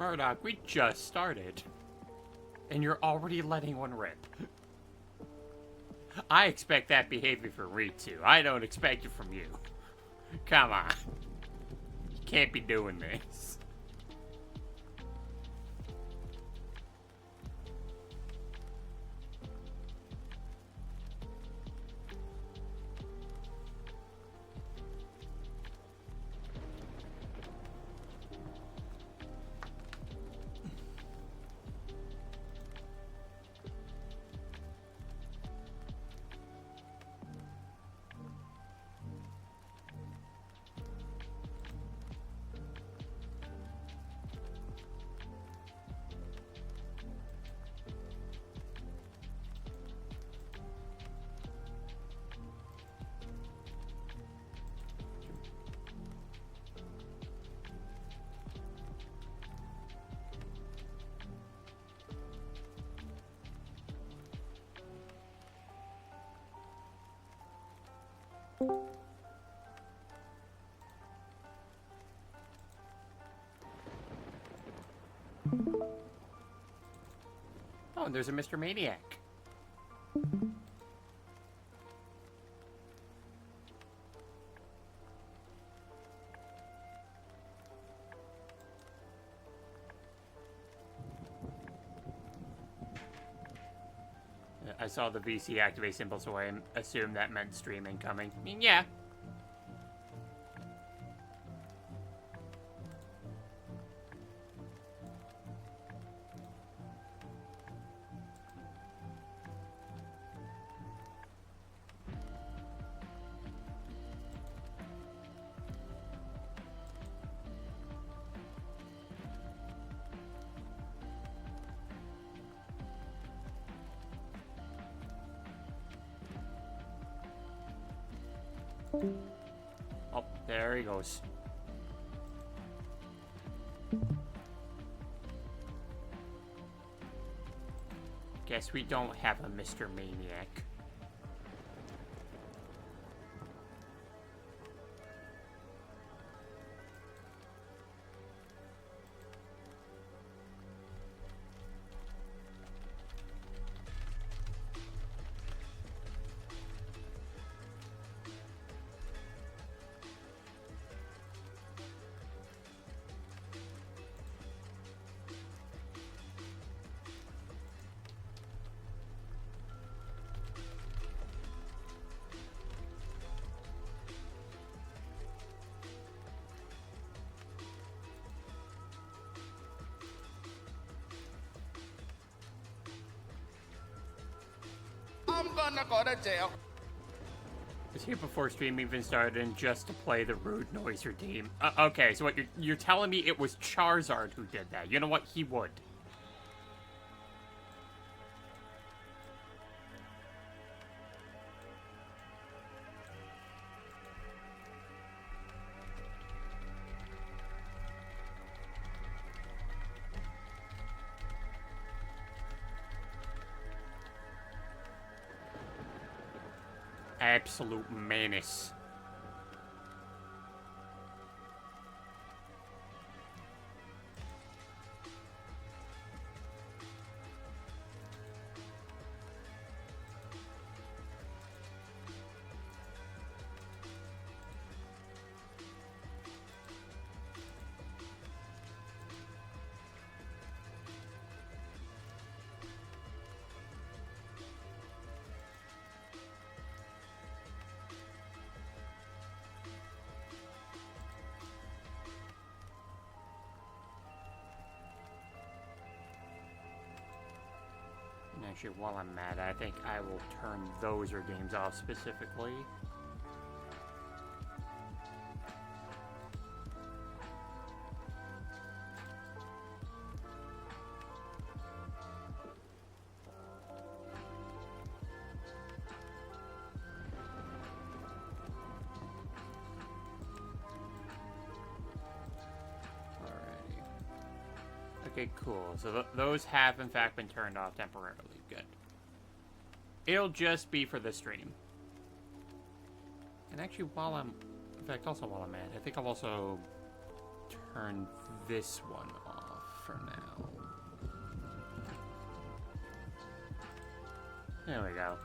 Murdoch, we just started. And you're already letting one rip. I expect that behavior from Ritsu. I don't expect it from you. Come on. You can't be doing this. Oh, and there's a Mr. Maniac. I saw the VC activate symbol, so I assumed that meant stream incoming. I mean, yeah. Oh, there he goes. Guess we don't have a Mr. Maniac. I'm gonna go to jail. I was here before stream even started and just to play the rude noiser team. Okay, so what you're telling me it was Charizard who did that. You know what? He would. Absolute menace. Actually, while I'm mad, I think I will turn those games off specifically. Okay, cool. So those have, in fact, been turned off temporarily. Good. It'll just be for the stream. And actually, while I'm... In fact, also while I'm at, I think I'll also turn this one off for now. There we go.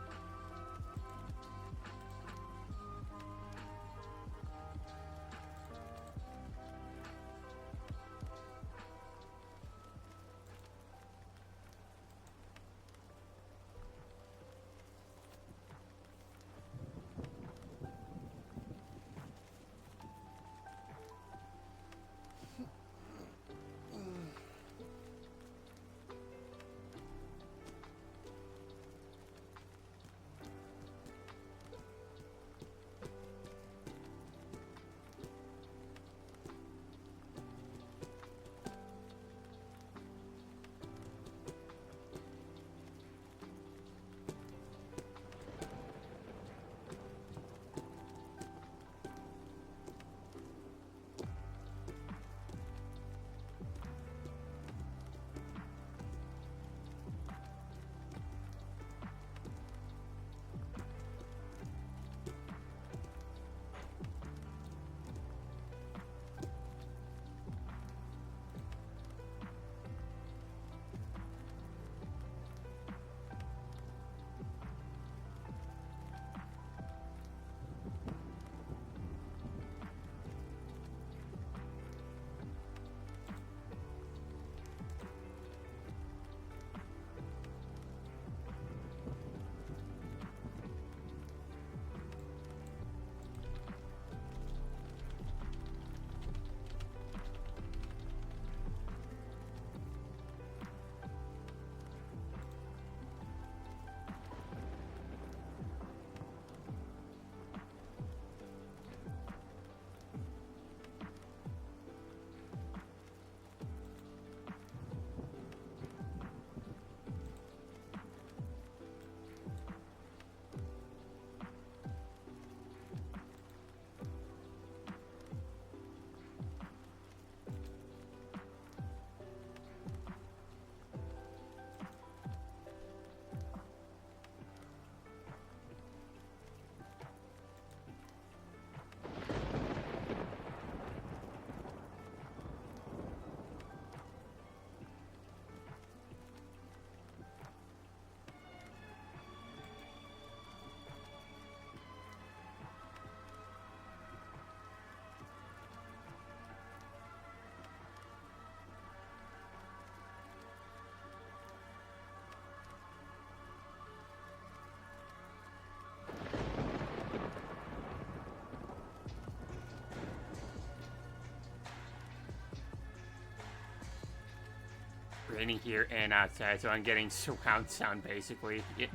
Raining here and outside, so I'm getting surround sound basically. It's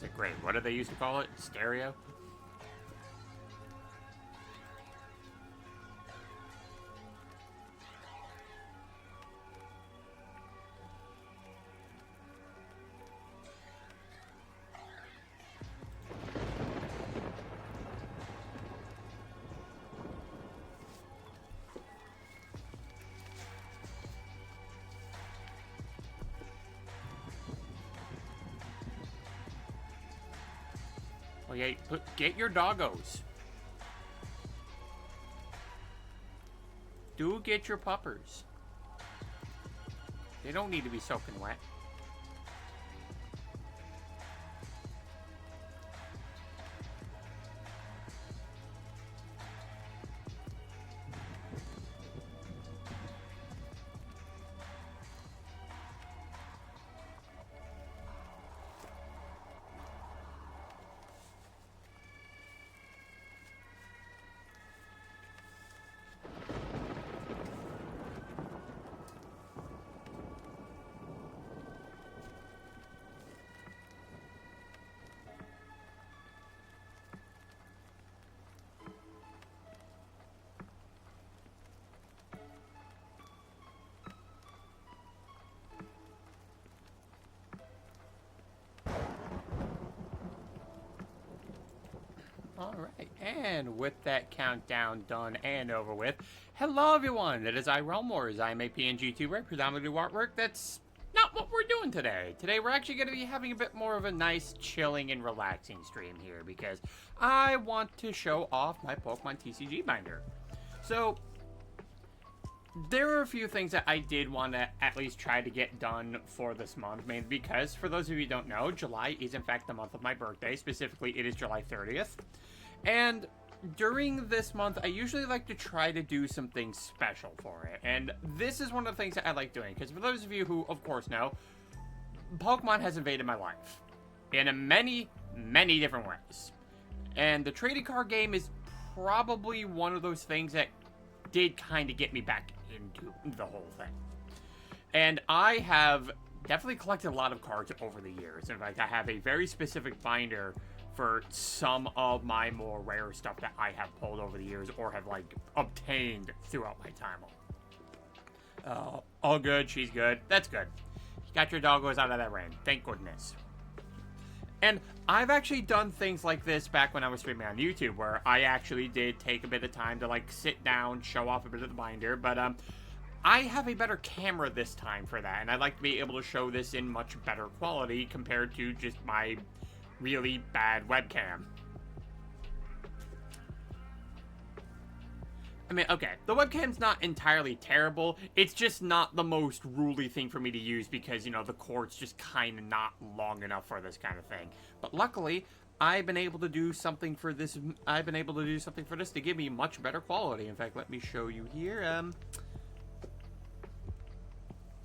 like, great, what do they used to call it? Stereo? Oh yeah, get your doggos. Do get your puppers. They don't need to be soaking wet. Alright, and with that countdown done and over with, hello everyone, it is I, Realmors. I'm a PNG tuber, predominantly artwork. That's not what we're doing today. Today we're actually going to be having a bit more of a nice, chilling, and relaxing stream here, because I want to show off my Pokemon TCG Binder. So, there are a few things that I did want to at least try to get done for this month, mainly because, for those of you who don't know, July is in fact the month of my birthday. Specifically, it is July 30th. And during this month, I usually like to try to do something special for it. And this is one of the things that I like doing, because for those of you who, of course, know, Pokemon has invaded my life in many, many different ways. And the trading card game is probably one of those things that did kind of get me back into the whole thing. And I have definitely collected a lot of cards over the years. In fact, I have a very specific binder for some of my more rare stuff that I have pulled over the years or have, like, obtained throughout my time. All good, she's good. That's good. You got your doggos out of that rain. Thank goodness. And I've actually done things like this back when I was streaming on YouTube, where I actually did take a bit of time to, like, sit down, show off a bit of the binder, but, I have a better camera this time for that, and I'd like to be able to show this in much better quality compared to just my really bad webcam. I mean, okay, the webcam's not entirely terrible. It's just not the most ruly thing for me to use because, you know, the cord's just kind of not long enough for this kind of thing. But luckily, I've been able to do something for this. To give me much better quality. In fact, let me show you here.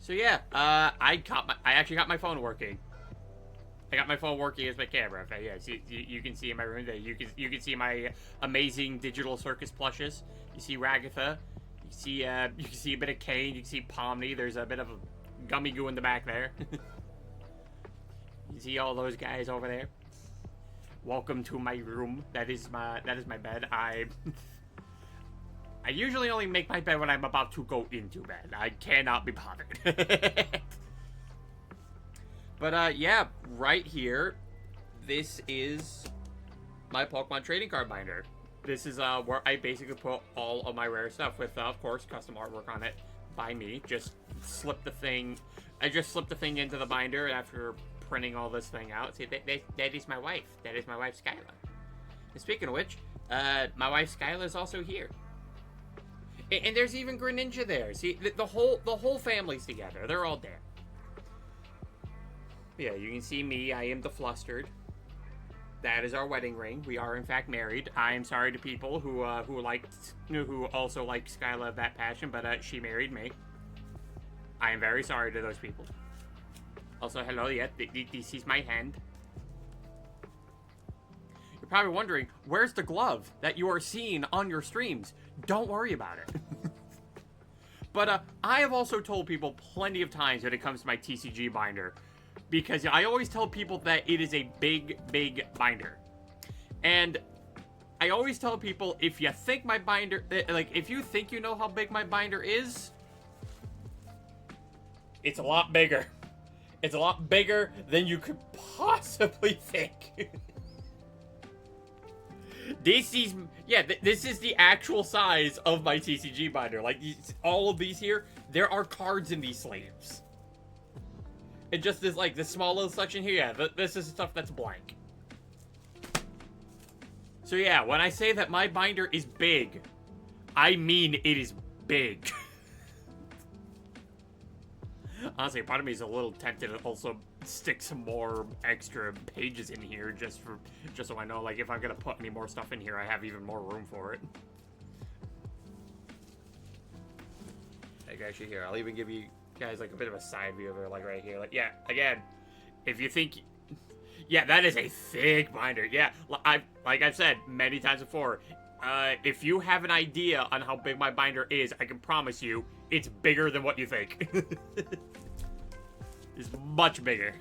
So yeah, I actually got my phone working. I got my phone working as my camera. Yeah, so you can see in my room there. You can see my amazing digital circus plushes. You see Ragatha. You can see a bit of Kane. You can see Pomni. There's a bit of a gummy goo in the back there. You see all those guys over there. Welcome to my room. That is my bed. I usually only make my bed when I'm about to go into bed. I cannot be bothered. But, yeah, right here, this is my Pokemon trading card binder. This is, where I basically put all of my rare stuff with, of course, custom artwork on it by me. I just slipped the thing into the binder after printing all this thing out. See, that is my wife. That is my wife, Skylar. And speaking of which, my wife, Skylar, is also here. And there's even Greninja there. See, the whole family's together. They're all there. Yeah, you can see me. I am the flustered. That is our wedding ring. We are in fact married. I am sorry to people who also like Skyla of that passion, but she married me. I am very sorry to those people. Also, hello. Yeah, this is my hand. You're probably wondering, where's the glove that you are seeing on your streams? Don't worry about it. But I have also told people plenty of times when it comes to my TCG binder, because I always tell people that it is a big, big binder. And I always tell people, if you think my binder, if you think you know how big my binder is, it's a lot bigger. It's a lot bigger than you could possibly think. This is the actual size of my TCG binder. Like, all of these here, there are cards in these sleeves. And just this, like, this small little section here, yeah, this is stuff that's blank. So yeah, when I say that my binder is big, I mean it is big. Honestly, part of me is a little tempted to also stick some more extra pages in here just so I know, like, if I'm gonna put any more stuff in here, I have even more room for it. Like, actually, here, I'll even give you guys, like, a bit of a side view of it, like, right here. Like, yeah, again, if you think... Yeah, that is a thick binder. Yeah, like I've said many times before, if you have an idea on how big my binder is, I can promise you, it's bigger than what you think. It's much bigger.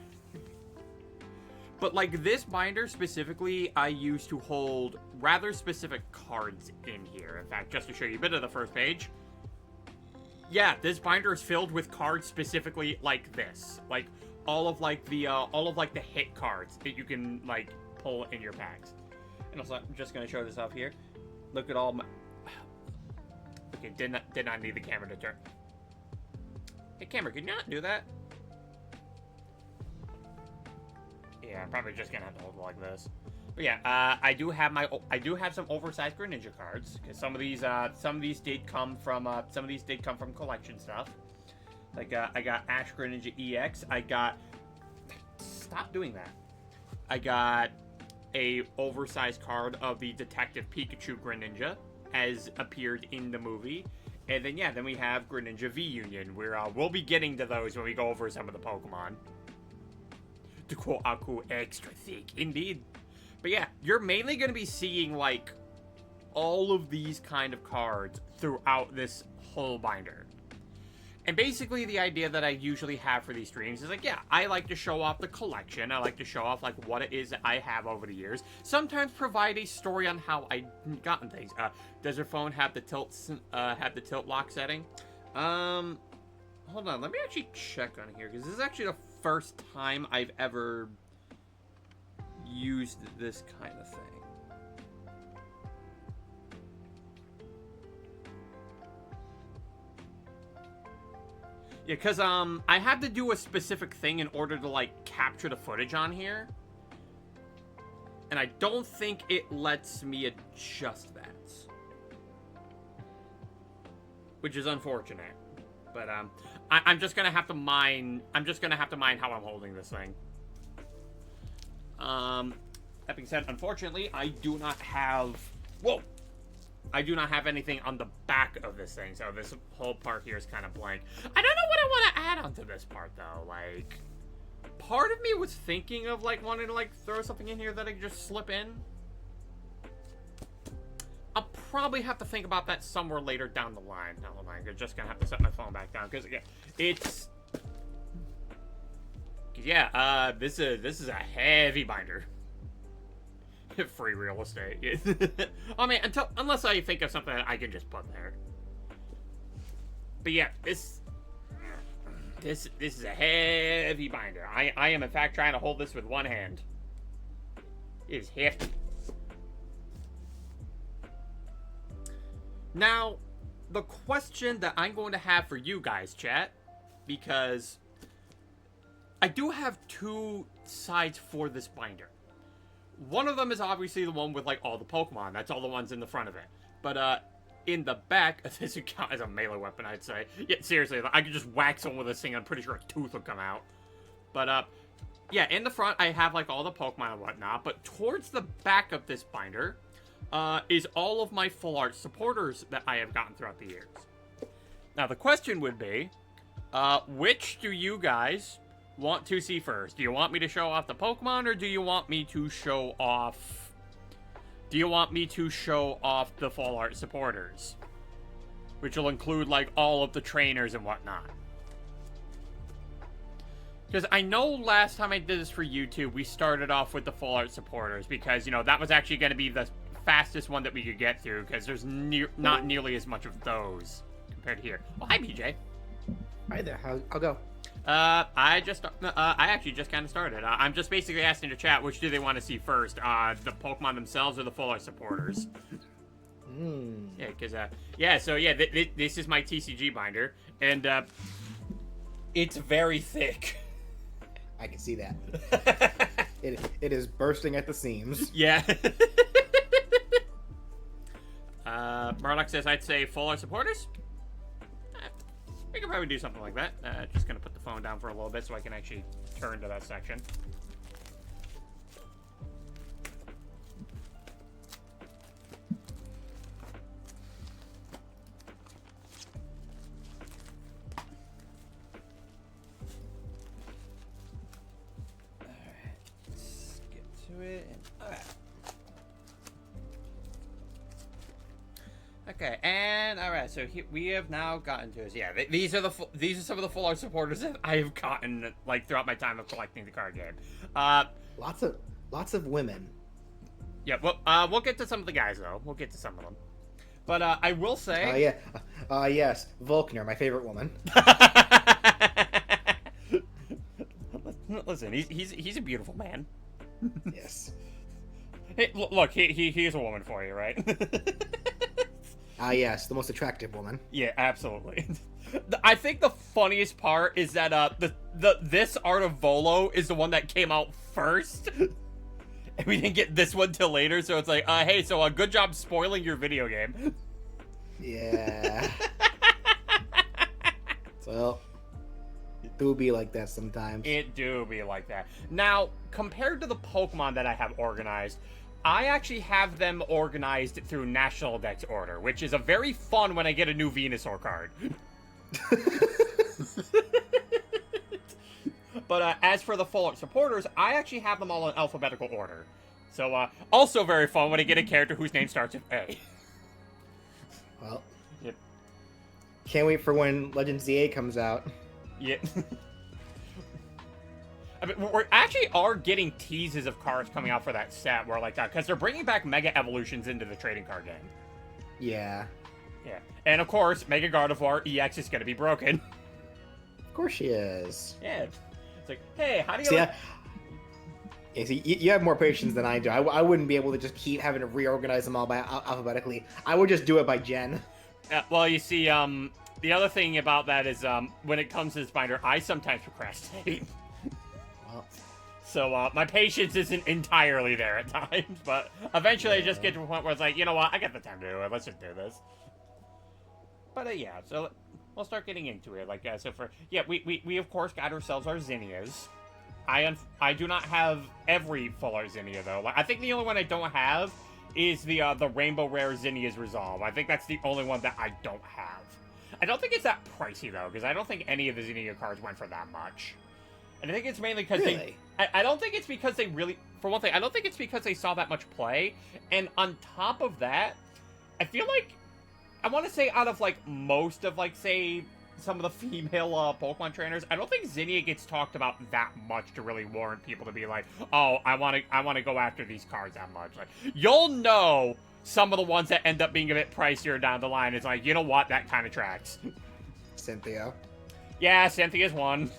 But, like, this binder specifically, I use to hold rather specific cards in here. In fact, just to show you a bit of the first page. Yeah, this binder is filled with cards specifically like this. Like, all of the hit cards that you can, like, pull in your packs. And also, I'm just gonna show this off here. Look at all my... Okay, did not need the camera to turn. Hey, camera, could you not do that? Yeah, I'm probably just gonna have to hold it like this. But yeah, I do have some oversized Greninja cards because some of these did come from collection stuff. Like I got Ash Greninja EX. Stop doing that. I got a oversized card of the Detective Pikachu Greninja as appeared in the movie. And then we have Greninja V Union, where we'll be getting to those when we go over some of the Pokemon. The quote unquote extra thick, indeed. But yeah, you're mainly going to be seeing, like, all of these kind of cards throughout this whole binder. And basically, the idea that I usually have for these streams is, like, yeah, I like to show off the collection. I like to show off, like, what it is that I have over the years. Sometimes provide a story on how I've gotten things. Does your phone have the tilt lock setting? Hold on, let me actually check on here, because this is actually the first time I've ever used this kind of thing. Yeah, because I had to do a specific thing in order to, like, capture the footage on here. And I don't think it lets me adjust that. Which is unfortunate. But I'm just gonna have to mine how I'm holding this thing. That being said, unfortunately, I do not have anything on the back of this thing, so this whole part here is kind of blank. I don't know what I want to add onto this part, though. Like, part of me was thinking of, like, wanting to, like, throw something in here that I could just slip in. I'll probably have to think about that somewhere later down the line. Hold on, I'm just gonna have to set my phone back down, because, again, it's... Yeah, this is a heavy binder. Free real estate. I mean, unless I think of something that I can just put there. But yeah, this is a heavy binder. I am in fact trying to hold this with one hand. It is hefty. Now, the question that I'm going to have for you guys, chat, because I do have two sides for this binder. One of them is obviously the one with, like, all the Pokemon. That's all the ones in the front of it. But, in the back, this would count as a melee weapon, I'd say. Yeah, seriously, I could just whack someone with this thing, I'm pretty sure a tooth would come out. But, yeah, in the front, I have, like, all the Pokemon and whatnot. But towards the back of this binder, is all of my full art supporters that I have gotten throughout the years. Now, the question would be, which do you guys want to see first? Do you want me to show off the Pokemon, or do you want me to show off... the full art supporters? Which will include, like, all of the trainers and whatnot. Because I know last time I did this for YouTube, we started off with the full art supporters, because, you know, that was actually going to be the fastest one that we could get through, because there's not nearly as much of those compared to here. Oh, hi, BJ. Hi there. I'll go. I actually just kind of started. I'm just basically asking the chat which do they want to see first, the Pokemon themselves or the full art supporters. Yeah, because this is my TCG binder, and it's very thick. I can see that. It is bursting at the seams. Yeah. Murdoch says I'd say full art supporters. We could probably do something like that. Just gonna put the phone down for a little bit so I can actually turn to that section. Alright, let's get to it. Alright. Okay, and alright, so we have now gotten to this. Yeah, these are some of the full art supporters that I have gotten, like, throughout my time of collecting the card game. Lots of women. Yeah, well, we'll get to some of the guys though. We'll get to some of them. But I will say. Yes, Volkner, my favorite woman. Listen, he's a beautiful man. Yes. Hey, look, he is a woman for you, right? Yes, the most attractive woman. Yeah, absolutely. I think the funniest part is that this art of Volo is the one that came out first. And we didn't get this one till later, so it's like, hey, so good job spoiling your video game. Yeah. So, it do be like that sometimes. It do be like that. Now, compared to the Pokemon that I have organized, I actually have them organized through National Dex order, which is a very fun when I get a new Venusaur card. But as for the full art supporters, I actually have them all in alphabetical order. So, also very fun when I get a character whose name starts with A. Well, Yep. Can't wait for when Legends ZA comes out. Yeah. I mean, we actually are getting teases of cards coming out for that set, where like, because they're bringing back Mega Evolutions into the trading card game. Yeah. Yeah. And of course, Mega Gardevoir EX is going to be broken. Of course she is. Yeah. It's like, hey, how do you See, like... see, you have more patience than I do. I wouldn't be able to just keep having to reorganize them all by alphabetically. I would just do it by gen. Well, you see, the other thing about that is, when it comes to this binder, I sometimes procrastinate. Well, So, my patience isn't entirely there at times, but eventually I just get to a point where it's like, you know what, I got the time to do it, let's just do this. But, yeah, so we'll start getting into it. Like, so for, yeah, we of course got ourselves our Zinnias. I do not have every full art Zinnia, though. Like, I think the only one I don't have is the Rainbow Rare Zinnia's Resolve. I think that's the only one that I don't have. I don't think it's that pricey, though, because I don't think any of the Zinnia cards went for that much. And I think it's mainly because really? I don't think it's because they really... For one thing, I don't think it's because they saw that much play. And on top of that, I feel like... I want to say out of, like, most of, like, say... some of the female Pokemon trainers, I don't think Zinnia gets talked about that much to really warrant people to be like, oh, I want to go after these cards that much. Like, you'll know some of the ones that end up being a bit pricier down the line. It's like, you know what, that kind of tracks. Cynthia. Yeah, Cynthia's one.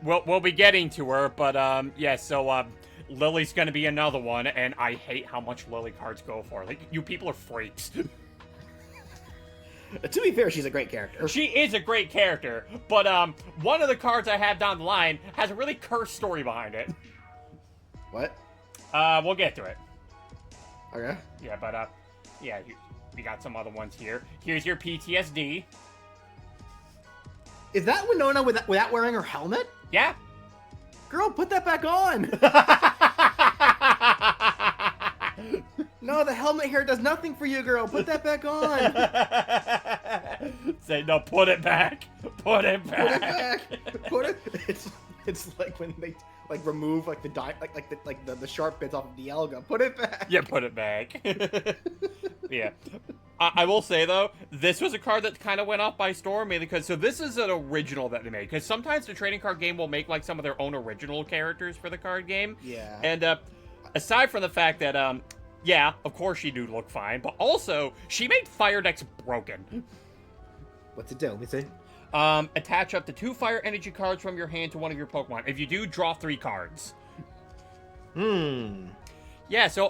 We'll be getting to her, but yeah. So Lily's gonna be another one, and I hate how much Lily cards go for. Like, you people are freaks. To be fair, she's a great character. She is a great character, but one of the cards I have down the line has a really cursed story behind it. What? We'll get to it. Okay. Yeah, but yeah, we got some other ones here. Here's your PTSD. Is that Winona without wearing her helmet? Yeah. Girl, put that back on. No, the helmet here does nothing for you, girl. Put that back on. Say no. Put it back. Put it back. Put it back. Put it. It's like when they like remove like the sharp bits off of Dialga. Put it back. Yeah, put it back. Yeah. I will say though, this was a card that kind of went off by storm, mainly because this is an original that they made. Because sometimes the trading card game will make like some of their own original characters for the card game. Yeah. And aside from the fact that yeah, of course she do look fine, but also she made Fire Decks broken. What's it do? Let me see. Attach up to 2 fire energy cards from your hand to one of your Pokemon. If you do, draw 3 cards. Yeah, so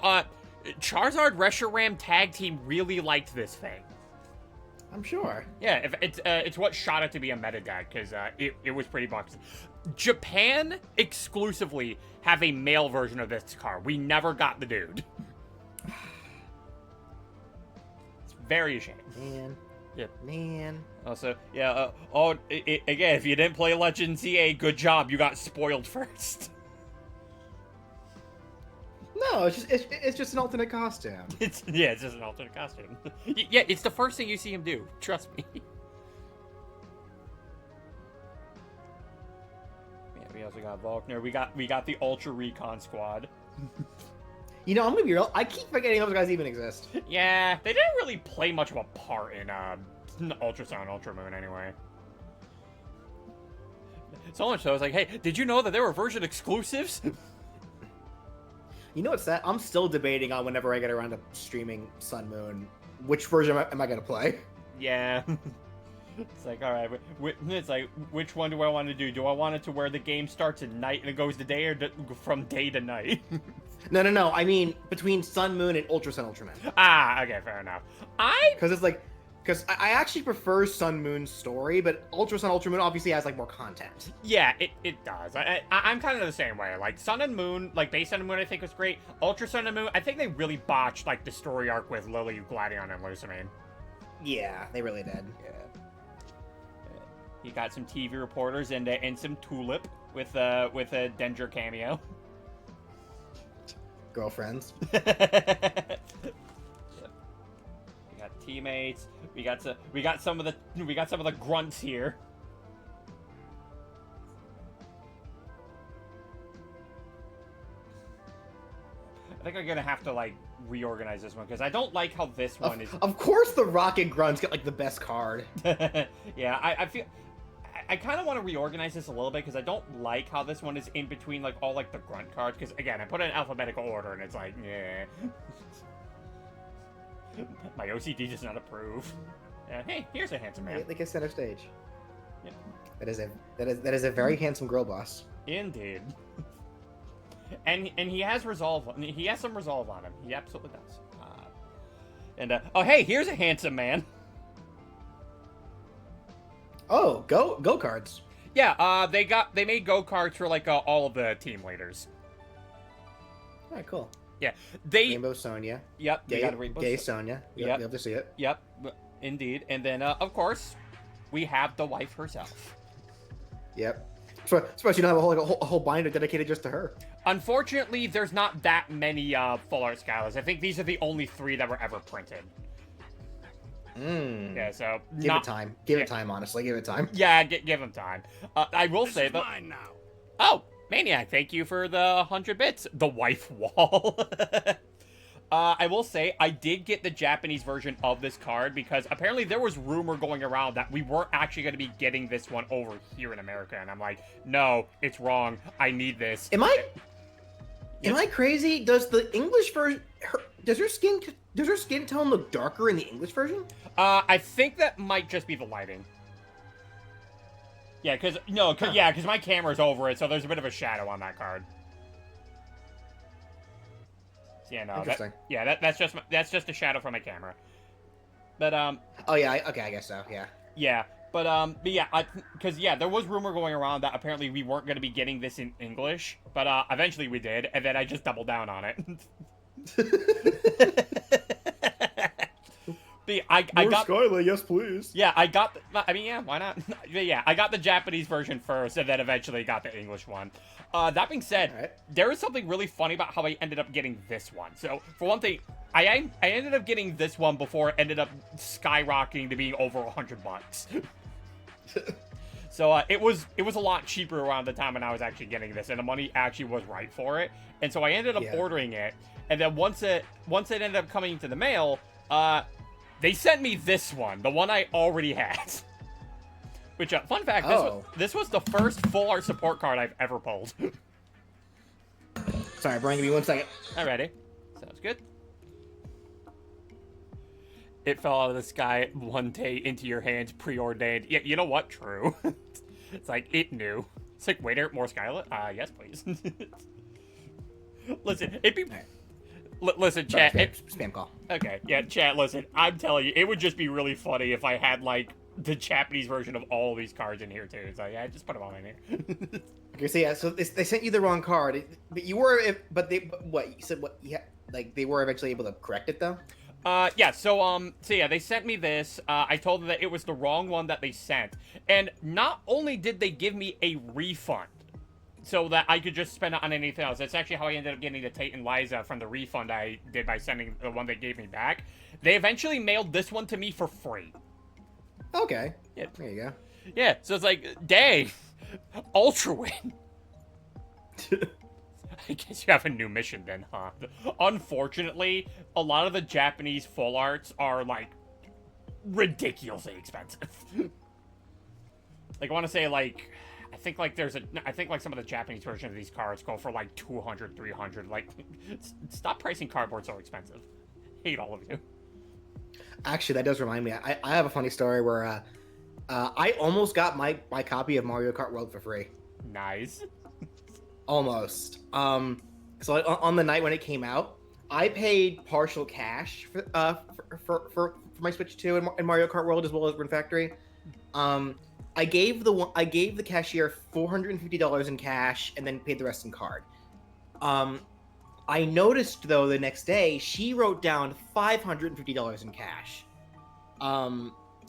Charizard Reshiram Tag Team really liked this thing. I'm sure. Yeah, it's what shot it to be a meta deck, because it was pretty boxy. Japan exclusively have a male version of this card. We never got the dude. It's very a shame. Man. Yep. Man. Also, yeah, again, if you didn't play Legends EA, good job. You got spoiled first. No, it's just an alternate costume. It's just an alternate costume. Yeah, it's the first thing you see him do. Trust me. Yeah, we also got Volkner. We got the Ultra Recon Squad. You know, I'm gonna be real. I keep forgetting those guys even exist. Yeah, they didn't really play much of a part in Ultra Sun, Ultra Moon anyway. So much so, I was like, hey, did you know that there were version exclusives? You know what's that? I'm still debating on whenever I get around to streaming Sun Moon, which version am I gonna play? Yeah. It's like, all right, it's like, which one do I want to do? Do I want it to where the game starts at night and it goes to day, or from day to night? No. I mean, between Sun Moon and Ultra Sun, Ultraman. Ah, okay, fair enough. Because it's like, Because I actually prefer Sun Moon's story, but Ultra Sun, Ultra Moon obviously has like more content. Yeah, it does. I'm kind of the same way. Like Sun and Moon, like Base Sun and Moon, I think was great. Ultra Sun and Moon, I think they really botched like the story arc with Lily, Gladion, and Lusamine. Yeah, they really did. Yeah. You got some TV reporters and some Tulip with a Dendra cameo. Girlfriends. We got teammates. We got some of the grunts here. I think I'm gonna have to like reorganize this one because I don't like how this one is. Of course, the Rocket Grunts get like the best card. Yeah, I feel. I kind of want to reorganize this a little bit because I don't like how this one is in between like all like the grunt cards. Because again, I put it in alphabetical order and it's like, yeah. My OCD does not approve. Hey, here's a handsome man. They get center stage. Yeah. That is a very handsome girl boss. Indeed. And he has resolve. He has some resolve on him. He absolutely does. Oh hey, here's a handsome man. Oh, go cards. Yeah, they made go karts for like all of the team leaders. All right, cool. Yeah, Rainbow Sonia. Yep, Gay, got a Rainbow Gay Sonia. Yep, you have to see it. Yep, indeed. And then of course, we have the wife herself. Yep. Suppose you don't have a whole binder dedicated just to her. Unfortunately, there's not that many full art Skylas. I think these are the only 3 that were ever printed. Yeah, so give it time. Give it time, honestly. Give it time. Yeah, give them time. I will say that. Mine now. Oh, Maniac, thank you for the 100 bits. The wife wall. I will say I did get the Japanese version of this card because apparently there was rumor going around that we weren't actually going to be getting this one over here in America, and I'm like, no, it's wrong. I need this. Am I crazy? Does the English version does her skin tone look darker in the English version? I think that might just be the lighting. Yeah, because my camera's over it, so there's a bit of a shadow on that card. So, yeah, no. Interesting. That's just a shadow from my camera. But Oh yeah. Okay, I guess so. Yeah. Yeah, but yeah, because there was rumor going around that apparently we weren't going to be getting this in English, but eventually we did, and then I just doubled down on it. But I got Skyla, yes please. Yeah, I got. Yeah, why not? Yeah, I got the Japanese version first, and then eventually got the English one. That being said, right. There is something really funny about how I ended up getting this one. So, for one thing, I ended up getting this one before it ended up skyrocketing to being over $100. So it was a lot cheaper around the time when I was actually getting this, and the money actually was right for it. And so I ended up ordering it, and then once it ended up coming to the mail, they sent me this one, the one I already had. Which, fun fact, this was the first full art support card I've ever pulled. Sorry, Brian, give me 1 second. Alrighty. Sounds good. It fell out of the sky one day into your hands, preordained. Yeah, you know what? True. It's like, it knew. It's like, wait, more Skylet? Yes, please. Listen, it'd be... Listen, chat. Spam call. Okay, yeah, chat, listen. I'm telling you, it would just be really funny if I had, like, the Japanese version of all these cards in here, too. So, yeah, just put them all in here. Okay, so yeah, so they sent you the wrong card, but you were, what, you said what, yeah, like, they were eventually able to correct it, though? Yeah, so yeah, they sent me this. I told them that it was the wrong one that they sent. And not only did they give me a refund, so that I could just spend it on anything else. That's actually how I ended up getting the Tate and Liza from the refund I did by sending the one they gave me back. They eventually mailed this one to me for free. Okay. Yeah. There you go. Yeah, so it's like, dang, Ultra Win. I guess you have a new mission then, huh? Unfortunately, a lot of the Japanese full arts are, like, ridiculously expensive. Like, I want to say, like... I think like some of the Japanese version of these cards go for like 200, 300. Like, stop pricing cardboard so expensive. Hate all of you. Actually, that does remind me. I have a funny story where I almost got my copy of Mario Kart World for free. Nice. Almost. So on the night when it came out, I paid partial cash for my Switch 2 in Mario Kart World as well as Rune Factory. I gave the cashier $450 in cash and then paid the rest in card. I noticed though the next day she wrote down $550 in cash.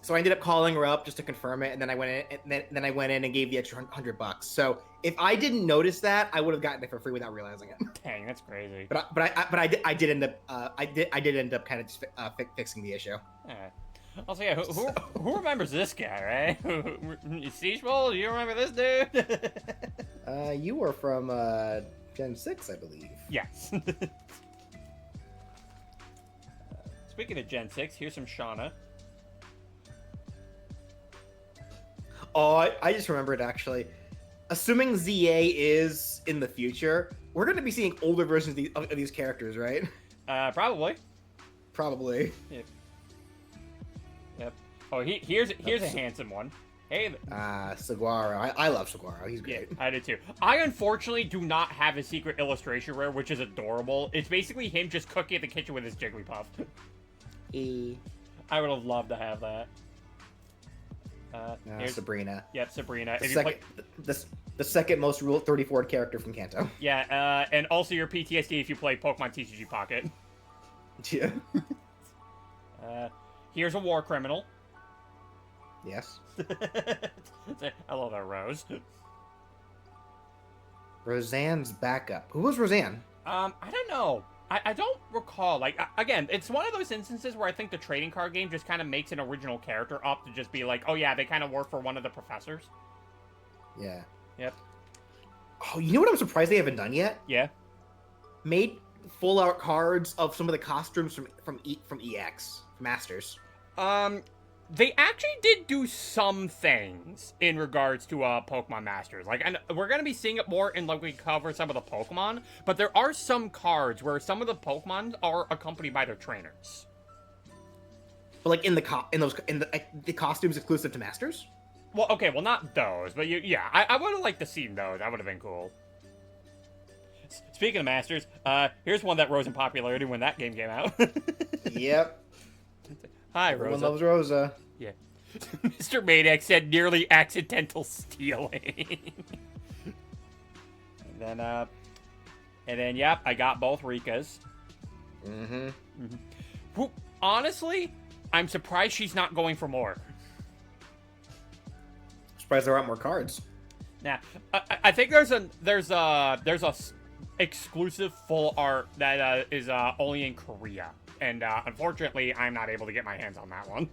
So I ended up calling her up just to confirm it, and then I went in, and then I went in and gave the extra $100. So if I didn't notice that, I would have gotten it for free without realizing it. Dang, that's crazy. But I did end up kind of just fixing the issue. Yeah. Also, yeah, who remembers this guy, right? Siege Bowl, do you remember this dude? You were from Gen 6, I believe. Yes. Speaking of Gen 6, here's some Shauna. Oh, I just remembered actually. Assuming ZA is in the future, we're going to be seeing older versions of these characters, right? Probably. Probably. Yep. Oh, here's a handsome one. Hey. Saguaro. I love Saguaro. He's great. Yeah, I do too. I unfortunately do not have a secret illustration rare, which is adorable. It's basically him just cooking in the kitchen with his Jigglypuff. I would have loved to have that. Sabrina. Yep, Sabrina. The second most Rule 34 character from Kanto. Yeah, and also your PTSD if you play Pokemon TCG Pocket. Yeah. Here's a war criminal. Yes. I love that Rose. Roseanne's backup. Who was Roseanne? I don't know. I don't recall. Like, again, it's one of those instances where I think the trading card game just kind of makes an original character up to just be like, oh yeah, they kind of work for one of the professors. Yeah. Yep. Oh, you know what I'm surprised they haven't done yet? Yeah. Made full art cards of some of the costumes from EX Masters. They actually did do some things in regards to Pokemon Masters. Like, and we're gonna be seeing it more in like we cover some of the Pokemon, but there are some cards where some of the Pokemon are accompanied by their trainers. But like in the costumes exclusive to Masters. Well, okay, well not those, but I would have liked to see those. That would have been cool. Speaking of Masters, here's one that rose in popularity when that game came out. Yep. Hi, Everyone Rosa. loves Rosa. Yeah. Mr. Maniac said nearly accidental stealing. and then, yep, I got both Rikas. Mm-hmm. Who, honestly, I'm surprised she's not going for more. Surprised there aren't more cards. Now, I think there's a exclusive full art that is only in Korea. And unfortunately, I'm not able to get my hands on that one.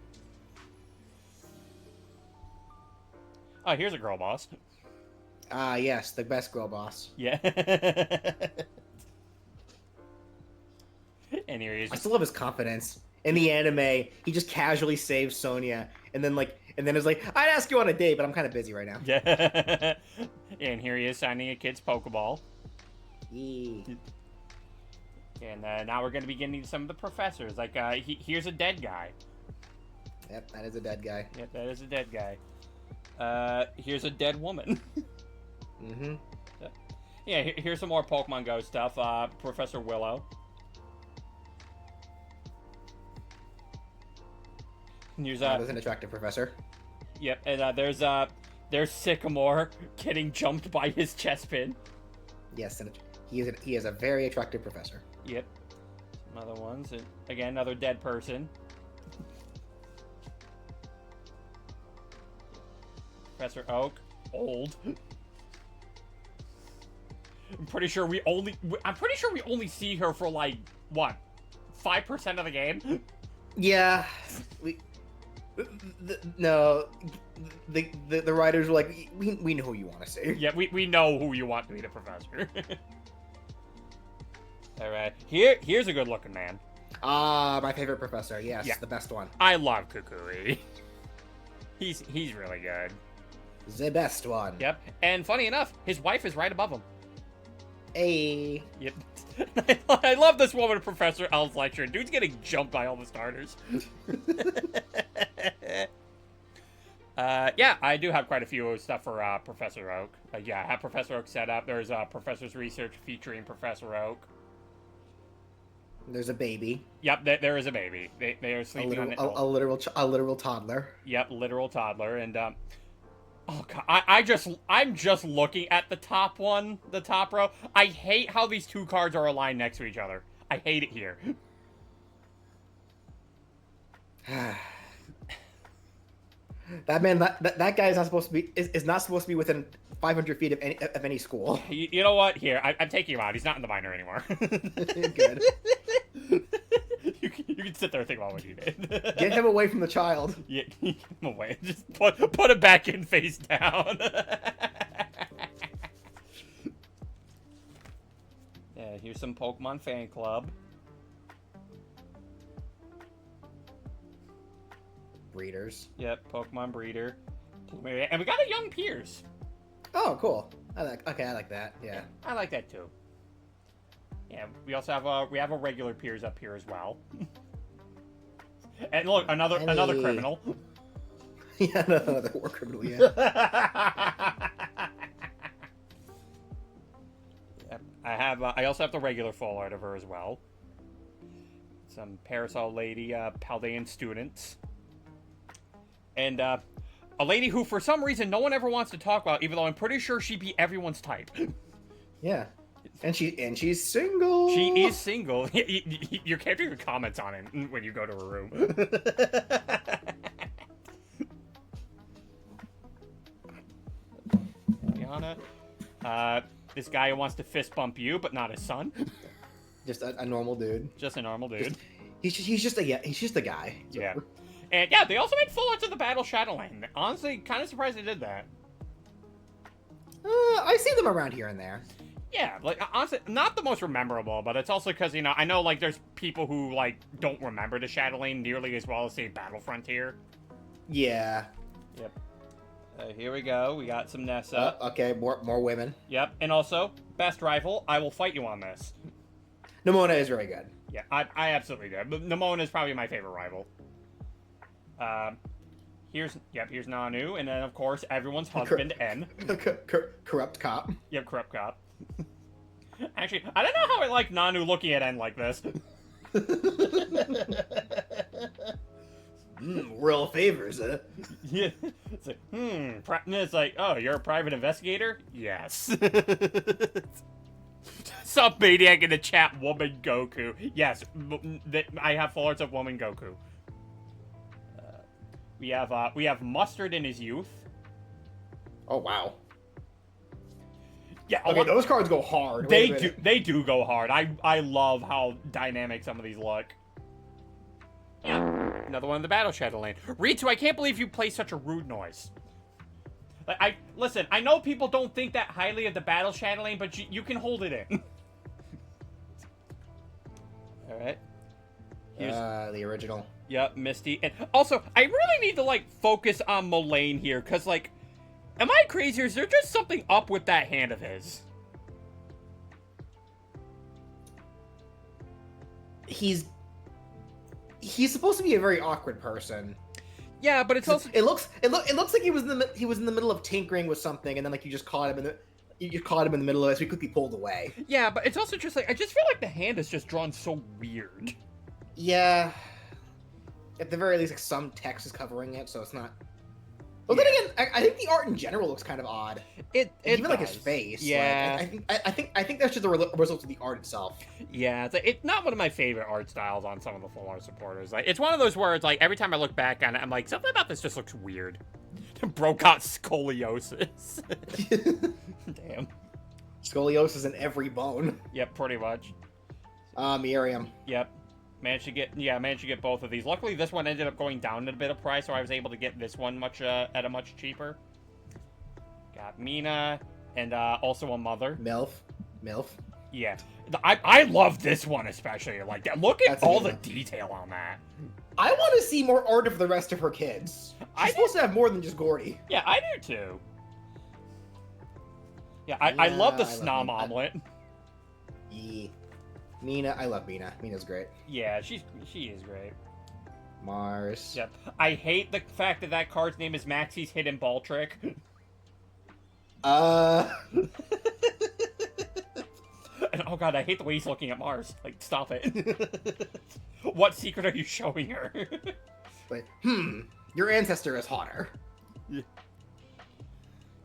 Oh, here's a girl boss. Yes, the best girl boss. Yeah. And here he is. I still love his confidence. In the anime, he just casually saves Sonya, and then is like, I'd ask you on a date, but I'm kind of busy right now. Yeah. And here he is signing a kid's Pokeball. Yeah. And now we're going to be getting into some of the professors. Like, here's a dead guy. Yep, that is a dead guy. Yep, that is a dead guy. Here's a dead woman. Mm-hmm. Yeah, here's some more Pokemon Go stuff. Professor Willow. And here's There's an attractive professor. Yep, and there's Sycamore getting jumped by his chest pin. Yes, and he is a very attractive professor. Yep. Some other ones. And again, another dead person. Professor Oak. Old. I'm pretty sure we only see her for like, what? 5% of the game? Yeah. The writers were like, we know who you want to see. Yeah, we know who you want to be the professor. Alright, here's a good looking man. My favorite professor, yes, Yeah. the best one. I love Kukui. He's really good. The best one. Yep, and funny enough, his wife is right above him. Hey. Yep. I love this woman, Professor L's lecture. Dude's getting jumped by all the starters. Yeah, I do have quite a few stuff for Professor Oak. Yeah, I have Professor Oak set up. There's Professor's Research featuring Professor Oak. There's a baby. Yep, there is a baby. They are sleeping on it. A literal toddler. Yep, literal toddler. And oh god, I'm just looking at the top one, the top row. I hate how these two cards are aligned next to each other. I hate it here. That guy is not supposed to be is not supposed to be within 500 feet of any school. You know what? Here, I'm taking him out. He's not in the binder anymore. Good. You can sit there and think about what you did. Get him away from the child. Yeah, get him away. Just put him back in face down. Yeah, here's some Pokemon fan club. Breeders. Yep, Pokemon breeder. And we got a young Piers. Oh, cool. I like that. Yeah. I like that too. Yeah, we also have a regular Piers up here as well. And look, another criminal. Yeah, another war criminal. Yeah. Yep, I also have the regular full art of her as well. Some Parasol Lady, Paldean students. And a lady who, for some reason, no one ever wants to talk about, even though I'm pretty sure she'd be everyone's type. Yeah. And she's single. She is single. Your character can comment on it when you go to her room. Rihanna. This guy who wants to fist bump you, but not his son. Just a normal dude. Just a normal dude. He's just a guy. Yeah. And yeah, they also made full arts of the Battle Shadowland. Honestly, kind of surprised they did that. I see them around here and there. Yeah, like, honestly, not the most memorable, but it's also because, I know, like, there's people who, like, don't remember the Shadowlane nearly as well as, say, Battle Frontier. Yeah. Yep. Here we go. We got some Nessa. Okay, more women. Yep, and also, best rival, I will fight you on this. Nimona is very good. Yeah, I absolutely do. Nimona is probably my favorite rival. Here's Nanu, and then, of course, everyone's husband, N. Corrupt cop. Yep, corrupt cop. Actually, I don't know how I like Nanu looking at N like this. Real favors, huh? Yeah. It's like, it's like, oh, you're a private investigator? Yes. Some maniac in the chat, Woman Goku. Yes, I have full arts of Woman Goku. We have Mustard in his youth. Oh wow. Yeah. Okay, those cards go hard. They do go hard. I love how dynamic some of these look. Yeah. Another one in the Battle Shadowlane. Ritu, I can't believe you play such a rude noise. Like, listen, I know people don't think that highly of the Battle Shadowlane, but you can hold it in. All right. Here's the original. Yep, Misty. And also, I really need to, like, focus on Mullane here, because, like, am I crazy or is there just something up with that hand of his? He's supposed to be a very awkward person. Yeah, but it's also it looks like he was in the middle of tinkering with something, and then like you caught him in the middle of it, so he quickly pulled away. Yeah, but it's also just like I just feel like the hand is just drawn so weird. Yeah. At the very least, like some text is covering it, so it's not. But then again, I think the art in general looks kind of odd. It even like his face. Yeah. Like, I think that's just a result of the art itself. Yeah, it's not one of my favorite art styles on some of the full art supporters. Like, it's one of those where it's like every time I look back on it, I'm like, something about this just looks weird. Bro got scoliosis. Damn. Scoliosis in every bone. Yep, pretty much. Miriam. Yep. Managed to get both of these. Luckily, this one ended up going down a bit of price, so I was able to get this one at a much cheaper. Got Mina, and also a mother. MILF. Yeah. I love this one especially. Like, look at all the detail on that. I want to see more art of the rest of her kids. She's supposed to have more than just Gordy. Yeah, I do too. Yeah, I love the Snom omelet. Yeah. Mina, I love Mina. Mina's great. Yeah, she is great. Mars. Yep. I hate the fact that that card's name is Maxie's Hidden Ball Trick. And oh god, I hate the way he's looking at Mars. Like, stop it. What secret are you showing her? Like, your ancestor is hotter.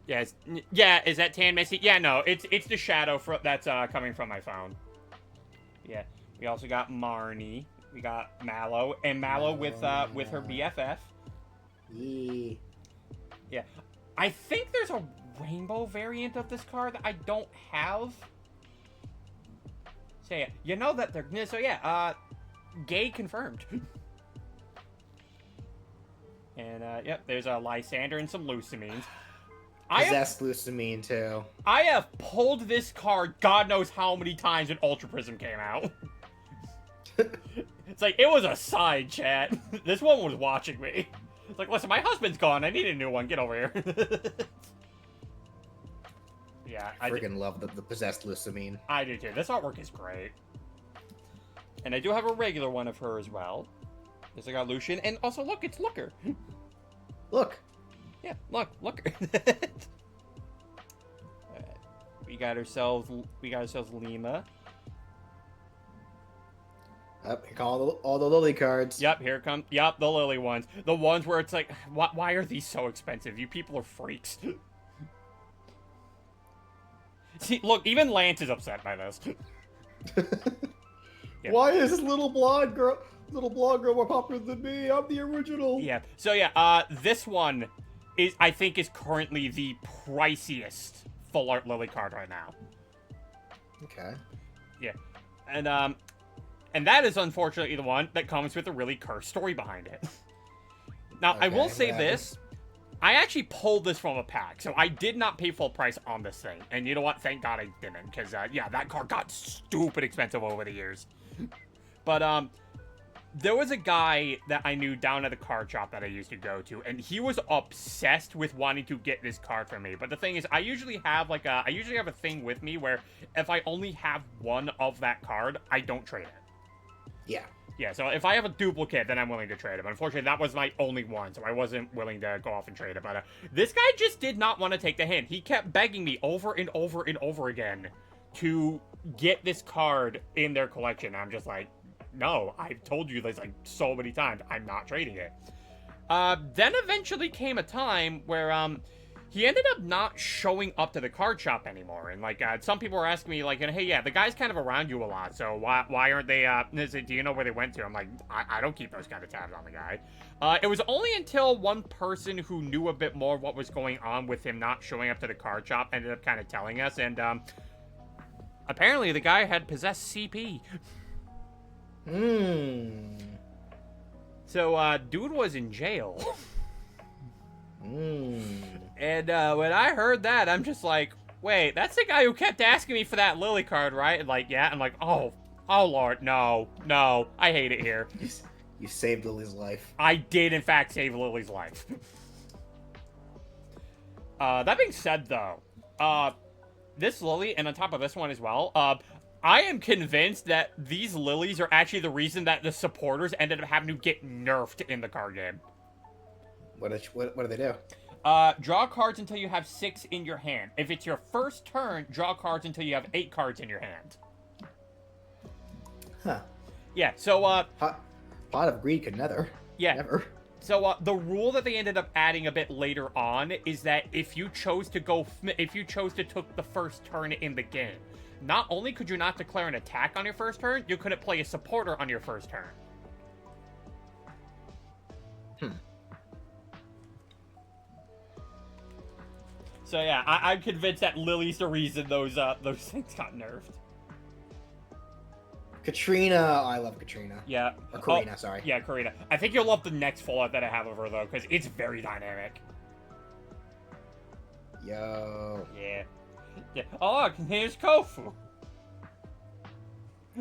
Yeah, yeah, is that Tan Missy? Yeah, no, it's the shadow that's coming from my phone. Yeah, we also got Marnie. We got Mallow, and Mallow with her BFF. Yeah. Yeah, I think there's a rainbow variant of this card that I don't have. So yeah, you know that they're gay confirmed. And yep, there's a Lysander and some Lucamines. Possessed Lucamine too. I have pulled this card God knows how many times when Ultra Prism came out. It's like, it was a side chat. This one was watching me. It's like, listen, my husband's gone. I need a new one. Get over here. Yeah, I freaking love the Possessed Lucamine. I do too. This artwork is great. And I do have a regular one of her as well. This I got Lucian. And also, look, it's Looker. Look. Yeah, look. We got ourselves Lima. Up, here come all the Lily cards. Yep, here come. Yep, the Lily ones. The ones where it's like, why are these so expensive? You people are freaks. See, look, even Lance is upset by this. Yeah. Why is this little blonde girl more popular than me? I'm the original. Yeah. So yeah, this one I think is currently the priciest full art Lily card right now. Okay. Yeah. And that is unfortunately the one that comes with a really cursed story behind it. Now, Okay, I will say this. I actually pulled this from a pack, so I did not pay full price on this thing. And you know what? Thank God I didn't, because, yeah, that card got stupid expensive over the years. But, there was a guy that I knew down at the card shop that I used to go to, and he was obsessed with wanting to get this card from me. But the thing is, I usually have a thing with me where if I only have one of that card, I don't trade it. Yeah. Yeah, so if I have a duplicate, then I'm willing to trade it. But unfortunately, that was my only one, so I wasn't willing to go off and trade it. But this guy just did not want to take the hint. He kept begging me over and over and over again to get this card in their collection. I'm just like, no, I've told you this like so many times. I'm not trading it. Then eventually came a time where he ended up not showing up to the card shop anymore. And like some people were asking me like, hey, yeah, the guy's kind of around you a lot, so why aren't they do you know where they went to? I'm like, I don't keep those kind of tabs on the guy. It was only until one person who knew a bit more what was going on with him not showing up to the card shop ended up kind of telling us, and apparently the guy had possessed CP. So dude was in jail. And when I heard that, I'm just like, wait, that's the guy who kept asking me for that Lily card, right? And like, yeah, I'm like, oh Lord, no, I hate it here. You saved Lily's life. I did, in fact, save Lily's life. That being said, though, this Lily, and on top of this one as well, I am convinced that these Lilies are actually the reason that the supporters ended up having to get nerfed in the card game. What do they do? Draw cards until you have 6 in your hand. If it's your first turn, draw cards until you have 8 cards in your hand. Huh. Yeah, so, Pot of Greed could never. Yeah. Never. So, the rule that they ended up adding a bit later on is that if you chose to took the first turn in the game, not only could you not declare an attack on your first turn, you couldn't play a supporter on your first turn. So yeah, I'm convinced that Lily's the reason those things got nerfed. Katrina, I love Katrina. Yeah. Or Karina, sorry. Yeah, Karina. I think you'll love the next full art that I have of her though, because it's very dynamic. Yo. Yeah. Yeah. Oh look, here's Kofu.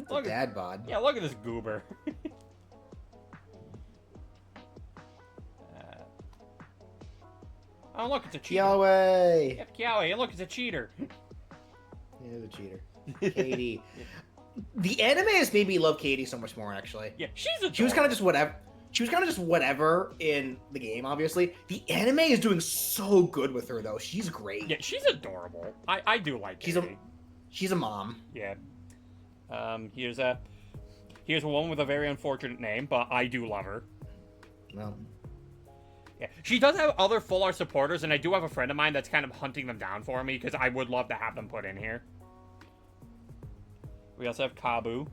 Look at dad bod. Yeah, look at this goober. Oh, look, it's a cheater. Kiawe! Yeah, Kiawe. And look, it's a cheater. Yeah, the cheater. Katie. The anime has made me love Katie so much more, actually. Yeah, she's adorable. She was kind of just whatever. She was kind of just whatever in the game, obviously. The anime is doing so good with her, though. She's great. Yeah, she's adorable. I do like Katie. She's a mom. Yeah. Here's a woman with a very unfortunate name, but I do love her. Well, Yeah, she does have other full art supporters, and I do have a friend of mine that's kind of hunting them down for me because I would love to have them put in here. We also have Kabu.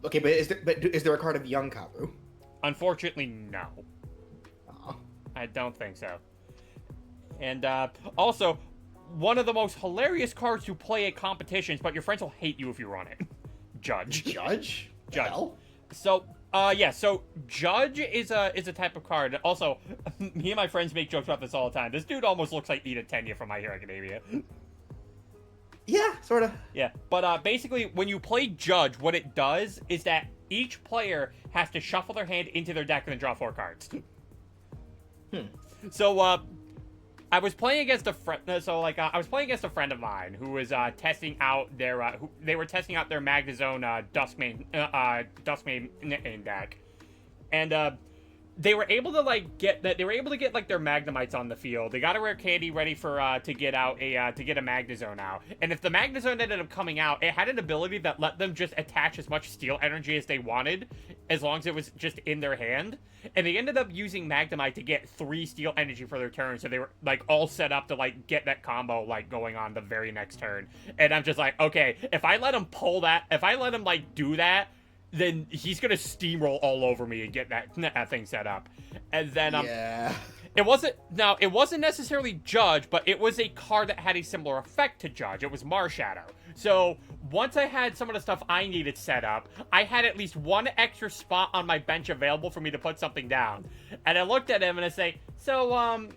okay, but is there a card of young Kabu? Unfortunately, no. Aw. I don't think so. And also, one of the most hilarious cards to play at competitions, but your friends will hate you if you run it. Judge. Judge? Judge. Hell? So, so Judge is a type of card. Also, me and my friends make jokes about this all the time. This dude almost looks like Ida Tenya from My Hero Academia. Yeah, sort of. Yeah, but basically, when you play Judge, what it does is that each player has to shuffle their hand into their deck and then draw 4 cards. So, I was playing against a friend. I was playing against a friend of mine who was testing out their. They were testing out their Magnezone Duskmane deck, and they were able to get their Magnemites on the field. They got a rare candy ready for to get a Magnezone out. And if the Magnezone ended up coming out, it had an ability that let them just attach as much steel energy as they wanted, as long as it was just in their hand. And they ended up using Magnemite to get 3 steel energy for their turn, so they were all set up to get that combo going on the very next turn. And I'm just like, okay, if I let him pull that, if I let him do that, then he's gonna steamroll all over me and get that thing set up. And then yeah. it wasn't necessarily Judge, but it was a card that had a similar effect to Judge. It was Marshadow. So once I had some of the stuff I needed set up, I had at least 1 extra spot on my bench available for me to put something down. And I looked at him and I say, so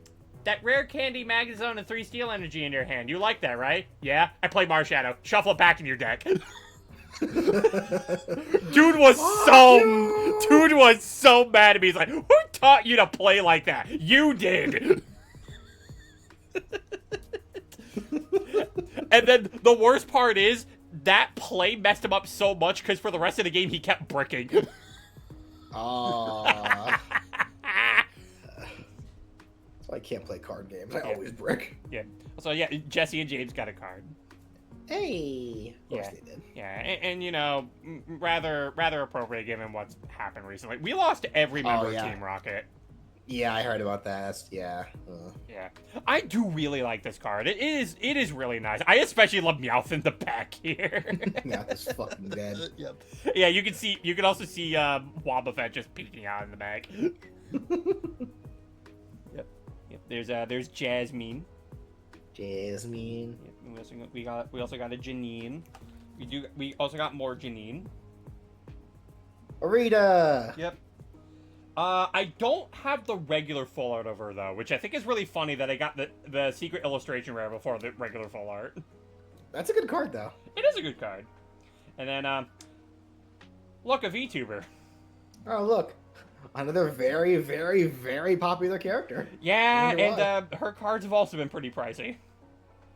that rare candy Magnezone and 3 steel energy in your hand, you like that, right? Yeah, I play Marshadow. Shuffle it back in your deck. Dude was so mad at me. He's like, who taught you to play like that? You did. And then the worst part is that play messed him up so much because for the rest of the game he kept bricking. Aww. So I can't play card games. I always brick. Yeah. So yeah, Jesse and James got a card. Hey. Of course they did. Yeah, and you know, rather appropriate given what's happened recently. We lost every member of Team Rocket. Yeah, I heard about that. Yeah. Yeah. I do really like this card. It is really nice. I especially love Meowth in the back here. Meowth is fucking dead. Yep. Yeah, you can also see Wobbuffet just peeking out in the back. Yep. There's Jasmine. Jasmine. Yep. We also got a Janine. We also got more Janine. Arita. Yep. I don't have the regular full art of her though, which I think is really funny that I got the secret illustration rare before the regular full art. That's a good card though. It is a good card. And then look, a VTuber. Oh look, another very, very, very popular character. Yeah, and her cards have also been pretty pricey.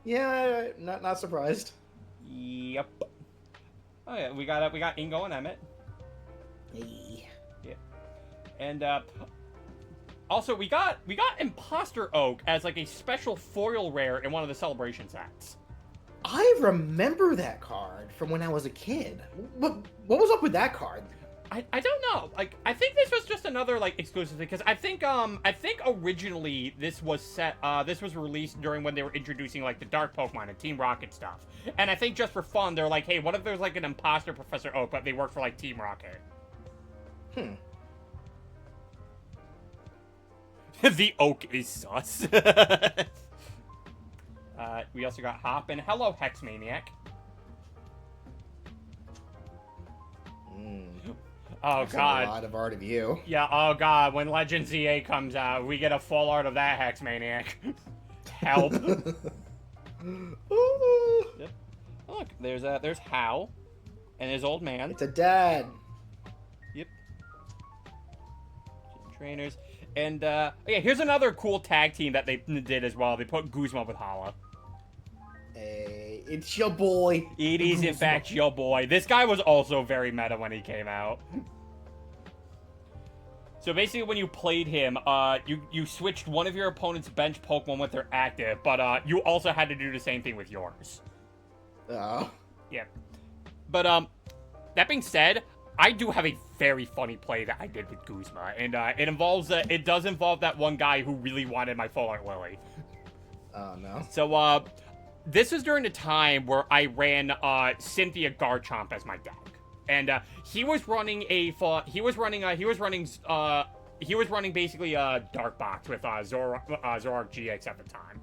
Yeah, not surprised. Yep. Oh yeah, we got Ingo and Emmett. Hey. Yeah. And also we got Imposter Oak as a special foil rare in one of the celebration sets. I remember that card from when I was a kid. What was up with that card? I don't know. I think this was just another exclusive thing because I think originally this was released during when they were introducing the Dark Pokemon and Team Rocket stuff. And I think just for fun they're like, hey, what if there's an imposter Professor Oak but they work for Team Rocket? The Oak is sus. We also got Hop and hello Hex Maniac. Oh god. A lot of art of you. Yeah, oh god, when Legend ZA comes out, we get a full art of that Hex Maniac. Help. Yep. Oh, look, there's Hal and his old man. It's a dad. Yep. Trainers. And yeah, here's another cool tag team that they did as well. They put Guzma with Hala. Hey, it's your boy. It is, in fact, your boy. This guy was also very meta when he came out. So basically, when you played him, you switched one of your opponent's bench Pokemon with their active, but you also had to do the same thing with yours. Oh. Yep. But that being said, I do have a very funny play that I did with Guzma, and it does involve that one guy who really wanted my Full Art Lily. Oh no. So this was during the time where I ran Cynthia Garchomp as my deck, and he was running basically a Dark Box with Zoroark GX at the time.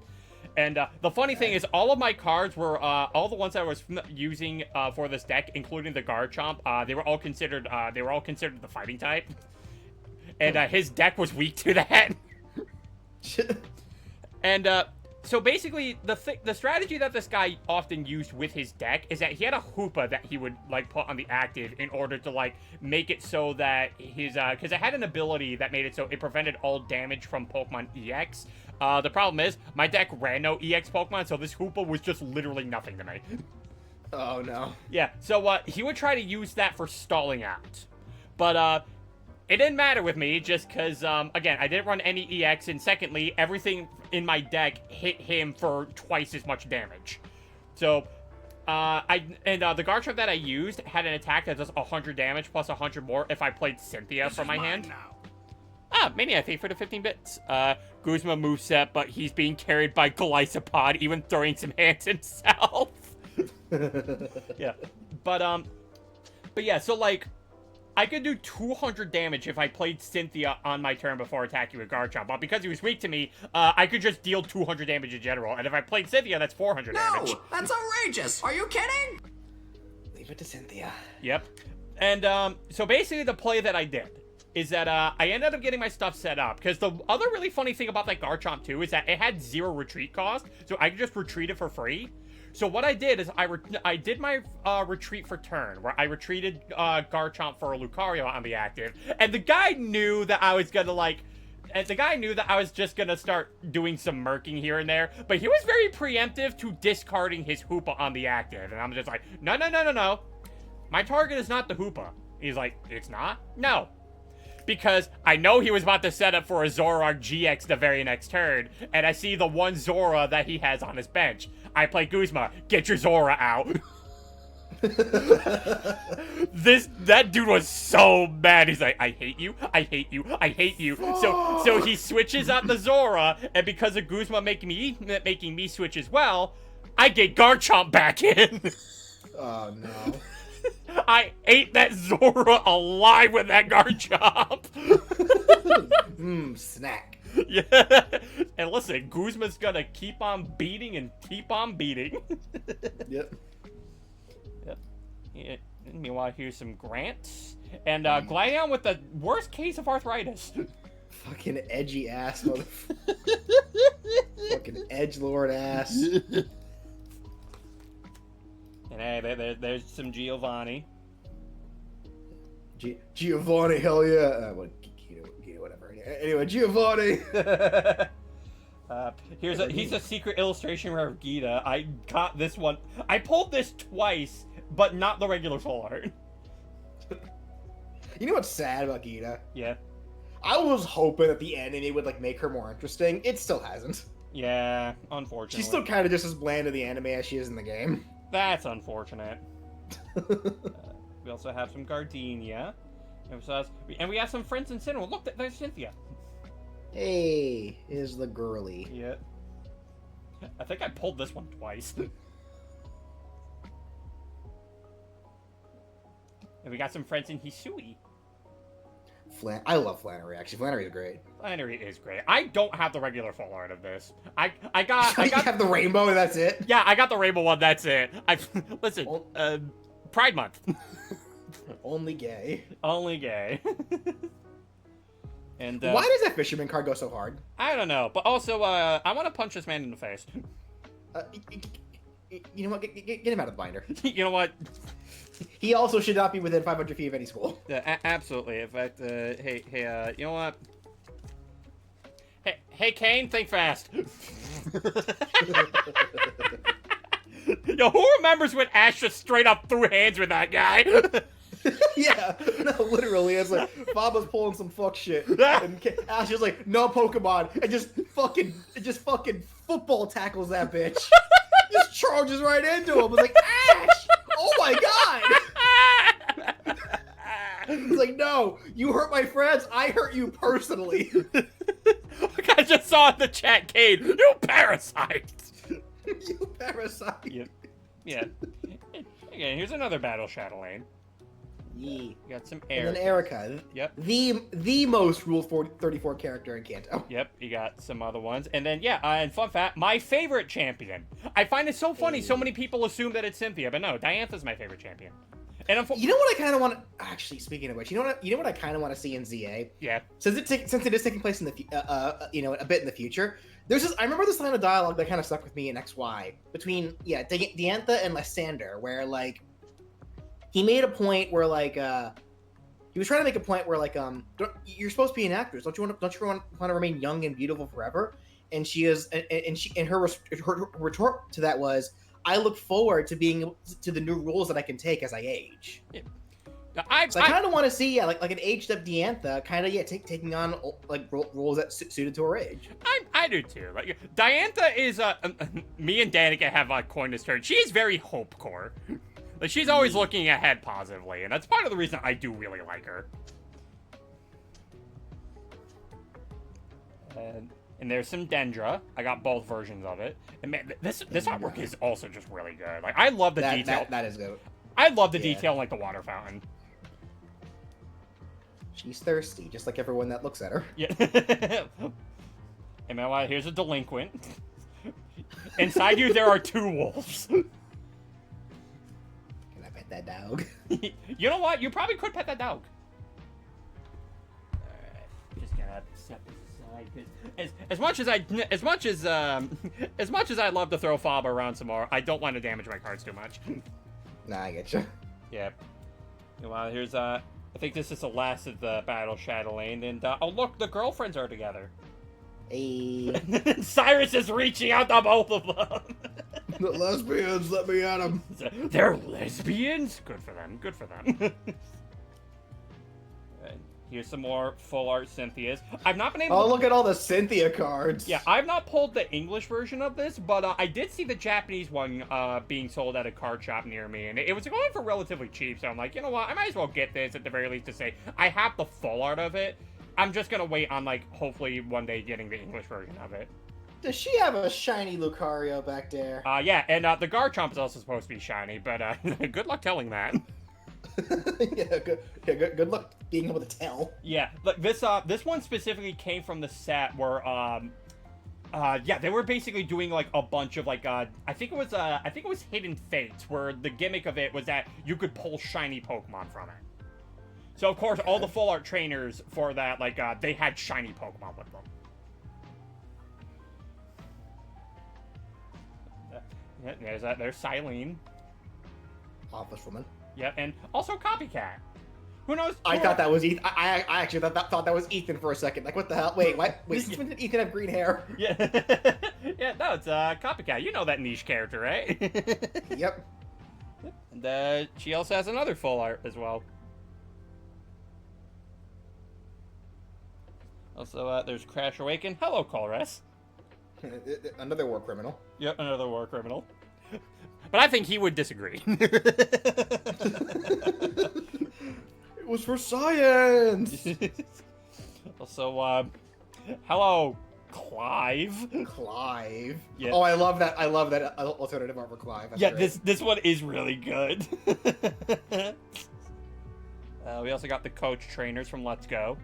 And the funny thing is, all of my cards were all the ones I was using for this deck, including the Garchomp. They were all considered the fighting type, and his deck was weak to that. And so basically, the strategy that this guy often used with his deck is that he had a Hoopa that he would like put on the active in order to like make it so that his because it had an ability that made it so it prevented all damage from Pokemon EX. The problem is my deck ran no EX Pokemon, so this Hoopa was just literally nothing to me. Oh no. Yeah, so he would try to use that for stalling out, but it didn't matter with me, just because, again, I didn't run any EX, and secondly, everything in my deck hit him for twice as much damage. So, the Garchomp that I used had an attack that does 100 damage plus 100 more if I played Cynthia from my hand. Maniac Thief for the 15 bits. Guzma moveset, but he's being carried by Glycopod, even throwing some hands himself. Yeah. But yeah, so, like, I could do 200 damage if I played Cynthia on my turn before attacking with Garchomp. But because he was weak to me, I could just deal 200 damage in general. And if I played Cynthia, that's 400 damage. No! That's outrageous! Are you kidding? Leave it to Cynthia. Yep. And so basically the play that I did is that I ended up getting my stuff set up. Because the other really funny thing about that Garchomp, too, is that it had 0 retreat cost. So I could just retreat it for free. So what I did is I did my retreat for turn, where I retreated Garchomp for a Lucario on the active, and the guy knew that I was gonna just gonna start doing some murking here and there, but he was very preemptive to discarding his Hoopa on the active, and I'm just like, no. My target is not the Hoopa. He's like, it's not? No. Because I know he was about to set up for a Zoroark GX the very next turn, and I see the one Zora that he has on his bench. I play Guzma, get your Zora out. That dude was so mad. He's like, I hate you. So he switches out the Zora, and because of Guzma making me switch as well, I get Garchomp back in. Oh no. I ate that Zora alive with that Garchomp. Snack. Yeah. And listen, Guzma's gonna keep on beating and keep on beating. Yep. Yeah. Meanwhile, here's some grants. And Gladion with the worst case of arthritis. Fucking edgy ass motherfucker. Fucking edgelord ass. And hey, there's some Giovanni. Giovanni, hell yeah. Gita, whatever. Anyway, Giovanni. He's a secret illustration of Gita. I got this one. I pulled this twice, but not the regular full art. You know what's sad about Gita? Yeah. I was hoping that the anime would like make her more interesting. It still hasn't. Yeah, unfortunately. She's still kind of just as bland in the anime as she is in the game. That's unfortunate. We also have some Gardenia. And we have some friends in Cinema. Look, there's Cynthia. Hey, is the girly. Yeah. I think I pulled this one twice. And we got some friends in Hisui. I love Flannery, actually. Flannery's great. Flannery is great. I don't have the regular full art of this. I You have the rainbow and that's it? Yeah, I got the rainbow one, that's it. Listen, Pride Month. Only gay. Only gay. And why does that fisherman card go so hard? I don't know, but also, I want to punch this man in the face. You know what? Get him out of the binder. You know what? He also should not be within 500 feet of any school. Yeah, absolutely. In fact, hey, you know what? Hey, Kane, think fast. Yo, who remembers when Ash just straight up threw hands with that guy? Yeah, no, literally, it's like Baba's pulling some fuck shit, and Ash is like, no Pokemon, and just fucking football tackles that bitch. Just charges right into him. It's like, Ash! Oh my god! He's like, no, you hurt my friends. I hurt you personally. I just saw in the chat, Cade, you parasite! You parasite. Yep. Yeah. Again, here's another battle Chatelaine. Yeah. You got some And air. then Erica. Yep. The most Rule 34 character in Kanto. Yep, you got some other ones. And then, yeah, and fun fact, my favorite champion. I find it so funny, so many people assume that it's Cynthia, but no, Diantha's my favorite champion. And you know what I kind of want to... Actually, speaking of which, you know what I kind of want to see in ZA? Yeah. Since it is taking place in the... a bit in the future, there's this... I remember this line of dialogue that kind of stuck with me in XY between, Diantha and Lysander, where, like, he made a point where, like, he was trying to make a point where, like, you're supposed to be an actress. Don't you want to remain young and beautiful forever? And she is... And her retort to that was... I look forward to being to the new rules that I can take as I age. Yeah. I kind of want to see, like an aged up Diantha, kind of taking on like roles that suited to her age. I do too. Like Diantha is me and Danica have coined this term. She is very hope core. Like she's always looking ahead positively, and that's part of the reason I do really like her. And there's some Dendra. I got both versions of it. And man, this artwork is also just really good. Like I love the detail. That is good. I love the detail in, like the water fountain. She's thirsty, just like everyone that looks at her. Yeah. Hey man, here's a delinquent. Inside you, there are 2 wolves. Can I pet that dog? You know what? You probably could pet that dog. Alright, just gonna step aside. As much as I love to throw Fob around some more, I don't want to damage my cards too much. Nah, I get you. Yep. Well, here's I think this is the last of the battle Chatelaine, and oh look, the girlfriends are together. Hey. Cyrus is reaching out to both of them. The lesbians, let me at them. They're lesbians? Good for them. Good for them. Here's some more full art Cynthias. I've not been able to... Oh, look at all the Cynthia cards. Yeah, I've not pulled the English version of this, but I did see the Japanese one being sold at a card shop near me, and it was going for relatively cheap, so I'm like, you know what, I might as well get this at the very least to say I have the full art of it. I'm just gonna wait on, like, hopefully one day getting the English version of it. Does she have a shiny Lucario back there? Yeah, and the Garchomp is also supposed to be shiny, but good luck telling that. Good luck being able to tell. Yeah, look, this one specifically came from the set where they were basically doing like a bunch of like I think it was Hidden Fates, where the gimmick of it was that you could pull shiny Pokemon from it. So of course all the full art trainers for that they had shiny Pokemon with them. There's Silene. Office woman. Yep, and also Copycat. Who knows? I thought that was Ethan. I actually thought that was Ethan for a second. Like, what the hell? Wait, what? Wait, since when did Ethan have green hair? Yeah. Yeah, no, it's Copycat. You know that niche character, right? Yep. And she also has another full art as well. Also, there's Crash Awaken. Hello, Colress. Another war criminal. Yep, another war criminal. But I think he would disagree. It was for science! Also, hello, Clive. Clive. Yeah. Oh, I love that alternative art for Clive. That's yeah, great. this one is really good. We also got the coach trainers from Let's Go.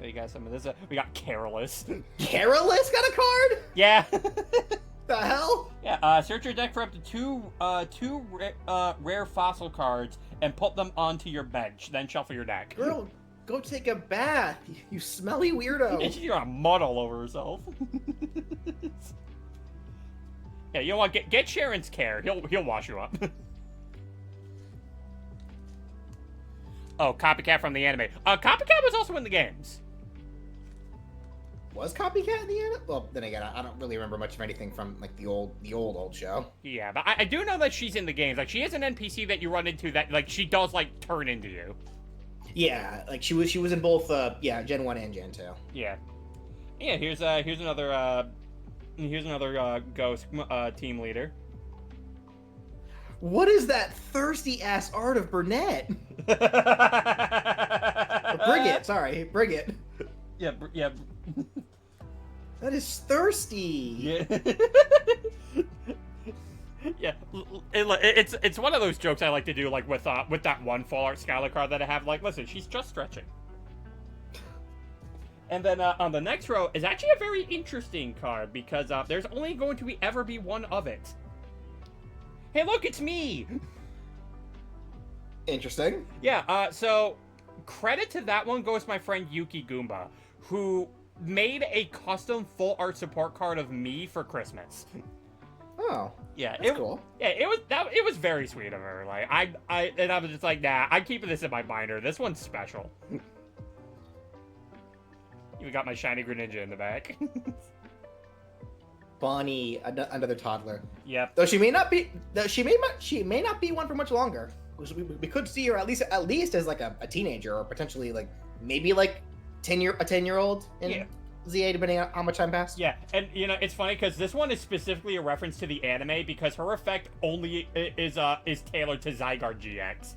We got some of this. We got Careless. Careless got a card? Yeah. The hell? Yeah. Search your deck for up to two rare fossil cards and put them onto your bench. Then shuffle your deck. Girl, go take a bath. You smelly weirdo. Yeah, she's got mud all over herself. Yeah, you know what? Get Sharon's care. He'll wash you up. Oh, Copycat from the anime. Copycat was also in the games. Was Copycat in the end? Well, then again, I don't really remember much of anything from like the old show. Yeah, but I do know that she's in the games. Like, she is an NPC that you run into that like she does like turn into you. Yeah, like she was in both Gen 1 and Gen 2. Yeah. Yeah, here's another ghost team leader. What is that thirsty ass art of Burnett? Or Brigit, sorry, Brigit. Yeah, yeah. That is thirsty. Yeah. Yeah, it's one of those jokes I like to do, like with that one Full Art Skylar card that I have. Like, listen, she's just stretching. And then on the next row is actually a very interesting card because there's only going to ever be one of it. Hey, look, it's me. Interesting. Yeah. So credit to that one goes to my friend Yuki Goomba, who made a custom Full Art support card of me for Christmas. Oh. Yeah, that's cool. Yeah, it was very sweet of her. Like I was just like, nah, I'm keeping this in my binder. This one's special. You got my shiny Greninja in the back. Bonnie, another toddler. Yep. Though she may not be one for much longer. We could see her at least as like a teenager, or potentially like maybe like a 10-year-old in ZA, depending on how much time passed. Yeah, and you know it's funny because this one is specifically a reference to the anime because her effect only is tailored to Zygarde GX.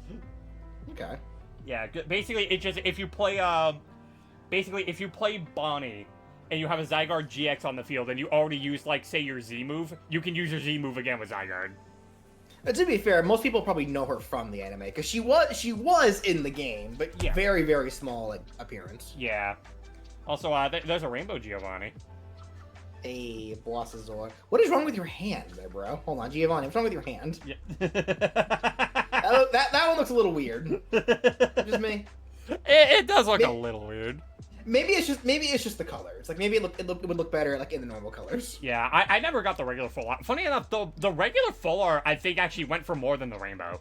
Okay. Yeah, basically it just if you play Bonnie and you have a Zygarde GX on the field and you already use like say your Z move, you can use your Z move again with Zygarde. To be fair, most people probably know her from the anime because she was in the game, but very, very small like appearance. Yeah. Also, there's a Rainbow Giovanni. A Blastozoa. What is wrong with your hand there, bro? Hold on, Giovanni. What's wrong with your hand? Yeah. that one looks a little weird. Just me. It does look a little weird. Maybe it's just the colors. Like maybe it would look better like in the normal colors. Yeah, I never got the regular full art. Funny enough, though, the regular full art I think actually went for more than the rainbow.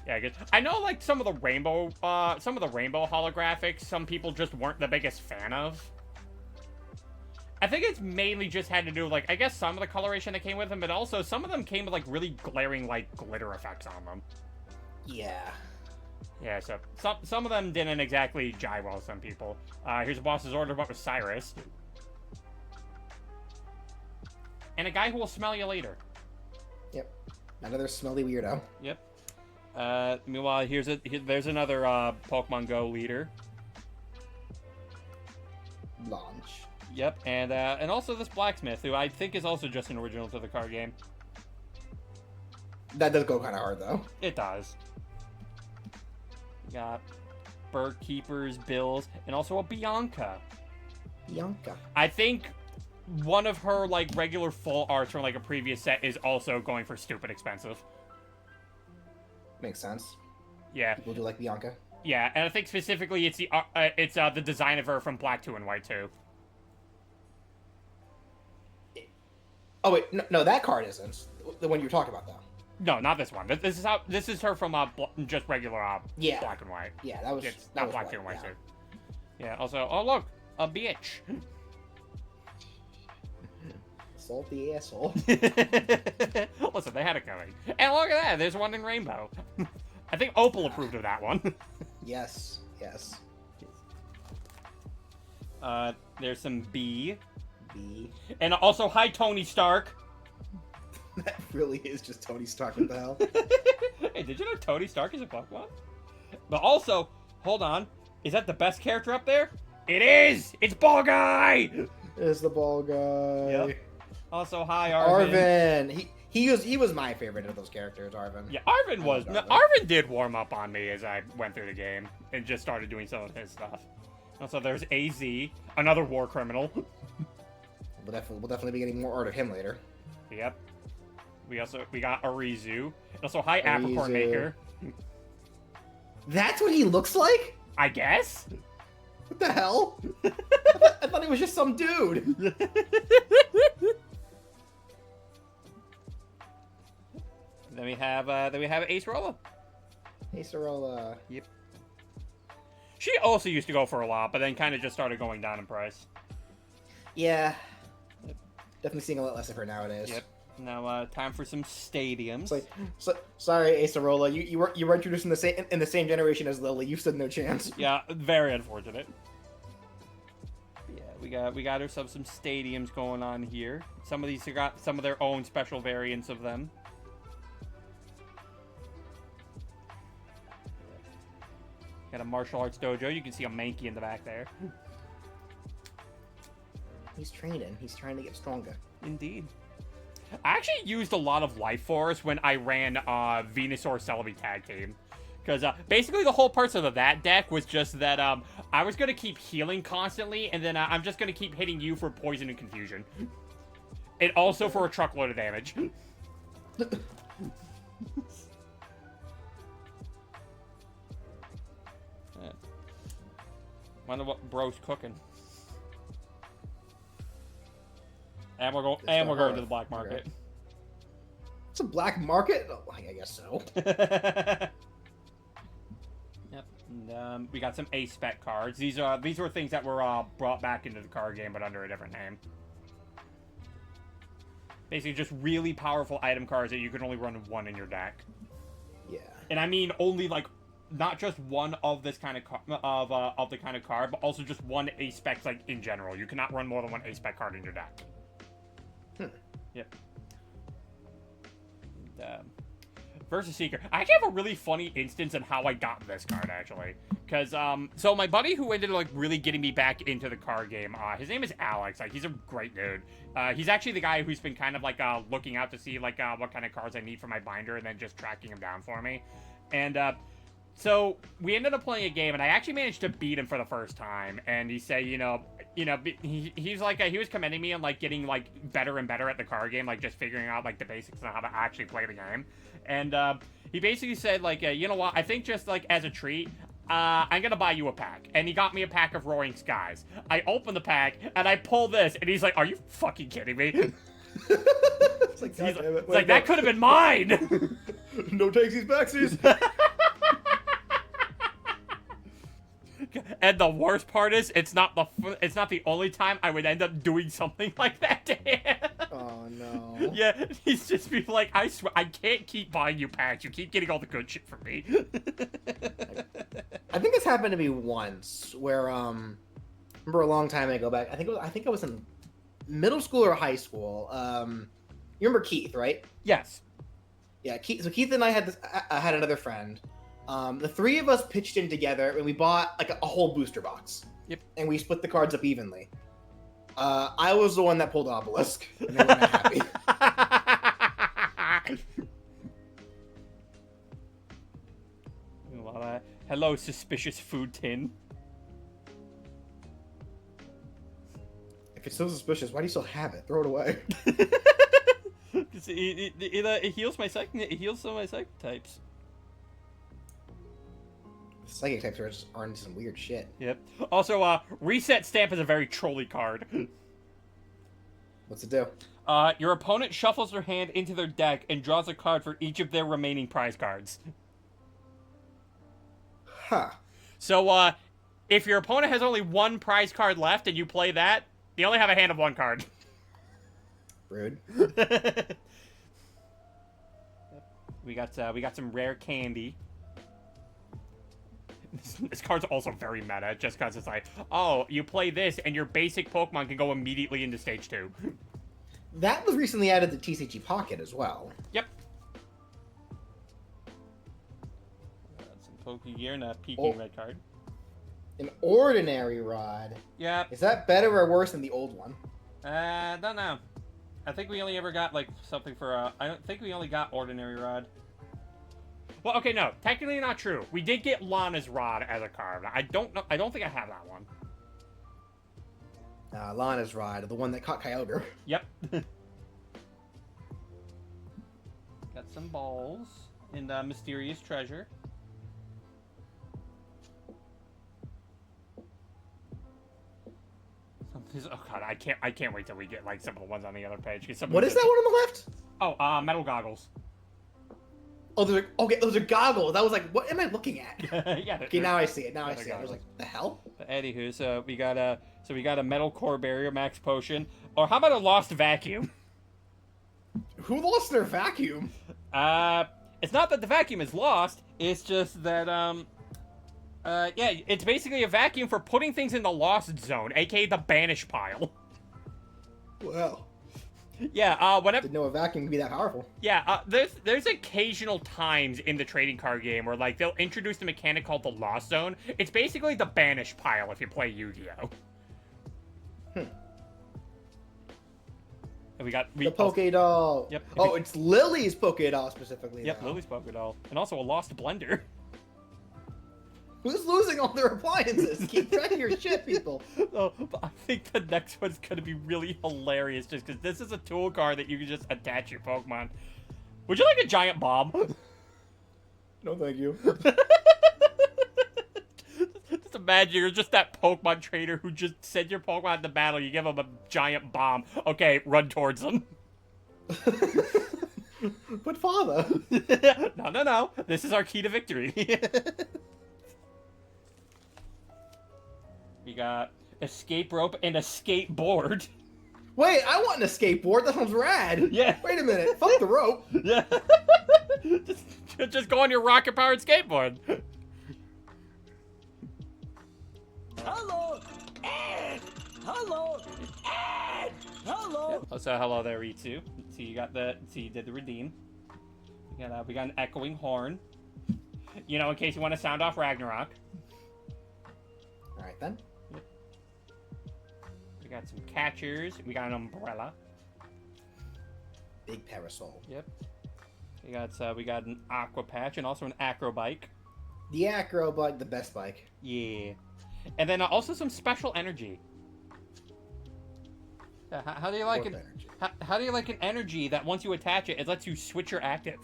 Yeah, good. I know like some of the rainbow holographics, some people just weren't the biggest fan of. I think it's mainly just had to do with, like, I guess some of the coloration that came with them, but also some of them came with like really glaring like glitter effects on them. Yeah. Yeah, so some of them didn't exactly jive well with some people. Here's a boss's order, but with Cyrus. And a guy who will smell you later. Yep. Another smelly weirdo. Yep. Meanwhile, there's another Pokemon Go leader. Launch. Yep, and also this blacksmith, who I think is also just an original to the card game. That does go kind of hard, though. It does. We got bird keepers, bills, and also a Bianca. Bianca. I think one of her like regular full arts from like a previous set is also going for stupid expensive. Makes sense. Yeah. People do like Bianca. Yeah, and I think specifically it's the design of her from Black 2 and White 2. Oh wait, no, that card isn't the one you're talking about, though. No, not this one. This is her from just regular Black and White. Yeah, that was not Black 2 and White 2. Yeah. Also, oh look, a bitch. Salty asshole. Listen, they had it coming. And look at that, there's one in Rainbow. I think Opal approved of that one. Yes. There's some B. B. And also, hi, Tony Stark. That really is just Tony Stark. What the hell? Hey, did you know Tony Stark is a Pokemon? But also, hold on. Is that the best character up there? It is! It's Ball Guy! Is the ball guy. Yep. Also, hi, Arvin. Arvin. He was my favorite of those characters, Arvin. Yeah, Arvin was. Arvin did warm up on me as I went through the game and just started doing some of his stuff. Also, there's AZ, another war criminal. We'll definitely be getting more art of him later. Yep. We got Arizu. Also, hi, Apricorn Maker. That's what he looks like? I guess? What the hell? I thought he was just some dude. Then we have Ace Rolla. Acerola. Yep. She also used to go for a lot, but then kind of just started going down in price. Yeah. Definitely seeing a lot less of her nowadays. Yep. Now, time for some stadiums. Sorry, Acerola. You were introduced in the same generation as Lily. You stood no chance. Yeah, very unfortunate. Yeah, we got ourselves some stadiums going on here. Some of these got some of their own special variants of them. Got a martial arts dojo. You can see a Mankey in the back there. He's training. He's trying to get stronger. Indeed. I actually used a lot of Life Force when I ran Venusaur Celebi Tag Team. Because basically the whole purpose of that deck was just that I was going to keep healing constantly, and then I'm just going to keep hitting you for poison and confusion. And also for a truckload of damage. Wonder what bro's cooking. And we're going to the black market. Okay. It's a black market? Oh, I guess so. Yep. And, we got some A-Spec cards. These were things that were brought back into the card game, but under a different name. Basically, just really powerful item cards that you can only run one in your deck. Yeah. And I mean only like not just one of this kind of the kind of card, but also just one A-Spec like in general. You cannot run more than one A-Spec card in your deck. Yep. And, Versus Seeker. I actually have a really funny instance on how I got this card, actually. Because, so my buddy who ended up, like, really getting me back into the card game, his name is Alex. Like, he's a great dude. He's actually the guy who's been kind of, like, looking out to see, like, what kind of cards I need for my binder and then just tracking them down for me. And, so we ended up playing a game, and I actually managed to beat him for the first time. And he said, he's like, he was commending me on, like, getting, like, better and better at the card game, like, just figuring out, like, the basics on how to actually play the game. And, he basically said, like, you know what, I think just, like, as a treat, I'm gonna buy you a pack. And he got me a pack of Roaring Skies. I open the pack, and I pull this, and he's like, are you fucking kidding me? It's like, that could have been mine! No takesies, backsies! And the worst part is, it's not the only time I would end up doing something like that to him. Oh no. Yeah, he's just be like, I swear, I can't keep buying you packs. You keep getting all the good shit from me. I think this happened to me once, where remember a long time ago back. I think I was in middle school or high school. You remember Keith, right? Yes. Yeah, Keith. So Keith and I had another friend. The three of us pitched in together, and we bought like a whole booster box. Yep. And we split the cards up evenly. I was the one that pulled Obelisk, and they weren't happy. Hello, suspicious food tin. If it's so suspicious, why do you still have it? Throw it away. It heals my psychic. It heals some of my psychic types. Psychic types are into some weird shit. Yep. Also, Reset Stamp is a very trolly card. What's it do? Your opponent shuffles their hand into their deck and draws a card for each of their remaining prize cards. Huh. So, if your opponent has only one prize card left and you play that, you only have a hand of one card. Rude. We got some rare candy. This card's also very meta, just because it's like, oh, you play this, and your basic Pokemon can go immediately into Stage 2. That was recently added to TCG Pocket as well. Yep. Some Pokegear and a peeking red card. An ordinary rod. Yep. Is that better or worse than the old one? Don't know. I think we only ever got, like, something for, I don't think we only got Ordinary Rod. Well, okay, no. Technically not true. We did get Lana's Rod as a card. I don't know. I don't think I have that one. Lana's Rod, the one that caught Kyogre. Yep. Got some balls and Mysterious Treasure. Oh god, I can't wait till we get like some of the ones on the other page. What is that one on the left? Oh, Metal Goggles. Oh, those are goggles. I was like, what am I looking at? Yeah. Okay, now I see it. I was like, the hell? But anywho, so we got a Metal Core Barrier Max Potion, or how about a Lost Vacuum? Who lost their vacuum? It's not that the vacuum is lost. It's just that yeah, it's basically a vacuum for putting things in the lost zone, aka the banish pile. Well. Yeah, whenever Didn't know a vacuum could be that powerful. Yeah, there's occasional times in the trading card game where like they'll introduce a mechanic called the Lost Zone. It's basically the banish pile if you play Yu-Gi-Oh. And we got The Poke Doll. Yep. Oh, it's Lily's Poke Doll specifically. Yep, now. Lily's Poke Doll, and also a lost blender. Who's losing all their appliances? Keep track of your shit, people. Oh, but I think the next one's gonna be really hilarious, just because this is a tool card that you can just attach your Pokemon. Would you like a giant bomb? No, thank you. Just imagine you're just that Pokemon trainer who just sends your Pokemon into battle. You give them a giant bomb. Okay, run towards them. But father. No. This is our key to victory. We got escape rope and a skateboard. Wait, I want a skateboard. That sounds rad. Yeah. Wait a minute. Fuck the rope. Yeah. just go on your rocket-powered skateboard. Hello, Ed. Hello, Ed. Hello. Yep. Also, hello there, Ritsu. See, you got the. See, you did the redeem. We got an echoing horn. You know, in case you want to sound off Ragnarok. All right then. We got some catchers. We got an umbrella. Big parasol. Yep. We got an aqua patch and also an acro bike. The acro bike, the best bike. Yeah. And then also some special energy. How do you like Warp it? energy. How do you like an energy that once you attach it, it lets you switch your active?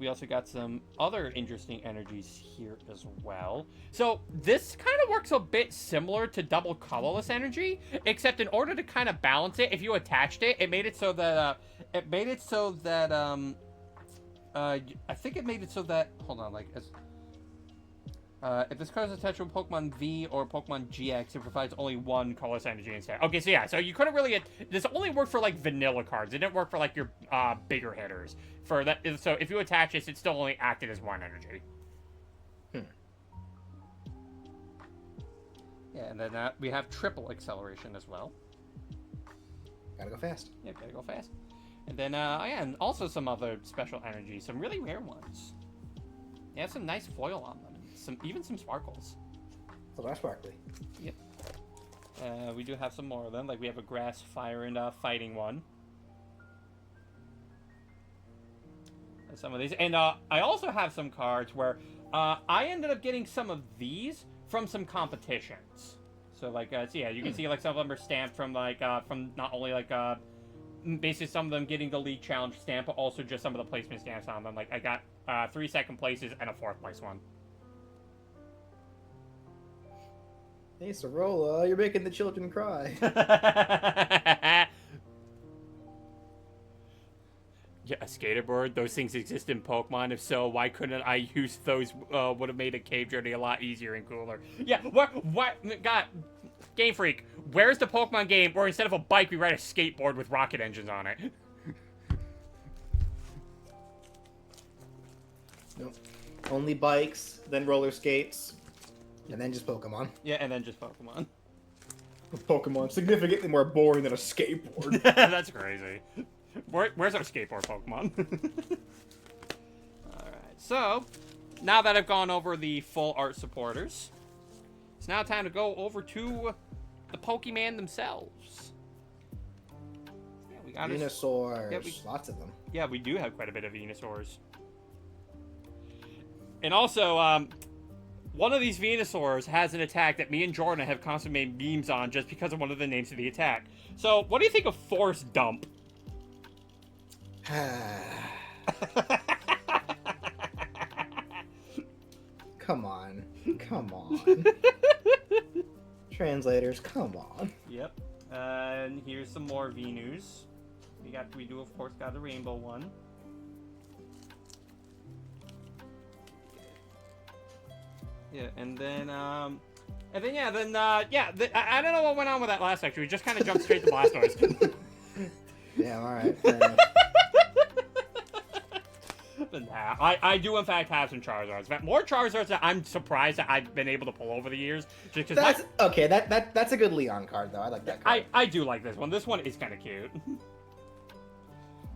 We also got some other interesting energies here as well. So this kind of works a bit similar to double colorless energy, except in order to kind of balance it, if you attached it, it made it so that I think it made it so that if this card is attached to a Pokemon V or Pokemon GX, it provides only one colorless energy instead. Okay, so yeah, so you couldn't really... This only worked for, like, vanilla cards. It didn't work for, like, your bigger hitters. For that, so if you attach this, it still only acted as one energy. Yeah, and then we have triple acceleration as well. Gotta go fast. Yeah, gotta go fast. And then, and also some other special energies. Some really rare ones. They have some nice foil on them. Even some sparkles. Oh, that's sparkly. Yep. We do have some more of them. Like we have a grass, fire, and fighting one. And some of these, and I also have some cards where I ended up getting some of these from some competitions. So like, so yeah, you can see like some of them are stamped from like from not only like basically some of them getting the League Challenge stamp, but also just some of the placement stamps on them. Like I got 3 second places and a 4th place one. Hey, Sorolla, you're making the children cry. Yeah, a skateboard. Those things exist in Pokemon. If so, why couldn't I use those? Would have made a cave journey a lot easier and cooler. Yeah, what? God, Game Freak, where's the Pokemon game where instead of a bike, we ride a skateboard with rocket engines on it? Nope. Only bikes, then roller skates. And then just Pokemon. Yeah, and then just Pokemon. Pokemon significantly more boring than a skateboard. That's crazy. Where's our skateboard Pokemon? Alright, so, now that I've gone over the full art supporters, it's now time to go over to the Pokemon themselves. Yeah, we got Venusaurs. Yeah, Lots of them. Yeah, we do have quite a bit of Venusaurs. And also, one of these Venusaurs has an attack that me and Jordan have constantly made memes on just because of one of the names of the attack. So, what do you think of Force Dump? Come on. Come on. Translators, come on. Yep. And here's some more Venus. We do of course got the rainbow one. Yeah, and then I don't know what went on with that last section. We just kind of jumped straight to Blastoise. Yeah, all right. But nah, I do in fact have some Charizards. In fact, more Charizards that I'm surprised that I've been able to pull over the years. Just because okay. That's a good Leon card though. I like that card. I do like this one. This one is kind of cute.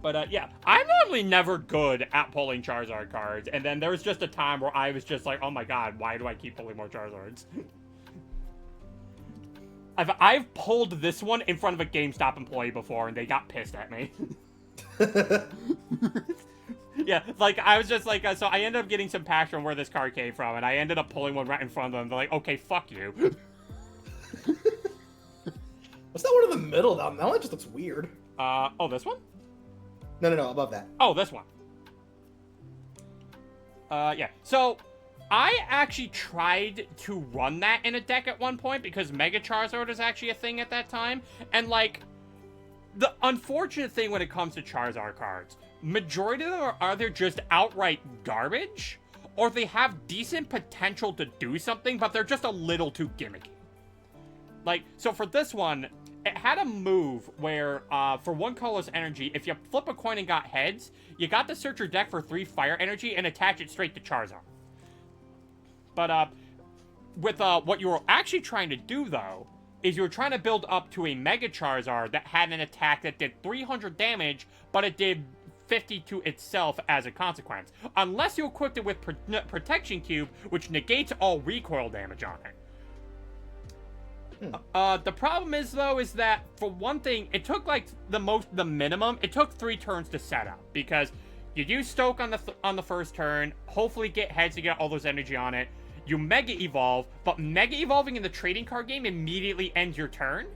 But yeah, I'm normally never good at pulling Charizard cards, and then there was just a time where I was just like, oh my god, why do I keep pulling more Charizards? I've pulled this one in front of a GameStop employee before, and they got pissed at me. Yeah, like, I was just like, so I ended up getting some packs from where this card came from, and I ended up pulling one right in front of them. They're like, okay, fuck you. What's that one in the middle, though? That one just looks weird. Oh, this one? No, above that. Oh, this one. Yeah, so I actually tried to run that in a deck at one point because Mega Charizard was actually a thing at that time, and, like, the unfortunate thing when it comes to Charizard cards, majority of them are either just outright garbage, or they have decent potential to do something, but they're just a little too gimmicky. Like, so for this one, it had a move where, for 1 colorless energy, if you flip a coin and got heads, you got to search your deck for 3 fire energy and attach it straight to Charizard. But, with, what you were actually trying to do, though, is you were trying to build up to a Mega Charizard that had an attack that did 300 damage, but it did 50 to itself as a consequence. Unless you equipped it with Protection Cube, which negates all recoil damage on it. The problem is, though, is that, for one thing, it took, like, the minimum, it took 3 turns to set up, because you use Stoke on the first turn, hopefully get heads to get all those energy on it, you Mega Evolve, but Mega Evolving in the trading card game immediately ends your turn,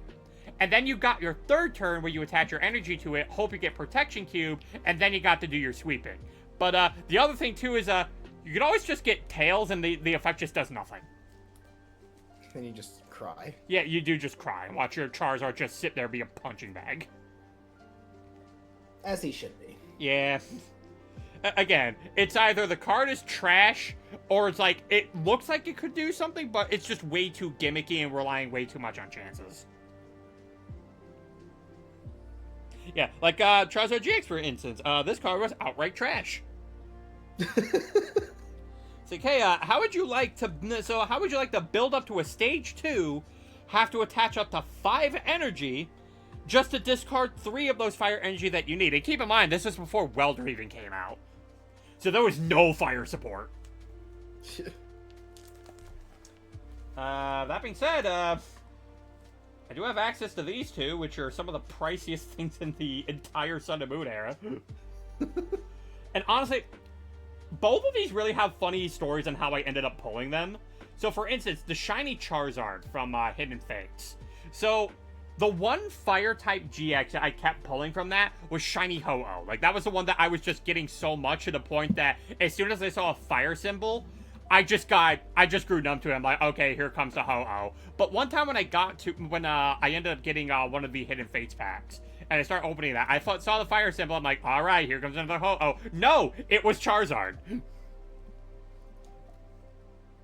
and then you got your 3rd turn where you attach your energy to it, hope you get Protection Cube, and then you got to do your sweeping. But, the other thing, too, is, you could always just get Tails, and the effect just does nothing. Then you just cry. Yeah, you do just cry and watch your Charizard just sit there be a punching bag. As he should be. Yeah. Again, it's either the card is trash, or it's like, it looks like it could do something, but it's just way too gimmicky and relying way too much on chances. Yeah, like Charizard GX, for instance. This card was outright trash. It's like, hey, how would you like to build up to a stage 2, have to attach up to 5 energy, just to discard 3 of those fire energy that you need? And keep in mind, this is before Welder even came out. So there was no fire support. That being said, I do have access to these 2, which are some of the priciest things in the entire Sun and Moon era. And honestly, both of these really have funny stories on how I ended up pulling them. So, for instance, the shiny Charizard from Hidden Fates. So, the one Fire-type GX that I kept pulling from that was Shiny Ho-Oh. Like, that was the one that I was just getting so much to the point that as soon as I saw a fire symbol, I just grew numb to it. I'm like, okay, here comes the Ho-Oh. But one time when I ended up getting one of the Hidden Fates packs, and I started opening that, I saw the fire symbol, I'm like, alright, here comes another Ho-Oh. No, it was Charizard.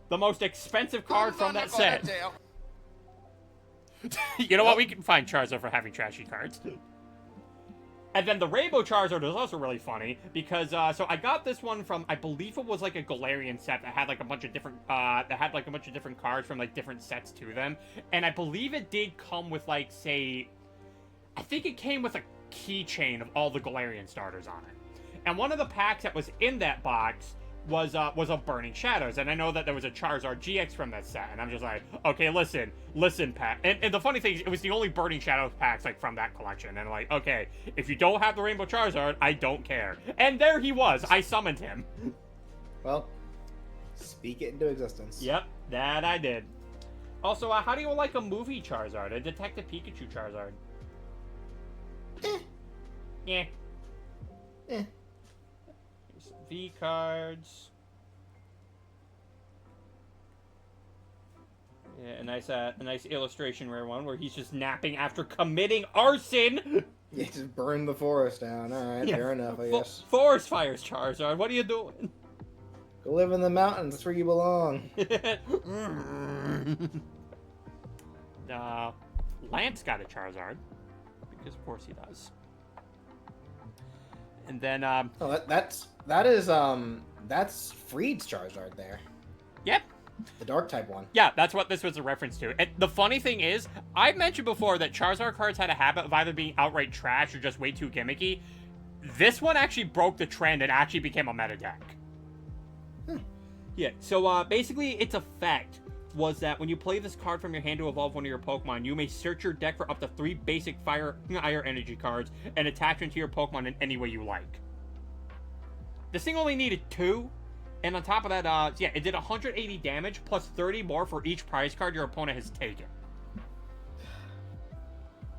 The most expensive card from that set. You know what? We can find Charizard for having trashy cards. And then the Rainbow Charizard is also really funny, because, so I got this one from, I believe it was like a Galarian set that had like a bunch of different, cards from like different sets to them. And I believe it did come with like, say, I think it came with a keychain of all the Galarian starters on it. And one of the packs that was in that box was of Burning Shadows, and I know that there was a Charizard GX from that set, and I'm just like, okay, listen, Pat. And the funny thing is, it was the only Burning Shadows packs, like, from that collection, and I'm like, okay, if you don't have the Rainbow Charizard, I don't care. And there he was. I summoned him. Well, speak it into existence. Yep, that I did. Also, how do you like a movie Charizard? A Detective Pikachu Charizard? Yeah. Here's some V cards. Yeah, a nice illustration rare one where he's just napping after committing arson. Yeah, just burn the forest down. All right, fair enough, I guess. Forest fires, Charizard. What are you doing? Go live in the mountains. That's where you belong. Lance got a Charizard. Because of course he does. And then oh, that is That's Freed's Charizard there. Yep. The dark type one. Yeah, that's what this was a reference to. And the funny thing is, I've mentioned before that Charizard cards had a habit of either being outright trash or just way too gimmicky. This one actually broke the trend and actually became a meta deck. Yeah, so basically its effect was that when you play this card from your hand to evolve one of your Pokemon, you may search your deck for up to 3 basic fire energy cards and attach them to your Pokemon in any way you like. This thing only needed 2, and on top of that, yeah, it did 180 damage plus 30 more for each prize card your opponent has taken.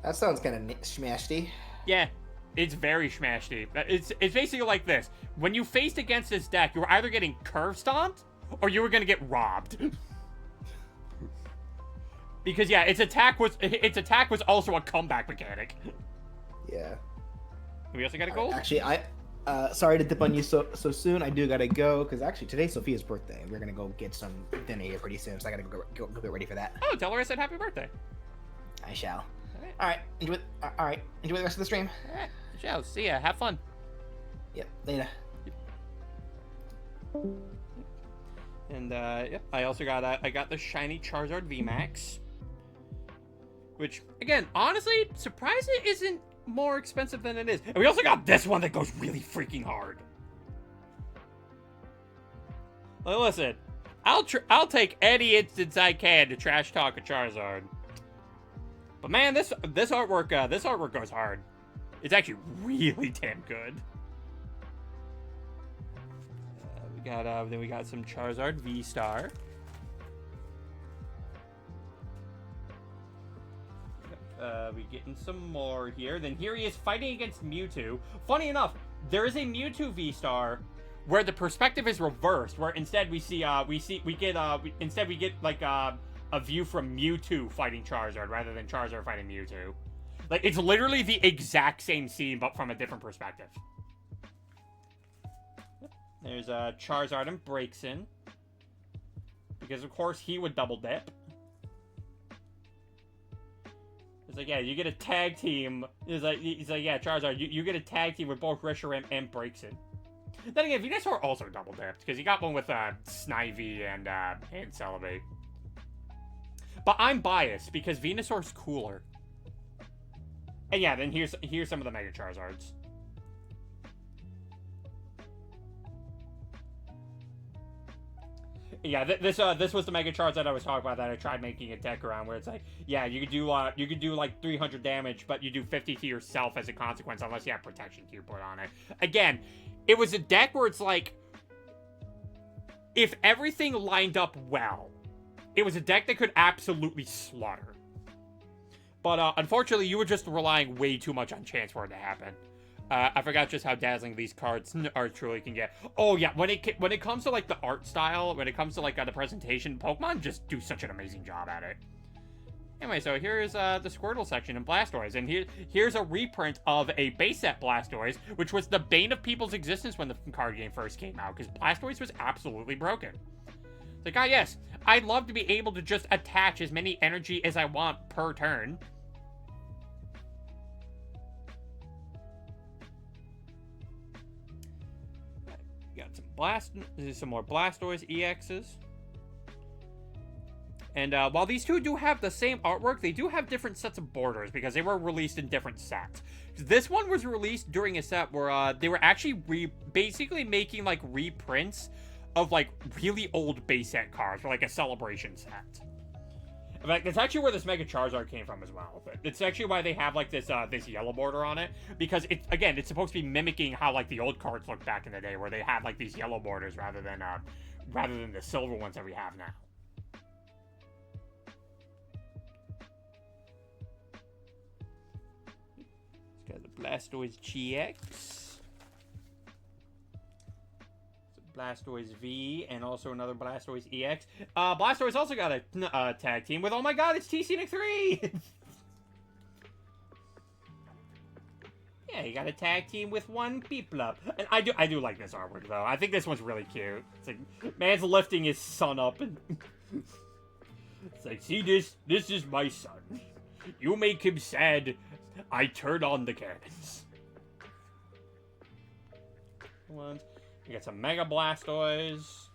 That sounds kind of smashy. Yeah, it's very smashy. It's basically like this. When you faced against this deck, you were either getting curve stomped or you were going to get robbed. Because yeah, its attack was also a comeback mechanic. Yeah. We also got a gold? Actually, sorry to dip on you so soon. I do gotta go because actually today's Sophia's birthday. We're gonna go get some dinner here pretty soon, so I gotta go get ready for that. Oh, tell her I said happy birthday. I shall. All right, enjoy. All right, enjoy the rest of the stream. All right, ciao. See ya. Have fun. Yep, later. And yep, I also got I got the shiny Charizard VMAX, which again, honestly, surprised it isn't more expensive than it is. And we also got this one that goes really freaking hard. Well, listen, I'll take any instance I can to trash talk a Charizard. But man, this artwork goes hard. It's actually really damn good. Then we got some Charizard V-Star. We getting some more here. Then here he is fighting against Mewtwo. Funny enough, there is a Mewtwo V-Star where the perspective is reversed, where instead we get like a view from Mewtwo fighting Charizard rather than Charizard fighting Mewtwo. Like, it's literally the exact same scene, but from a different perspective. There's Charizard and Braixen. Because, of course, he would double dip. It's like, yeah, you get a tag team. He's like, yeah, Charizard, you get a tag team with both Reshiram and Braixen. Then again, Venusaur also double dipped, because he got one with Snivy and Celebi. But I'm biased, because Venusaur's cooler. And yeah, then here's some of the Mega Charizards. Yeah, this was the Mega Charizard I was talking about that I tried making a deck around, where it's like, yeah, you could do like 300 damage, but you do 50 to yourself as a consequence, unless you have Protection Cube put on it. Again, it was a deck where it's like, if everything lined up well, it was a deck that could absolutely slaughter. But unfortunately, you were just relying way too much on chance for it to happen. I forgot just how dazzling these cards are truly can get. Oh yeah, when it comes to like the art style, when it comes to like the presentation, Pokemon just do such an amazing job at it. Anyway, so here's the Squirtle section in Blastoise, and here's a reprint of a base set Blastoise, which was the bane of people's existence when the card game first came out, because Blastoise was absolutely broken. It's like, yes, I'd love to be able to just attach as many energy as I want per turn. Got some more Blastoise EXs. And while these two do have the same artwork, they do have different sets of borders because they were released in different sets. This one was released during a set where they were actually basically making like reprints of like really old base set cards for like a celebration set. In fact, that's actually where this Mega Charizard came from as well. It's actually why they have like this yellow border on it, because it's supposed to be mimicking how like the old cards looked back in the day, where they had like these yellow borders rather than the silver ones that we have now. It's got the Blastoise GX. Blastoise V, and also another Blastoise EX. Blastoise also got a tag team with, oh my god, it's TC Nick 3! Yeah, he got a tag team with one Piplup. And I do like this artwork, though. I think this one's really cute. It's like, man's lifting his son up, and it's like, see this? This is my son. You make him sad, I turn on the cannons. We got some Mega Blastoise.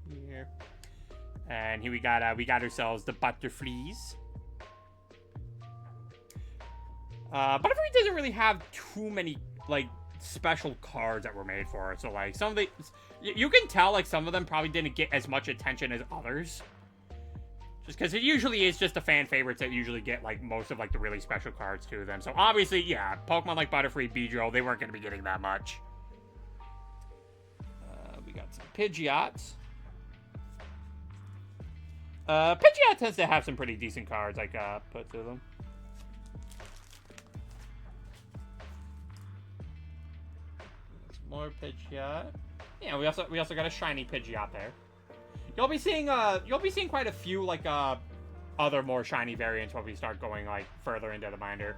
Here. And here we got ourselves the Butterfleas. Butterfree doesn't really have too many, like, special cards that were made for it. So, like, some of the... You can tell, like, some of them probably didn't get as much attention as others. Just because it usually is just the fan favorites that usually get, like, most of, like, the really special cards to them. So, obviously, yeah, Pokemon like Butterfree, Beedrill, they weren't going to be getting that much. We got some Pidgeots. Pidgeot tends to have some pretty decent cards, like, put to them. Some more Pidgeot. Yeah, we also got a shiny Pidgeot there. You'll be seeing quite a few, like, other more shiny variants when we start going, like, further into the binder.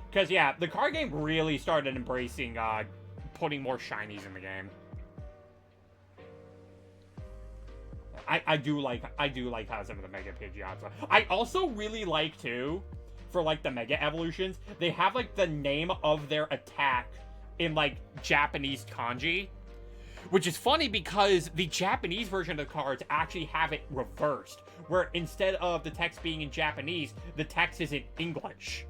Because, yeah, the card game really started embracing, putting more shinies in the game. I do like how some of the Mega Pidgeots are. I also really like, too, for, like, the Mega Evolutions, they have, like, the name of their attack in, like, Japanese kanji. Which is funny because the Japanese version of the cards actually have it reversed, where instead of the text being in Japanese, the text is in English.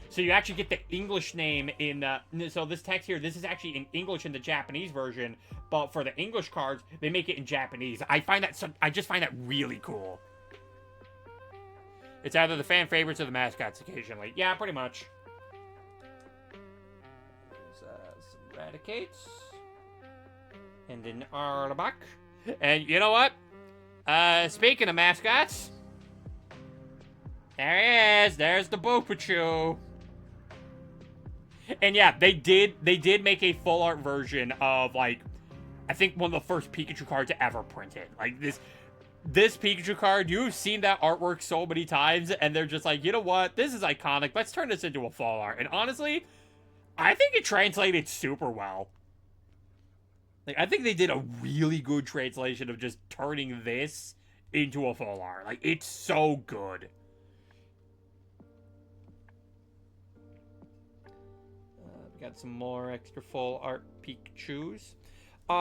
So you actually get the English name in, so this text here, this is actually in English in the Japanese version, but for the English cards, they make it in Japanese. I just find that really cool. It's either the fan favorites or the mascots occasionally. Yeah, pretty much. There's some Raticates. And an Arbok. And you know what? Speaking of mascots, there he is. There's the Bopachu. And yeah, they did make a full art version of, like, I think one of the first Pikachu cards ever printed. Like, this Pikachu card, you've seen that artwork so many times, and they're just like, you know what? This is iconic. Let's turn this into a full art. And honestly, I think it translated super well. Like, I think they did a really good translation of just turning this into a full art. Like, it's so good. We got some more extra full art Pikachus.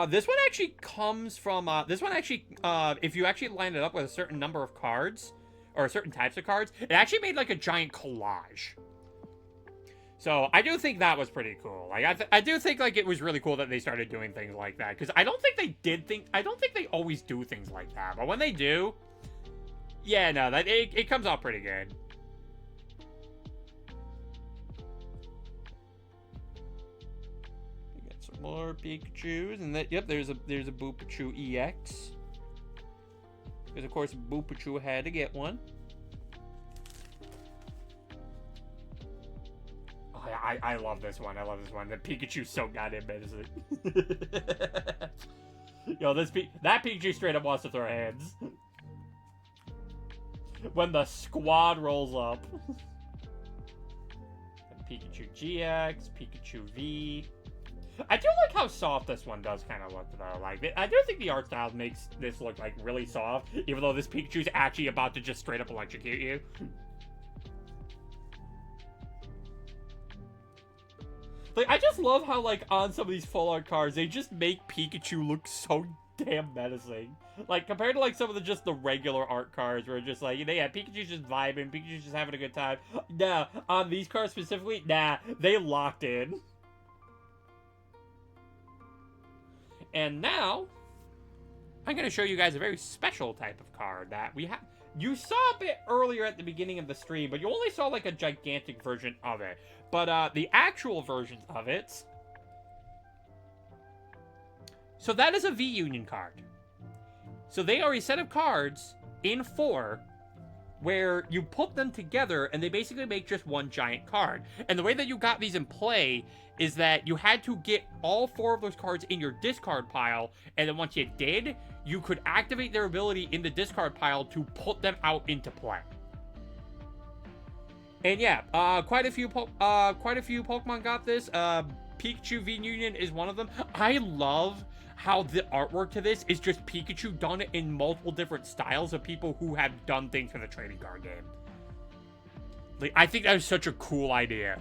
This one actually comes from, if you actually line it up with a certain number of cards, or certain types of cards, it actually made, like, a giant collage. So, I do think that was pretty cool. Like, I do think, like, it was really cool that they started doing things like that. Because I don't think they always do things like that. But when they do, yeah, no, it comes out pretty good. We got some more Pikachus. And yep, there's a Boopachu EX. Because, of course, Boopachu had to get one. I love this one. I love this one. The Pikachu's so goddamn menacing. Yo, that Pikachu straight up wants to throw hands. When the squad rolls up. Pikachu GX, Pikachu V. I do like how soft this one does kind of look, though. Like, I do think the art style makes this look, like, really soft, even though this Pikachu's actually about to just straight up electrocute you. Like, I just love how, like, on some of these full art cards, they just make Pikachu look so damn menacing. Like, compared to, like, some of the regular art cards where it's just like, yeah, Pikachu's just vibing, Pikachu's just having a good time. Nah, on these cards specifically, nah, they locked in. And now, I'm going to show you guys a very special type of card that we have. You saw a bit earlier at the beginning of the stream, but you only saw, like, a gigantic version of it. But, the actual versions of it... So that is a V-Union card. So they are a set of cards in 4 where you put them together and they basically make just one giant card. And the way that you got these in play is that you had to get all 4 of those cards in your discard pile, and then once you did, you could activate their ability in the discard pile to put them out into play. And yeah, quite a few Pokemon got this. Pikachu V-Union is one of them. I love how the artwork to this is just Pikachu done in multiple different styles of people who have done things for the trading card game. Like, I think that was such a cool idea.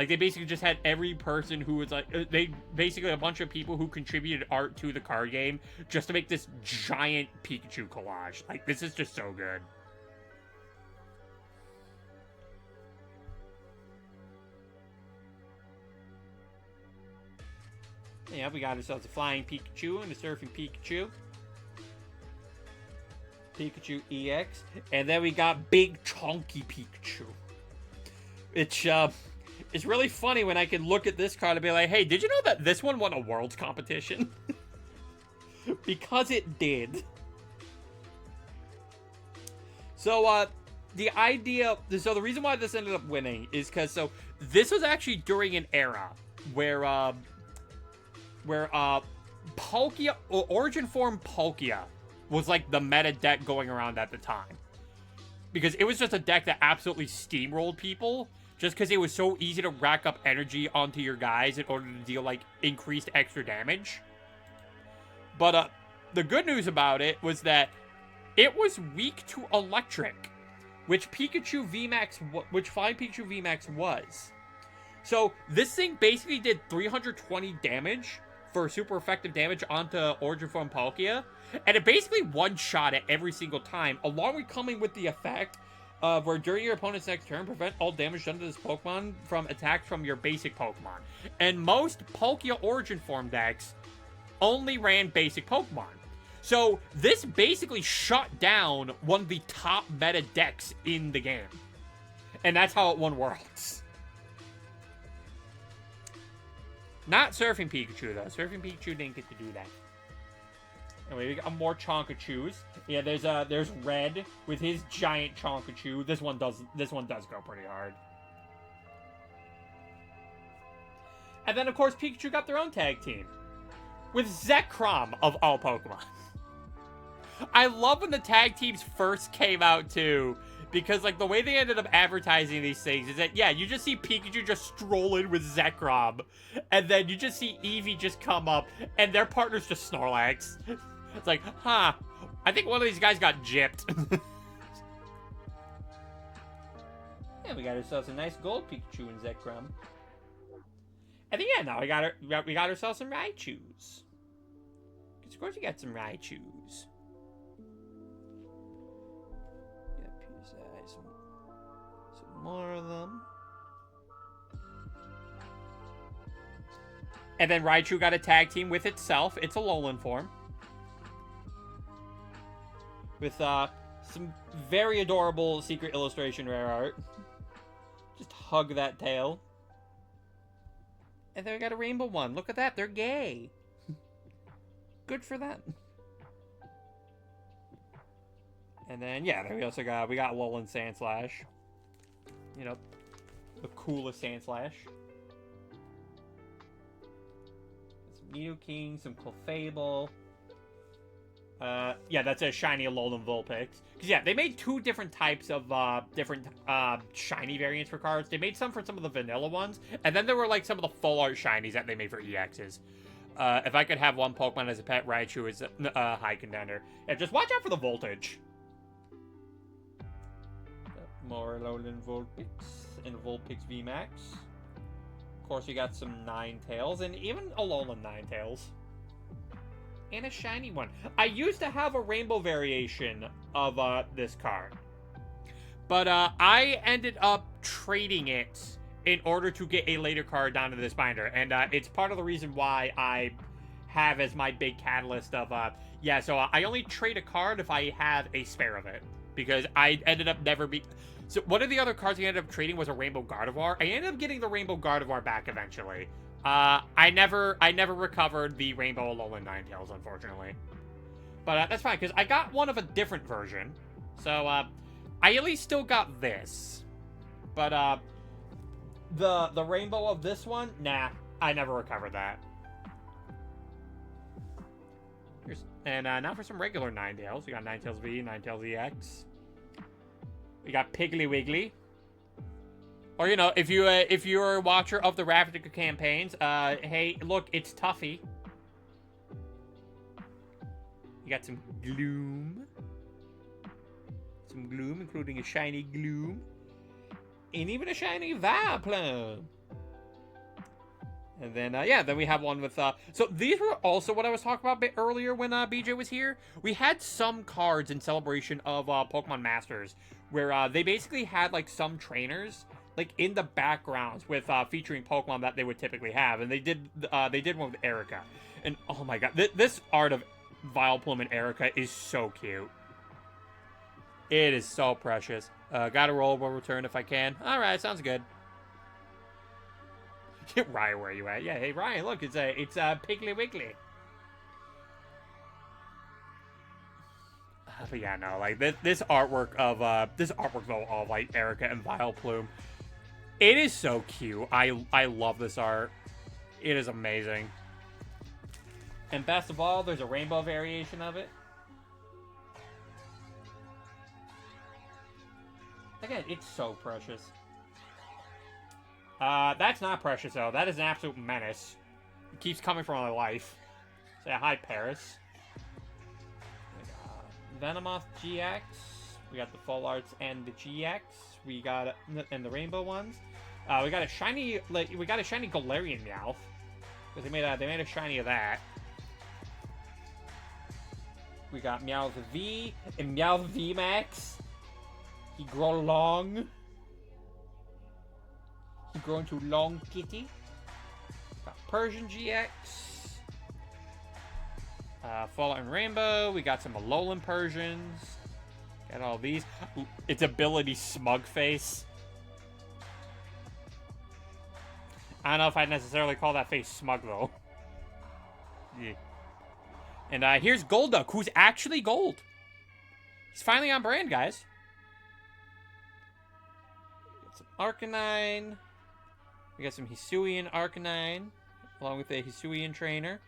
Like, they basically just had every person who was, like, they basically a bunch of people who contributed art to the card game just to make this giant Pikachu collage. Like, this is just so good. Yeah, we got ourselves a flying Pikachu and a surfing Pikachu. Pikachu EX. And then we got big chunky Pikachu. It's really funny when I can look at this card and be like, hey, did you know that this one won a Worlds competition? Because it did. So, the reason why this ended up winning is because, this was actually during an era where Palkia, Origin Form Palkia was like the meta deck going around at the time. Because it was just a deck that absolutely steamrolled people, just because it was so easy to rack up energy onto your guys in order to deal, like, increased extra damage. But, the good news about it was that it was weak to Electric, which Flying Pikachu VMAX was. So, this thing basically did 320 damage for super effective damage onto Origin Form Palkia, and it basically one-shot it every single time, along with coming with the effect of where during your opponent's next turn, prevent all damage done to this Pokemon from attacks from your basic Pokemon. And most Palkia Origin Form decks only ran basic Pokemon. So this basically shut down one of the top meta decks in the game. And that's how it won Worlds. Not Surfing Pikachu, though. Surfing Pikachu didn't get to do that. Anyway, we got more Chonkachus. Yeah, there's Red with his giant Chonkachu. This one does go pretty hard. And then, of course, Pikachu got their own tag team with Zekrom of all Pokemon. I love when the tag teams first came out, too, because, like, the way they ended up advertising these things is that, yeah, you just see Pikachu just stroll in with Zekrom, and then you just see Eevee just come up, and their partner's just Snorlax. It's like, huh, I think one of these guys got gypped. Yeah, we got ourselves a nice gold Pikachu and Zekrom. And then, yeah, now we got ourselves some Raichus. Because, of course, we got some Raichus. Some more of them. And then Raichu got a tag team with itself. It's a Alolan form. With some very adorable secret illustration rare art. Just hug that tail. And then we got a rainbow one. Look at that. They're gay. Good for them. And then, yeah, we got Alolan Sandslash. You know, the coolest Sandslash. Some Nidoking, some Clefable. Yeah, that's a shiny Alolan Vulpix. Because, yeah, they made two different types of, shiny variants for cards. They made some for some of the vanilla ones, and then there were, like, some of the full art shinies that they made for EXs. If I could have one Pokemon as a pet, Raichu is a high contender. Yeah, just watch out for the voltage. More Alolan Vulpix and Vulpix VMAX. Of course, you got some Ninetales, and even Alolan Ninetales. And a shiny one. I used to have a rainbow variation of this card. But I ended up trading it in order to get a later card down to this binder. And it's part of the reason why I have as my big catalyst of, so I only trade a card if I have a spare of it. Because I ended up So one of the other cards I ended up trading was a Rainbow Gardevoir. I ended up getting the Rainbow Gardevoir back eventually. I never recovered the Rainbow Alolan Ninetales, unfortunately. But that's fine, because I got one of a different version. So, I at least still got this. But, the rainbow of this one, nah, I never recovered that. And now for some regular Ninetales. We got Ninetales V, Ninetales EX. We got Piggly Wiggly. Or, you know, if you're a watcher of the Ravnica campaigns, hey, look, it's Tuffy. You got some Gloom. Some Gloom, including a shiny Gloom. And even a shiny Vileplume. And then, yeah, then we have one with, so these were also what I was talking about a bit earlier when, BJ was here. We had some cards in celebration of, Pokemon Masters, where, they basically had, like, some trainers, like, in the backgrounds with, featuring Pokemon that they would typically have. And they did one with Erica. And, oh my god, this art of Vileplume and Erica is so cute. It is so precious. Gotta roll a return if I can. Alright, sounds good. Ryan, where are you at? Yeah, hey Ryan, look, it's Piggly Wiggly. But yeah, no, like this artwork though of like Erica and Vileplume, it is so cute. I love this art. It is amazing. And best of all, there's a rainbow variation of it. Again, it's so precious. That's not precious, though. That is an absolute menace. It keeps coming from my life. Say hi, Paris. Venomoth GX. We got the Full Arts and the GX. We got and the Rainbow ones. We got a shiny Galarian Meowth. Because they made a shiny of that. We got Meowth V and Meowth V Max. He grow long. He grow into long kitty. Got Persian GX. Fallout and Rainbow. We got some Alolan Persians. Got all these. Ooh, its ability Smug Face. I don't know if I'd necessarily call that face smug, though. Yeah. And here's Golduck, who's actually gold. He's finally on brand, guys. Got some Arcanine. We got some Hisuian Arcanine, along with a Hisuian trainer.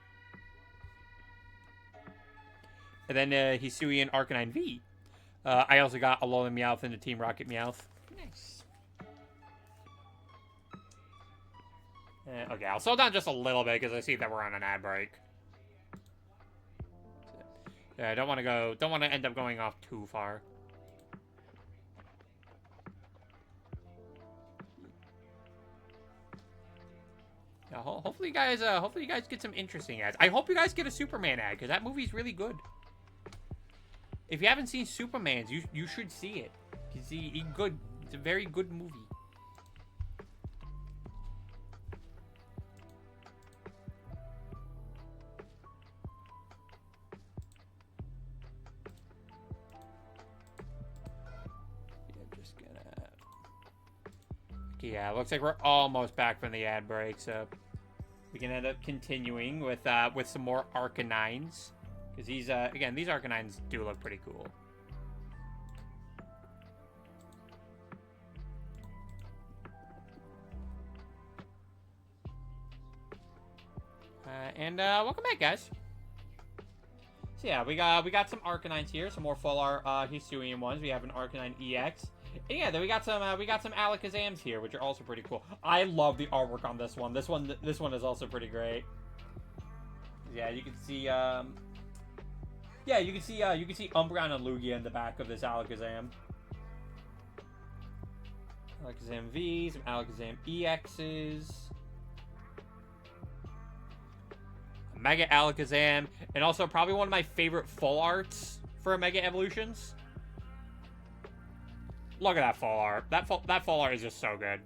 And then Hisuian Arcanine V. I also got Alolan Meowth and a Team Rocket Meowth. Nice. Okay, I'll slow down just a little bit because I see that we're on an ad break. Yeah, I don't want to end up going off too far. Yeah, hopefully you guys get some interesting ads. I hope you guys get a Superman ad because that movie's really good. If you haven't seen Superman's, you should see it. He's good. It's a very good movie. Yeah, looks like we're almost back from the ad break, so we can end up continuing with some more Arcanines, because these again, these Arcanines do look pretty cool. And welcome back, guys. So yeah, we got some Arcanines here, some more full art Hisuian ones. We have an Arcanine EX. And yeah, then we got some Alakazams here, which are also pretty cool. I love the artwork on this one. This one is also pretty great. Yeah, you can see you can see Umbreon and Lugia in the back of this Alakazam. Alakazam V, some Alakazam EXs. A Mega Alakazam, and also probably one of my favorite full arts for Mega Evolutions. Look at that full art. That full art is just so good.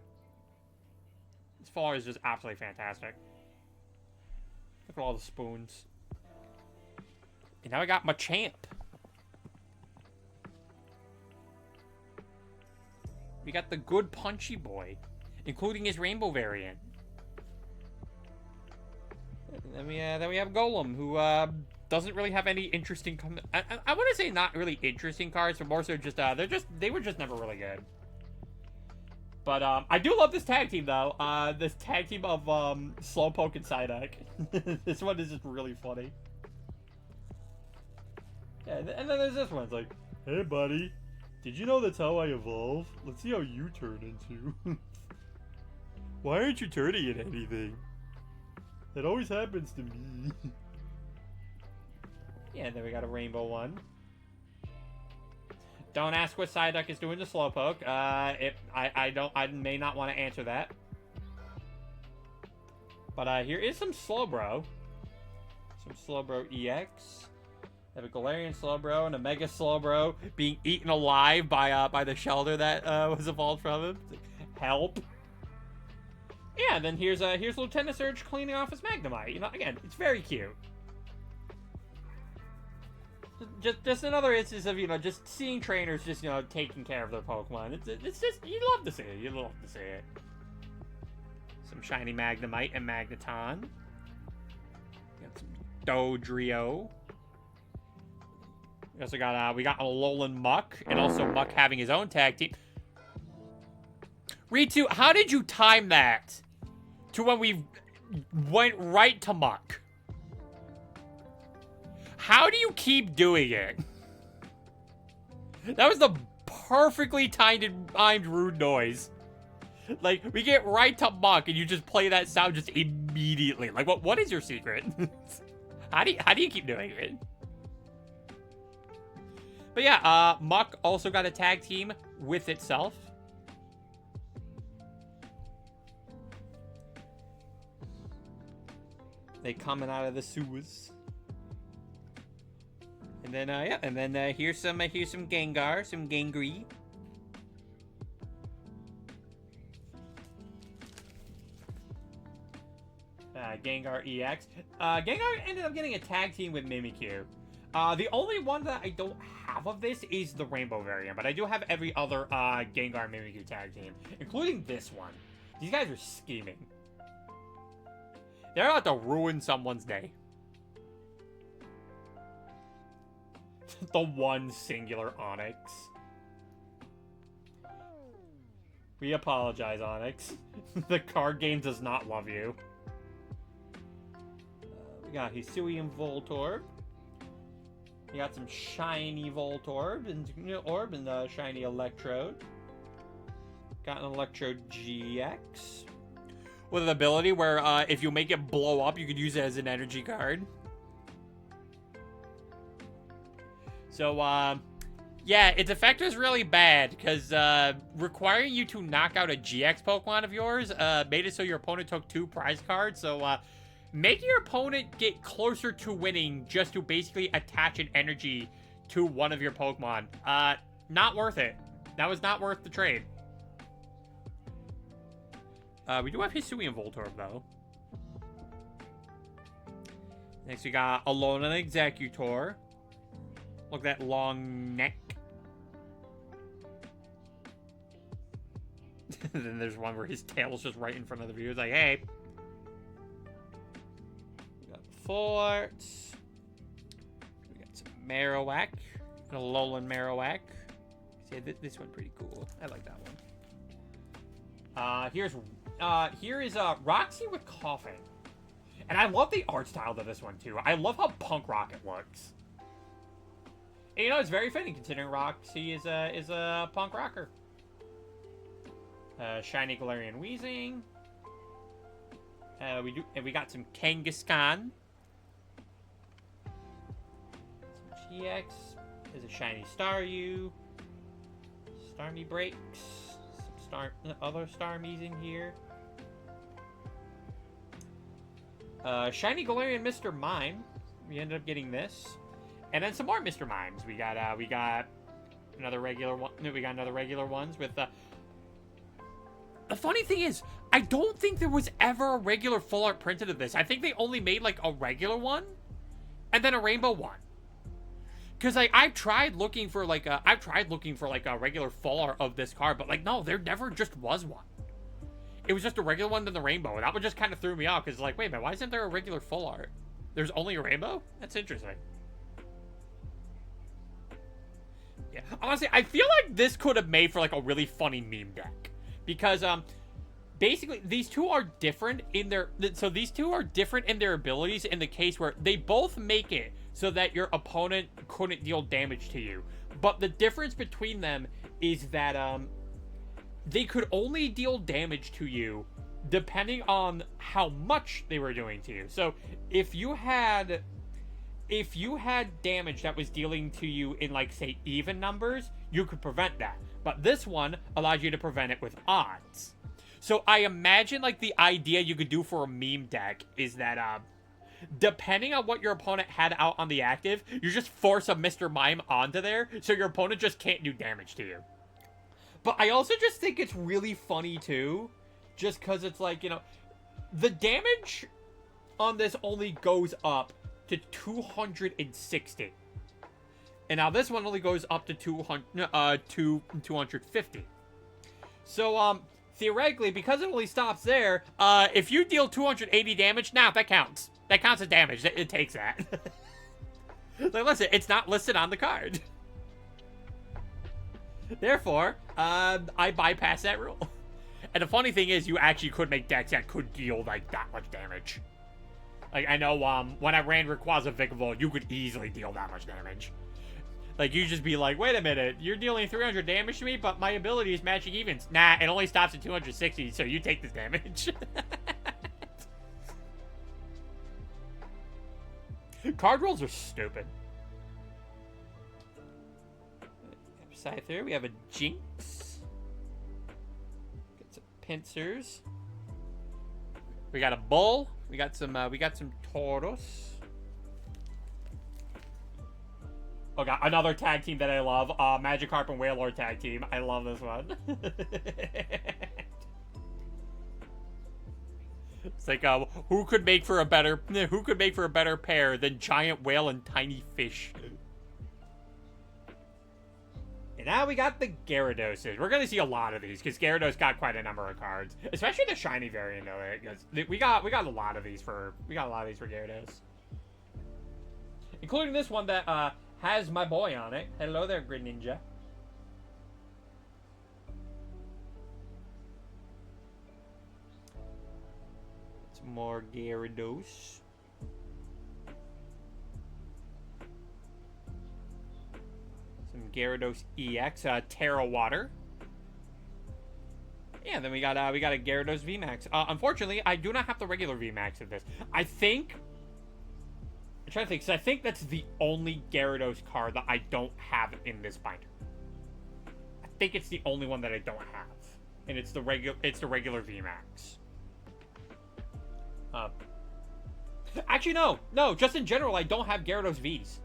This full art is just absolutely fantastic. Look at all the spoons. And now I got Machamp. We got the good Punchy Boy, including his rainbow variant. And then we have Golem, who doesn't really have any interesting. I want to say not really interesting cards, but more so just they were just never really good. But I do love this tag team though. This tag team of Slowpoke and Psyduck. This one is just really funny. Yeah, and then there's this one. It's like, hey buddy, did you know that's how I evolve? Let's see how you turn into. Why aren't you turning into anything? That always happens to me. Yeah, and then we got a rainbow one. Don't ask what Psyduck is doing to Slowpoke. I may not want to answer that. But here is some Slowbro. Some Slowbro EX. Have a Galarian Slowbro and a Mega Slowbro being eaten alive by the shelter that was evolved from him. Help. Yeah, then here's Lieutenant Surge cleaning off his Magnemite. You know, again, it's very cute. Just another instance of, you know, just seeing trainers just, you know, taking care of their Pokemon. It's just, you love to see it. You love to see it. Some shiny Magnemite and Magneton. Got some Dodrio. We also got we got Alolan Muck, and also Muck having his own tag team. Ritu, how did you time that to when we went right to Muck? How do you keep doing it? That was the perfectly timed rude noise. Like, we get right to Muck, and you just play that sound just immediately. Like, what is your secret? How do you keep doing it? But yeah, Muck also got a tag team with itself. They coming out of the sewers. And then yeah, and then here's some Gengar, some Gangry. Gengar EX. Gengar ended up getting a tag team with Mimikyu. The only one that I don't have of this is the Rainbow variant, but I do have every other Gengar Mimikyu tag team, including this one. These guys are scheming. They're about to ruin someone's day. The one singular Onyx. We apologize, Onyx. The card game does not love you. We got Hisuian Voltorb. We got some shiny Voltorb and shiny Electrode. Got an Electrode GX. With an ability where if you make it blow up, you could use it as an energy card. So, yeah, its effect is really bad, because requiring you to knock out a GX Pokemon of yours made it so your opponent took 2 prize cards. So, making your opponent get closer to winning just to basically attach an energy to one of your Pokemon, not worth it. That was not worth the trade. We do have Hisuian Voltorb, though. Next, we got Alolan Executor. Look at that long neck. Then there's one where his tail's just right in front of the view. It's like, hey. We got Forts. We got some Marowak. An Alolan Marowak. See, this one's pretty cool. I like that one. Here is Roxy with Coughing. And I love the art style to this one, too. I love how punk rock it looks. And, you know, it's very fitting considering Roxy is a punk rocker. Shiny Galarian Weezing. We got some Kangaskhan. Some GX. There's a shiny Staryu. Starmie Breaks. Some other Starmies in here. Shiny Galarian Mr. Mime. We ended up getting this. And then some more Mr. Mimes. We got another regular one. We got another regular ones with The funny thing is, I don't think there was ever a regular full art printed of this. I think they only made like a regular one and then a rainbow one. Cause I've tried looking for like a regular full art of this card, but like no, there never just was one. It was just a regular one then the rainbow, and that one just kind of threw me off because like, wait a minute, why isn't there a regular full art? There's only a rainbow? That's interesting. Yeah, honestly, I feel like this could have made for like a really funny meme deck. Because basically these two are different in their abilities in the case where they both make it so that your opponent couldn't deal damage to you. But the difference between them is that they could only deal damage to you depending on how much they were doing to you. So if you had damage that was dealing to you in like say even numbers, you could prevent that. But this one allows you to prevent it with odds. So I imagine, like, the idea you could do for a meme deck is that, depending on what your opponent had out on the active, you just force a Mr. Mime onto there, so your opponent just can't do damage to you. But I also just think it's really funny, too, just because it's like, you know, the damage on this only goes up to 260. And now this one only goes up to 250. So, theoretically, because it only stops there, if you deal 280 damage, now that counts. That counts as damage. It takes that. Like, listen, it's not listed on the card. Therefore, I bypass that rule. And the funny thing is, you actually could make decks that could deal, like, that much damage. Like, I know, when I ran Rayquaza Vikavolt, you could easily deal that much damage. Like, you just be like, wait a minute, you're dealing 300 damage to me, but my ability is matching evens. Nah, it only stops at 260, so you take this damage. Card rolls are stupid. Scyther, we have a Jinx. Get some Pincers. We got a Bull. We got some Tauros. Oh god, another tag team that I love. Magikarp and Wailord tag team. I love this one. It's like, who could make for a better pair than giant whale and tiny fish? And now we got the Gyarados. We're gonna see a lot of these because Gyarados got quite a number of cards, especially the shiny variant of it. Because we got a lot of these for Gyarados, including this one that has my boy on it. Hello there, Greninja. Some more Gyarados. Some Gyarados EX, Terra Water. Yeah, then we got a Gyarados VMAX. Unfortunately, I do not have the regular VMAX of this. I'm trying to think, because I think that's the only Gyarados card that I don't have in this binder. I think it's the only one that I don't have, and it's the regular VMAX. Actually, no. Just in general, I don't have Gyarados Vs.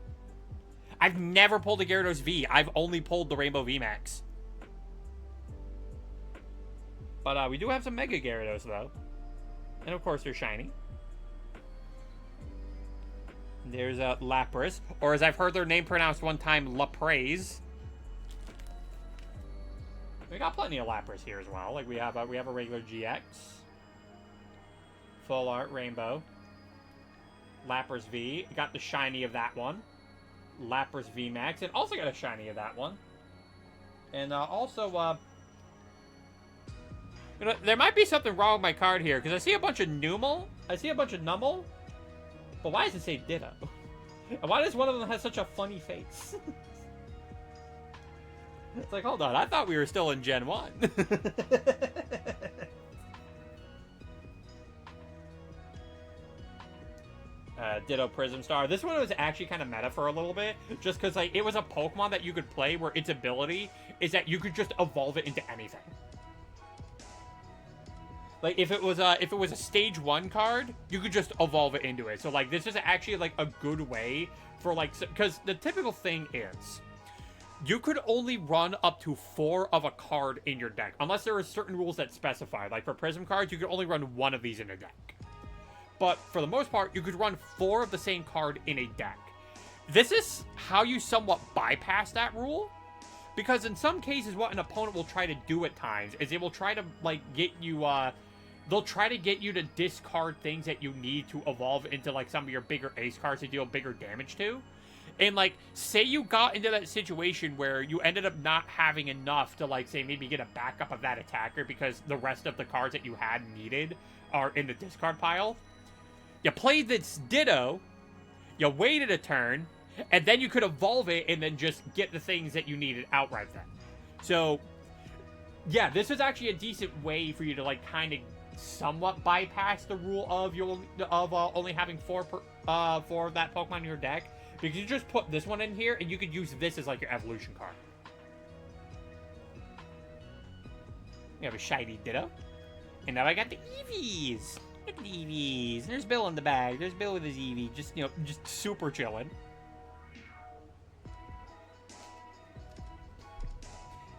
I've never pulled a Gyarados V. I've only pulled the Rainbow VMAX. But we do have some Mega Gyarados though, and of course they're shiny. There's Lapras, or as I've heard their name pronounced one time, Lapras. We got plenty of Lapras here as well. Like we have a regular GX, Full Art Rainbow, Lapras V. Got the shiny of that one, Lapras VMAX, and also got a shiny of that one. And also, you know, there might be something wrong with my card here because I see a bunch of Numel. But why does it say Ditto? And why does one of them have such a funny face? It's like, hold on, I thought we were still in Gen 1. Ditto Prism Star. This one was actually kind of meta for a little bit, just because like it was a Pokemon that you could play where its ability is that you could just evolve it into anything. Like, if it was a stage 1 card, you could just evolve it into it. So, like, this is actually, like, a good way for, like, because the typical thing is, you could only run up to 4 of a card in your deck, unless there are certain rules that specify. Like, for Prism cards, you could only run 1 of these in a deck. But, for the most part, you could run 4 of the same card in a deck. This is how you somewhat bypass that rule. Because in some cases, what an opponent will try to do at times is they will try to, like, get you, they'll try to get you to discard things that you need to evolve into, like, some of your bigger ace cards to deal bigger damage to. And, like, say you got into that situation where you ended up not having enough to, like, say, maybe get a backup of that attacker because the rest of the cards that you had needed are in the discard pile. You played this Ditto, you waited a turn, and then you could evolve it and then just get the things that you needed outright then. So, yeah, this is actually a decent way for you to, like, kind of somewhat bypass the rule of only having 4 of that Pokemon in your deck, because you just put this one in here and you could use this as like your evolution card. We have a shiny Ditto. And now I got the Eevees. Look at the Eevees. There's Bill in the bag. There's Bill with his Eevee. Just, you know, just super chilling.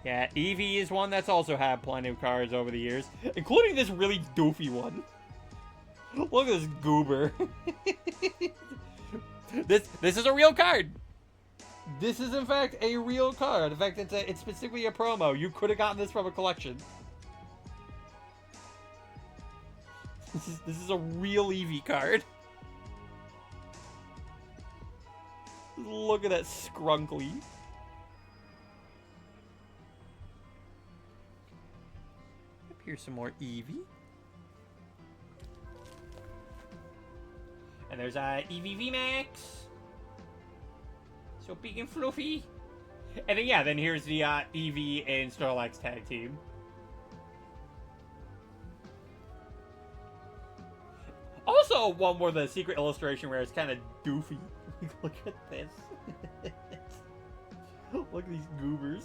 Yeah, Eevee is one that's also had plenty of cards over the years, including this really doofy one. Look at this goober. This is a real card. This is in fact a real card. In fact, it's specifically a promo. You could have gotten this from a collection. This is a real Eevee card. Look at that scrunkly. Here's some more Eevee. And there's Eevee VMAX. So big and fluffy. And then, yeah, then here's the Eevee and Snorlax tag team. Also, one more, the secret illustration where it's kind of doofy. Look at this. Look at these goobers.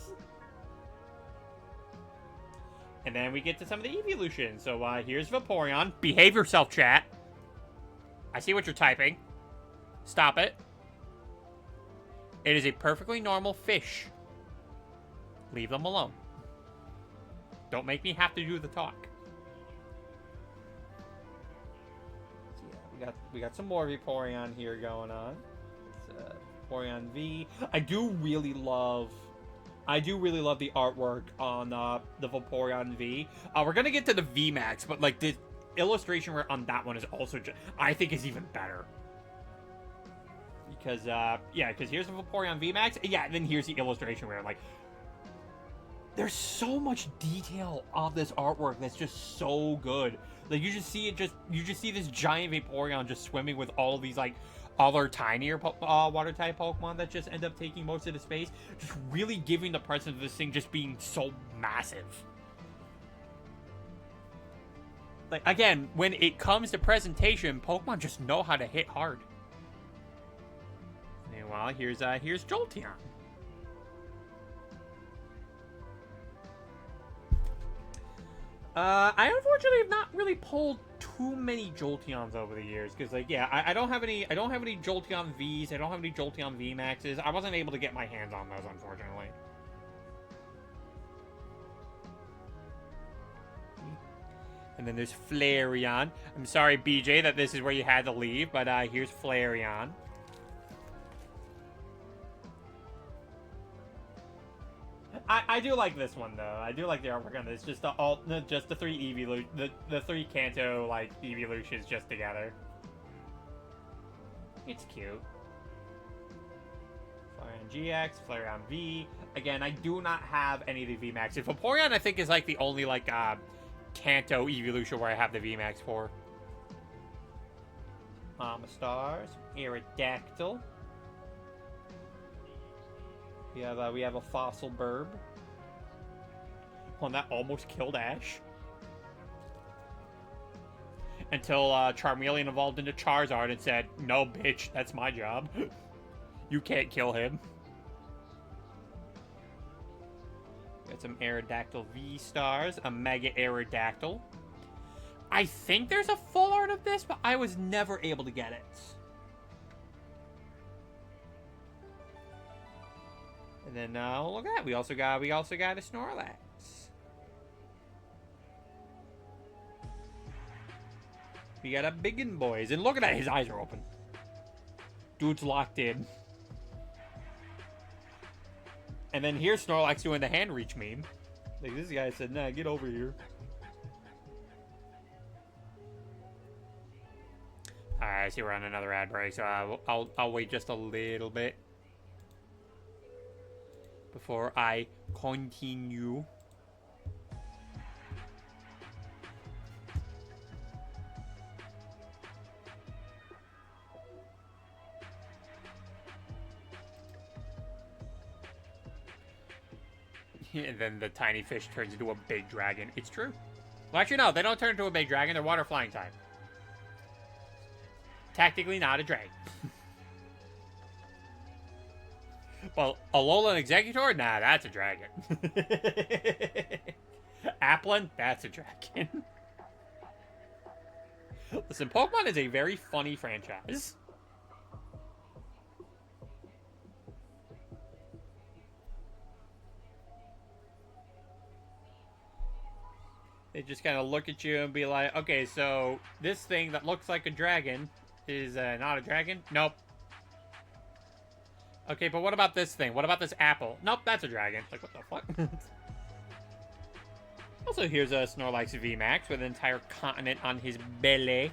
And then we get to some of the evolutions. So here's Vaporeon. Behave yourself, chat. I see what you're typing. Stop it. It is a perfectly normal fish. Leave them alone. Don't make me have to do the talk. So yeah, we got some more Vaporeon here going on. It's Vaporeon V. I do really love the artwork on the Vaporeon V. We're gonna get to the VMAX, but like the illustration on that one is also I think is even better. Because because here's the Vaporeon VMAX. Yeah, then here's the illustration where like there's so much detail on this artwork that's just so good. Like you just see this giant Vaporeon just swimming with all of these like other tinier water type Pokemon that just end up taking most of the space, just really giving the presence of this thing just being so massive. Like again, when it comes to presentation, Pokemon just know how to hit hard. Meanwhile, here's Jolteon. I unfortunately have not really pulled too many Jolteons over the years because, like, yeah, I don't have any Jolteon Vs. I don't have any Jolteon VMAXs. I wasn't able to get my hands on those, unfortunately. And then there's Flareon. I'm sorry, BJ, that this is where you had to leave, but here's Flareon. I do like this one though. I do like the artwork on this. Just the three Eevee, the three Kanto like evolutions just together. It's cute. Flareon GX, Flareon V. Again, I do not have any of the VMAX. Vaporeon, I think, is like the only like Kanto evolution where I have the VMAX for. Stars, Aerodactyl. We have a fossil burb. One that almost killed Ash. Until Charmeleon evolved into Charizard and said, "No, bitch, that's my job. You can't kill him." Got some Aerodactyl V-Stars, a Mega Aerodactyl. I think there's a full art of this, but I was never able to get it. And then look at that. We also got a Snorlax. We got a Biggin Boys, and look at that. His eyes are open. Dude's locked in. And then here's Snorlax doing the hand reach meme. Like this guy said, "Nah, get over here." Alright, I see we're on another ad break, so I'll wait just a little bit before I continue. And then the tiny fish turns into a big dragon. It's true. Well, actually, no. They don't turn into a big dragon. They're water flying type. Tactically not a dragon. Well, Alolan Executor? Nah, that's a dragon. Applin? That's a dragon. Listen, Pokemon is a very funny franchise. They just kind of look at you and be like, okay, so this thing that looks like a dragon is not a dragon? Nope. Okay, but what about this thing? What about this apple? Nope, that's a dragon. Like, what the fuck? Also, here's a Snorlax VMAX with an entire continent on his belly.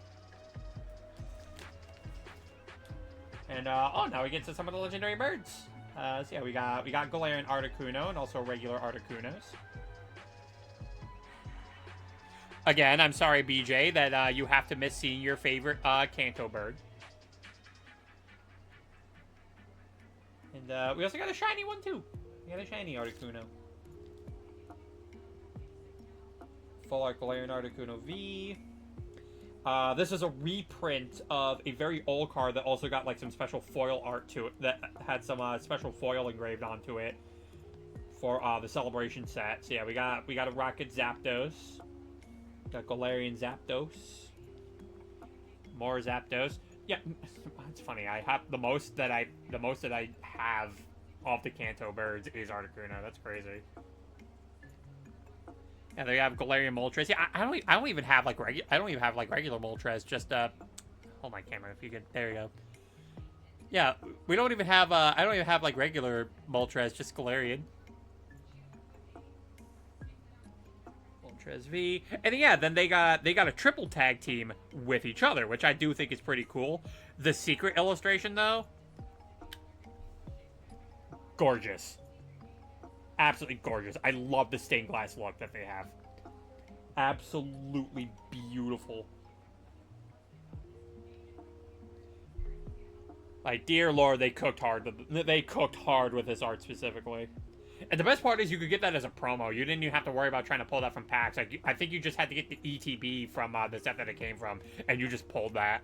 And, oh, now we get to some of the legendary birds. So yeah, we got Galarian Articuno and also regular Articunos. Again, I'm sorry, BJ, that you have to miss seeing your favorite Kanto bird. And we also got a shiny one, too. We got a shiny Articuno. Full Art Galarian Articuno V. This is a reprint of a very old card that also got like some special foil art to it, that had some special foil engraved onto it for the celebration set. So yeah, we got a Rocket Zapdos, got Galarian Zapdos, more Zapdos. Yeah, it's funny. I have the most that I have of the Kanto birds is Articuno. That's crazy. Yeah, they have Galarian Moltres. Yeah, I don't even have like regular Moltres. Just hold my camera if you could. There you go. Yeah, we don't even have I don't even have like regular Moltres. Just Galarian. Moltres V, and yeah, then they got a triple tag team with each other, which I do think is pretty cool. The secret illustration though, gorgeous. Absolutely gorgeous. I love the stained glass look that they have. Absolutely beautiful. Like, dear Lord, they cooked hard. They cooked hard with this art specifically. And the best part is you could get that as a promo. You didn't even have to worry about trying to pull that from packs. Like, I think you just had to get the ETB from the set that it came from, and you just pulled that.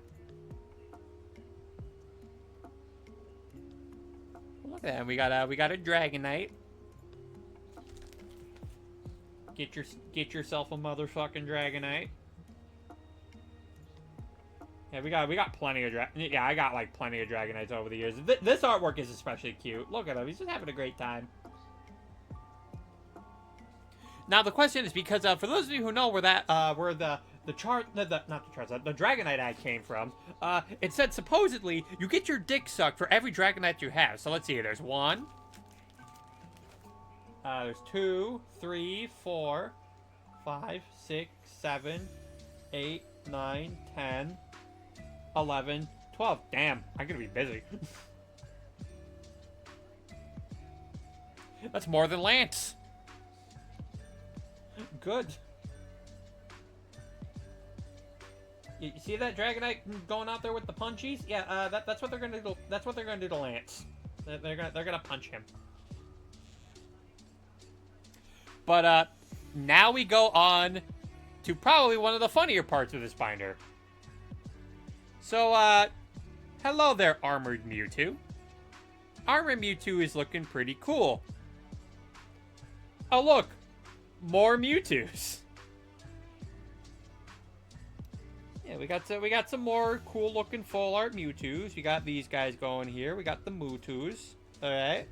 Look at that. We got a Dragonite. Get yourself a motherfucking Dragonite. Yeah, we got plenty of I got like plenty of Dragonites over the years. This artwork is especially cute. Look at him; he's just having a great time. Now the question is, because for those of you who know where that where the Dragonite ad came from, it said supposedly you get your dick sucked for every Dragonite you have. So let's see. There's 1. There's 2, 3, 4, 5, 6, 7, 8, 9, 10, 11, 12. Damn, I'm gonna be busy. That's more than Lance. Good. You see that Dragonite going out there with the punchies? Yeah, that's what they're gonna do. That's what they're gonna do to Lance. They're gonna punch him. But now we go on to probably one of the funnier parts of this binder. So, hello there, Armored Mewtwo. Armored Mewtwo is looking pretty cool. Oh, look. More Mewtwo's. Yeah, we got some more cool-looking full art Mewtwo's. We got these guys going here. We got the Mewtwo's. All right.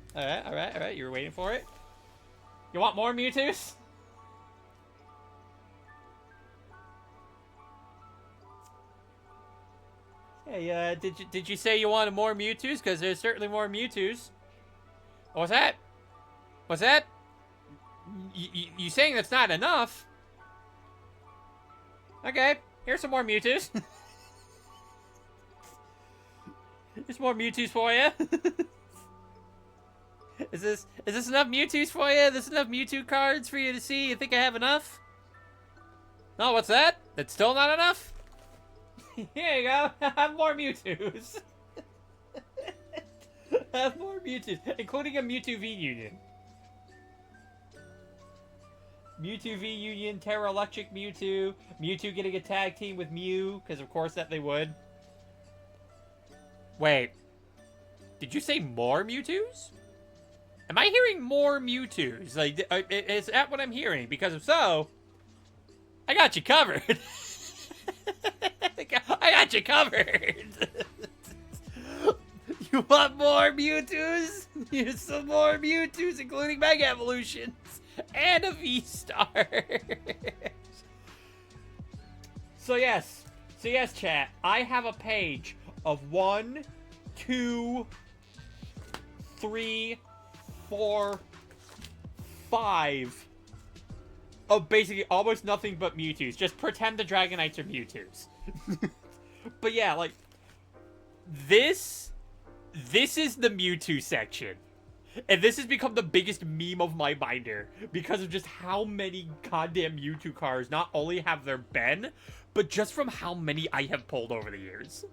You were waiting for it? You want more Mewtwo's? Hey, did you say you wanted more Mewtwo's? Because there's certainly more Mewtwo's. What's that? What's that? You saying that's not enough? Okay, here's some more Mewtwo's. There's more Mewtwo's for you. Is this enough Mewtwo's for you? This enough Mewtwo cards for you to see? You think I have enough? No, what's that? That's still not enough? Here you go. Have more Mewtwo's. Have more Mewtwo's, including a Mewtwo V Union. Mewtwo V Union, Terra Electric Mewtwo. Mewtwo getting a tag team with Mew, because of course that they would. Wait. Did you say more Mewtwo's? Am I hearing more Mewtwo's? Like, is that what I'm hearing? Because if so, I got you covered. got you covered. You want more Mewtwo's? Here's some more Mewtwo's, including Mega Evolutions and a V-Star. So yes, chat. I have a page of 1, 2, 3, 4, 5 of basically almost nothing but Mewtwo's. Just pretend the Dragonites are Mewtwo's. But yeah, like this is the Mewtwo section. And this has become the biggest meme of my binder because of just how many goddamn Mewtwo cards not only have there been, but just from how many I have pulled over the years.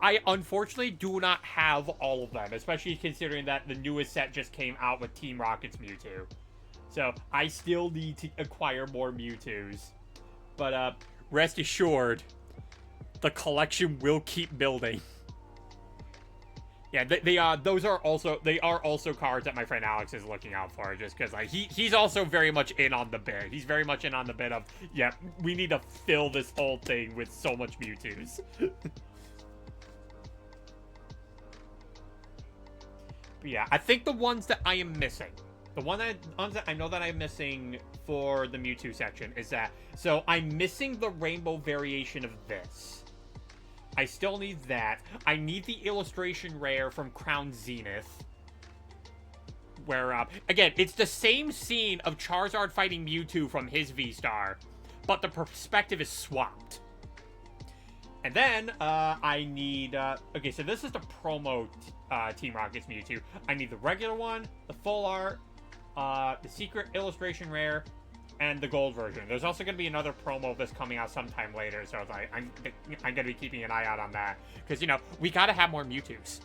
I unfortunately do not have all of them, especially considering that the newest set just came out with Team Rocket's Mewtwo. So I still need to acquire more Mewtwo's. But rest assured, the collection will keep building. Yeah, those are also cards that my friend Alex is looking out for, just because like he's also very much in on the bid. He's very much in on the bid of, yeah, we need to fill this whole thing with so much Mewtwo's. But yeah, I think the ones that I am missing, the ones that I know that I'm missing for the Mewtwo section is that, so I'm missing the rainbow variation of this. I still need that. I need the illustration rare from Crown Zenith. Where, again, it's the same scene of Charizard fighting Mewtwo from his V-Star, but the perspective is swapped. And then, I need, okay, so this is the promo Team Rocket's Mewtwo. I need the regular one, the full art, the secret illustration rare, and the gold version. There's also going to be another promo of this coming out sometime later, so like, I'm going to be keeping an eye out on that. Because, you know, we got to have more Mewtwo's.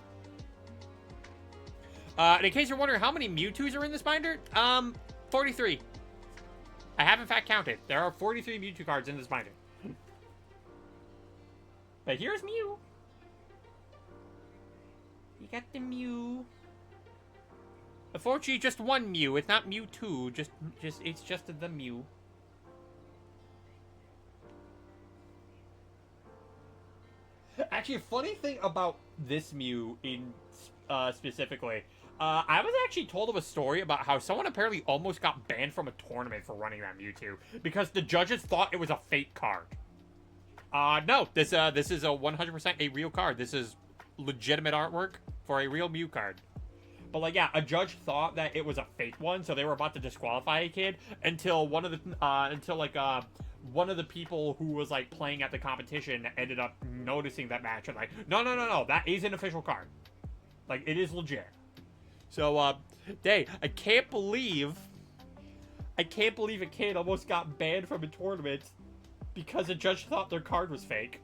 And in case you're wondering how many Mewtwo's are in this binder, 43. I have in fact counted. There are 43 Mewtwo cards in this binder. But here's Mew. You got the Mew. Unfortunately, just one Mew. It's not Mewtwo. It's just the Mew. Actually, a funny thing about this Mew in specifically, I was actually told of a story about how someone apparently almost got banned from a tournament for running that Mewtwo because the judges thought it was a fake card. No, this is a 100% a real card. This is legitimate artwork for a real Mew card. But like, yeah, a judge thought that it was a fake one, so they were about to disqualify a kid until one of the people who was like playing at the competition ended up noticing that match and like, no, that is an official card. Like, it is legit. So, I can't believe a kid almost got banned from a tournament because a judge thought their card was fake.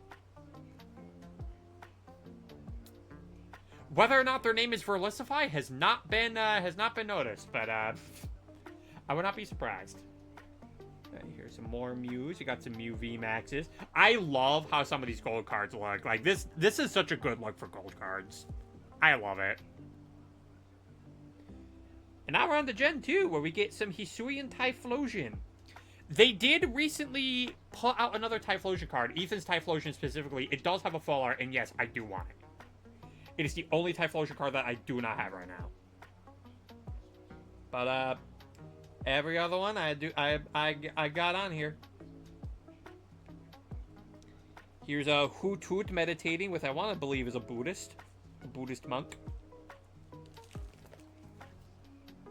Whether or not their name is Verlisify has not been noticed, but I would not be surprised. Here's some more Mews. You got some Mew VMAXs. I love how some of these gold cards look. Like this is such a good look for gold cards. I love it. And now we're on to Gen 2, where we get some Hisuian Typhlosion. They did recently put out another Typhlosion card, Ethan's Typhlosion specifically. It does have a full art, and yes, I do want it. It is the only Typhlosion card that I do not have right now. But every other one I got on here. Here's a Hoot Hoot meditating with, I want to believe, is a Buddhist monk.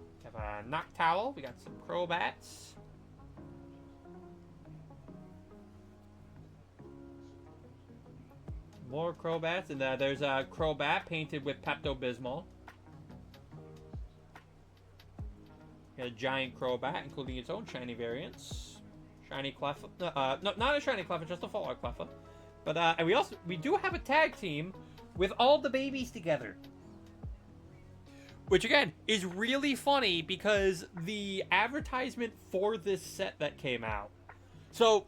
We have a Noctowl. We got some Crobats. More Crobats, and there's a Crobat painted with Pepto-Bismol. Got a giant Crobat, including its own shiny variants. Shiny Cleffa. No, not a shiny Cleffa, just a full art Cleffa. But and we do have a tag team with all the babies together. Which again is really funny because the advertisement for this set that came out. So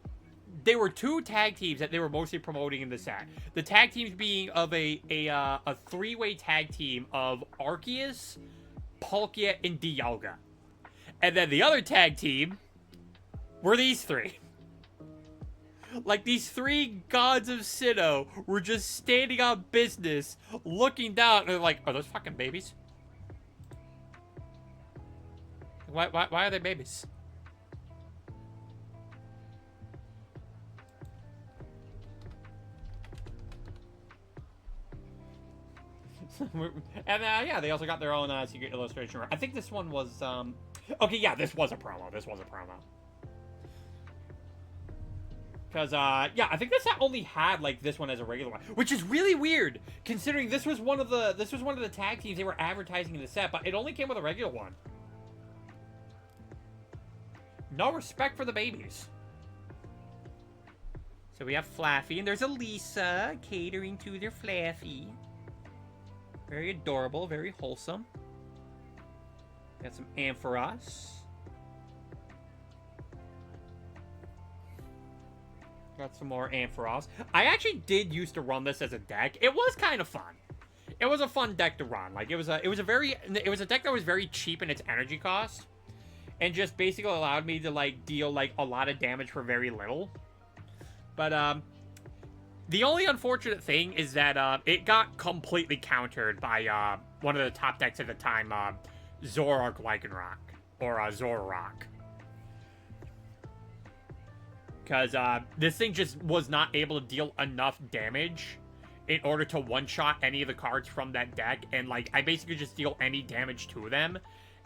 there were two tag teams that they were mostly promoting in the set. The tag teams being of a three-way tag team of Arceus, Palkia, and Dialga. And then the other tag team were these three. Like, these 3 gods of Sinnoh were just standing on business, looking down, and they're like, are those fucking babies? Why are they babies? And yeah, they also got their own secret illustration. I think this one was, okay, yeah, this was a promo. Because, yeah, I think this only had, like, this one as a regular one. Which is really weird, considering this was one of the tag teams they were advertising in the set, but it only came with a regular one. No respect for the babies. So we have Flaffy, and there's Elisa catering to their Flaffy. Very adorable, very wholesome. Got some Ampharos. Got some more Ampharos. I actually did used to run this as a deck. It was kind of fun. It was a fun deck to run. Like, it was a deck that was very cheap in its energy cost, and just basically allowed me to, like, deal, like, a lot of damage for very little. But the only unfortunate thing is that it got completely countered by one of the top decks at the time, Zoroark Lycanroc, or Zoroark. Because this thing just was not able to deal enough damage in order to one-shot any of the cards from that deck. And, like, I basically just deal any damage to them.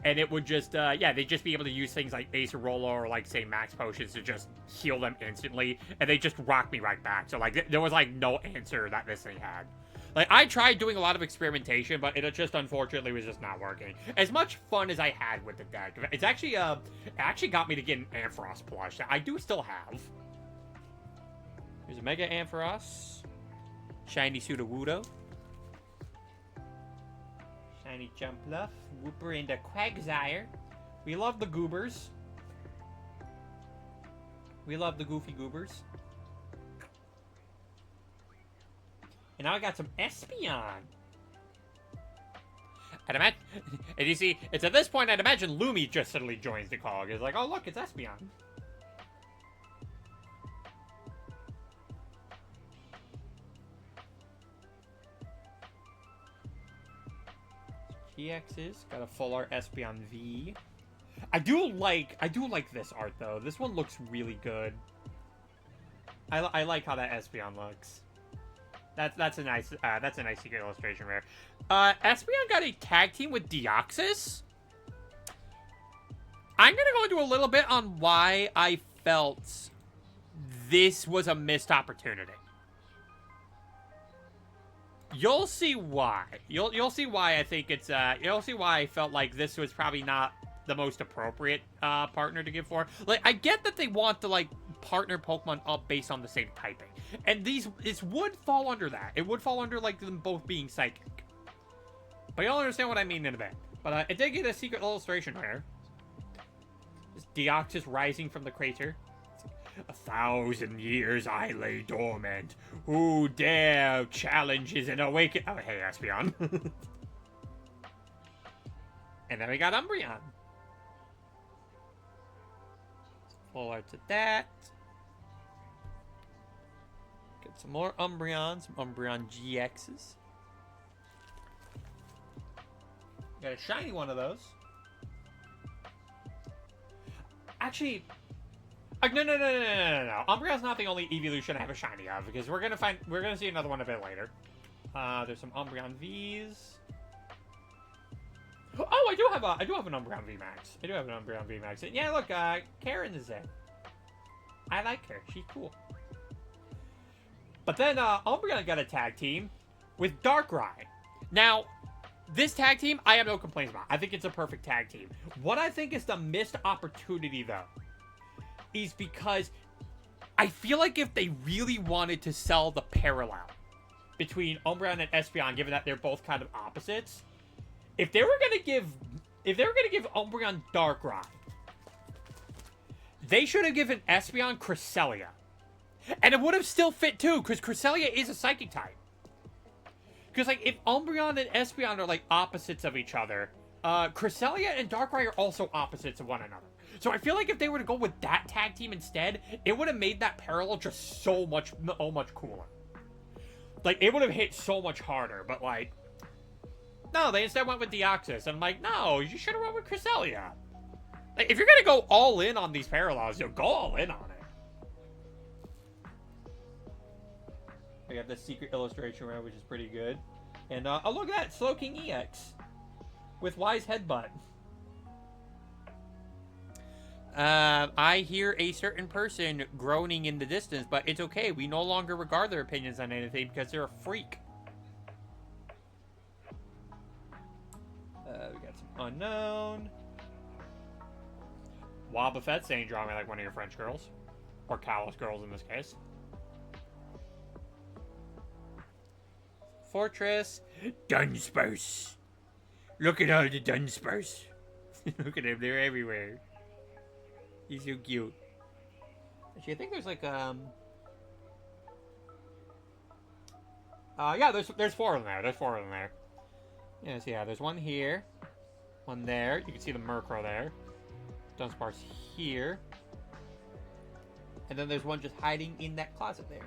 And it would just, yeah, they'd just be able to use things like Ace Rolla or, like, say, Max Potions to just heal them instantly. And they just rock me right back. So, like, there was, like, no answer that this thing had. Like, I tried doing a lot of experimentation, but it just, unfortunately, was just not working. As much fun as I had with the deck, it's actually, it actually got me to get an Ampharos plush that I do still have. Here's a Mega Ampharos. Shiny Sudowoodo. Shiny Jumpluff. Wooper and a Quagsire. We love the goobers. We love the goofy goobers. And now I got some Espeon. I'd imagine, and you see, it's at this point I'd imagine Lumi just suddenly joins the call. It's like, oh look, it's Espeon. GX's got a full art Espeon V. I do like this art though. This one looks really good. I like how that Espeon looks. That's a nice secret illustration rare. Espeon got a tag team with Deoxys. I'm gonna go into a little bit on why I felt this was a missed opportunity. You'll see why. You'll see why I think it's you'll see why I felt like this was probably not the most appropriate partner to give for. Like, I get that they want to, like, partner Pokemon up based on the same typing, and this would fall under that. It would fall under, like, them both being psychic. But you'll understand what I mean in a bit. But it did get a secret illustration here. This Deoxys rising from the crater. 1,000 years I lay dormant. Who dare challenges and awaken? Oh, hey, Espeon. And then we got Umbreon. Full arts of that. Get some more Umbreons, some Umbreon GXs. Got a shiny one of those. Actually, no. Umbreon's not the only evolution I have a shiny of, because we're gonna see another one a bit later. There's some Umbreon Vs. Oh, I do have an Umbreon VMAX. I do have an Umbreon VMAX. Yeah, look, Karen is there. I like her. She's cool. But then Umbreon got a tag team with Darkrai. Now, this tag team, I have no complaints about. I think it's a perfect tag team. What I think is the missed opportunity, though, is because I feel like if they really wanted to sell the parallel between Umbreon and Espeon, given that they're both kind of opposites, if they were gonna give Umbreon Darkrai, they should have given Espeon Cresselia. And it would have still fit too, because Cresselia is a psychic type. Because, like, if Umbreon and Espeon are, like, opposites of each other, Cresselia and Darkrai are also opposites of one another. So I feel like if they were to go with that tag team instead, it would have made that parallel just so much cooler. Like, it would have hit so much harder, but like, no, they instead went with Deoxys. I'm like, no, you should have went with Cresselia. Like, if you're gonna go all in on these parallels, you'll go all in on it. We have the secret illustration rare, which is pretty good. And, oh, look at that, Slowking EX. With Wise Headbutt. I hear a certain person groaning in the distance, but it's okay. We no longer regard their opinions on anything because they're a freak. We got some unknown. Wobbuffet saying draw me like one of your French girls. Or callous girls in this case. Fortress. Dunsparce. Look at all the Dunsparce. Look at them, they're everywhere. He's so cute. Actually, I think there's like, yeah, there's 4 of them there. There's 4 of them there. Yes, yeah, there's one here. One there. You can see the Murkrow there. Dunsparce here. And then there's one just hiding in that closet there.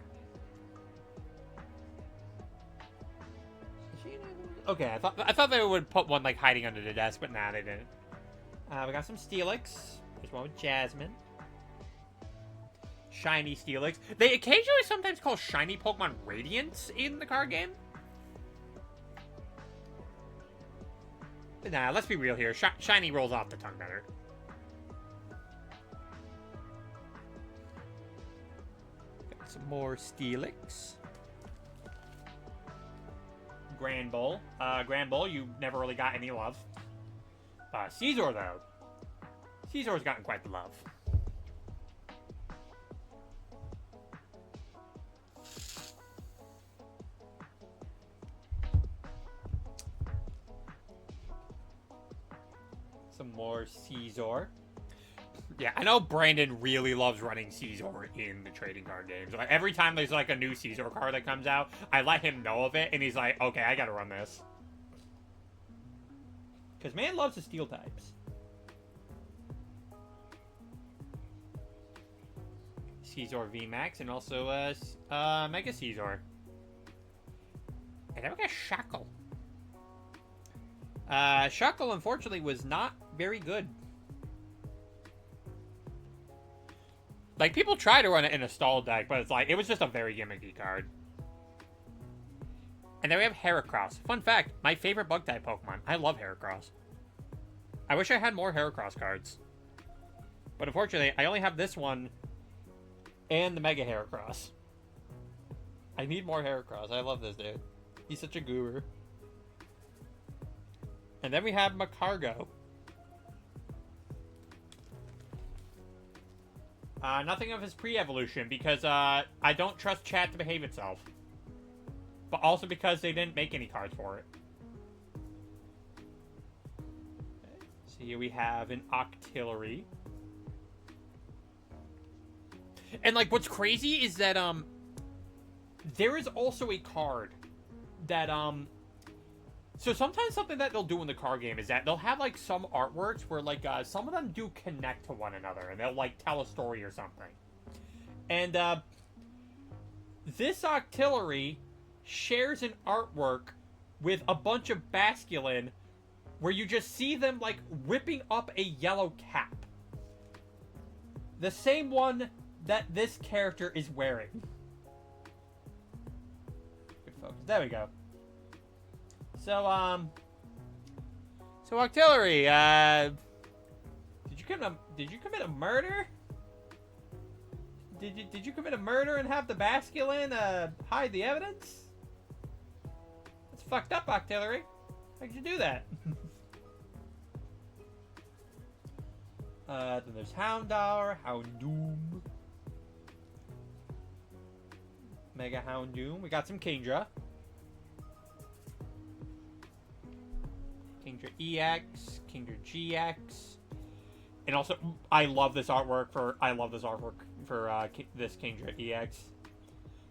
Okay, I thought they would put one like hiding under the desk, but nah, they didn't. We got some Steelix. There's one with Jasmine. Shiny Steelix. They occasionally sometimes call shiny Pokemon Radiants in the card game. But nah, let's be real here. Shiny rolls off the tongue better. Got some more Steelix. Granbull. Granbull, you never really got any love. Caesar, though. Caesar's gotten quite the love. Some more Caesar. Yeah, I know Brandon really loves running Caesar in the trading card games. Like, every time there's like a new Caesar card that comes out, I let him know of it, and he's like, okay, I gotta run this. Because man loves the steel types. Caesar VMAX, and also Mega Caesar. And then we got Shackle. Shackle, unfortunately, was not very good. Like, people try to run it in a stall deck, but it's like, it was just a very gimmicky card. And then we have Heracross. Fun fact, my favorite Bug-type Pokemon. I love Heracross. I wish I had more Heracross cards. But unfortunately, I only have this one and the Mega Heracross. I need more Heracross. I love this dude. He's such a goober. And then we have Macargo. Nothing of his pre-evolution, because I don't trust chat to behave itself. But also because they didn't make any cards for it. Okay. So here we have an Octillery. And like, what's crazy is that there is also a card that so sometimes something that they'll do in the card game is that they'll have like some artworks where like some of them do connect to one another, and they'll like tell a story or something. And this Octillery shares an artwork with a bunch of Basculin where you just see them like whipping up a yellow cap. The same one that this character is wearing. Good focus. There we go. So Octillery, did you commit a murder? Did you commit a murder and have the Basculin hide the evidence? That's fucked up, Octillery. How could you do that? Then there's Houndour, Houndoom, Mega Houndoom. We got some Kingdra. Kingdra EX, Kingdra GX, and also I love this artwork for this Kingdra EX.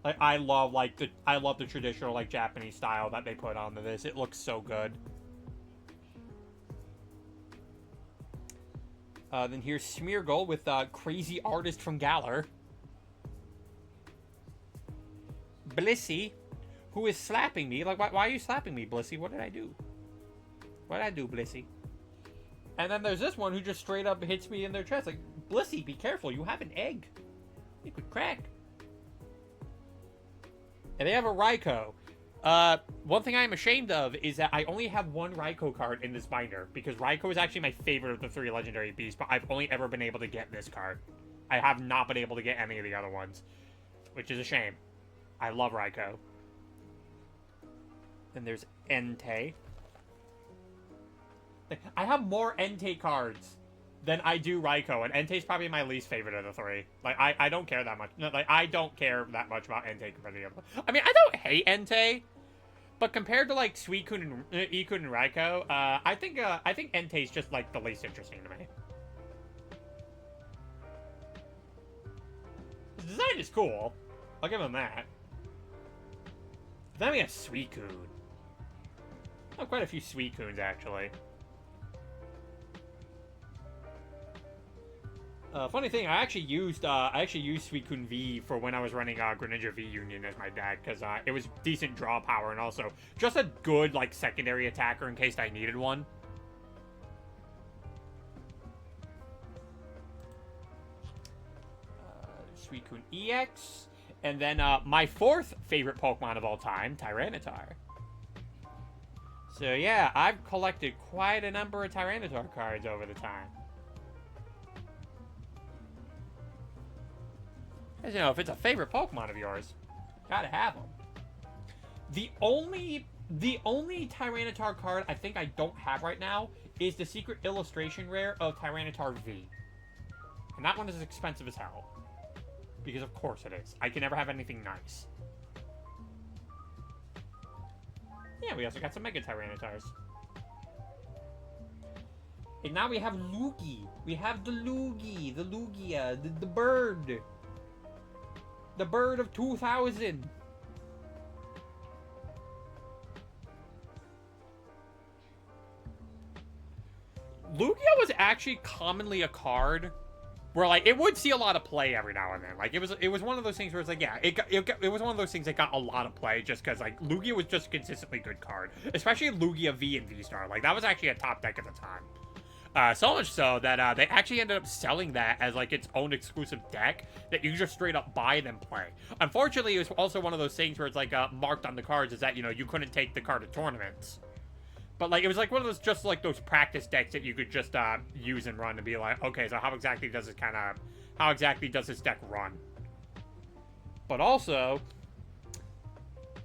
Like I love the traditional like Japanese style that they put onto this. It looks so good. Then here's Smeargle with Crazy Artist from Galar. Blissey, who is slapping me. Like, why are you slapping me, Blissey? What did I do? What did I do, Blissey? And then there's this one who just straight up hits me in their chest. Like, Blissey, be careful. You have an egg. It could crack. And they have a Raikou. One thing I am ashamed of is that I only have one Raikou card in this binder, because Raikou is actually my favorite of the 3 legendary beasts, but I've only ever been able to get this card. I have not been able to get any of the other ones, which is a shame. I love Raikou. Then there's Entei. I have more Entei cards than I do Raikou, and Entei's probably my least favorite of the 3. Like, I don't care that much. No, like, I don't care that much about Entei compared to the other. I mean, I don't hate Entei, but compared to, like, Suicune and Ikun and Raikou, I think Entei's just, like, the least interesting to me. The design is cool. I'll give him that. But then we have Suicune. I have quite a few Suicunes, actually. Funny thing, I actually used Suicune V for when I was running Greninja V Union as my deck, because it was decent draw power and also just a good, like, secondary attacker in case I needed one. Suicune EX, and then my 4th favorite Pokemon of all time, Tyranitar. So yeah, I've collected quite a number of Tyranitar cards over the time. As you know, if it's a favorite Pokemon of yours, gotta have them. The only Tyranitar card I think I don't have right now is the secret illustration rare of Tyranitar V. And that one is expensive as hell. Because of course it is. I can never have anything nice. Yeah, we also got some Mega Tyranitars. And now we have Lugia. We have the Lugia, the Lugia, the bird. The bird of 2000. Lugia was actually commonly a card where, like, it would see a lot of play every now and then. Like, it was one of those things where it's like, yeah, it was one of those things that got a lot of play just because, like, Lugia was just a consistently good card. Especially Lugia V and V-Star. Like, that was actually a top deck at the time. So much so that they actually ended up selling that as, like, its own exclusive deck that you just straight up buy and then play. Unfortunately, it was also one of those things where it's, like, marked on the cards is that, you know, you couldn't take the card to tournaments. But, like, it was, like, one of those, just, like, those practice decks that you could just use and run and be like, okay, so how exactly does this deck run? But also,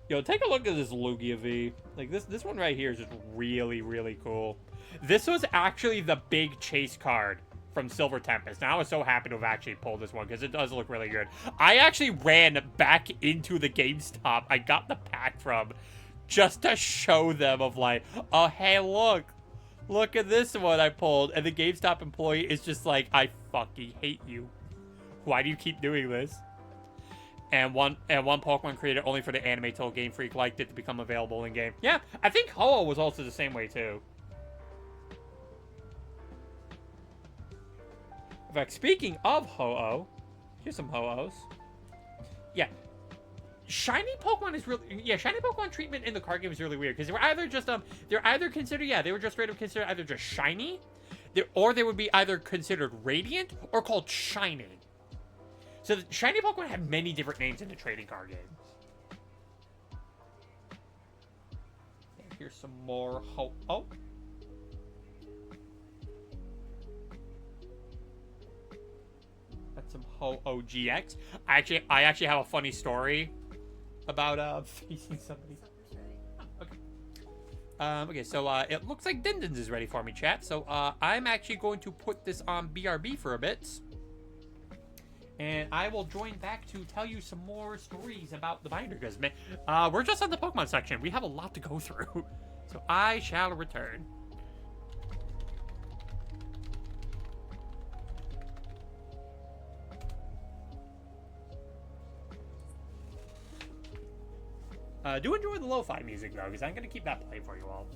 yo, take a look at this Lugia V. Like, this one right here is just really, really cool. This was actually the big chase card from Silver Tempest. Now I was so happy to have actually pulled this one because it does look really good. I actually ran back into the GameStop I got the pack from just to show them of like, oh, hey, look at this one I pulled. And the GameStop employee is just like, I fucking hate you. Why do you keep doing this? And one Pokemon created only for the anime told Game Freak liked it to become available in game. Yeah, I think Ho-Oh was also the same way too. In fact, speaking of Ho-Oh, here's some Ho-Ohs. Yeah. Shiny Pokemon treatment in the card game is really weird because they were either just they were just straight up considered either just shiny, or they would be either considered radiant or called shining. So the shiny Pokemon have many different names in the trading card game. And here's some more Ho-Oh. That's some Ho-Oh GX. I actually have a funny story about facing somebody. Oh, okay. Okay, so it looks like Dindins is ready for me, chat. So I'm actually going to put this on BRB for a bit. And I will join back to tell you some more stories about the binder, because we're just on the Pokemon section. We have a lot to go through. So I shall return. Do enjoy the lo-fi music, though, because I'm going to keep that playing for you all.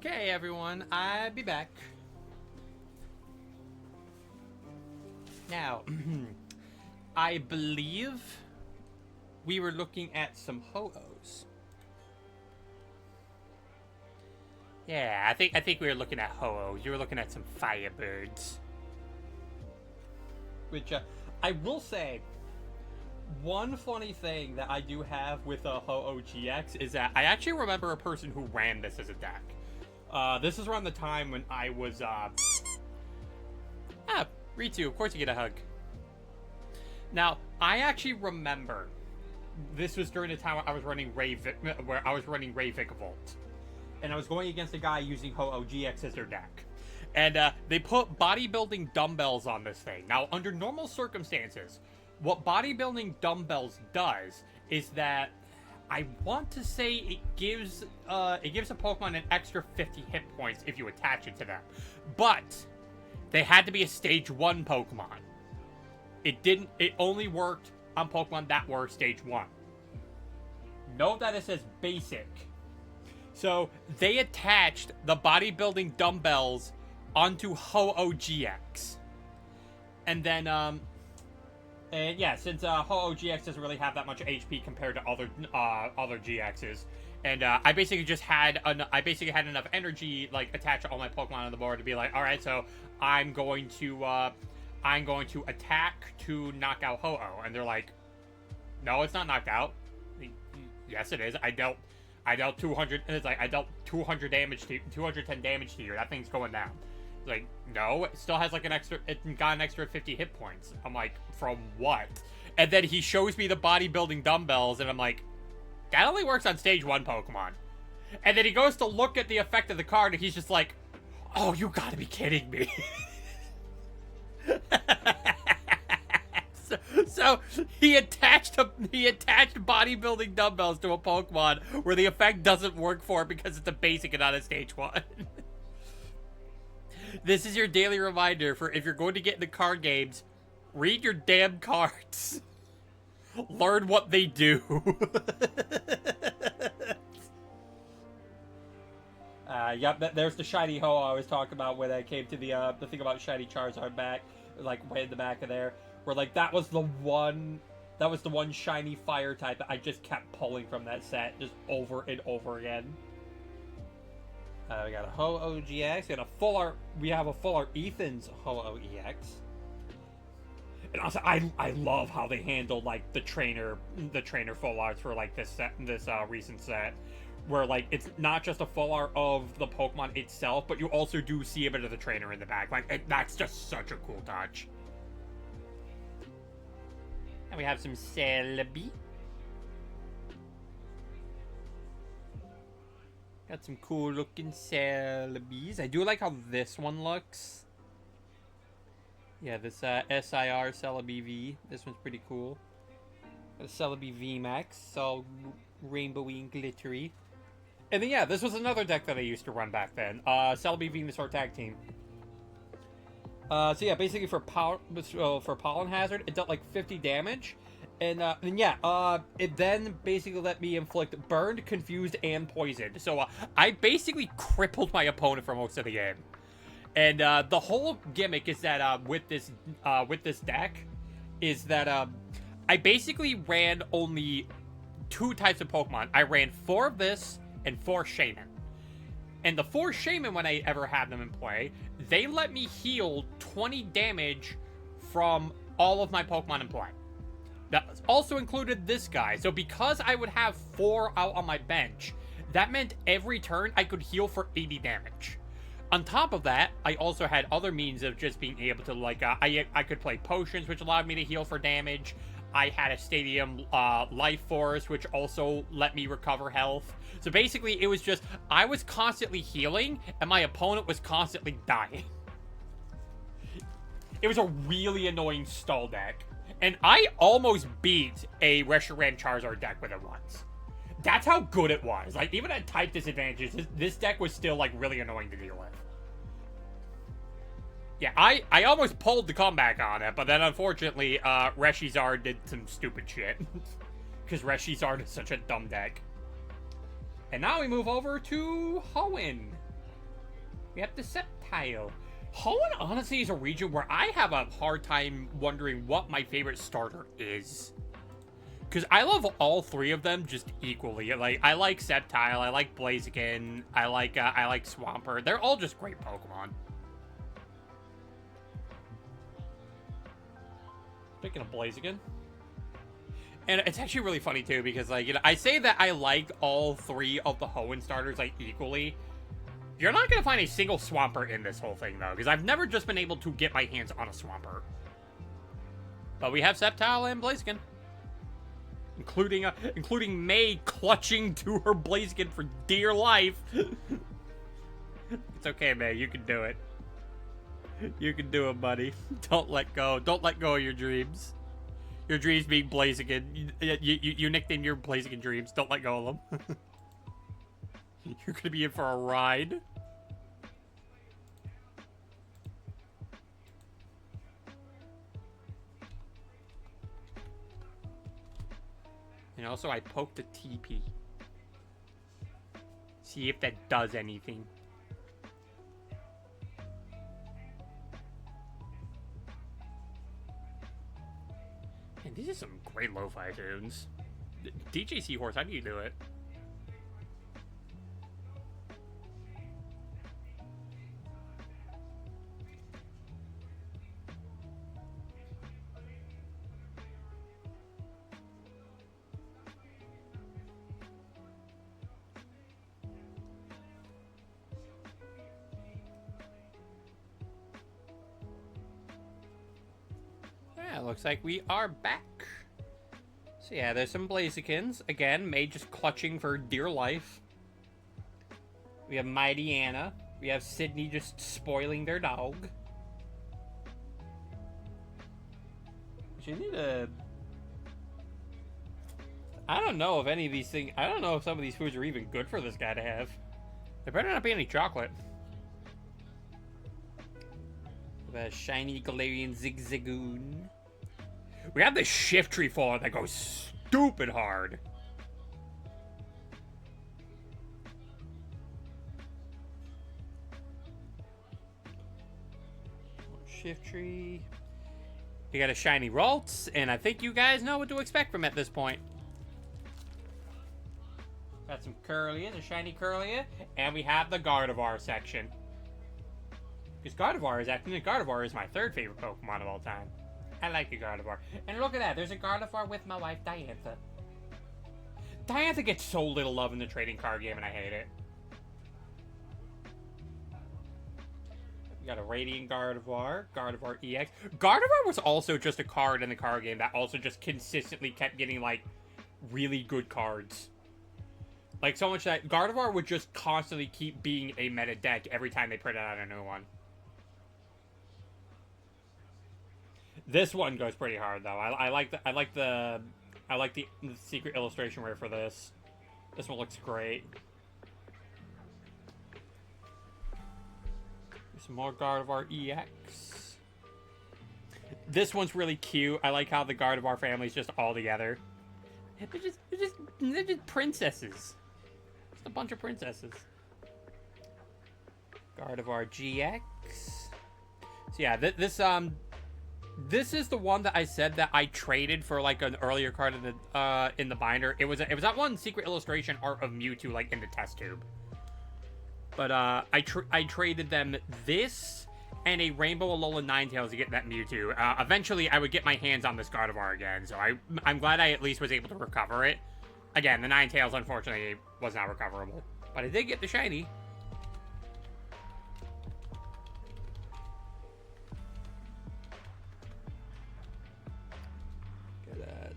Okay, everyone, I'll be back. Now, I believe we were looking at some ho-ohs. Yeah, I think we were looking at ho-ohs. You were looking at some firebirds. Which, I will say, one funny thing that I do have with Ho-Oh GX is that I actually remember a person who ran this as a deck. This is around the time when I was, Ritu, of course you get a hug. Now, I actually remember this was during the time I was running Ray Vikavolt. And I was going against a guy using Ho-Oh GX as their deck. And they put bodybuilding dumbbells on this thing. Now, under normal circumstances, what bodybuilding dumbbells does is that I want to say it gives a Pokemon an extra 50 hit points if you attach it to them. But they had to be a stage 1 Pokemon. It only worked on Pokemon that were stage 1. Note that it says basic. So they attached the bodybuilding dumbbells onto Ho-Oh GX. And then, and yeah, since Ho-Oh GX doesn't really have that much HP compared to other GXs, and I basically had enough energy like attached to all my Pokemon on the board to be like, all right, so I'm going to attack to knock out Ho-Oh, and they're like, no, it's not knocked out. Yes, it is. I dealt 200. It's like I dealt 210 damage to you. That thing's going down. Like, no, it still has like it got an extra 50 hit points. I'm like, from what? And then he shows me the bodybuilding dumbbells, and I'm like, that only works on stage 1 Pokemon. And then he goes to look at the effect of the card, and he's just like, oh, you gotta be kidding me. So he attached bodybuilding dumbbells to a Pokemon where the effect doesn't work for it because it's a basic and not a stage 1. This is your daily reminder for if you're going to get into card games, read your damn cards. Learn what they do. Yep, there's the shiny Ho I was talking about when I came to the thing about shiny Charizard back, like way in the back of there, where like that was the one shiny fire type that I just kept pulling from that set just over and over again. We got a Ho-Oh GX, we have a full art Ethan's Ho-Oh EX. And also, I love how they handled like the trainer full arts for like this recent set, where like it's not just a full art of the Pokemon itself, but you also do see a bit of the trainer in the back. Like that's just such a cool touch. And we have some Celebi. Got some cool looking Celebis. I do like how this one looks. Yeah, this SIR Celebi V. This one's pretty cool. Got a Celebi VMAX, all rainbowy and glittery. And then yeah, this was another deck that I used to run back then. Celebi Venusaur Tag Team. So yeah, basically for Pollen Hazard, it dealt like 50 damage. And yeah, it then basically let me inflict Burned, Confused, and Poisoned. So I basically crippled my opponent for most of the game. And the whole gimmick is that with this deck, is that I basically ran only 2 types of Pokemon. I ran 4 of this and 4 Shaman. And the 4 Shaman, when I ever had them in play, they let me heal 20 damage from all of my Pokemon in play. That also included this guy. So because I would have 4 out on my bench, that meant every turn I could heal for 80 damage. On top of that, I also had other means of just being able to, like, I could play potions, which allowed me to heal for damage. I had a Stadium Life Force, which also let me recover health. So basically, it was just, I was constantly healing, and my opponent was constantly dying. It was a really annoying stall deck. And I almost beat a Reshiram Charizard deck with it once. That's how good it was. Like, even at type disadvantages, this deck was still, like, really annoying to deal with. Yeah, I almost pulled the comeback on it, but then unfortunately, Reshizard did some stupid shit. Because Reshizard is such a dumb deck. And now we move over to Hoenn. We have the Sceptile. Hoenn honestly is a region where I have a hard time wondering what my favorite starter is. Because I love all three of them just equally. Like, I like Sceptile, I like Blaziken, I like Swampert. They're all just great Pokemon. Speaking of Blaziken. And it's actually really funny, too, because, like, you know, I say that I liked all three of the Hoenn starters, like, equally. You're not going to find a single Swampert in this whole thing, though, because I've never just been able to get my hands on a Swampert. But we have Sceptile and Blaziken. Including May clutching to her Blaziken for dear life. It's okay, May. You can do it. You can do it, buddy. Don't let go. Don't let go of your dreams. Your dreams being Blaziken. You nicknamed your Blaziken dreams. Don't let go of them. You're gonna be in for a ride. And also, I poked a TP. See if that does anything. And these are some great lo-fi tunes. DJ Seahorse, how do you do it? Looks like we are back. So yeah, there's some Blazikens. Again, May just clutching for dear life. We have Mighty Anna. We have Sydney just spoiling their dog. You need a... I don't know if any of these things... I don't know if some of these foods are even good for this guy to have. There better not be any chocolate. We have a shiny Galarian Zigzagoon. We have the Shift Tree Fall that goes stupid hard. Shift Tree. We got a shiny Ralts, and I think you guys know what to expect from it at this point. Got some Curlia, a shiny Curlia, and we have the Gardevoir section. Because Gardevoir is my third favorite Pokemon of all time. I like a Gardevoir. And look at that, there's a Gardevoir with my wife, Diantha. Diantha gets so little love in the trading card game, and I hate it. We got a Radiant Gardevoir, Gardevoir EX. Gardevoir was also just a card in the card game that also just consistently kept getting, like, really good cards. Like, so much that Gardevoir would just constantly keep being a meta deck every time they put out a new one. This one goes pretty hard though. I like the secret illustration rare for this. This one looks great. Some more Gardevoir EX. This one's really cute. I like how the Gardevoir family's just all together. They're just princesses. Just a bunch of princesses. Gardevoir GX. So yeah, this is the one that I said that I traded for like an earlier card in the binder. It was that one secret illustration art of Mewtwo like in the test tube. But I traded them this and a Rainbow Alolan Ninetales to get that Mewtwo. Eventually, I would get my hands on this Gardevoir again, so I'm glad I at least was able to recover it. Again, the Ninetales unfortunately was not recoverable, but I did get the shiny.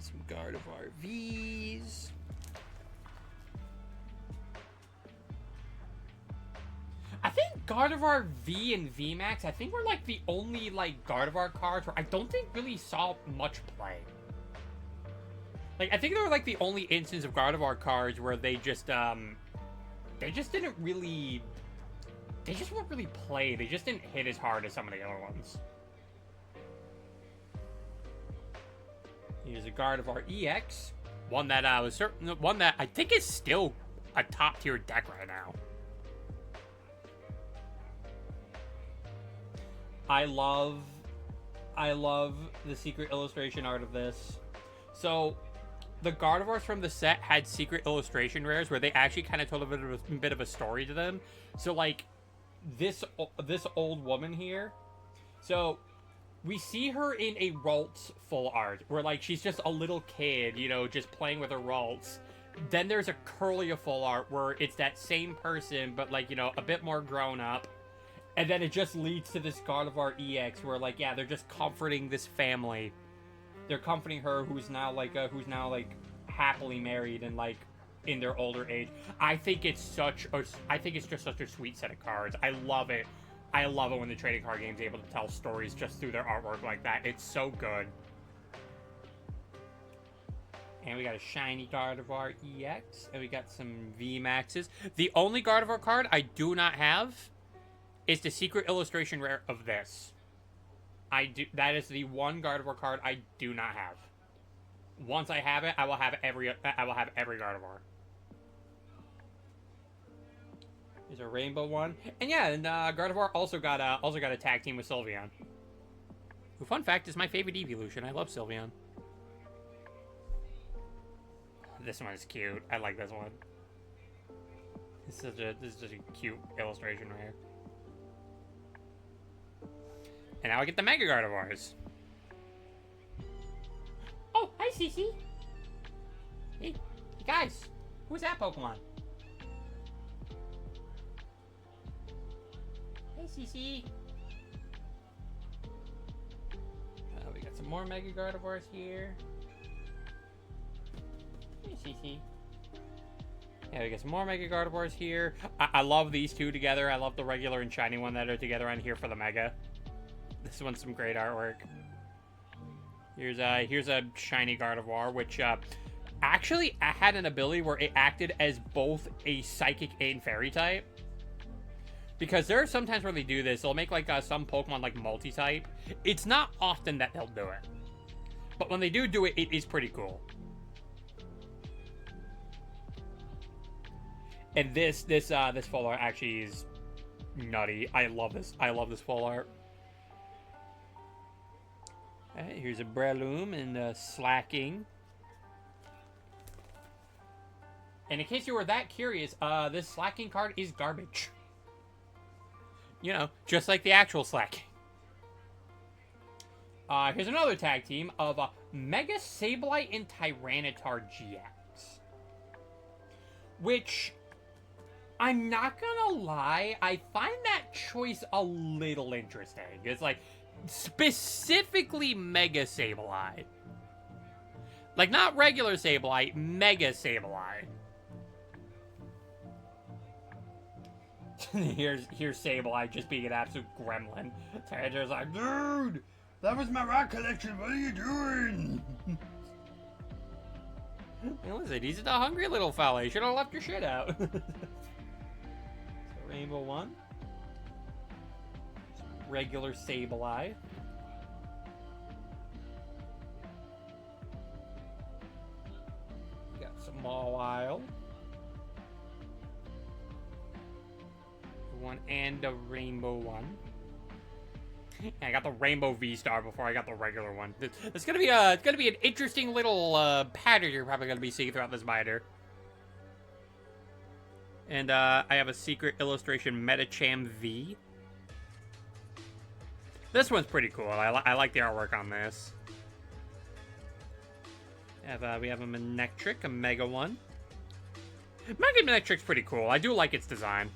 Some Gardevoir Vs. I think Gardevoir V and VMAX, I think were like the only like Gardevoir cards where I don't think really saw much play. Like, I think they were like the only instance of Gardevoir cards where they just didn't really, they just weren't really played. They just didn't hit as hard as some of the other ones. Here's a Gardevoir EX, one that I think is still a top tier deck right now. I love the secret illustration art of this. So, the Gardevoirs from the set had secret illustration rares where they actually kind of told a bit of a story to them. So, like, this old woman here. So, we see her in a Ralts full art where, like, she's just a little kid, you know, just playing with her Ralts. Then there's a Curlia full art where it's that same person, but, like, you know, a bit more grown up. And then it just leads to this Gardevoir EX where, like, yeah, they're just comforting this family. They're comforting her who's now happily married and, like, in their older age. I think it's just such a sweet set of cards. I love it. I love it when the trading card game's able to tell stories just through their artwork like that. It's so good. And we got a shiny Gardevoir EX, and we got some VMAXs. The only Gardevoir card I do not have is the secret illustration rare of this. That is the one Gardevoir card I do not have. Once I have it, I will have every Gardevoir. There's a rainbow one, and yeah, and Gardevoir also got a tag team with Sylveon. Who, fun fact, is my favorite evolution. I love Sylveon. This one is cute. I like this one. This is just a cute illustration rare. And now I get the Mega Gardevoirs. Oh, hi, Cece. Hey, guys. Who's that Pokemon? Hey, Cece. We got some more Mega Gardevoirs here. Hey, Cece. Yeah, we got some more Mega Gardevoirs here. I love these two together. I love the regular and shiny one that are together on here for the Mega. This one's some great artwork. Here's a shiny Gardevoir, which actually had an ability where it acted as both a Psychic and Fairy type. Because there are some times where they do this. They'll make like some Pokemon like multi-type. It's not often that they'll do it, but when they do it, it is pretty cool. And this full art actually is nutty. I love this. I love this full art. Alright, here's a Breloom and Slacking. And in case you were that curious, this Slacking card is garbage. You know, just like the actual Slacking. Here's another tag team of Mega Sableye and Tyranitar GX. Which, I'm not gonna lie, I find that choice a little interesting. It's like, specifically Mega Sableye. Like, not regular Sableye, Mega Sableye. here's Sableye just being an absolute gremlin. Tyranitar's like, dude, that was my rock collection, what are you doing? Hey, listen, he's a hungry little fella. You should have left your shit out. So, Rainbow one. Regular Sableye. Got some Mawile. One and a Rainbow one. And I got the Rainbow V-Star before I got the regular one. It's gonna be an interesting little pattern you're probably gonna be seeing throughout this binder. And I have a secret illustration Metacham V. This one's pretty cool. I like the artwork on this. We have a Manectric, a Mega one. Mega Manectric's pretty cool. I do like its design.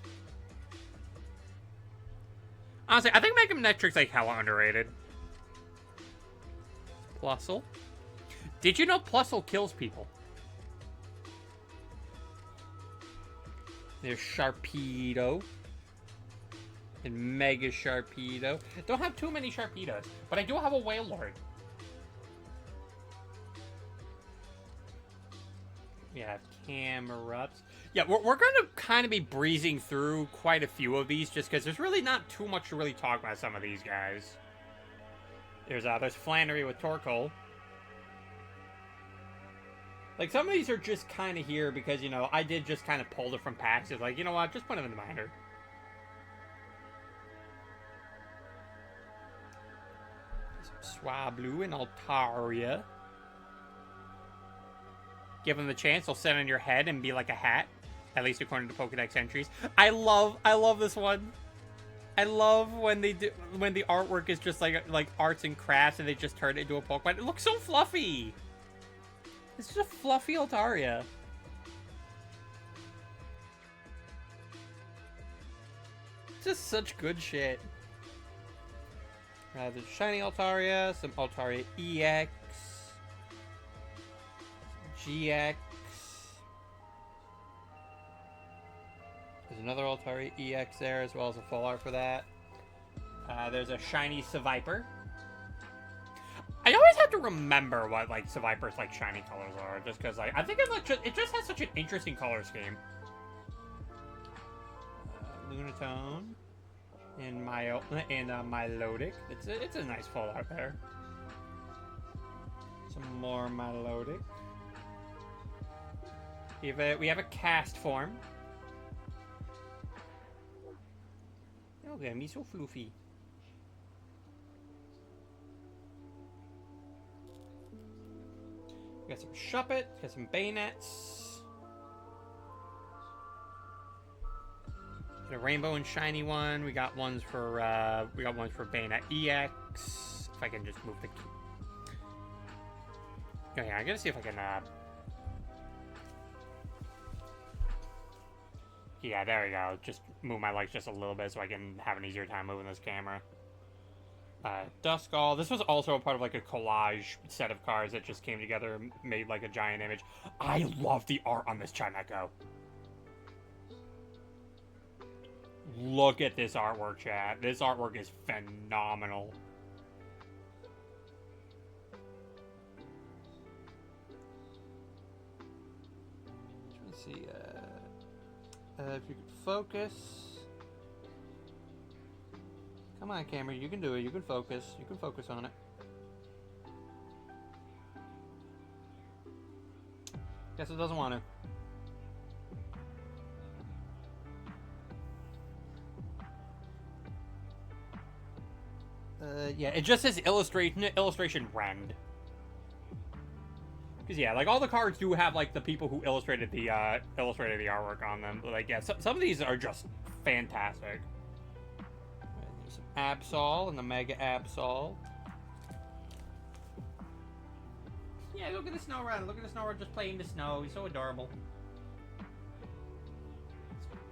Honestly, I think Mega Manectric's like hella underrated. Plusle. Did you know Plusle kills people? There's Sharpedo. And Mega Sharpedo. Don't have too many Sharpedos, but I do have a Wailord. We have Camerupt. Yeah, we're going to kind of be breezing through quite a few of these just because there's really not too much to really talk about some of these guys. There's Flannery with Torkoal. Like, some of these are just kind of here because, you know, I did just kind of pull it from packs. It's like, you know what, just put them in the binder. Swablu and Altaria. Given the chance, they'll sit on your head and be like a hat. At least according to Pokedex entries. I love this one. I love when the artwork is just like arts and crafts and they just turn it into a Pokemon. It looks so fluffy. It's just a fluffy Altaria. Just such good shit. There's shiny Altaria, some Altaria EX, GX. There's another Altaria EX there, as well as a full art for that. There's a shiny Seviper. I always have to remember what like Seviper's like shiny colors are, just because like I think it just has such an interesting color scheme. Lunatone and Milotic. It's a nice full art there. Some more Milotic. We have a cast form. Okay, me so floofy. We got some Shuppet, got some Bayonets. Got a rainbow and shiny one. We got ones for Bayonet EX. If I can just move the key. Oh yeah, I gotta see if I can yeah, there we go. Just move my legs just a little bit so I can have an easier time moving this camera. Duskull. This was also a part of like a collage set of cards that just came together and made like a giant image. I love the art on this Chimecho. Look at this artwork, chat. This artwork is phenomenal. Let's see. If you could focus. Come on, camera. You can do it. You can focus. You can focus on it. Guess it doesn't want to. Yeah, it just says illustration rend. Because yeah, like all the cards do have like the people who illustrated the artwork on them. Like yeah, some of these are just fantastic. There's some Absol and the Mega Absol. Yeah, look at the snow run. Look at the snow run just playing the snow. He's so adorable.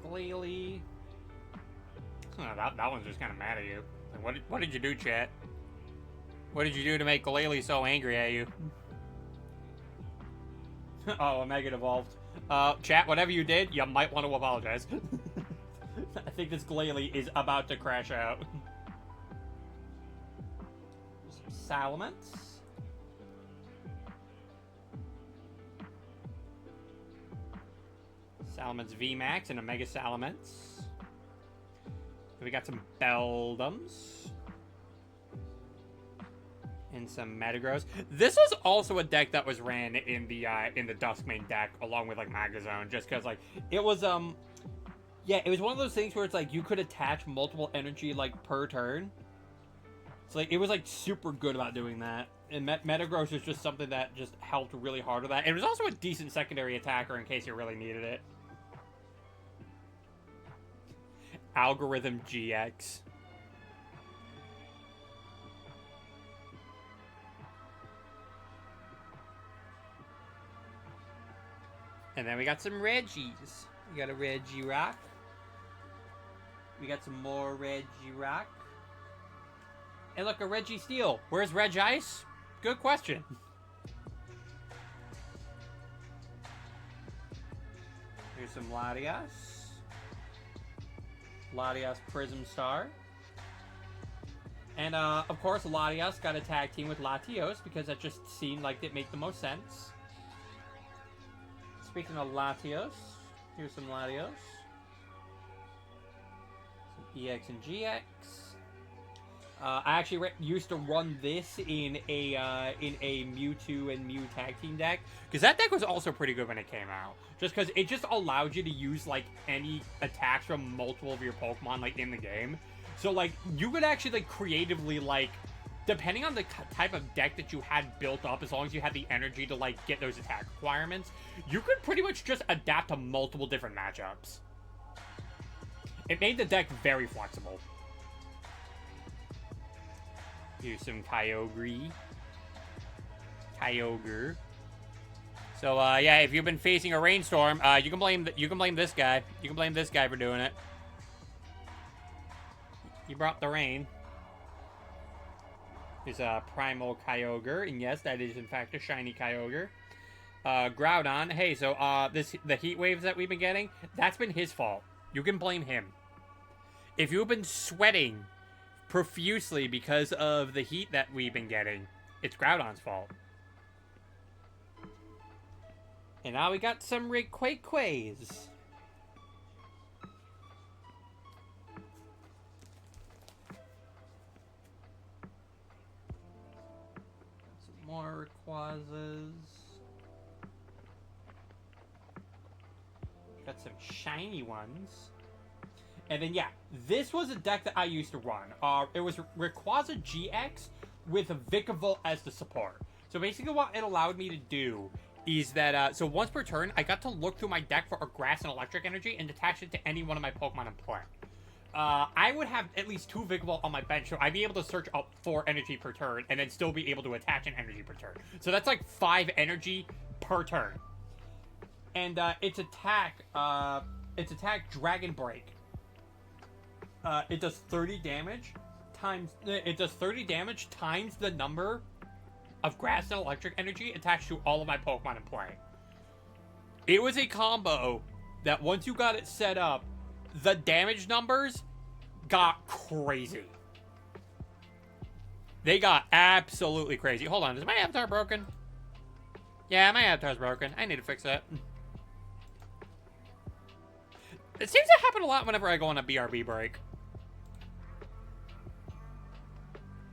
Glalie. Oh, that one's just kind of mad at you. Like, what did you do, chat? What did you do to make Glalie so angry at you? Oh, Omega evolved. Chat, whatever you did, you might want to apologize. I think this Glalie is about to crash out. Some Salamence. Salamence VMAX and Omega Salamence. We got some Beldums. And some Metagross. This was also a deck that was ran in the Duskmane deck along with like Magazone, just because like it was yeah, it was one of those things where it's like you could attach multiple energy like per turn. It's like it was like super good about doing that. And Metagross is just something that just helped really hard with that. It was also a decent secondary attacker in case you really needed it. Algorithm GX. And then we got some Reggies. We got a Regirock. We got some more Regirock. And look, a Registeel. Where's Regice? Good question. Here's some Latias. Latias Prism Star. And, of course, Latias got a tag team with Latios because that just seemed like it made the most sense. Speaking of Latios, here's some Latios. Some EX and GX. I actually used to run this in a Mewtwo and Mew tag team deck, because that deck was also pretty good when it came out. Just because it just allowed you to use like any attacks from multiple of your Pokemon like in the game. So like you could actually like creatively like depending on the type of deck that you had built up, as long as you had the energy to, like, get those attack requirements, you could pretty much just adapt to multiple different matchups. It made the deck very flexible. Here's some Kyogre. Kyogre. So, yeah, if you've been facing a rainstorm, you can blame this guy. You can blame this guy for doing it. He brought the rain. Here's a Primal Kyogre, and yes, that is in fact a shiny Kyogre. Groudon. Hey, so the heat waves that we've been getting, that's been his fault. You can blame him. If you've been sweating profusely because of the heat that we've been getting, it's Groudon's fault. And now we got some Rayquaques. Some more Rayquazas. Got some shiny ones. And then, yeah, this was a deck that I used to run. It was Rayquaza GX with a Vikavolt as the support. So basically what it allowed me to do is that, so once per turn, I got to look through my deck for a grass and electric energy and attach it to any one of my Pokemon in play. I would have at least 2 Vikavolt on my bench, so I'd be able to search up 4 energy per turn and then still be able to attach an energy per turn. So that's like 5 energy per turn. And its attack Dragon Break. It does 30 damage times the number of grass and electric energy attached to all of my Pokemon in play. It was a combo that once you got it set up, the damage numbers got crazy. They got absolutely crazy. Hold on, is my avatar broken? Yeah, my avatar's broken. I need to fix that. It seems to happen a lot whenever I go on a BRB break.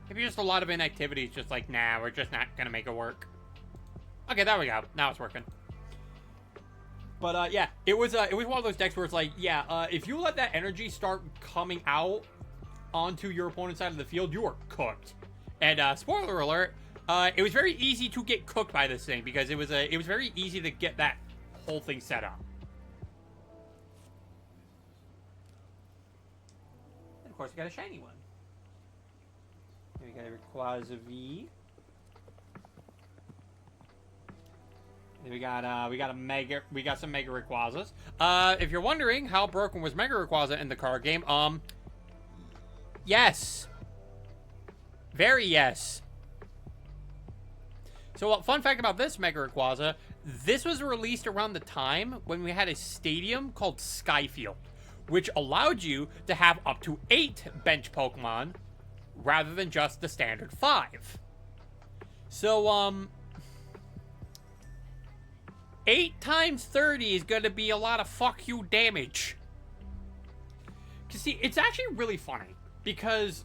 Maybe just a lot of inactivity. It's just like, nah, we're just not gonna make it work. Okay, there we go. Now it's working. But yeah, it was one of those decks where it's like, yeah, if you let that energy start coming out onto your opponent's side of the field, you are cooked. And spoiler alert, it was very easy to get cooked by this thing because it was very easy to get that whole thing set up. And of course, we got a shiny one. We got a Rayquaza V. And we got some Mega Rayquazas. If you're wondering how broken was Mega Rayquaza in the card game, yes. Very yes. So, fun fact about this Mega Rayquaza, this was released around the time when we had a stadium called Skyfield, which allowed you to have up to 8 bench Pokemon rather than just the standard 5. So, 8 times 30 is going to be a lot of fuck you damage. Because, see, it's actually really funny. Because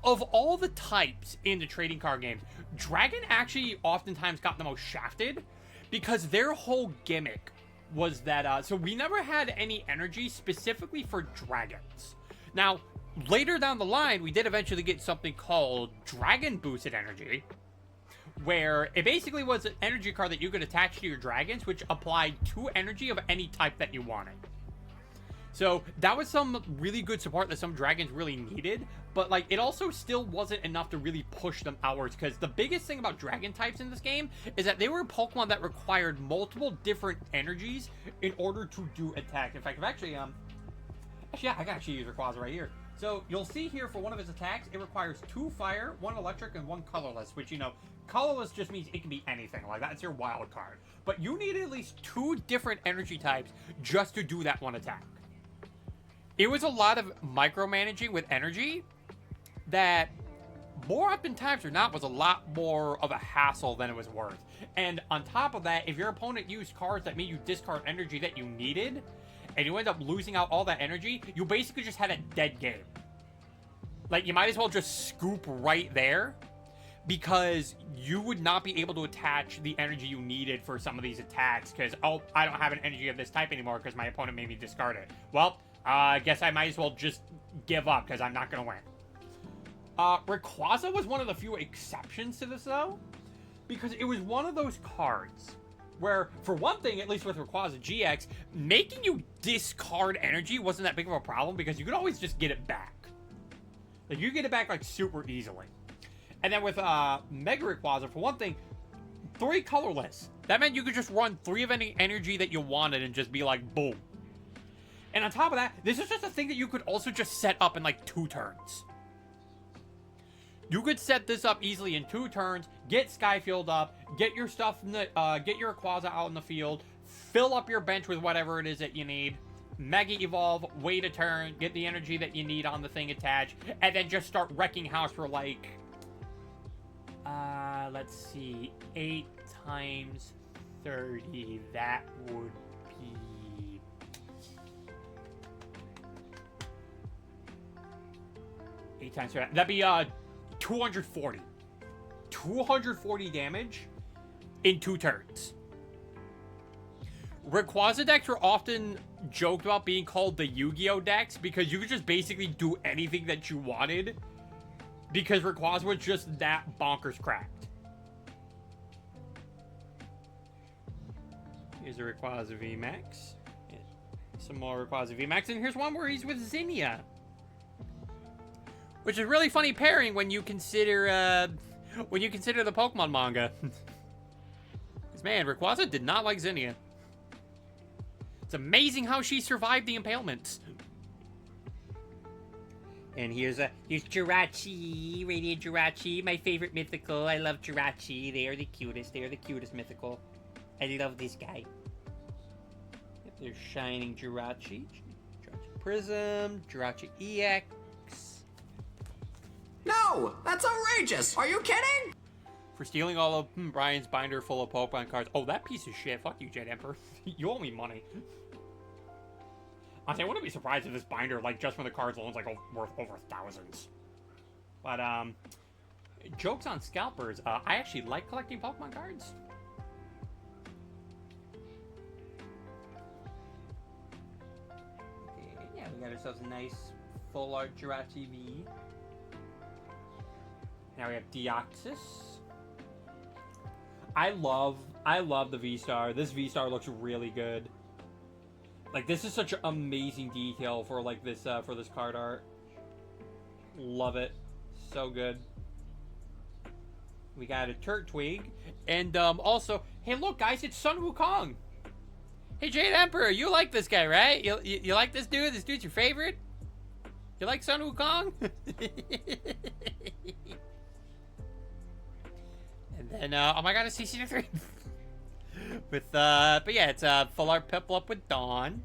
of all the types in the trading card games, Dragon actually oftentimes got the most shafted. Because their whole gimmick was that, so we never had any energy specifically for dragons. Now, later down the line, we did eventually get something called Dragon Boosted Energy, where it basically was an energy card that you could attach to your dragons, which applied 2 energy of any type that you wanted. So that was some really good support that some dragons really needed, but like it also still wasn't enough to really push them outwards, because the biggest thing about dragon types in this game is that they were Pokemon that required multiple different energies in order to do attacks. In fact, I've actually, yeah, I can actually use Rayquaza right here. So you'll see here for one of its attacks, it requires 2 fire, 1 electric, and 1 colorless, which, you know, colorless just means it can be anything. Like, that's your wild card. But you need at least 2 different energy types just to do that one attack. It was a lot of micromanaging with energy that, more often times or not, was a lot more of a hassle than it was worth. And on top of that, if your opponent used cards that made you discard energy that you needed, and you end up losing out all that energy, you basically just had a dead game. Like, you might as well just scoop right there, because you would not be able to attach the energy you needed for some of these attacks, because, oh, I don't have an energy of this type anymore because my opponent made me discard it. Well, I guess I might as well just give up, because I'm not going to win. Rayquaza was one of the few exceptions to this, though, because it was one of those cards where, for one thing, at least with Rayquaza GX, making you discard energy wasn't that big of a problem because you could always just get it back. Like, you get it back, like, super easily. And then with Mega Rayquaza, for one thing, 3 colorless. That meant you could just run 3 of any energy that you wanted and just be like, boom. And on top of that, this is just a thing that you could also just set up in, like, 2 turns. You could set this up easily in 2 turns, get Skyfield up, get your stuff in the, get your Rayquaza out in the field, fill up your bench with whatever it is that you need, Mega Evolve, wait a turn, get the energy that you need on the thing attached, and then just start wrecking house for like, let's see, 8 times 30, that would be... Eight times 30, that'd be, 240. 240 damage in 2 turns. Rayquaza decks were often joked about being called the Yu-Gi-Oh decks because you could just basically do anything that you wanted because Rayquaza was just that bonkers cracked. Here's a Rayquaza VMAX. Some more Rayquaza VMAX, and here's one where he's with Zinnia. Which is a really funny pairing when you consider the Pokemon manga. Because, man, Rayquaza did not like Zinnia. It's amazing how she survived the impalements. And here's Jirachi, Radiant Jirachi, my favorite mythical. I love Jirachi. They are the cutest. They are the cutest mythical. I love this guy. There's Shining Jirachi, Jirachi Prism, Jirachi EX. No! That's outrageous! Are you kidding? For stealing all of Brian's binder full of Pokemon cards. Oh, that piece of shit. Fuck you, Jet Emperor. You owe me money. Honestly, I wouldn't be surprised if this binder, like, just from the cards alone, is, like, worth over thousands. But, jokes on scalpers. I actually like collecting Pokemon cards. Okay, yeah, we got ourselves a nice full art Jirachi V. Now we have Deoxys. I love the V-Star. This V-Star looks really good. Like, this is such an amazing detail for, like, this, for this card art. Love it. So good. We got a Turtwig. And, also, hey, look, guys, it's Sun Wukong. Hey, Jade Emperor, you like this guy, right? You like this dude? This dude's your favorite? You like Sun Wukong? And then, oh my god, it's CC3. With, but yeah, it's full art Piplup with Dawn.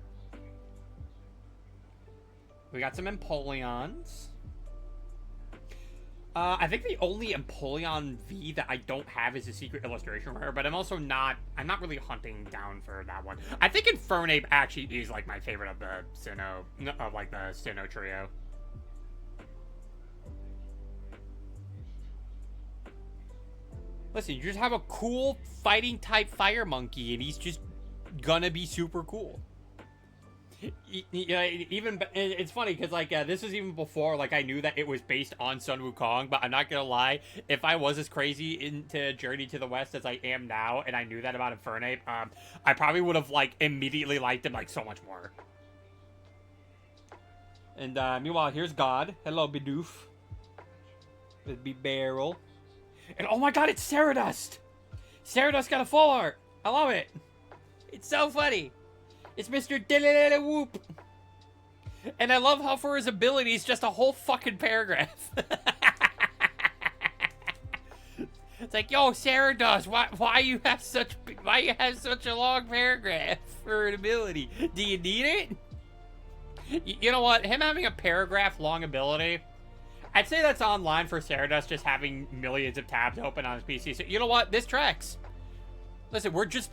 We got some Empoleons. I think the only Empoleon V that I don't have is a secret illustration rare, but I'm not really hunting down for that one. I think Infernape actually is, like, my favorite of the Sinnoh trio. Listen, you just have a cool fighting type fire monkey, and he's just gonna be super cool. Even it's funny because like this was even before like I knew that it was based on Sun Wukong, but I'm not gonna lie, if I was as crazy into Journey to the West as I am now, and I knew that about Infernape, I probably would have like immediately liked him like so much more. And meanwhile, here's God. Hello, Bidoof. With Barrel. And oh my god, it's Ceradust! Ceradust got a full art! I love it! It's so funny! It's Mr. Whoop! And I love how for his abilities, just a whole fucking paragraph. It's like, yo, Ceradust, why you have such a long paragraph for an ability? Do you need it? You know what? Him having a paragraph long ability, I'd say that's online for Ceradust just having millions of tabs open on his PC. So you know what? This tracks. Listen, we're just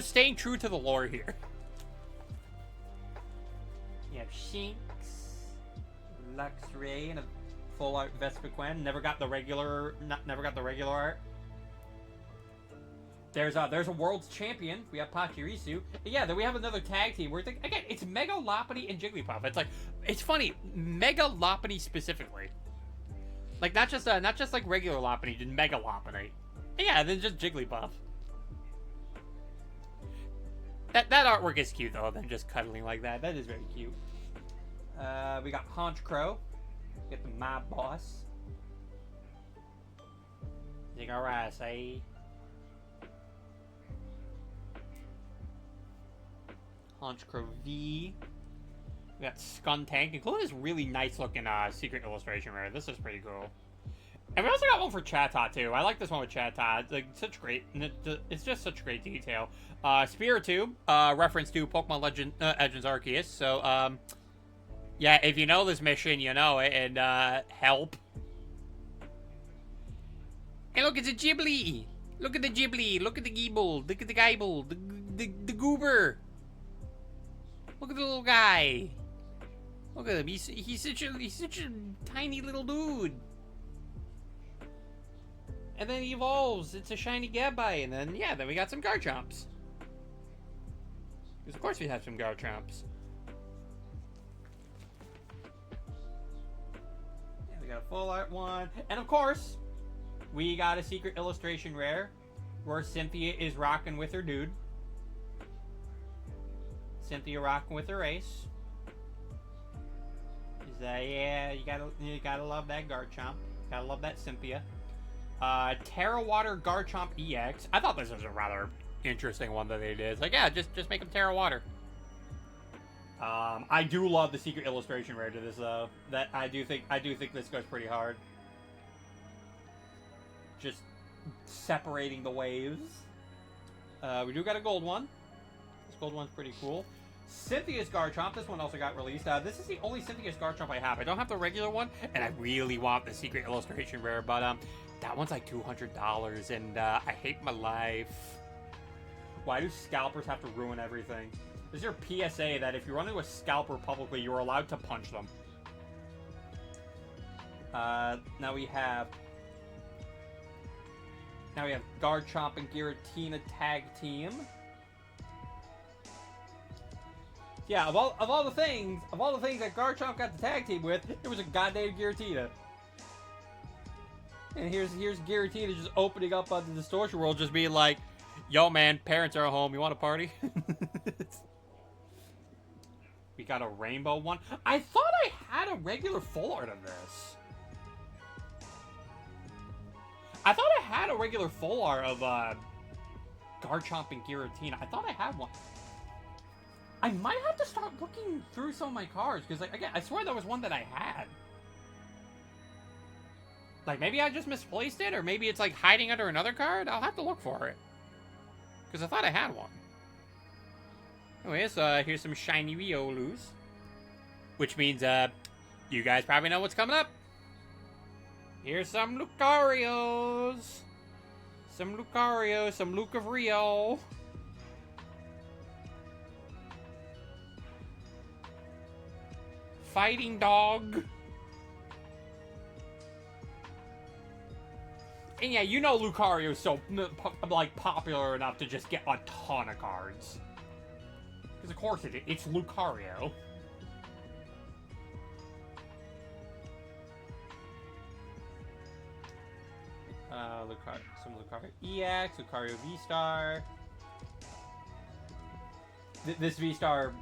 staying true to the lore here. You have Shinx, Luxray, and a full art Vespiquen. Never got the regular art. There's a world's champion. We have Pachirisu. Yeah, then we have another tag team. We're thinking, again, it's Mega Lopunny and Jigglypuff. It's like, it's funny, Mega Lopunny specifically. Like, not just like regular Lopunny, just Mega Lopunny. Yeah, and then just Jigglypuff. That artwork is cute, though, them just cuddling like that. That is very cute. We got Honchkrow. Get the My Boss. Zigarashi. Honchkrow V. We got Skuntank, including this really nice looking secret illustration rare. This is pretty cool. And we also got one for Chatot too. I like this one with Chatot. It's like such great, it's just such great detail. Spiritomb, reference to Pokemon Legends Arceus. So, yeah, if you know this mission, you know it, and help. And look, it's a Ghibli. Look at the Ghibli. Look at the Geeble. Look at the Geibel. The Goober. Look at the little guy. Look at him. He's such a tiny little dude. And then he evolves. It's a shiny Gabby. And then, yeah, then we got some Garchomps. Because, of course, we have some Garchomps. Yeah, we got a full art one. And, of course, we got a secret illustration rare where Cynthia is rocking with her dude. Cynthia rocking with her ace. Is that, yeah, you gotta love that Garchomp. Gotta love that Cynthia. Terra Water Garchomp EX. I thought this was a rather interesting one that they did. It's like, yeah, just make them Terra Water. I do love the secret illustration rare to this though. That I do think this goes pretty hard. Just separating the waves. We do got a gold one. This gold one's pretty cool. Cynthia's Garchomp. This one also got released. This is the only Cynthia's Garchomp I have. I don't have the regular one, and I really want the secret illustration rare, but that one's like $200, and I hate my life. Why do scalpers have to ruin everything? This is your PSA that if you run into a scalper publicly, you're allowed to punch them. Now we have Garchomp and Giratina tag team. Yeah, of all the things that Garchomp got the tag team with, it was a goddamn Giratina. And here's Giratina just opening up on the Distortion World, just being like, "Yo, man, parents are home. You want to party?" We got a rainbow one. I thought I had a regular full art of this. I thought I had a regular full art of Garchomp and Giratina. I thought I had one. I might have to start looking through some of my cards, because, like, again, I swear there was one that I had. Like, maybe I just misplaced it, or maybe it's, like, hiding under another card? I'll have to look for it. Because I thought I had one. Anyways, here's some shiny Riolus. Which means, you guys probably know what's coming up. Here's some Lucarios. Some Lucario, some Luke of Rio. Fighting Dog. And yeah, you know Lucario's so, like, popular enough to just get a ton of cards. Because of course it's Lucario. Some Lucario EX, Lucario V-Star. This V-Star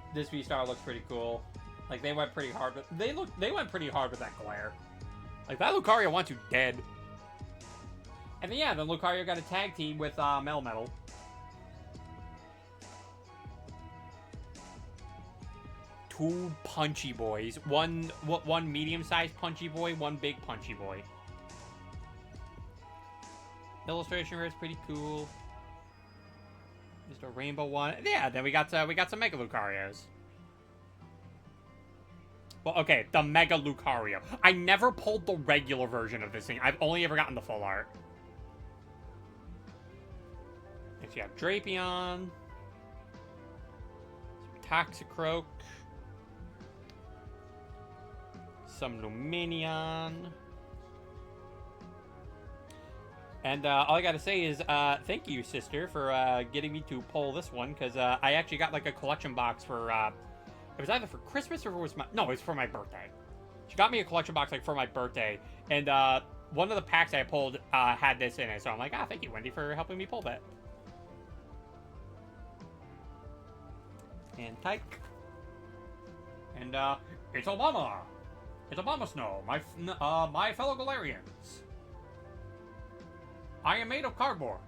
looks pretty cool. Like, they went pretty hard, but they went pretty hard with that glare. Like, that Lucario wants you dead. And then, yeah, then Lucario got a tag team with Melmetal. Two punchy boys. One medium-sized punchy boy, one big punchy boy. Illustration rare is pretty cool. Just a rainbow one. Yeah, then we got some Mega Lucarios. Well, okay, the Mega Lucario. I never pulled the regular version of this thing. I've only ever gotten the full art. Next you have Drapion. Toxicroak. Some Luminion. And all I gotta say is, thank you, sister, for getting me to pull this one, because I actually got, like, a collection box for, it was either for Christmas or it was my, no, it was for my birthday. She got me a collection box like for my birthday, and one of the packs I pulled had this in it. So I'm like, thank you, Wendy, for helping me pull that. And type. And it's Obama. It's Obama Snow, my fellow Galarians. I am made of cardboard.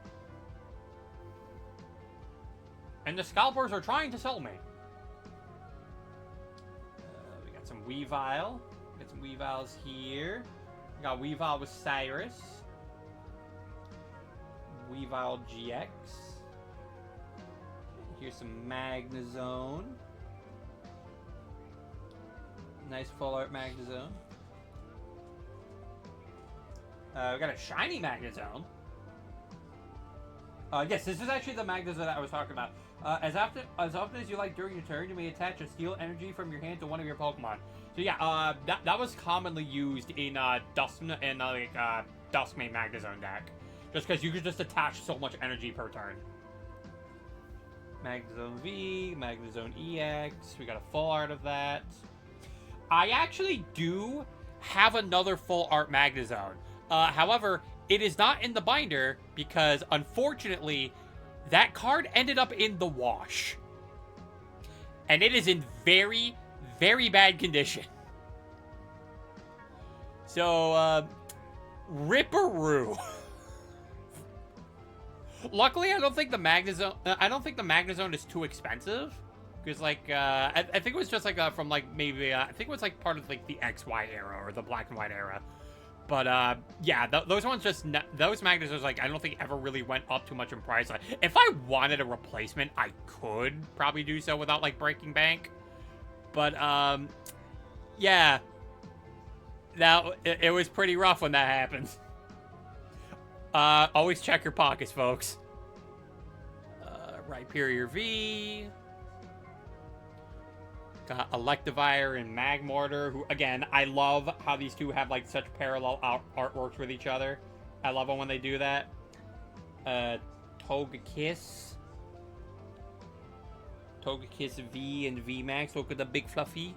And the scalpers are trying to sell me. We got some Weavile. We got some Weaviles here. We got Weavile with Cyrus. Weavile GX. Here's some Magnezone. Nice full art Magnezone. We got a shiny Magnezone. Yes, this is actually the Magnezone that I was talking about. As often as you like during your turn, you may attach a steel energy from your hand to one of your Pokemon. So yeah, that was commonly used in Duskmane Magnezone deck, just because you could just attach so much energy per turn. Magnezone V, Magnezone EX. We got a full art of that. I actually do have another full art Magnezone. However, it is not in the binder because, unfortunately, that card ended up in the wash. And it is in very, very bad condition. So, ripperoo. Luckily, I don't think the Magnezone is too expensive. Because, like, I think it was just, like, from, like, maybe, I think it was, like, part of, like, the XY era or the black and white era. But, yeah, those ones just, those Magnezones, like, I don't think ever really went up too much in price. Like, if I wanted a replacement, I could probably do so without, like, breaking bank. But, yeah. It was pretty rough when that happens. Always check your pockets, folks. Rhyperior V. Got Electivire and Magmortar, who, again, I love how these two have, like, such parallel artworks with each other. I love it when they do that. Togekiss. Togekiss V and VMAX. Look at the big fluffy.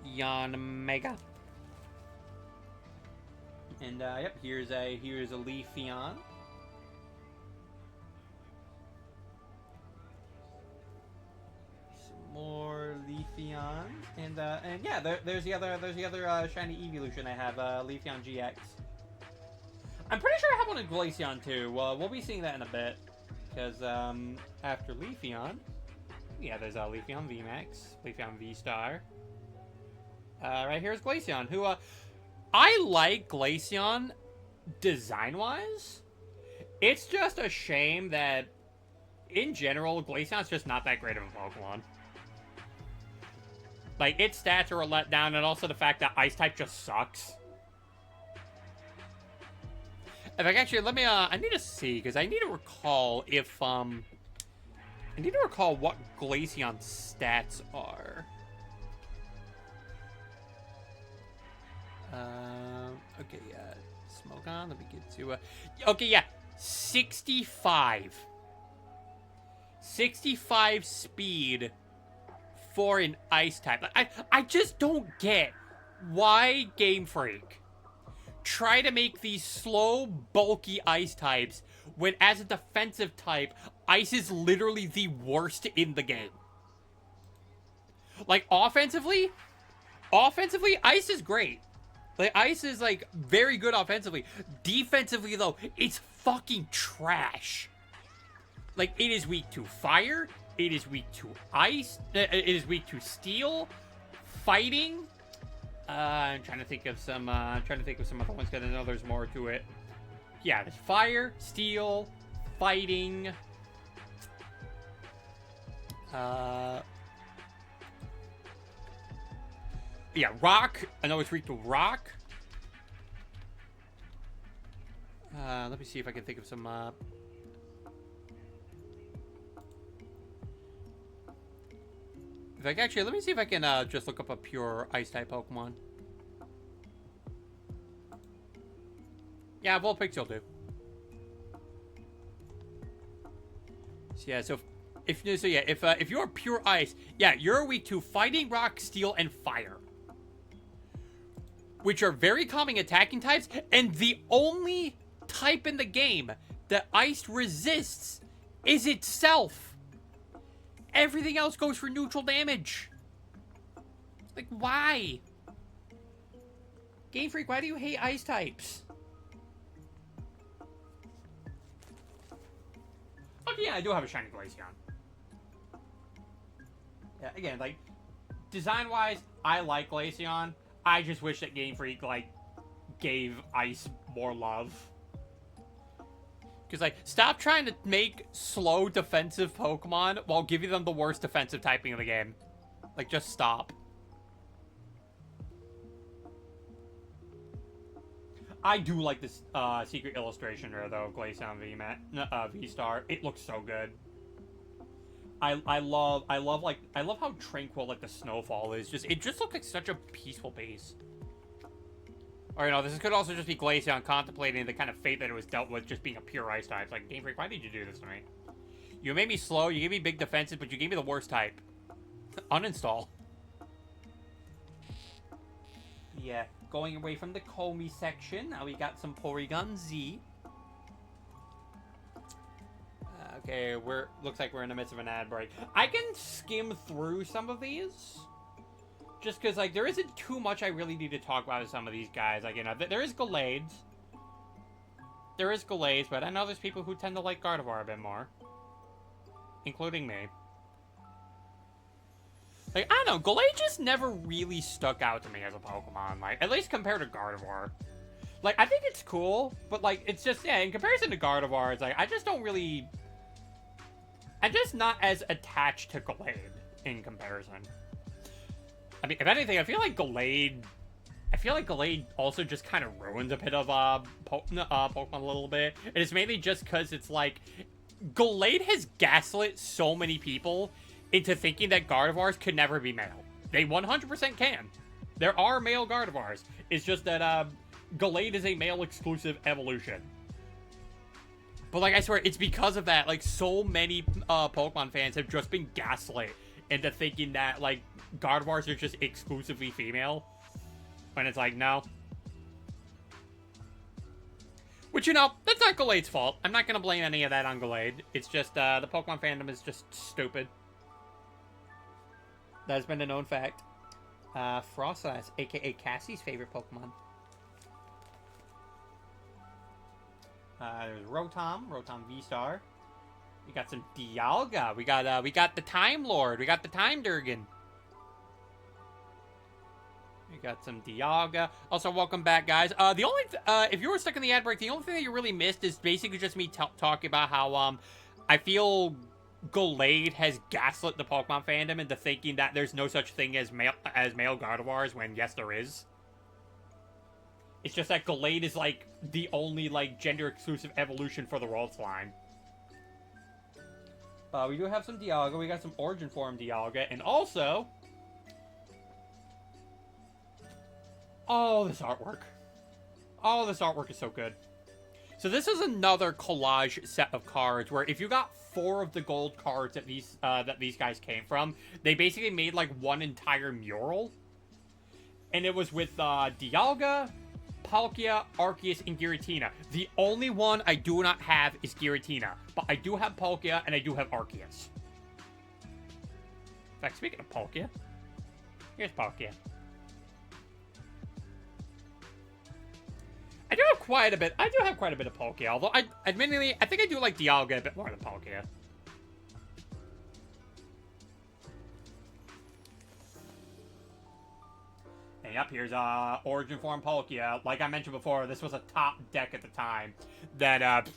Yanmega. And, yep, here's a Leafeon. More Leafeon, and yeah, there's the other shiny evolution I have, Leafeon GX. I'm pretty sure I have one in Glaceon too. Well, we'll be seeing that in a bit, because after Leafeon, yeah, there's Leafeon VMAX, Leafeon V-Star. Right here's Glaceon, who I like Glaceon design-wise. It's just a shame that in general, Glaceon's just not that great of a Pokemon. Like, its stats are a letdown, and also the fact that Ice-type just sucks. In fact, actually, let me, I need to see, because I need to recall if, I need to recall what Glaceon's stats are. Okay, yeah, Smogon, let me get to, okay, yeah, 65. 65 speed for an ice type. I just don't get why Game Freak try to make these slow, bulky ice types when, as a defensive type, ice is literally the worst in the game. Like, offensively, ice is great. Like, ice is, like, very good offensively. Defensively, though, it's fucking trash. Like, it is weak to fire, it is weak to ice, it is weak to steel, fighting. I'm trying to think of some other ones, because I know there's more to it. Yeah, there's fire, steel, fighting. Yeah, rock. I know it's weak to rock. Let me see if I can think of some, in fact, actually, let me see if I can, just look up a pure Ice-type Pokemon. Yeah, Vulpix will do. So, yeah, if you're pure Ice, yeah, you're weak to Fighting, Rock, Steel, and Fire. which are very calming attacking types, and the only type in the game that ice resists is itself. Everything else goes for neutral damage. Like, why? Game Freak, why do you hate ice types? Okay, yeah, I do have a shiny Glaceon. Yeah, again, like, design-wise, I like Glaceon. I just wish that Game Freak, like, gave ice more love. Because, like, stop trying to make slow defensive Pokemon while giving them the worst defensive typing of the game. Like, just stop. I do like this secret illustration rare, though, Glaceon V-Star. It looks so good. I love how tranquil, like, the snowfall is. It just looks like such a peaceful base. Or, you know, this could also just be Glaceon contemplating the kind of fate that it was dealt with just being a pure ice type. It's like, Game Freak, why did you do this to me? You made me slow, you gave me big defenses, but you gave me the worst type. Uninstall. Yeah, going away from the Comey section, now we got some Porygon Z. Okay, looks like we're in the midst of an ad break. I can skim through some of these. Just because, like, there isn't too much I really need to talk about with some of these guys. Like, you know, there is Gallades. There is Gallades, but I know there's people who tend to like Gardevoir a bit more. Including me. Like, I don't know, Gallade just never really stuck out to me as a Pokemon. Like, at least compared to Gardevoir. Like, I think it's cool, but, like, it's just, yeah, in comparison to Gardevoir, it's like, I just don't really... I'm just not as attached to Gallade in comparison. I mean, if anything, I feel like Gallade also just kind of ruins a bit of Pokemon a little bit. And it's mainly just because it's like, Gallade has gaslit so many people into thinking that Gardevoirs could never be male. They 100% can. There are male Gardevoirs. It's just that Gallade is a male-exclusive evolution. But, like, I swear, it's because of that, like, so many Pokemon fans have just been gaslit into thinking that, like, Gardevoirs are just exclusively female. When it's like, no. Which, you know, that's not Gallade's fault. I'm not going to blame any of that on Gallade. It's just, the Pokemon fandom is just stupid. That has been a known fact. Frostas, aka Cassie's favorite Pokemon. There's Rotom V-Star. We got some Dialga. We got the Time Lord. We got the Time Durgan. We got some Dialga. Also, welcome back, guys. The only, if you were stuck in the ad break, the only thing that you really missed is basically just me talking about how, I feel Gallade has gaslit the Pokemon fandom into thinking that there's no such thing as male Gardevoirs, when yes, there is. It's just that Gallade is, like, the only, like, gender-exclusive evolution for the Worlds line. We do have some Dialga. We got some Origin Form Dialga. And also... oh, this artwork. Oh, this artwork is so good. So this is another collage set of cards where if you got 4 of the gold cards that these guys came from, they basically made, like, one entire mural. And it was with Dialga, Palkia, Arceus, and Giratina. The only one I do not have is Giratina, but I do have Palkia and I do have Arceus. In fact, speaking of Palkia, here's Palkia. I do have quite a bit of Palkia, although admittedly, I think I do like Dialga a bit more than Palkia. And yep, here's Origin Form Palkia. Like I mentioned before, this was a top deck at the time that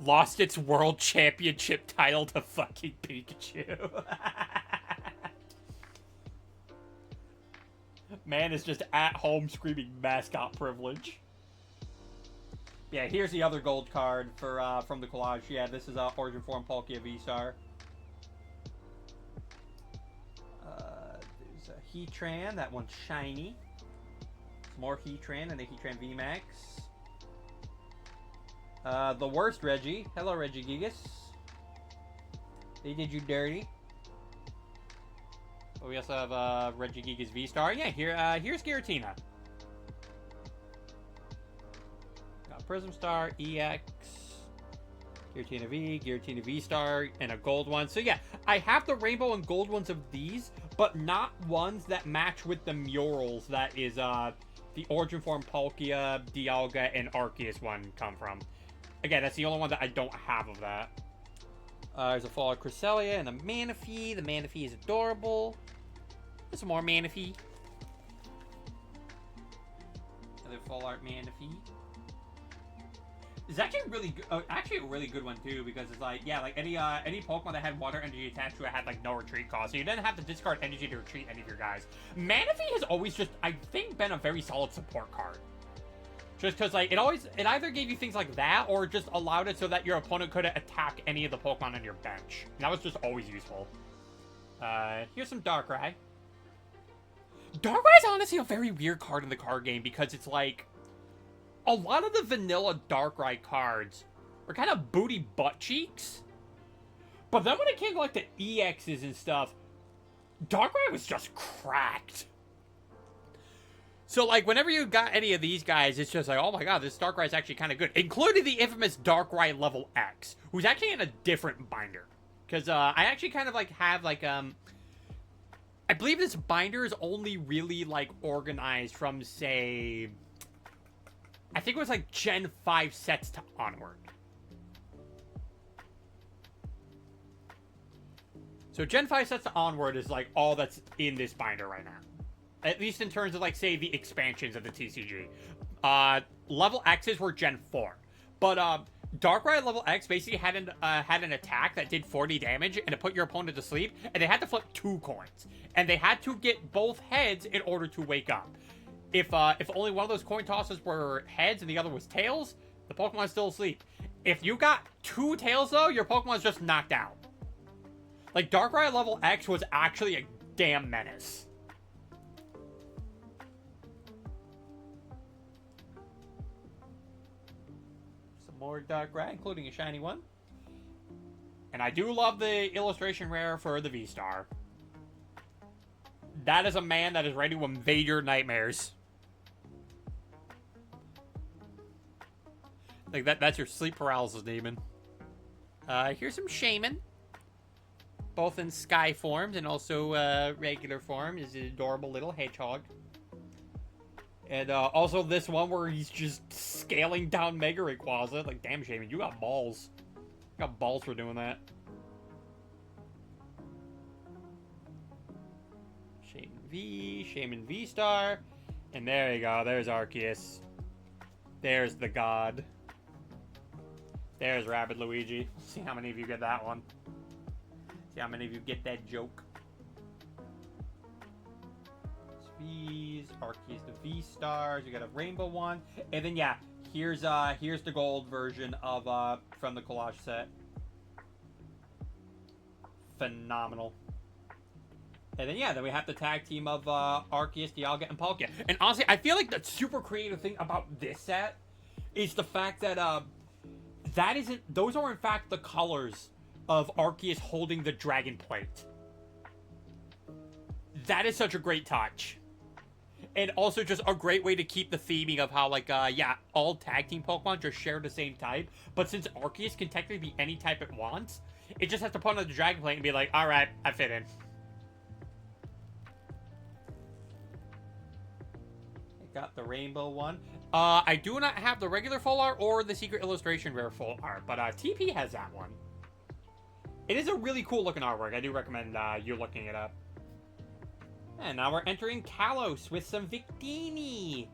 lost its World Championship title to fucking Pikachu. Man is just at home screaming mascot privilege. Yeah, here's the other gold card for from the collage. Yeah, this is Origin Form Palkia V-Star. There's a Heatran. That one's shiny. Some more Heatran and a Heatran VMAX. The worst Reggie. Hello, Regigigas. They did you dirty. But we also have Regigigas V-Star. Yeah, here's Giratina. Prism Star, EX, Giratina V, Giratina V-Star, and a gold one. So yeah, I have the rainbow and gold ones of these, but not ones that match with the murals that is the Origin Form Palkia, Dialga, and Arceus one come from. Again, that's the only one that I don't have of that. There's a Full Art Cresselia and a Manaphy. The Manaphy is adorable. There's some more Manaphy. Another Full Art Manaphy. It's actually really good. Actually, a really good one too, because it's like, yeah, like any Pokemon that had water energy attached to it had like no retreat cost, so you didn't have to discard energy to retreat any of your guys. Manaphy has always just, I think, been a very solid support card. Just because like it either gave you things like that, or just allowed it so that your opponent could attack any of the Pokemon on your bench. And that was just always useful. Here's some Darkrai. Darkrai is honestly a very weird card in the card game, because it's like, a lot of the vanilla Darkrai cards were kind of booty butt cheeks. But then when it came to like the EXs and stuff, Darkrai was just cracked. So like whenever you got any of these guys, it's just like, oh my god, this Darkrai is actually kind of good. Including the infamous Darkrai level X, who's actually in a different binder. Because I actually kind of like have like, I believe this binder is only really like organized from, say, I think it was like Gen 5 sets to onward. So Gen 5 sets to onward is like all that's in this binder right now. At least in terms of like, say, the expansions of the TCG. Level X's were Gen 4. But Darkrai level X basically had an attack that did 40 damage and it put your opponent to sleep. And they had to flip 2 coins. And they had to get both heads in order to wake up. If only one of those coin tosses were heads and the other was tails, the Pokemon's still asleep. If you got 2 tails, though, your Pokemon's just knocked out. Like, Darkrai level X was actually a damn menace. Some more Darkrai, including a shiny one. And I do love the illustration rare for the V-Star. That is a man that is ready to invade your nightmares. Like, that's your sleep paralysis demon. Here's some Shaman. Both in Sky forms and also regular form. Is an adorable little hedgehog. And also this one where he's just scaling down Mega Rayquaza. Like, damn, Shaman, you got balls. You got balls for doing that. Shaman V-Star. And there you go. There's Arceus. There's the god. There's Rabbid Luigi. See how many of you get that one. See how many of you get that joke. V's, Arceus the V-Stars. You got a rainbow one. And then yeah, here's the gold version of from the collage set. Phenomenal. And then, yeah, then we have the tag team of Arceus, Dialga, and Palkia. And honestly, I feel like the super creative thing about this set is the fact that those are in fact the colors of Arceus holding the dragon plate. That is such a great touch. And also just a great way to keep the theming of how, like, yeah, all tag team Pokemon just share the same type. But since Arceus can technically be any type it wants, it just has to put on the dragon plate and be like, alright, I fit in. Got the rainbow one. I do not have the regular full art or the secret illustration rare full art, but TP has that one. It is a really cool looking artwork. I do recommend you looking it up. And now we're entering Kalos with some Victini.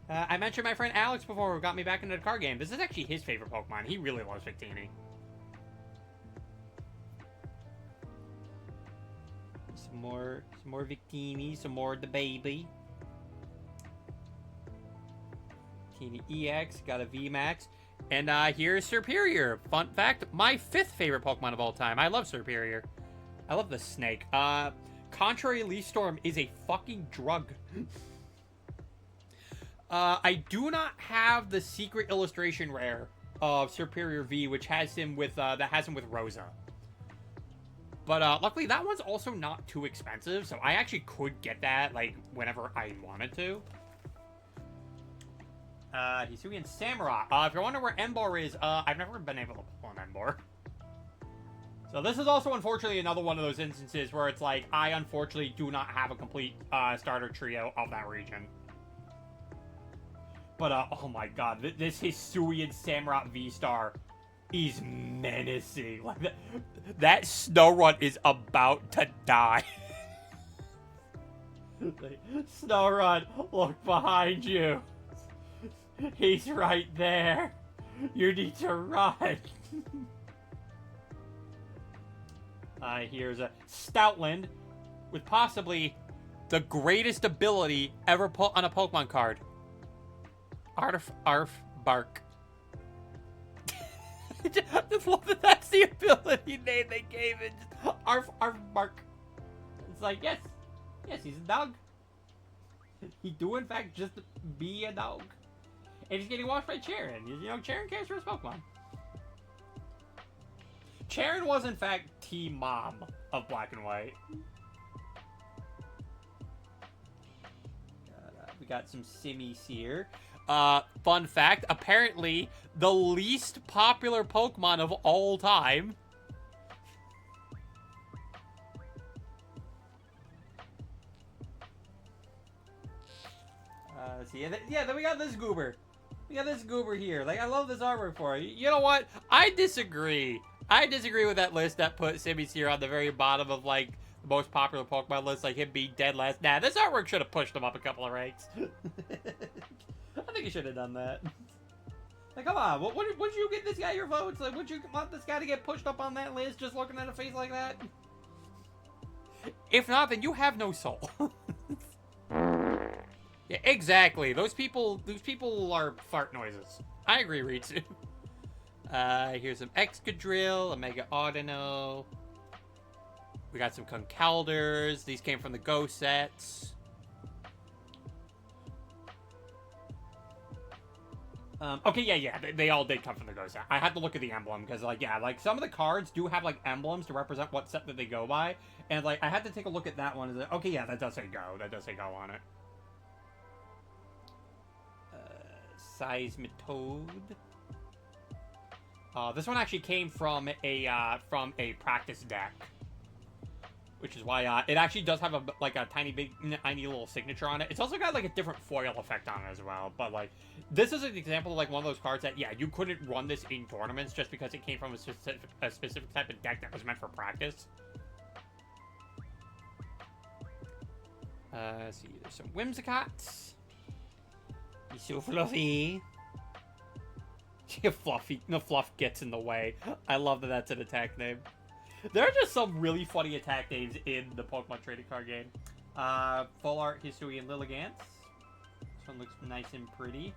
I mentioned my friend Alex before, who got me back into the card game. This is actually his favorite Pokemon. He really loves Victini. Some more Victini, some more the baby. EX, got a VMAX, and here's Serperior. Fun fact, my 5th favorite Pokemon of all time. I love Serperior. I love the snake. Contrary Leaf Storm is a fucking drug. I do not have the secret illustration rare of Serperior V, which has him with Rosa. But luckily that one's also not too expensive, so I actually could get that like whenever I wanted to. Hisuian Samurai. If you're wondering where Embor is, I've never been able to pull an Embor. So this is also, unfortunately, another one of those instances where it's like, I unfortunately do not have a complete starter trio of that region. But, oh my god, this Hisuian Samurai V-Star is menacing. Like, that Snow is about to die. Snow, look behind you. He's right there. You need to run. Here's a Stoutland with possibly the greatest ability ever put on a Pokemon card. Arf, bark. I just love that that's the ability name they gave it. Just arf, bark. It's like, yes, he's a dog. He do, in fact, just be a dog. And he's getting watched by Charon. You know, Charon cares for his Pokemon. Charon was, in fact, Team Mom of Black and White. We got some Simmies here. Fun fact, apparently, the least popular Pokemon of all time. See, yeah, then we got this Goober. We got this Goober here. Like, I love this artwork for it. You know what? I disagree. I disagree with that list that put Simmies here on the very bottom of, like, the most popular Pokemon list, like him being dead last. Nah, this artwork should have pushed him up a couple of ranks. I think he should have done that. Like, come on, would you get this guy your votes? Like, would you want this guy to get pushed up on that list just looking at a face like that? If not, then you have no soul. Yeah, exactly. Those people are fart noises. I agree, Ritsu. Here's some Excadrill, a Mega Audino. We got some Conkeldurs. These came from the Go sets. Okay, yeah, they all did come from the Go set. I had to look at the emblem, because, like, yeah, like, some of the cards do have, like, emblems to represent what set that they go by, and, like, I had to take a look at that one, and okay, yeah, that does say Go. That does say Go on it. Seismitoad. This one actually came from a practice deck, which is why it actually does have a tiny little signature on it. It's also got like a different foil effect on it as well. But like, this is an example of like one of those cards that, yeah, you couldn't run this in tournaments just because it came from a specific type of deck that was meant for practice. Let's see, there's some Whimsicots. He's so fluffy. Fluffy. No, Fluff gets in the way. I love that that's an attack name. There are just some really funny attack names in the Pokemon trading card game. Full art Hisuian Lilligant. This one looks nice and pretty.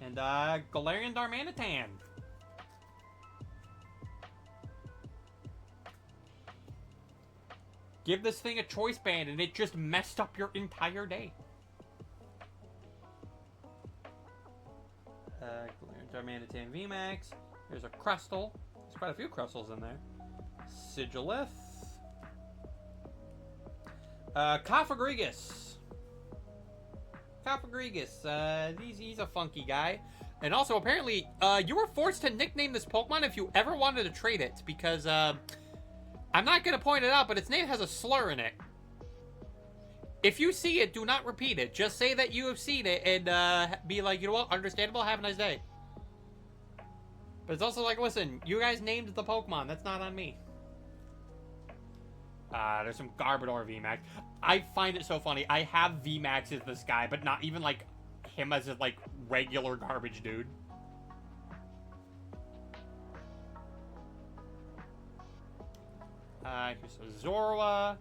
And Galarian Darmanitan. Give this thing a choice band and it just messed up your entire day. Darmanitan VMAX. There's a Crustle. There's quite a few Crustles in there. Sigilith. Cofagrigus. He's a funky guy. And also, apparently, you were forced to nickname this Pokemon if you ever wanted to trade it. Because, I'm not going to point it out, but its name has a slur in it. If you see it, do not repeat it. Just say that you have seen it and be like, you know what, understandable, have a nice day. But it's also like, listen, you guys named the Pokemon. That's not on me. There's some Garbodor VMAX. I find it so funny. I have VMAX as this guy, but not even like him as a like regular garbage dude. Here's a Zorua.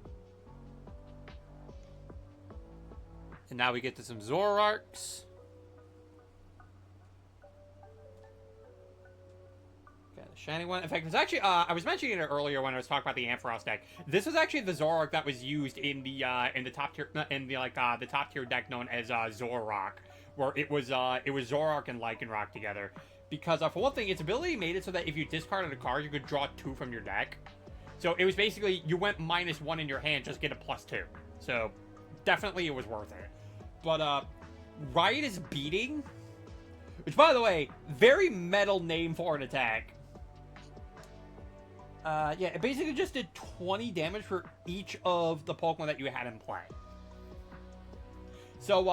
And now we get to some Zoroarks. Got a shiny one. In fact, it's actually, I was mentioning it earlier when I was talking about the Ampharos deck. This was actually the Zoroark that was used in the top tier, the top tier deck known as Zoroark, where it was Zoroark and Lycanroc together. Because for one thing, its ability made it so that if you discarded a card, you could draw 2 from your deck. So it was basically, you went -1 in your hand, just get a +2. So definitely it was worth it. But Riotous Beating, which, by the way, very metal name for an attack. Yeah, it basically just did 20 damage for each of the Pokemon that you had in play. So,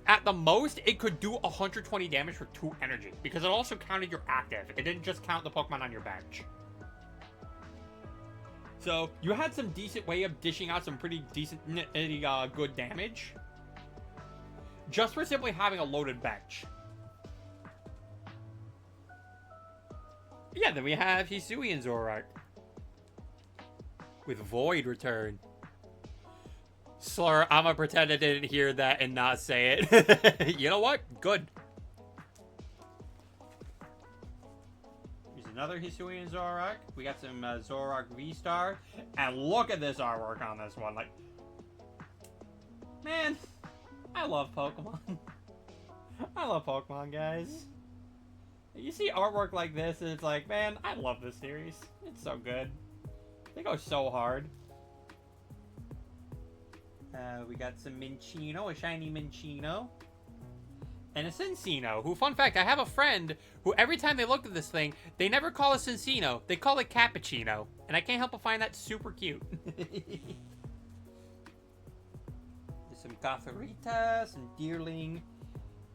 at the most, it could do 120 damage for 2 energy, because it also counted your active. It didn't just count the Pokemon on your bench. So, you had some decent way of dishing out some pretty decent, good damage, just for simply having a loaded bench. Yeah, then we have Hisuian Zoroark with Void Return. Slur, I'm gonna pretend I didn't hear that and not say it. You know what? Good. Here's another Hisuian Zoroark. We got some Zoroark V-Star. And look at this artwork on this one. Like, man, I love Pokemon. I love Pokemon, guys. You see artwork like this, and it's like, man, I love this series. It's so good. They go so hard. We got some Minccino, a shiny Minccino. And a Cincino, who, fun fact, I have a friend who every time they look at this thing, they never call it Cincino, they call it Cappuccino. And I can't help but find that super cute. There's some Gothorita, some Deerling,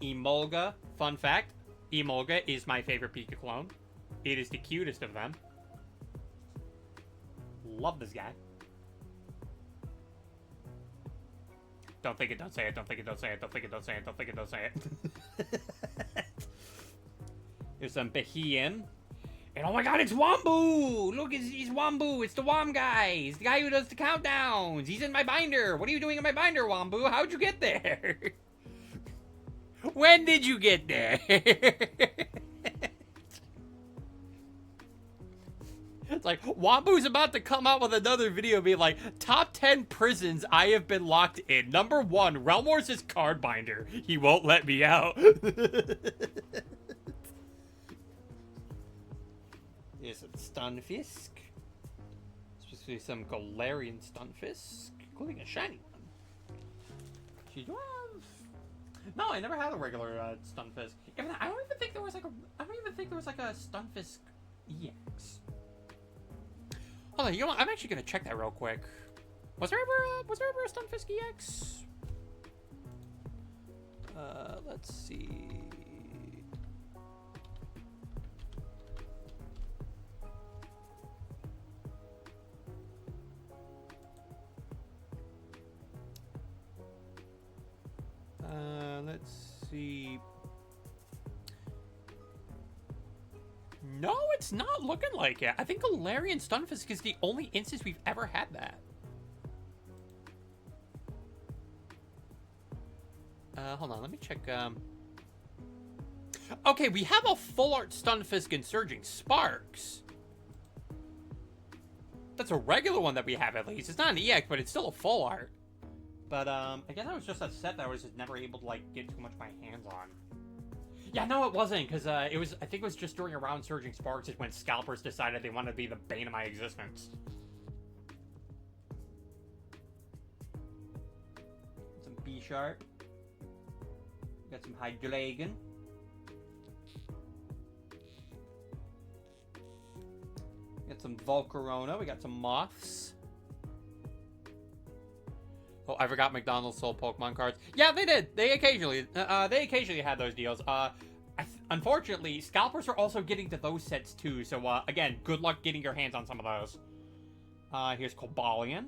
Emolga. Fun fact, Emolga is my favorite Pika clone. It is the cutest of them. Love this guy. Don't think it, don't say it, don't think it, don't say it, don't think it, don't say it, don't think it, don't say it. There's some Behian. And oh my god, it's Wombu! Look, it's Wombu, it's the Wom guy. He's the guy who does the countdowns. He's in my binder. What are you doing in my binder, Wombu? How'd you get there? When did you get there? It's like, Wombu's about to come out with another video being like, top 10 prisons I have been locked in. Number 1, Realmor's card binder. He won't let me out. Here's some Stunfisk. Especially some Galarian Stunfisk, including a shiny one. She do have... No, I never had a regular Stunfisk. Even, I don't even think there was like a Stunfisk EX. Hold on, you know what? I'm actually gonna check that real quick. Was there ever a Stunfisk EX? Let's see. Let's see. No, it's not looking like it. I think Galarian Stunfisk is the only instance we've ever had that. Hold on, let me check. Okay, we have a full art Stunfisk in Surging Sparks. That's a regular one that we have, at least. It's not an EX, but it's still a full art. But, I guess that was just a set that I was just never able to, like, get too much of my hands on. Yeah, no, it wasn't, because, I think it was just during around Surging Sparks is when scalpers decided they wanted to be the bane of my existence. Some B-Sharp. Got some Hydreigon. Got some Volcarona. We got some Moths. Oh, I forgot McDonald's sold Pokemon cards. Yeah, they did. They occasionally had those deals. Unfortunately, scalpers are also getting to those sets too. So, again, good luck getting your hands on some of those. Here's Cobalion.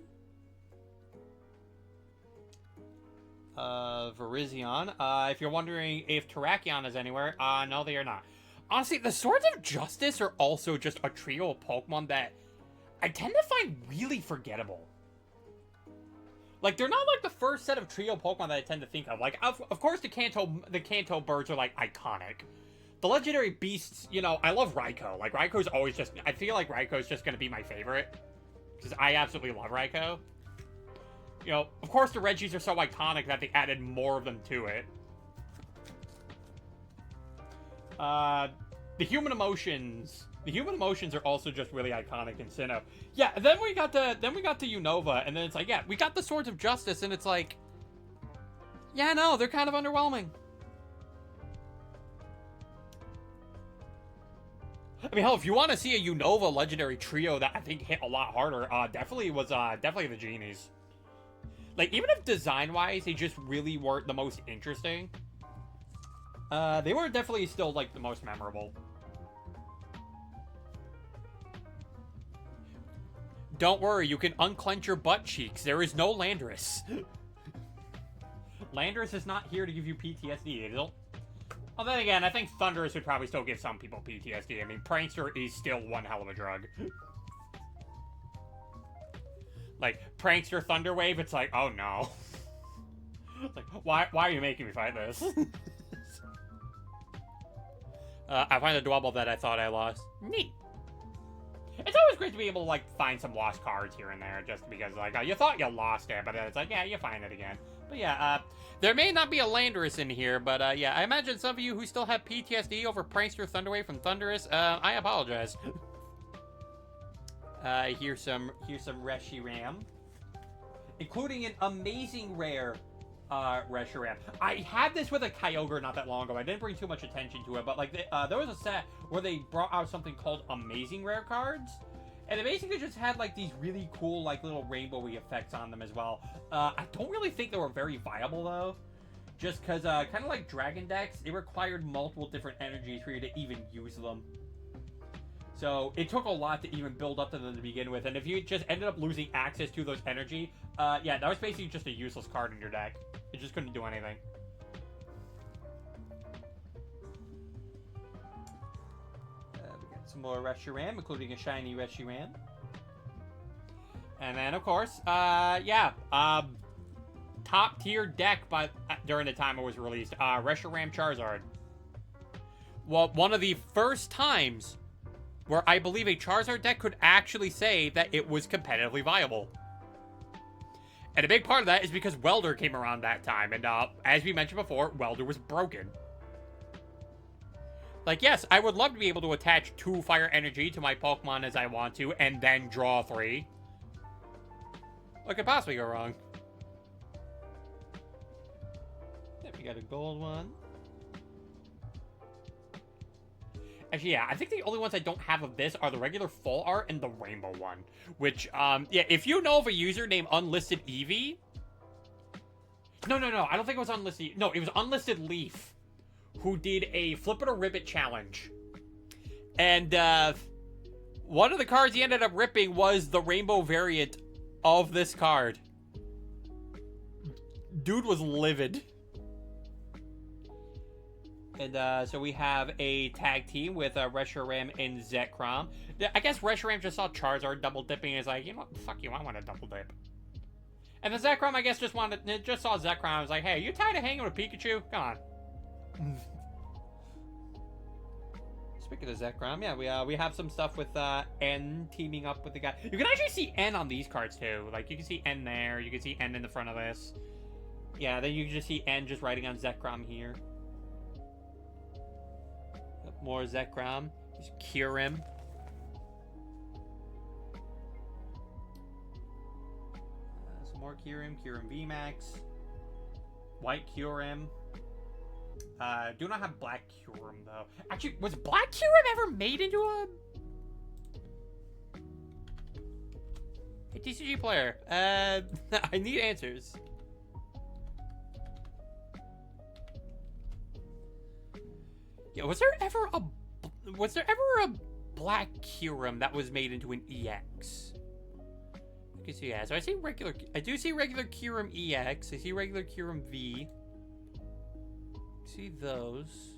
Virizion. If you're wondering if Terrakion is anywhere, no, they are not. Honestly, the Swords of Justice are also just a trio of Pokemon that I tend to find really forgettable. Like, they're not like the first set of trio Pokemon that I tend to think of. Like, of course, the Kanto birds are, like, iconic. The legendary beasts, you know, I love Raikou. Like, Raikou's always just... I feel like Raikou's just going to be my favorite. Because I absolutely love Raikou. You know, of course, the Regis are so iconic that they added more of them to it. The human emotions... The human emotions are also just really iconic in Sinnoh. Yeah, then we got to Unova, and then it's like, yeah, we got the Swords of Justice, and it's like, Yeah, no, they're kind of underwhelming. I mean, hell, if you want to see a Unova legendary trio that I think hit a lot harder, definitely the Genies. Like, even if design-wise they just really weren't the most interesting, they were definitely still, like, the most memorable. Don't worry, you can unclench your butt cheeks. There is no Landorus. Landorus is not here to give you PTSD. It'll... Well, then again, I think Thunderous would probably still give some people PTSD. I mean, Prankster is still one hell of a drug. Like, Prankster Thunderwave, it's like, oh no. It's like, why are you making me fight this? I find a Dwebble that I thought I lost. Neat. It's always great to be able to, like, find some lost cards here and there, just because, like, you thought you lost it, but then it's like, yeah, you find it again. But yeah, there may not be a Landorus in here, but yeah, I imagine some of you who still have PTSD over Prankster Thunderwave from Thunderous, I apologize. Here's some Reshiram, including an amazing rare Reshiram. I had this with a Kyogre not that long ago. I didn't bring too much attention to it, but like there was a set where they brought out something called Amazing Rare cards, and it basically just had like these really cool like little rainbowy effects on them as well. I don't really think they were very viable though, just because kind of like Dragon decks, they required multiple different energies for you to even use them. So it took a lot to even build up to them to begin with, and if you just ended up losing access to those energy, yeah, that was basically just a useless card in your deck. It just couldn't do anything. We got some more Reshiram, including a shiny Reshiram. And then, of course, yeah, top tier deck, but during the time it was released, Reshiram Charizard. Well, one of the first times where I believe a Charizard deck could actually say that it was competitively viable. And a big part of that is because Welder came around that time, and as we mentioned before, Welder was broken. Like, yes, I would love to be able to attach 2 fire energy to my Pokemon as I want to, and then draw 3. What could possibly go wrong? Yep, we got a gold one. Actually, yeah, I think the only ones I don't have of this are the regular full art and the rainbow one. Which, yeah, if you know of a user named Unlisted Eevee... No, I don't think it was Unlisted... No, it was Unlisted Leaf, who did a Flip It or Rip It challenge. And, one of the cards he ended up ripping was the rainbow variant of this card. Dude was livid. And, so we have a tag team with Reshiram and Zekrom. I guess Reshiram just saw Charizard double dipping and is like, you know what, fuck you, I want to double dip. And then Zekrom, I guess, just saw Zekrom and was like, hey, you tired of hanging with Pikachu? Come on. Speaking of Zekrom, yeah, we have some stuff with N teaming up with the guy. You can actually see N on these cards too. Like, you can see N there, you can see N in the front of this. Yeah, then you can just see N just writing on Zekrom here. More Zekrom. Here's Kyurem. Some more Kyurem. Kyurem VMAX. White Kyurem. Do not have Black Kyurem, though. Actually, was Black Kyurem ever made into a... Hey, TCG player. I need answers. Yeah, was there ever a Black Kyurem that was made into an EX? Okay, so yeah, so I do see regular Kyurem EX. I see regular Kyurem V. See those.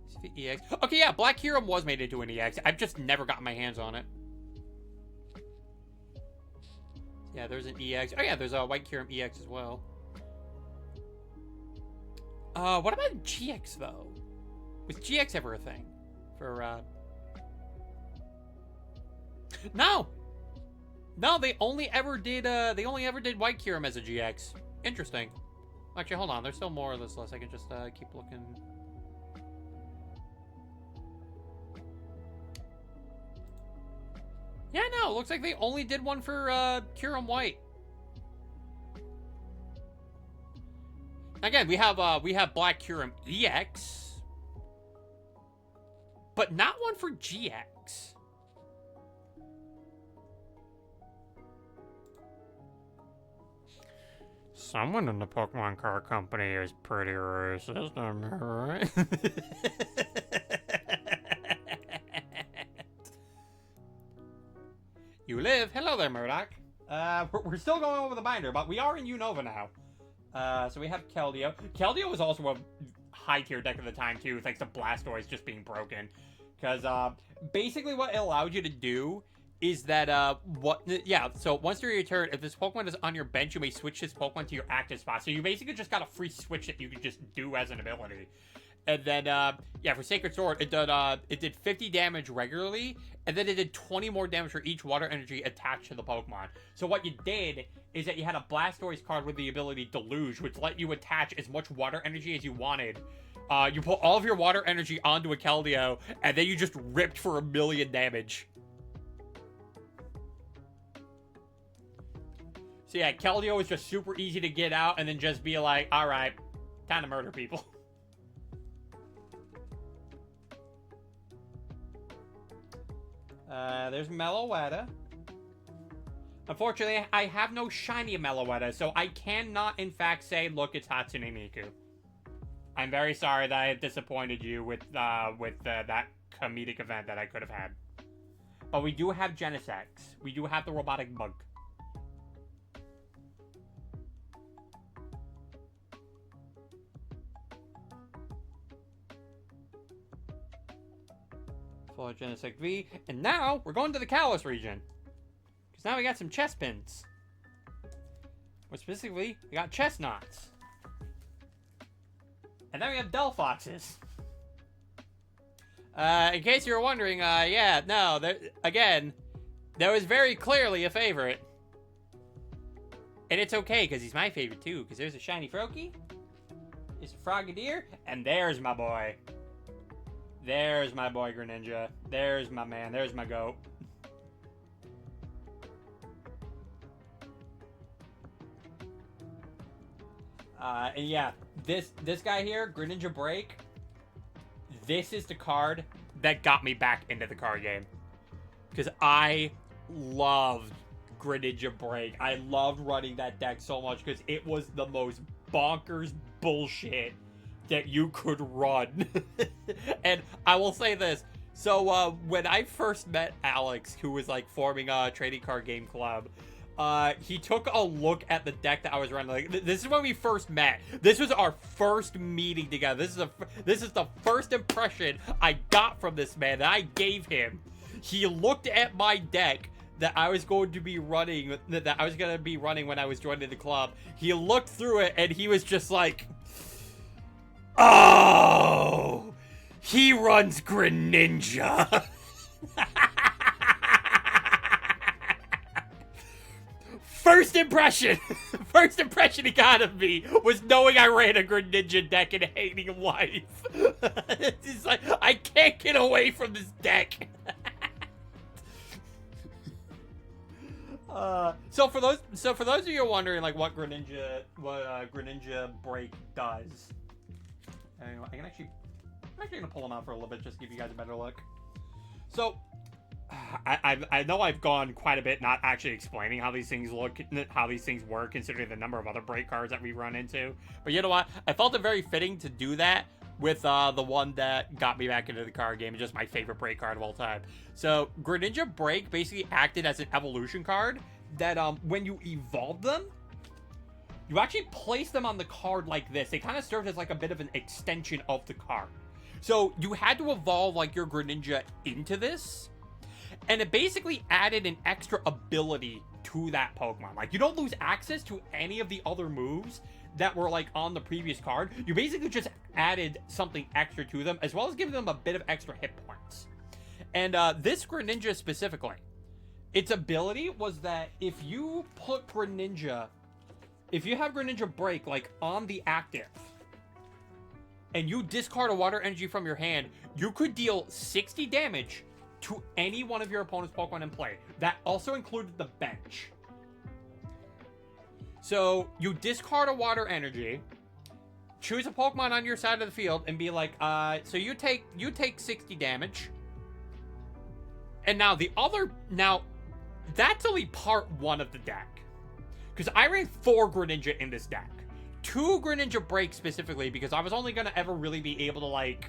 See the EX. Okay, yeah, Black Kyurem was made into an EX. I've just never gotten my hands on it. Yeah, there's an EX. Oh yeah, there's a White Kyurem EX as well. What about GX though? Was GX ever a thing? For, No! No, they only ever did White Kyurem as a GX. Interesting. Actually, hold on. There's still more of this list. I can just, keep looking. Yeah, no. Looks like they only did one for, Kyurem White. again, we have Black Kyurem EX, but not one for GX. Someone in the Pokemon card company is pretty racist, am I right? You live. Hello there, Murdoch. We're still going over the binder, but we are in Unova now. So we have Keldeo. Keldeo was also a high-tier deck at the time, too, thanks to Blastoise just being broken. Because, basically what it allowed you to do is that, so once during your turn, if this Pokemon is on your bench, you may switch this Pokemon to your active spot. So you basically just got a free switch that you could just do as an ability. And then, for Sacred Sword, it did 50 damage regularly, and then it did 20 more damage for each water energy attached to the Pokemon. So what you did is that you had a Blastoise card with the ability Deluge, which let you attach as much water energy as you wanted. You put all of your water energy onto a Keldeo, and then you just ripped for 1,000,000 damage. So yeah, Keldeo is just super easy to get out, and then just be like, alright, time to murder people. There's Meloetta. Unfortunately, I have no shiny Meloetta, so I cannot, in fact, say, look, it's Hatsune Miku. I'm very sorry that I have disappointed you with that comedic event that I could have had. But we do have Genesect. We do have the robotic bug. For Genesect V. And now, we're going to the Kalos region. Because now we got some Chespins. More specifically, we got Chestnuts. And then we have Delphoxes. In case you were wondering, there was very clearly a favorite. And it's okay, because he's my favorite too, because there's a shiny Froakie, there's a Frogadier, and there's my boy. There's my boy Greninja. There's my man. There's my goat. And yeah, this guy here, Greninja Break, this is the card that got me back into the card game. Because I loved Greninja Break. I loved running that deck so much because it was the most bonkers bullshit that you could run. And I will say this. So when I first met Alex, who was like forming a trading card game club, he took a look at the deck that I was running. Like, this is when we first met. This was our first meeting together. This is the first impression I got from this man that I gave him. He looked at my deck that I was going to be running, when I was joining the club. He looked through it and he was just like, oh, he runs Greninja. First impression he got of me was knowing I ran a Greninja deck and hating life. It's like, I can't get away from this deck. So for those of you wondering like what Greninja Break does, I'm actually gonna pull them out for a little bit just to give you guys a better look. So I know I've gone quite a bit not actually explaining how these things look, how these things work, considering the number of other break cards that we run into. But you know what? I felt it very fitting to do that with the one that got me back into the card game. It's just my favorite break card of all time. So Greninja Break basically acted as an evolution card that when you evolve them, you actually place them on the card like this. They kind of served as like a bit of an extension of the card. So you had to evolve like your Greninja into this, and it basically added an extra ability to that Pokemon. Like, you don't lose access to any of the other moves that were like on the previous card. You basically just added something extra to them, as well as giving them a bit of extra hit points. And this Greninja specifically, its ability was that if you have Greninja Break like on the active, and you discard a water energy from your hand, you could deal 60 damage to any one of your opponent's Pokemon in play. That also included the bench. So you discard a water energy, choose a Pokemon on your side of the field and be like, so you take 60 damage. And now that's only part 1 of the deck. Because I ran 4 Greninja in this deck. 2 Greninja Break specifically, because I was only going to ever really be able to, like...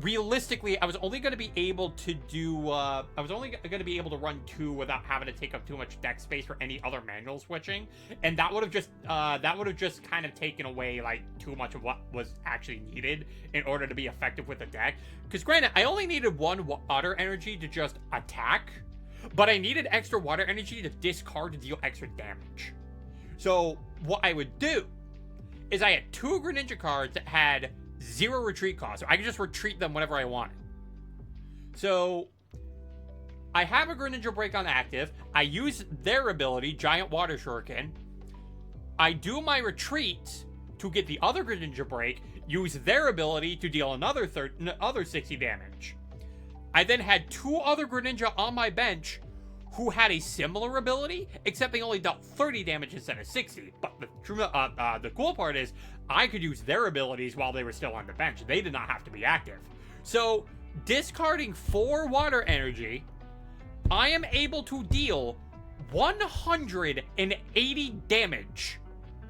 Realistically, I was only going to be able to do... I was only going to be able to run 2 without having to take up too much deck space for any other manual switching. And that would have just kind of taken away, like, too much of what was actually needed in order to be effective with the deck. Because granted, I only needed 1 water energy to just attack. But I needed extra water energy to discard to deal extra damage. So, what I would do is I had 2 Greninja cards that had 0 retreat cost. So I could just retreat them whenever I wanted. So, I have a Greninja Break on active. I use their ability, Giant Water Shuriken. I do my retreat to get the other Greninja Break, use their ability to deal another 60 damage. I then had 2 other Greninja on my bench who had a similar ability, except they only dealt 30 damage instead of 60. But the cool part is, I could use their abilities while they were still on the bench. They did not have to be active. So, discarding 4 water energy, I am able to deal 180 damage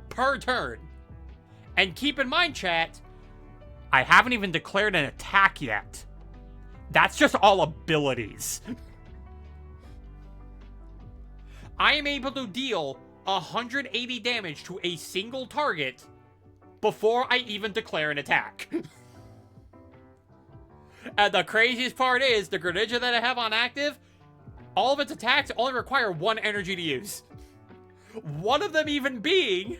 per turn. And keep in mind, chat, I haven't even declared an attack yet. That's just all abilities. I am able to deal 180 damage to a single target before I even declare an attack. And the craziest part is, the Greninja that I have on active, all of its attacks only require 1 energy to use. One of them even being...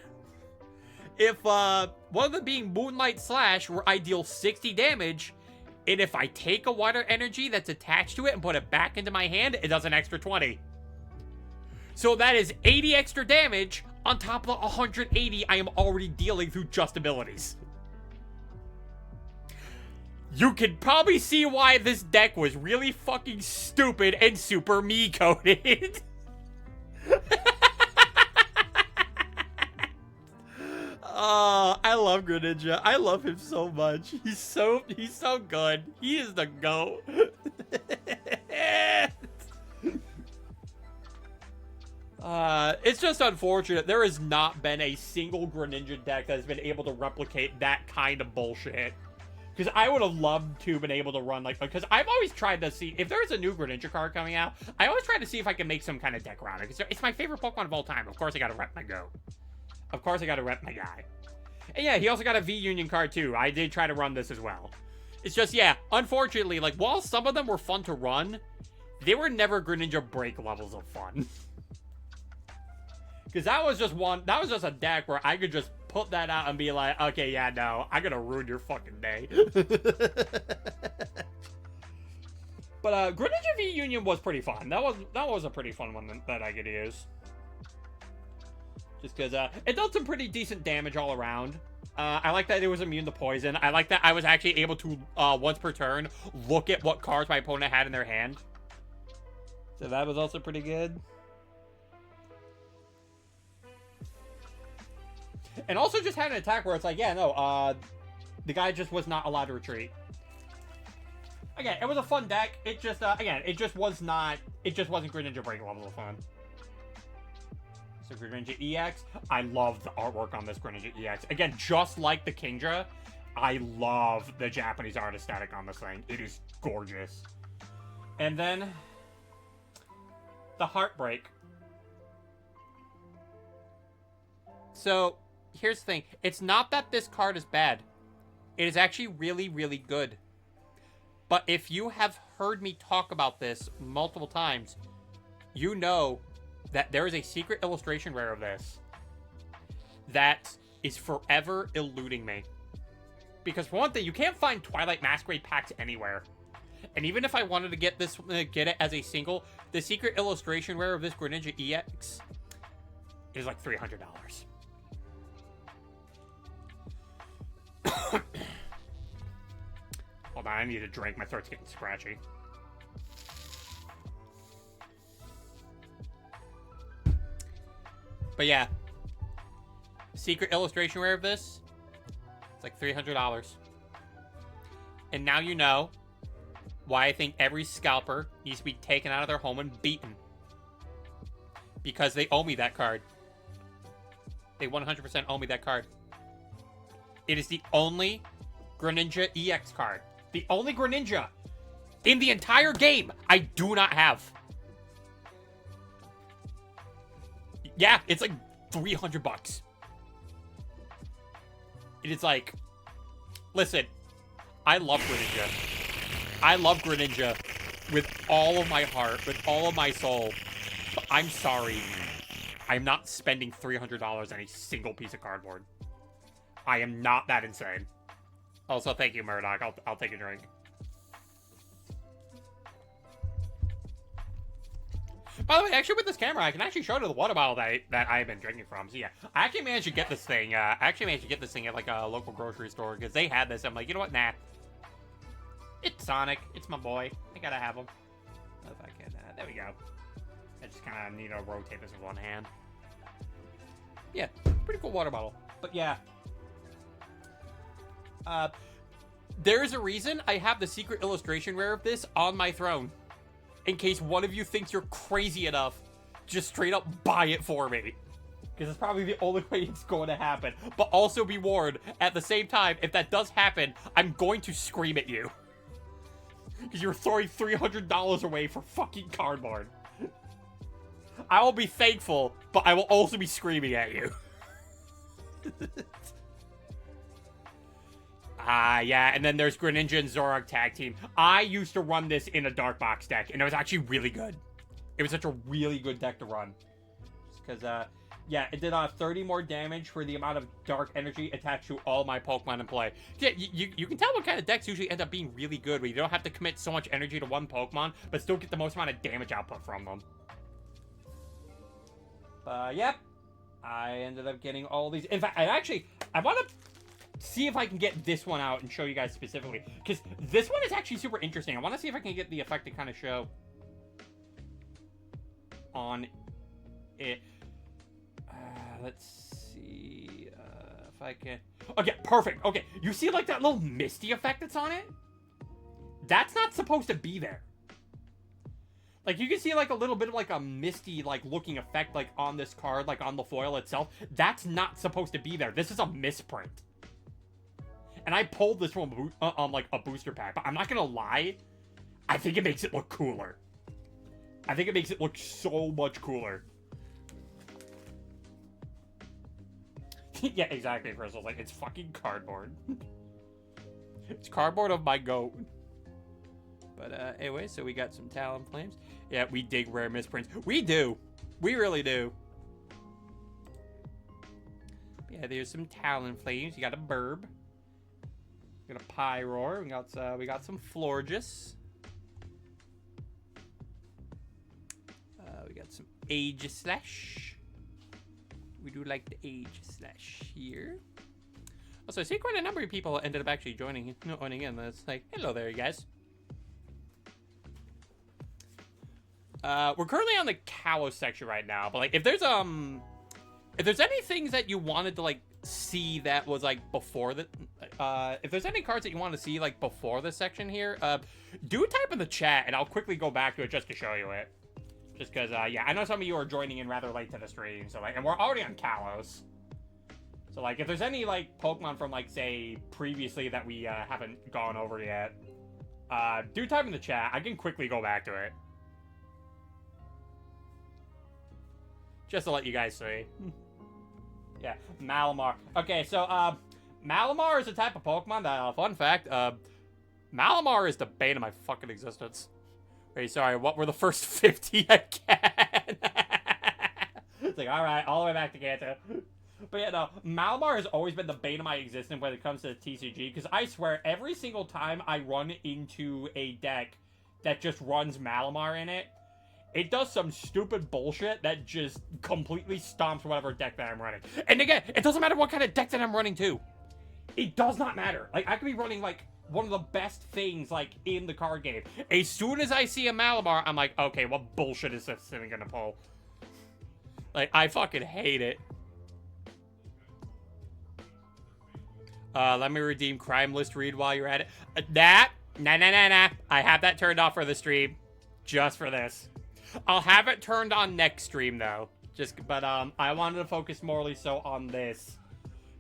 one of them being Moonlight Slash, where I deal 60 damage... And if I take a water energy that's attached to it and put it back into my hand, it does an extra 20. So that is 80 extra damage on top of the 180 I am already dealing through just abilities. You can probably see why this deck was really fucking stupid and super me-coded. I love Greninja. I love him so much. He's so good. He is the GOAT. It's just unfortunate. There has not been a single Greninja deck that has been able to replicate that kind of bullshit. Because I would have loved to have been able to run, like, because I've always tried to see, if there's a new Greninja card coming out, I always try to see if I can make some kind of deck around it. Because it's my favorite Pokemon of all time. Of course I gotta rep my GOAT. Of course I gotta rep my guy. And yeah, he also got a V-Union card too. I did try to run this as well. It's just, yeah, unfortunately, like, while some of them were fun to run, they were never Greninja Break levels of fun. Because that was just a deck where I could just put that out and be like, okay, yeah, no, I'm gonna ruin your fucking day. But Greninja V-Union was pretty fun. That was a pretty fun one that I could use. Just because it dealt some pretty decent damage all around. I like that it was immune to poison. I like that I was actually able to, once per turn, look at what cards my opponent had in their hand. So that was also pretty good. And also just had an attack where it's like, yeah, no, the guy just was not allowed to retreat. Again, it was a fun deck. It just, again, it just wasn't Greninja Break level of fun. So Greninja EX, I love the artwork on this Greninja EX. Again, just like the Kingdra, I love the Japanese art aesthetic on this thing. It is gorgeous. And then, the Heartbreak. So, here's the thing. It's not that this card is bad. It is actually really, really good. But if you have heard me talk about this multiple times, you know that there is a secret illustration rare of this that is forever eluding me. Because for one thing, you can't find Twilight Masquerade packs anywhere. And even if I wanted to get this, get it as a single, the secret illustration rare of this Greninja EX is like $300. Hold on, I need a drink. My throat's getting scratchy. But yeah, secret illustration rare of this like $300. And now you know why I think every scalper needs to be taken out of their home and beaten. Because they owe me that card. They 100% owe me that card. It is the only Greninja EX card. The only Greninja in the entire game I do not have. Yeah, it's like $300. It is like, listen, I love Greninja. I love Greninja with all of my heart, with all of my soul. But I'm sorry. I'm not spending $300 on a single piece of cardboard. I am not that insane. Also, thank you, Murdoch. I'll take a drink. By the way, actually, with this camera, I can actually show to the water bottle that I've been drinking from. So yeah, I actually managed to get this thing. I actually managed to get this thing at like a local grocery store because they had this. I'm like, you know what? Nah. It's Sonic. It's my boy. I gotta have him. If I can, there we go. I just kind of need to rotate this with one hand. Yeah, pretty cool water bottle. But yeah. There is a reason I have the secret illustration rare of this on my throne. In case one of you thinks you're crazy enough, just straight up buy it for me. Because it's probably the only way it's going to happen. But also be warned, at the same time, if that does happen, I'm going to scream at you. Because you're throwing $300 away for fucking cardboard. I will be thankful, but I will also be screaming at you. Yeah, and then there's Greninja and Zoroark tag team. I used to run this in a Dark Box deck, and it was actually really good. It was such a really good deck to run. Because, yeah, it did 30 more damage for the amount of dark energy attached to all my Pokemon in play. Yeah, you can tell what kind of decks usually end up being really good, where you don't have to commit so much energy to one Pokemon, but still get the most amount of damage output from them. Yep. I ended up getting all these. In fact, I want to see if I can get this one out and show you guys specifically. Because this one is actually super interesting. I want to see if I can get the effect to kind of show on it. Let's see if I can. Okay, perfect. Okay, you see like that little misty effect that's on it? That's not supposed to be there. Like, you can see, like, a little bit of, like, a misty, like, looking effect, like, on this card, like, on the foil itself. That's not supposed to be there. This is a misprint. And I pulled this from, like, a booster pack. But I'm not gonna lie, I think it makes it look cooler. I think it makes it look so much cooler. Yeah, exactly, Crystal's like, it's fucking cardboard. It's cardboard of my goat. But, anyway, so we got some Talonflames. Yeah, we dig rare misprints. We do. We really do. Yeah, there's some Talonflames. You got a Burb. We got a Pyroar. We got some Florges. We got some Aegislash. We do like the Aegislash here. Also, I see quite a number of people ended up actually joining in. It's like, hello there, you guys. We're currently on the Kalos section right now, but like if there's any things that you wanted to like see that was like before the if there's any cards that you want to see like before this section here, do type in the chat and I'll quickly go back to it just to show you it. Just because yeah, I know some of you are joining in rather late to the stream, so like, and we're already on Kalos. So like if there's any like Pokemon from like say previously that we haven't gone over yet, do type in the chat. I can quickly go back to it. Just to let you guys see. Yeah, Malamar. Okay, so, Malamar is a type of Pokemon that, fun fact, Malamar is the bane of my fucking existence. Wait, sorry, what were the first 50 again? It's like, alright, all the way back to Kanto. But yeah, no, Malamar has always been the bane of my existence when it comes to the TCG, because I swear, every single time I run into a deck that just runs Malamar in it, it does some stupid bullshit that just completely stomps whatever deck that I'm running. And again, it doesn't matter what kind of deck that I'm running too. It does not matter. Like, I could be running, like, one of the best things, like, in the card game. As soon as I see a Malamar, I'm like, okay, what bullshit is this thing gonna pull? Like, I fucking hate it. Let me redeem crime list read while you're at it. Nah. I have that turned off for the stream. Just for this. I'll have it turned on next stream, though. But I wanted to focus morely so on this.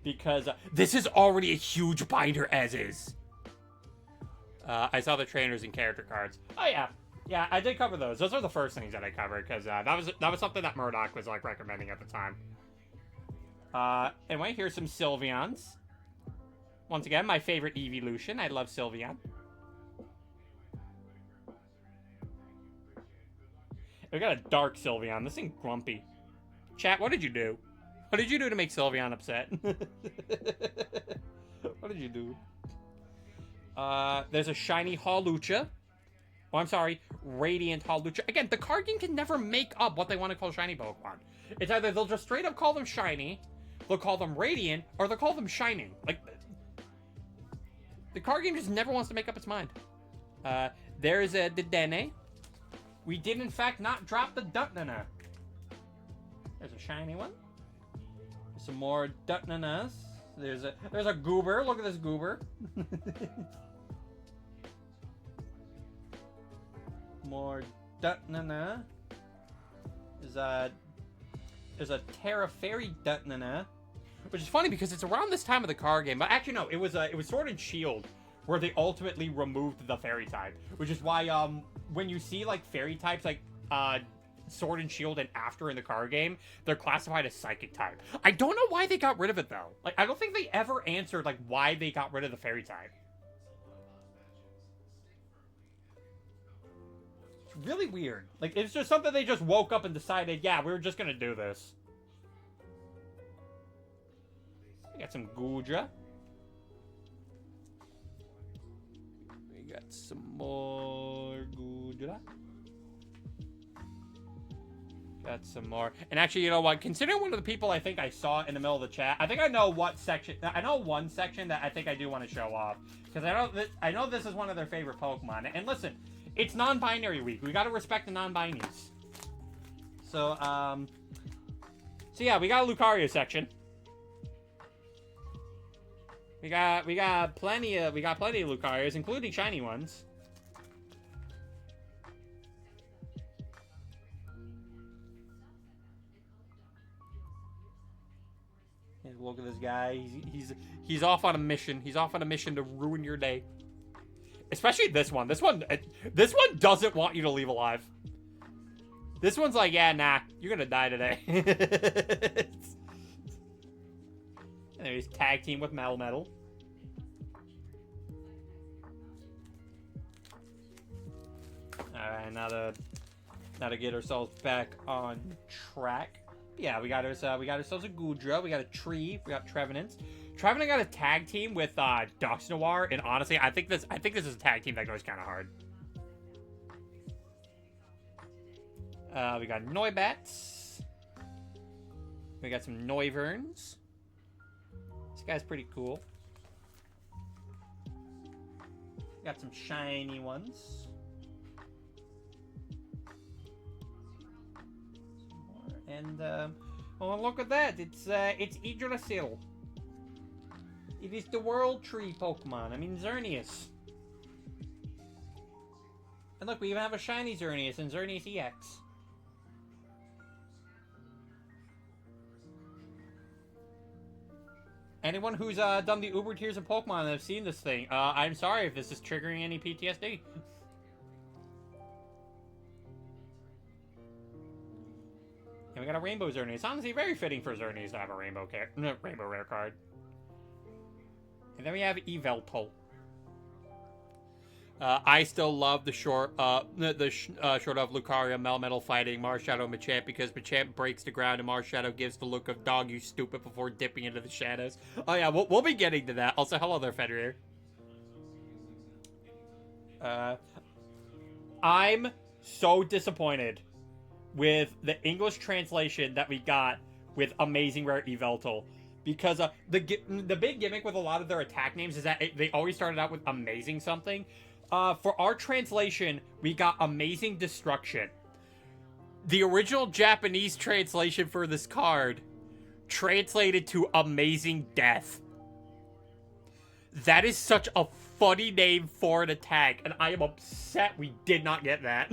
Because this is already a huge binder as is. I saw the trainers and character cards. Oh, yeah. Yeah, I did cover those. Those are the first things that I covered, because that was something that Murdoch was, like, recommending at the time. Anyway, here's some Sylveons. Once again, my favorite evolution. I love Sylveon. We got a dark Sylveon. This thing's grumpy. Chat, what did you do? What did you do to make Sylveon upset? What did you do? There's a shiny Hawlucha. Oh, I'm sorry. Radiant Hawlucha. Again, the card game can never make up what they want to call shiny Pokemon. It's either they'll just straight up call them shiny, they'll call them radiant, or they'll call them shining. Like, the card game just never wants to make up its mind. There's a Dedenne. We did, in fact, not drop the Dutnana. There's a shiny one. There's some more Dutnanas. There's a Goober. Look at this Goober. More Dutnana. There's a Terra Fairy Dutnana, which is funny because it's around this time of the card game. But actually, no, it was Sword and Shield where they ultimately removed the Fairy type, which is why when you see like Fairy types like Sword and Shield and after in the card game, they're classified as Psychic type. I don't know why they got rid of it though. Like, I don't think they ever answered like why they got rid of the Fairy type. It's really weird. Like, it's just something they just woke up and decided, yeah, we're just gonna do this. We got some Gudra. We got some more Gudra. Got some more. And actually, you know what? Considering one of the people I think I saw in the middle of the chat, I think I know what section. I know one section that I think I do want to show off. Because I know this is one of their favorite Pokemon. And listen, it's non-binary week. We got to respect the non-binaries. So yeah, we got a Lucario section. We got plenty of Lucarios, including shiny ones. Look at this guy. He's off on a mission. He's off on a mission to ruin your day. Especially this one. This one doesn't want you to leave alive. This one's like, yeah, nah, you're gonna die today. And he's tag team with Metal. Alright, now to get ourselves back on track. Yeah, we got ourselves a Gudra, we got a Tree, we got Trevenant. Trevenant got a tag team with Duxnoir, and honestly, I think this is a tag team that goes kind of hard. We got Noibats. We got some Noivern. This guy's pretty cool. Got some shiny ones. And oh, look at that! It's Yggdrasil. It is the World Tree Pokemon. I mean, Xerneas. And look, we even have a shiny Xerneas and Xerneas EX. Anyone who's done the Uber tiers of Pokemon and have seen this thing, I'm sorry if this is triggering any PTSD. And we got a Rainbow Xerneas. Honestly, very fitting for Xerneas to have a Rainbow Rare card. And then we have Yveltal. I still love the short of Lucario, Melmetal fighting Marshadow, Machamp, because Machamp breaks the ground and Marshadow gives the look of dog you stupid before dipping into the shadows. Oh yeah, we'll be getting to that. Also, hello there, Fenrir. I'm so disappointed with the English translation that we got with Amazing Rare Yveltal. Because the big gimmick with a lot of their attack names is that they always started out with Amazing something. For our translation, we got Amazing Destruction. The original Japanese translation for this card translated to Amazing Death. That is such a funny name for an attack, and I am upset we did not get that.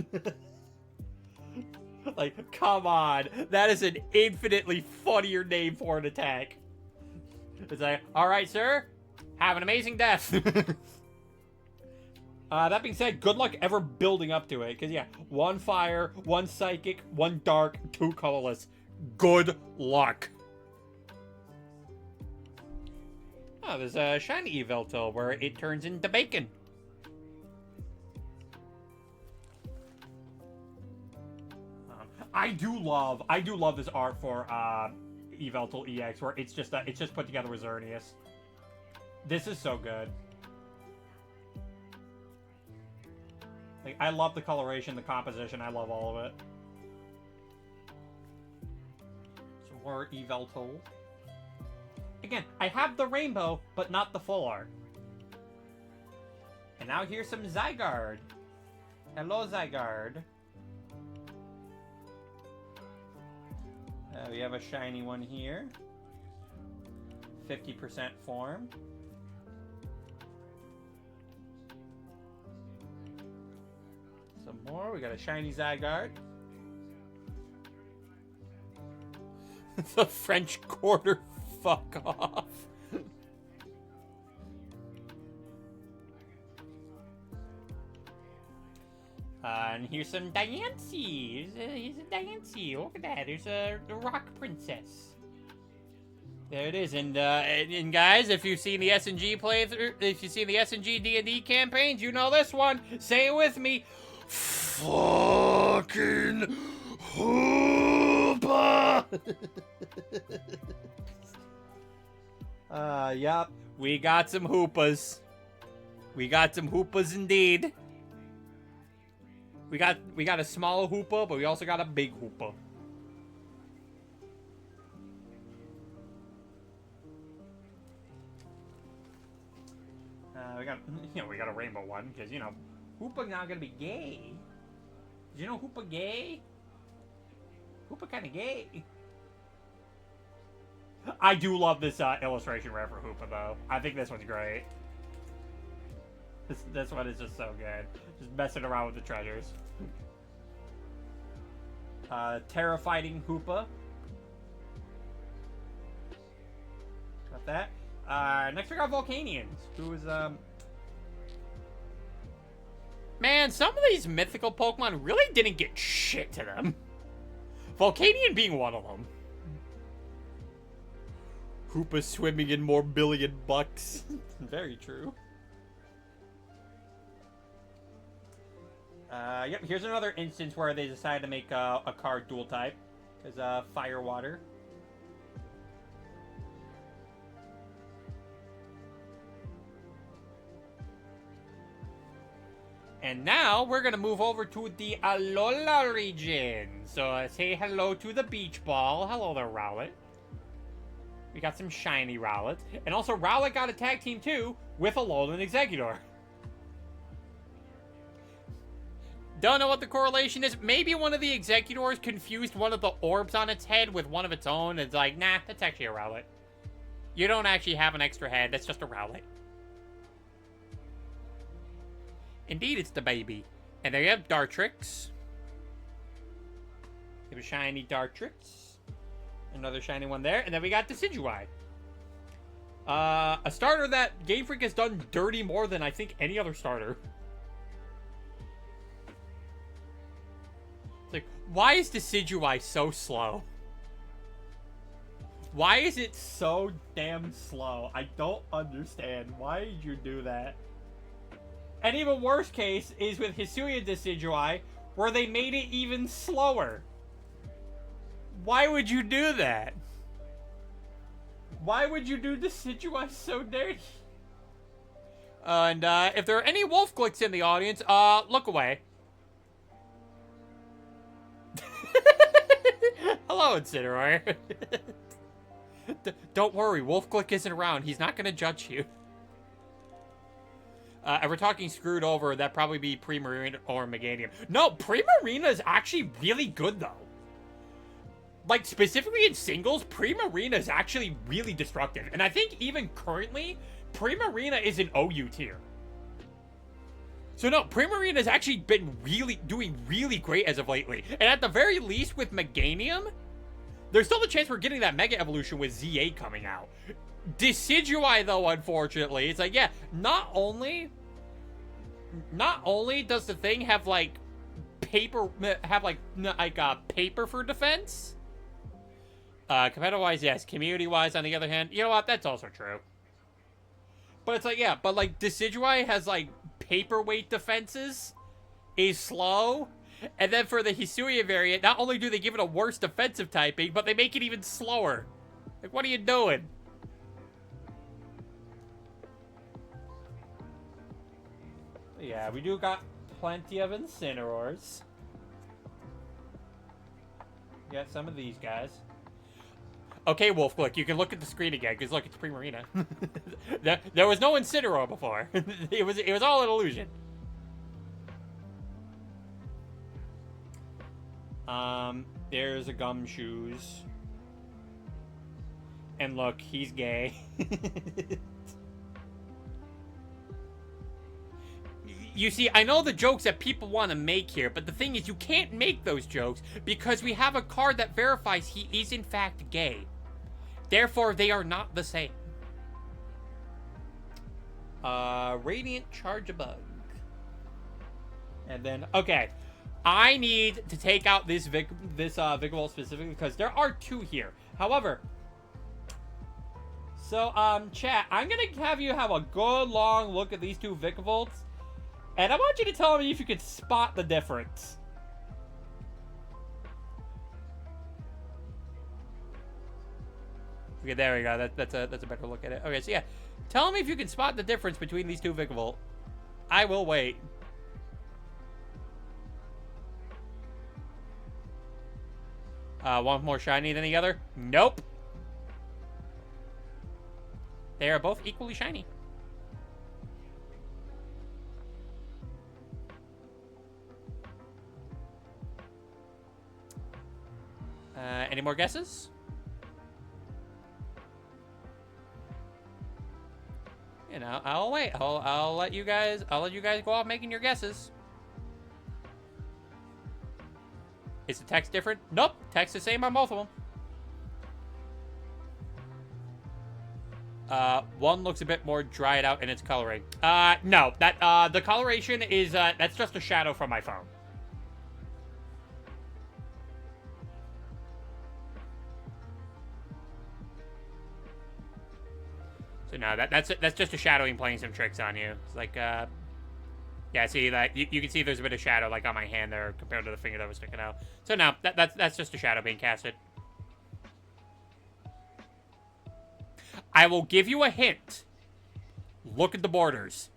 Like, come on. That is an infinitely funnier name for an attack. It's like, alright, sir. Have an amazing death. That being said, good luck ever building up to it. Because, yeah, 1 fire, 1 psychic, 1 dark, 2 colorless. Good luck. Oh, there's a shiny Yveltal where it turns into bacon. I do love this art for Yveltal EX where it's just put together with Xerneas. This is so good. Like, I love the coloration, the composition, I love all of it. Some more Yveltal. Again, I have the rainbow, but not the full art. And now here's some Zygarde. Hello, Zygarde. We have a shiny one here. 50% form. Some more. We got a shiny Zygarde. The French Quarter. Fuck off. And here's some Diancie. Here's a Diancie. Look at that. There's a rock princess. There it is. And guys, if you've seen the S&G playthrough, if you've seen the S&G D&D campaigns, you know this one. Say it with me. Fucking Hoopa. Yup. We got some Hoopas. We got some Hoopas indeed. We got a small Hoopa, but we also got a big Hoopa. We got a rainbow one because Hoopa not gonna be gay. Did you know Hoopa gay? Hoopa kind of gay. I do love this illustration rare for Hoopa though. I think this one's great. This one is just so good. Just messing around with the treasures. Terra-fighting Hoopa. Got that. Next we got Volcanions, who is Man, some of these mythical Pokemon really didn't get shit to them. Volcanion being one of them. Hoopa swimming in more billion bucks. Very true. Yep, here's another instance where they decided to make a card dual type. Because fire water. And now we're gonna move over to the Alola region. So say hello to the beach ball. Hello there, Rowlet. We got some shiny Rowlet. And also Rowlet got a tag team too with Alolan Exeggutor. Don't know what the correlation is. Maybe one of the Exeggutors confused one of the orbs on its head with one of its own. It's like, nah, that's actually a Rowlet. You don't actually have an extra head. That's just a Rowlet. Indeed, it's the baby. And there you have Dartrix. We have a shiny Dartrix. Another shiny one there. And then we got Decidueye. A starter that Game Freak has done dirty more than I think any other starter. It's like, why is Decidueye so slow? Why is it so damn slow? I don't understand. Why did you do that? And even worse case is with Hisuian Decidueye, where they made it even slower. Why would you do that? Why would you do Decidueye so dirty? And if there are any wolf clicks in the audience, look away. Hello, Incineroar. Don't worry, Wolfglick isn't around. He's not going to judge you. If we're talking screwed over, that'd probably be Primarina or Meganium. No, Primarina is actually really good, though. Like, specifically in singles, Primarina is actually really destructive. And I think even currently, Primarina is an OU tier. So no, Primarina has actually been doing really great as of lately. And at the very least with Meganium, there's still the chance we're getting that Mega Evolution with Z8 coming out. Decidueye, though, unfortunately, it's like, yeah, not only does the thing have, like, paper for defense. Competitive-wise, yes. Community-wise, on the other hand, you know what? That's also true. But it's like, yeah, but, like, Decidueye has, like, paperweight defenses, is slow, and then for the Hisuian variant, not only do they give it a worse defensive typing, but they make it even slower. Like, what are you doing? Yeah, we do got plenty of Incineroars. Got some of these guys. Okay, Wolf, look, you can look at the screen again, because look, it's Primarina. there was no Incineroar before. it was all an illusion. There's a Gumshoes. And look, he's gay. You see, I know the jokes that people want to make here, but the thing is, you can't make those jokes because we have a card that verifies he is in fact gay. Therefore, they are not the same. Radiant Charge-a-Bug. And then, okay. I need to take out this Vikavolt specifically because there are two here. However, so, chat, I'm gonna have you have a good long look at these two Vikavolts. And I want you to tell me if you can spot the difference. Okay, there we go. That's a better look at it. Okay, so yeah. Tell me if you can spot the difference between these two Vikavolt. I will wait. One more shiny than the other? Nope. They are both equally shiny. Any more guesses? You know, I'll wait. I'll let you guys go off making your guesses. Is the text different? Nope, text the same on both of them. One looks a bit more dried out in its coloring. No, the coloration is that's just a shadow from my phone. So no, that's just a shadowing playing some tricks on you. It's like, yeah, see that you can see there's a bit of shadow like on my hand there compared to the finger that was sticking out. So no, that's just a shadow being casted. I will give you a hint. Look at the borders.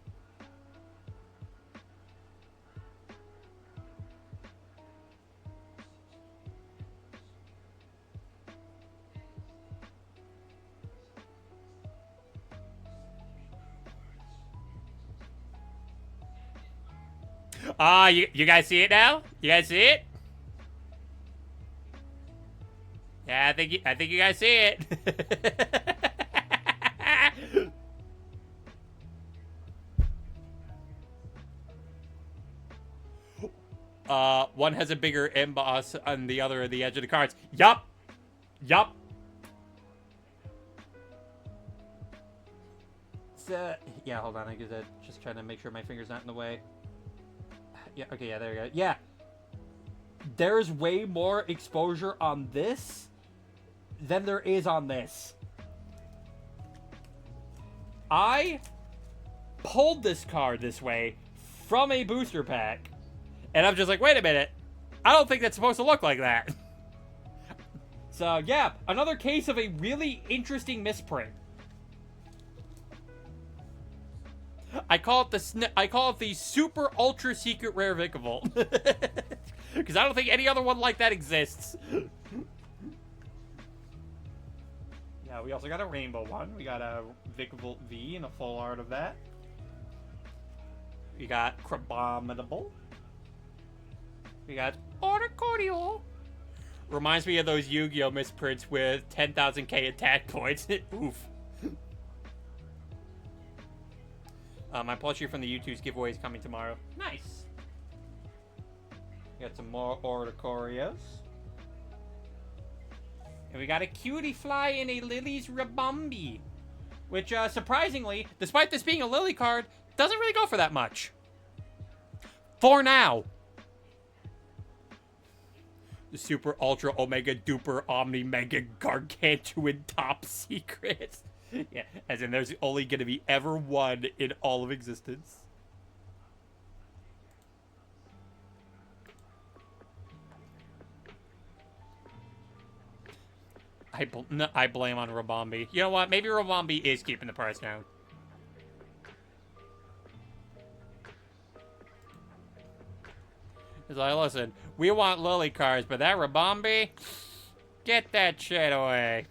You guys see it now? You guys see it? Yeah, I think you guys see it. One has a bigger emboss on the other at the edge of the cards. Yup. So, yeah, hold on. I guess just trying to make sure my finger's not in the way. Yeah, okay, yeah, there we go. Yeah. There's way more exposure on this than there is on this. I pulled this card this way from a booster pack. And I'm just like, wait a minute. I don't think that's supposed to look like that. So, yeah, another case of a really interesting misprint. I call it the super ultra secret rare Vikavolt. Because I don't think any other one like that exists. Yeah, we also got a rainbow one. We got a Vikavolt V and a full art of that. We got Crabominable. We got Oricorio. Reminds me of those Yu-Gi-Oh! Misprints with 10,000k attack points. Oof. My plushie from the YouTube's giveaway is coming tomorrow. Nice. Got some more Oricorios. And we got a cutie fly in a Lily's Rabombi. Which, surprisingly, despite this being a Lily card, doesn't really go for that much. For now. The Super Ultra Omega Duper Omni Mega Gargantuan Top Secret. Yeah, as in there's only going to be ever one in all of existence. I blame on Rabombi. You know what? Maybe Rabombi is keeping the price down. It's like, listen, we want Lily cards, but that Rabombi, get that shit away.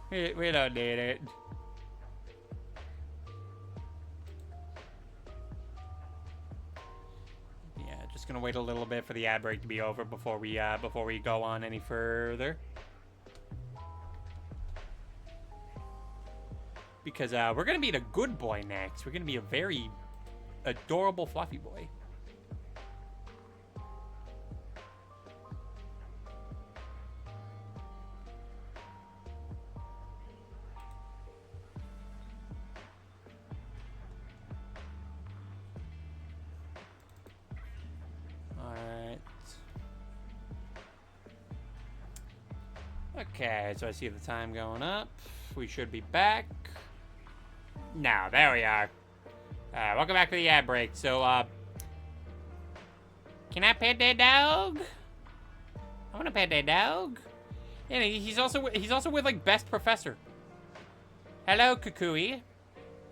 We don't need it. Yeah, just gonna wait a little bit for the ad break to be over before we go on any further. Because we're gonna meet a good boy next. We're gonna be a very adorable fluffy boy. Alright. Okay, so I see the time going up. We should be back. Now, there we are. Welcome back to the ad break. So, can I pet that dog? I want to pet that dog. Yeah, he's also with like Best Professor. Hello, Kukui.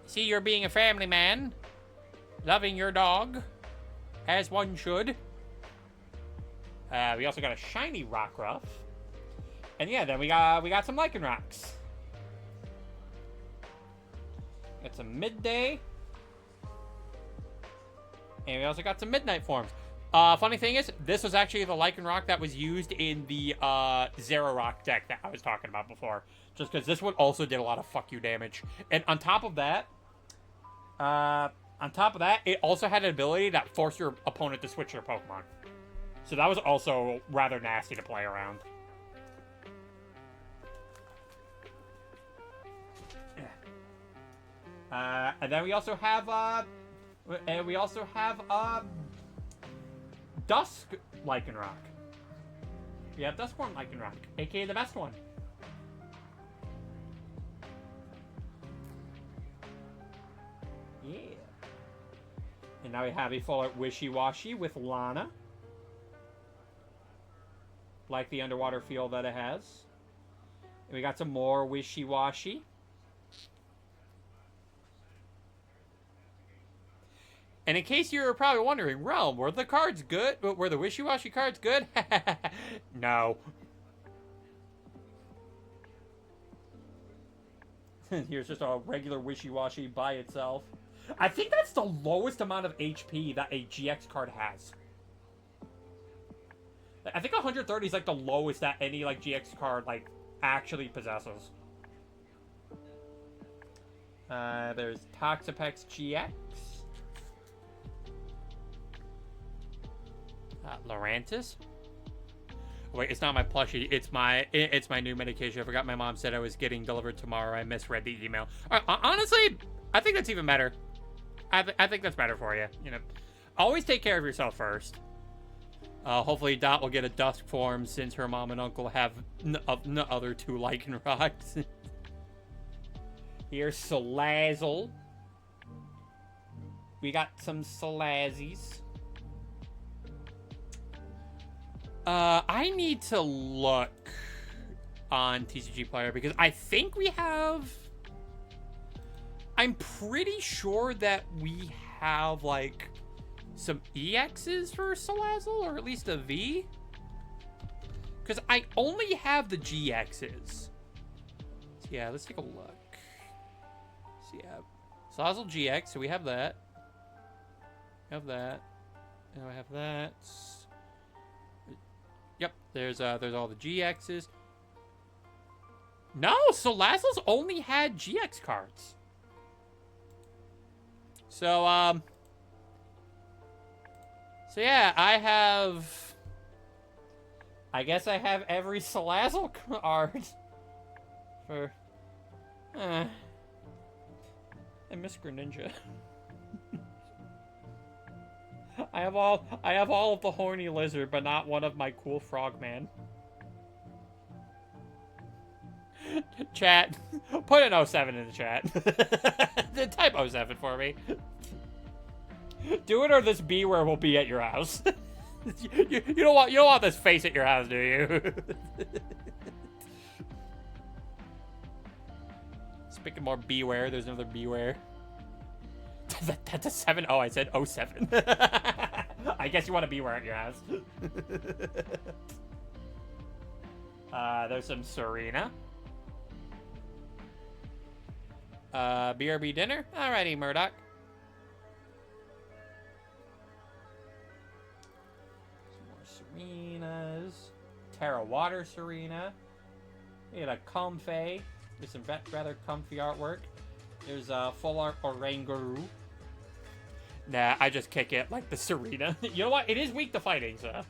See, you're being a family man, loving your dog, as one should. We also got a shiny Rockruff, and yeah, then we got some Lycanrocs. Got some Midday. And we also got some Midnight forms. Funny thing is, this was actually the Lycanroc that was used in the Zerarock deck that I was talking about before. Just because this one also did a lot of fuck you damage. And on top of that, it also had an ability that forced your opponent to switch their Pokemon. So that was also rather nasty to play around. And then we also have Dusk Lycanroc. We have Duskform Lycanroc, aka the best one. Yeah. And now we have a full art Wishy-Washy with Lana. Like the underwater feel that it has. And we got some more Wishy-Washy. And in case you were probably wondering, Realm, were the cards good? Were the Wishy-Washy cards good? No. Here's just a regular Wishy-Washy by itself. I think that's the lowest amount of HP that a GX card has. I think 130 is like the lowest that any like GX card like actually possesses. There's Toxapex GX. Lurantis? Wait, it's not my plushie. It's my new medication. I forgot my mom said I was getting delivered tomorrow. I misread the email. Honestly, I think that's even better. I think that's better for you. You know, always take care of yourself first. Hopefully Dot will get a Dusk form since her mom and uncle have the other two Lycanrocs. Here's Salazzle. We got some Salazzies. I need to look on TCG Player because I think we have... I'm pretty sure that we have, like, some EXs for Salazzle, or at least a V. Because I only have the GXs. So yeah, let's take a look. So yeah, Salazzle GX, so we have that. We have that. And I have that. Yep, there's all the GXs. No, Salazzle's only had GX cards. So, so yeah, I guess I have every Salazzle card for, and Miss Greninja. I have all of the horny lizard, but not one of my cool frogman. Chat, put an 07 in the chat. Type 07 for me. Do it, or this Beware will be at your house. you don't want this face at your house, do you? Speaking more Beware, there's another Beware. That's a 7. Oh, I said 07. I guess you want to Beware at your house. There's some Serena. BRB dinner? Alrighty, Murdoch. Some more Serenas. Terra Water Serena. We got a Comfey with some rather comfy artwork. There's a full art Oranguru. Nah, I just kick it like the Serena. You know what? It is weak to fighting, so.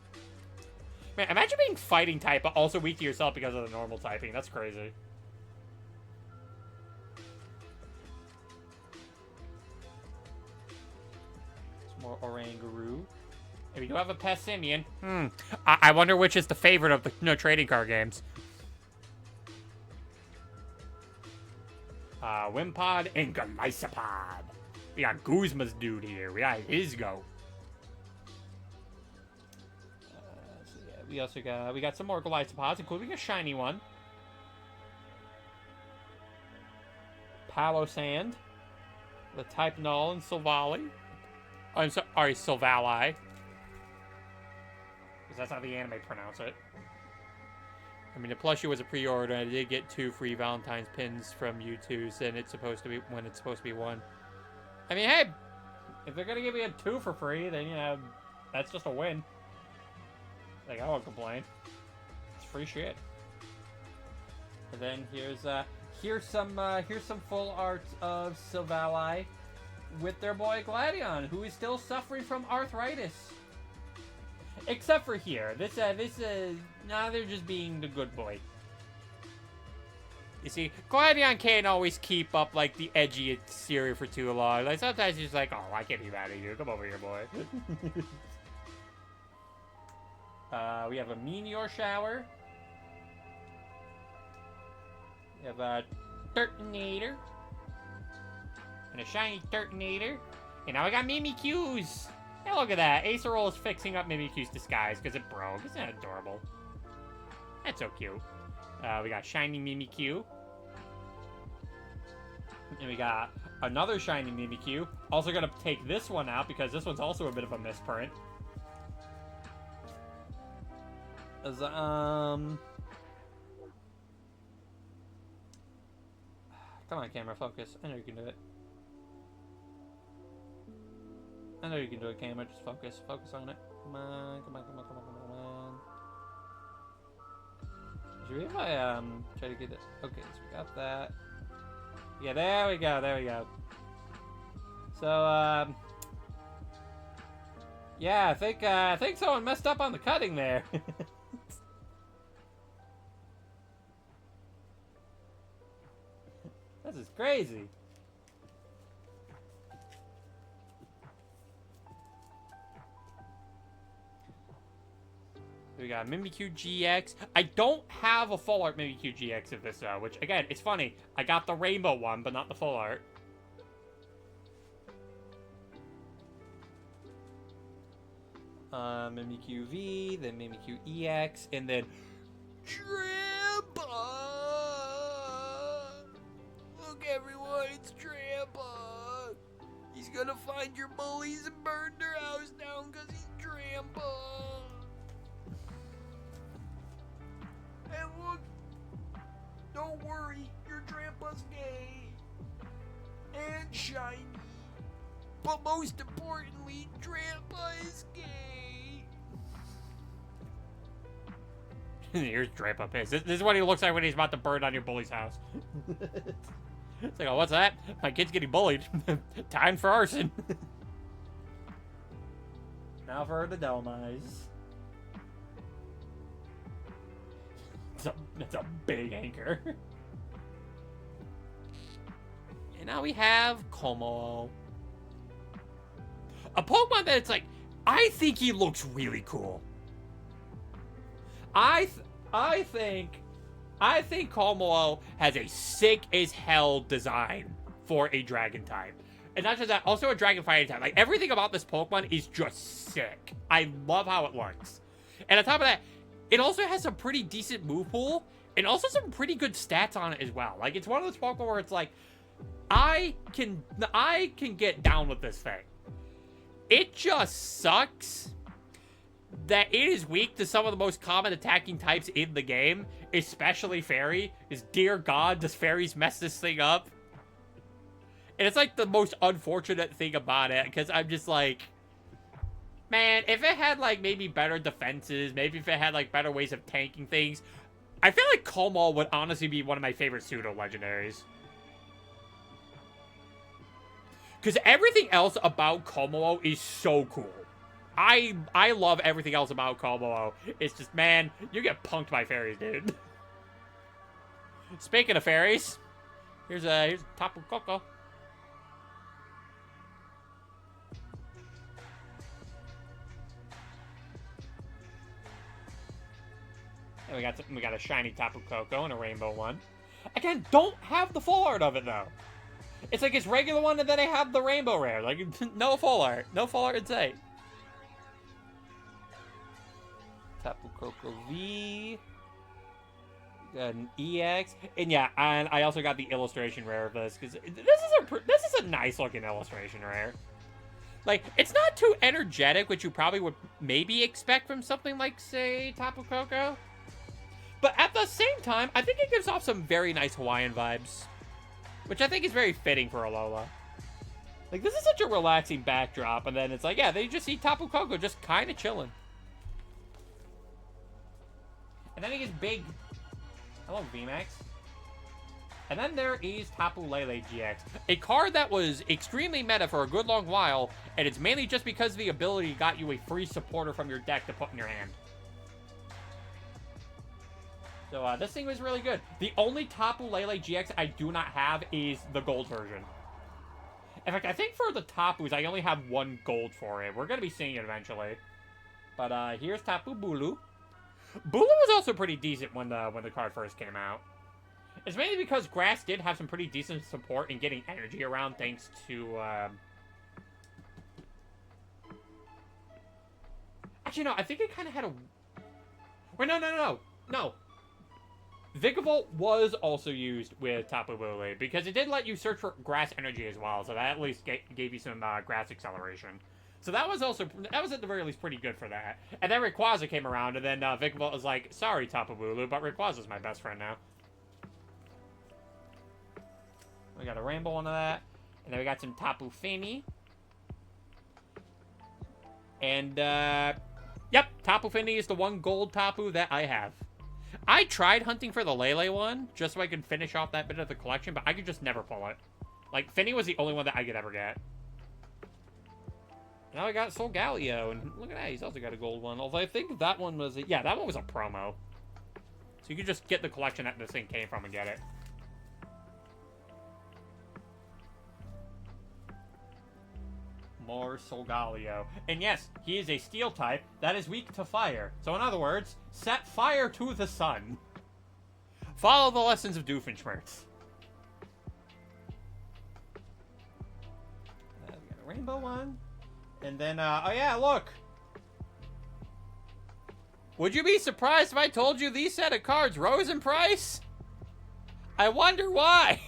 Man, imagine being fighting type, but also weak to yourself because of the normal typing. That's crazy. More Oranguru. And we do have a Passimian. I wonder which is the favorite of the trading card games. Wimpod and Golisopod. We got Guzma's dude here. We got his go. So yeah, we got some more Golisopods, including a shiny one. Palo Sand. The Type Null and Silvally. I'm sorry, Silvally. Because that's how the anime pronounce it. I mean, the plushie was a pre-order, and I did get 2 free Valentine's pins from U2, and it's supposed to be when it's supposed to be 1. I mean, hey, if they're gonna give you 2 for free, then, you know, that's just a win. Like, I won't complain. It's free shit. And then here's some full art of Silvally with their boy Gladion, who is still suffering from arthritis. Except for here. Now they're just being the good boy. You see, Gladion can't always keep up, like, the edgy exterior for too long. Like, sometimes he's like, oh, I can't be mad at you. Come over here, boy. We have a Meteor Shower. We have a Turtonator. And a shiny Turtonator. And now I got Mimikyus. Hey, look at that. Acerol is fixing up Mimikyu's disguise because it broke. Isn't that adorable? That's so cute. We got shiny Mimikyu. And we got another shiny Mimikyu. Also gonna take this one out because this one's also a bit of a misprint. Come on, camera, focus. I know you can do it. I know you can do it, camera. Just focus. Focus on it. Come on, come on, come on, come on, come on. Should we if I try to get it? Okay, so we got that. Yeah, there we go, there we go. So yeah, I think someone messed up on the cutting there. This is crazy. We got Mimikyu GX. I don't have a full art Mimikyu GX of this, which, again, it's funny. I got the rainbow one, but not the full art. Mimikyu V, then Mimikyu EX, and then Trampa! Look, everyone, it's Trampa! He's gonna find your bullies and burn their house down because he's Trampa! And look, don't worry, your Trampa's gay and shiny, but most importantly, Trampa is gay. Here's Trampa pissed. This is what he looks like when he's about to burn down your bully's house. It's like, oh, what's that? My kid's getting bullied. Time for arson. Now for the Delmize. That's a big anchor. And now we have Como. A Pokemon that it's like, I think he looks really cool. I think Como has a sick as hell design for a dragon type. And not just that, also a dragon fighting type. Like, everything about this Pokemon is just sick. I love how it looks. And on top of that, it also has some pretty decent move pool, and also some pretty good stats on it as well. Like, it's one of those Pokemon where it's like, I can get down with this thing. It just sucks that it is weak to some of the most common attacking types in the game, especially Fairy. Is dear God, does Fairies mess this thing up? And it's like the most unfortunate thing about it, because I'm just like, man, if it had like maybe better defenses, maybe if it had like better ways of tanking things, I feel like Como would honestly be one of my favorite pseudo-legendaries. Because everything else about Como is so cool. I love everything else about Como. It's just, man, you get punked by fairies, dude. Speaking of fairies, here's Tapu Koko. And we got a shiny Tapu Koko and a rainbow one. Again, don't have the full art of it though. It's like it's regular one and then they have the rainbow rare. Like no full art. No full art in sight. Tapu Koko V. Got an EX. And yeah, and I also got the illustration rare of this because this is a nice looking illustration rare. Like, it's not too energetic, which you probably would maybe expect from something like, say, Tapu Koko. But at the same time, I think it gives off some very nice Hawaiian vibes. Which I think is very fitting for Alola. Like, this is such a relaxing backdrop, and then it's like, yeah, they just see Tapu Koko just kind of chilling. And then he gets big. Hello, VMAX. And then there is Tapu Lele GX. A card that was extremely meta for a good long while, and it's mainly just because the ability got you a free supporter from your deck to put in your hand. So this thing was really good. The only Tapu Lele GX I do not have is the gold version. In fact, I think for the Tapus, I only have one gold for it. We're going to be seeing it eventually. But here's Tapu Bulu. Bulu was also pretty decent when the card first came out. It's mainly because Grass did have some pretty decent support in getting energy around thanks to... Actually, no, I think it kind of had a... Wait, no. Vikavolt was also used with Tapu Bulu because it did let you search for grass energy as well, so that at least gave you some grass acceleration. So that was at the very least pretty good for that. And then Rayquaza came around, and then Vikavolt was like, sorry, Tapu Bulu, but Rayquaza's my best friend now. We got a rainbow one of that. And then we got some Tapu Fini. And, yep, Tapu Fini is the one gold Tapu that I have. I tried hunting for the Lele one, just so I could finish off that bit of the collection, but I could just never pull it. Like, Fini was the only one that I could ever get. Now I got Solgaleo, and look at that, he's also got a gold one. Although I think that one was, yeah, that one was a promo. So you could just get the collection that this thing came from and get it. More Solgaleo. And yes, he is a steel type that is weak to fire. So in other words, set fire to the sun. Follow the lessons of Doofenshmirtz. We got a rainbow one. And then, oh yeah, look. Would you be surprised if I told you these set of cards rose in price? I wonder why.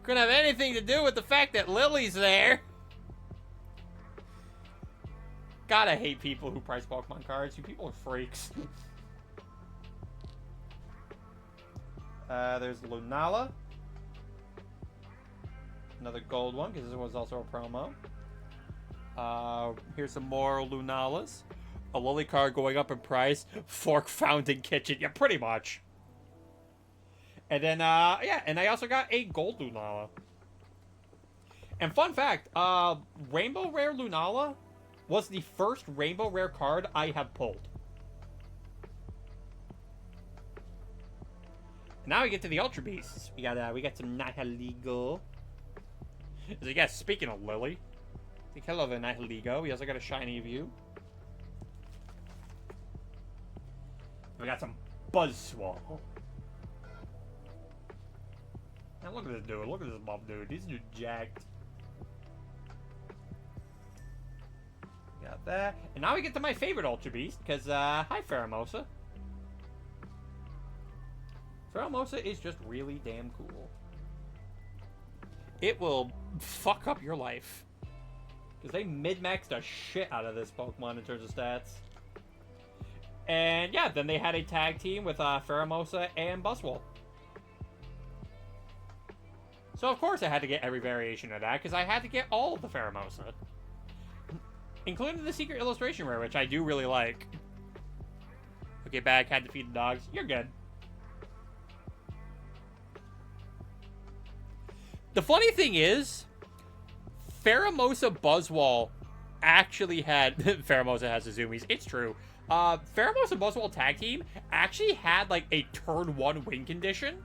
Couldn't have anything to do with the fact that Lily's there. God, I hate people who price Pokemon cards. You people are freaks. There's Lunala. Another gold one, because this was also a promo. Here's some more Lunalas. A Lily card going up in price. Fork Fountain Kitchen. Yeah, pretty much. And then, yeah, and I also got a gold Lunala. And fun fact, Rainbow Rare Lunala was the first Rainbow Rare card I have pulled. Now we get to the Ultra Beasts. We got some Nihiligo. So yeah, speaking of Lily, think hello there, Nihiligo. We also got a shiny view. We got some Buzzswole. Now look at this dude. Look at this bum dude. He's just jacked. Got that. And now we get to my favorite Ultra Beast, because, hi, Pheromosa. Pheromosa is just really damn cool. It will fuck up your life. Because they mid-maxed the shit out of this Pokemon in terms of stats. And, yeah, then they had a tag team with, Pheromosa and Buzzwole. So, of course, I had to get every variation of that, because I had to get all of the Pheromosa. Including the Secret Illustration Rare, which I do really like. Okay, back, had to feed the dogs. You're good. The funny thing is, Pheromosa Buzzwole actually had... Pheromosa has Izumis. It's true. Pheromosa Buzzwole tag team actually had, like, a turn 1 win condition.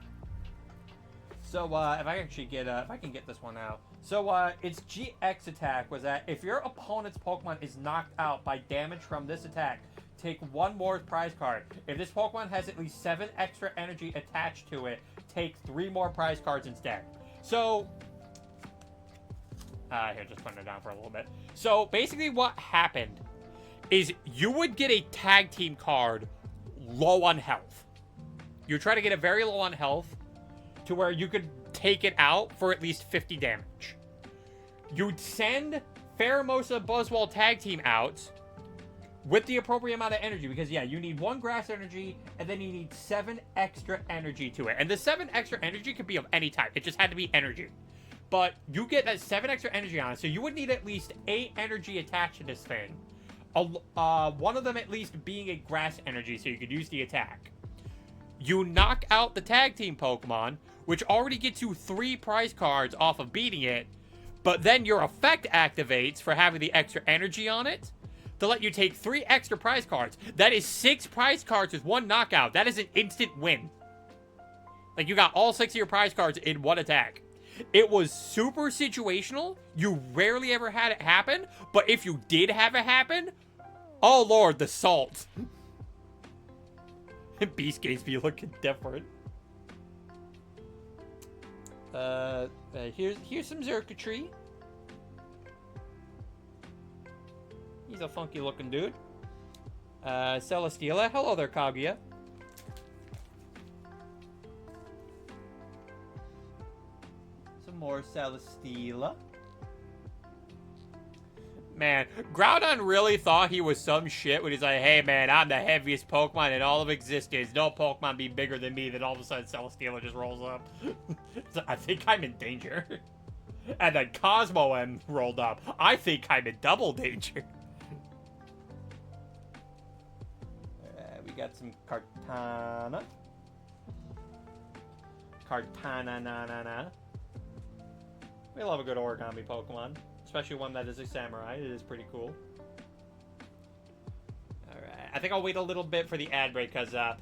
So, if I actually get, if I can get this one out. So, its GX attack was that if your opponent's Pokemon is knocked out by damage from this attack, take 1 more prize card. If this Pokemon has at least 7 extra energy attached to it, take 3 more prize cards instead. So, here, just putting it down for a little bit. So, basically what happened is you would get a tag team card low on health. You try to get it very low on health to where you could take it out for at least 50 damage. You'd send Pheromosa Buzzwole tag team out with the appropriate amount of energy, because yeah, you need 1 grass energy, and then you need 7 extra energy to it. And the 7 extra energy could be of any type. It just had to be energy. But you get that 7 extra energy on it, so you would need at least 8 energy attached to this thing. One of them at least being a grass energy, so you could use the attack. You knock out the tag team Pokemon, which already gets you 3 prize cards off of beating it, but then your effect activates for having the extra energy on it to let you take 3 extra prize cards. That is 6 prize cards with 1 knockout. That is an instant win. Like, you got all 6 of your prize cards in 1 attack. It was super situational. You rarely ever had it happen, but if you did have it happen, oh lord, the salt. Beast Gates be looking different. Here's some Xurkitree. He's a funky looking dude. Celesteela. Hello there, Kaguya. Some more Celesteela. Man, Groudon really thought he was some shit when he's like, hey man, I'm the heaviest Pokemon in all of existence. No Pokemon be bigger than me. Then all of a sudden Celesteela just rolls up. So I think I'm in danger. And then Cosmo M rolled up. I think I'm in double danger. We got some Kartana. Kartana. We love a good origami Pokemon. Especially one that is a samurai. It is pretty cool. Alright. I think I'll wait a little bit for the ad break, because I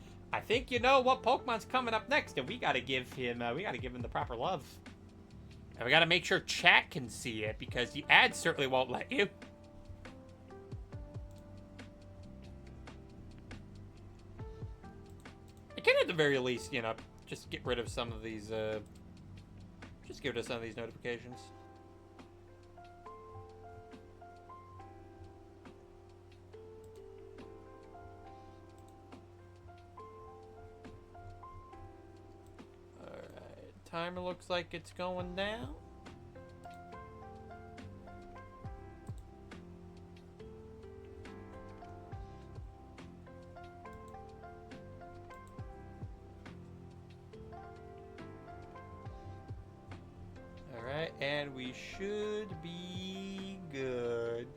think you know what Pokemon's coming up next, and we gotta give him the proper love. And we gotta make sure chat can see it, because the ads certainly won't let you. I can at the very least, you know, just get rid of some of these, just get rid of some of these notifications. Timer looks like it's going down. Alright, and we should be good.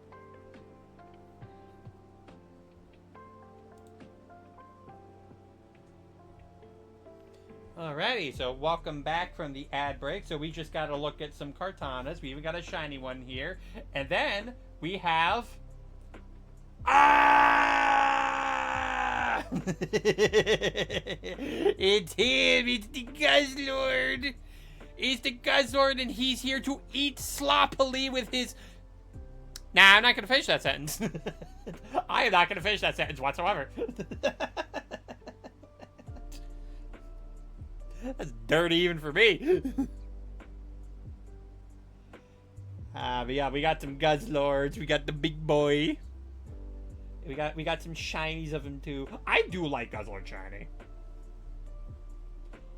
Alrighty, so welcome back from the ad break. So we just got to look at some Kartanas. We even got a shiny one here. And then we have... Ah! It's him! It's the Guzzlord! It's the Guzzlord, and he's here to eat sloppily with his... Nah, I'm not going to finish that sentence. I am not going to finish that sentence whatsoever. That's dirty even for me. But yeah, we got some Guzzlords. We got the big boy. We got some shinies of him too. I do like Guzzlord shiny.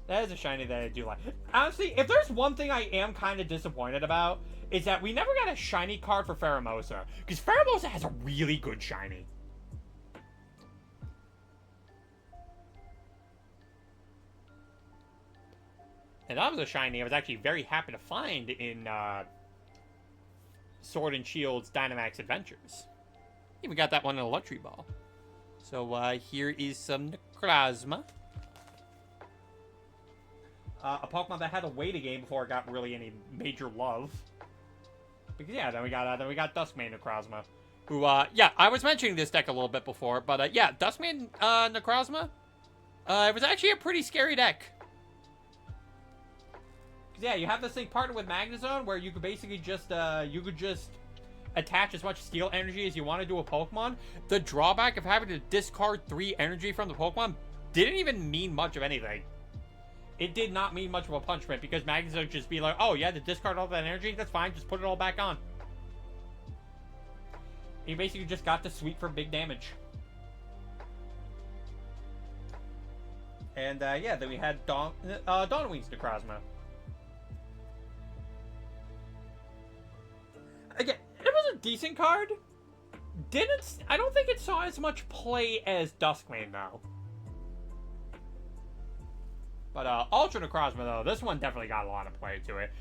That is a shiny that I do like. Honestly, if there's one thing I am kind of disappointed about, is that we never got a shiny card for Pheromosa. Because Pheromosa has a really good shiny. And that was a shiny I was actually very happy to find in Sword and Shield's Dynamax Adventures. Yeah, we got that one in a Luxury Ball. So here is some Necrozma. A Pokemon that had to wait a game before it got really any major love. Because yeah, then we got Duskmane Necrozma, who yeah, I was mentioning this deck a little bit before, but yeah, Duskmane Necrozma, it was actually a pretty scary deck. Cause yeah, you have this thing partnered with Magnezone where you could basically just attach as much steel energy as you want to do a Pokemon. The drawback of having to discard 3 energy from the Pokemon didn't even mean much of anything. It did not mean much of a punishment because Magnus would just be like, oh, yeah, to discard all that energy? That's fine. Just put it all back on. You basically just got to sweep for big damage. And, yeah, then we had Dawnwing's Necrozma. Again, it was a decent card. I don't think it saw as much play as Duskmane, though. But Ultra Necrozma, though, this one definitely got a lot of play to it.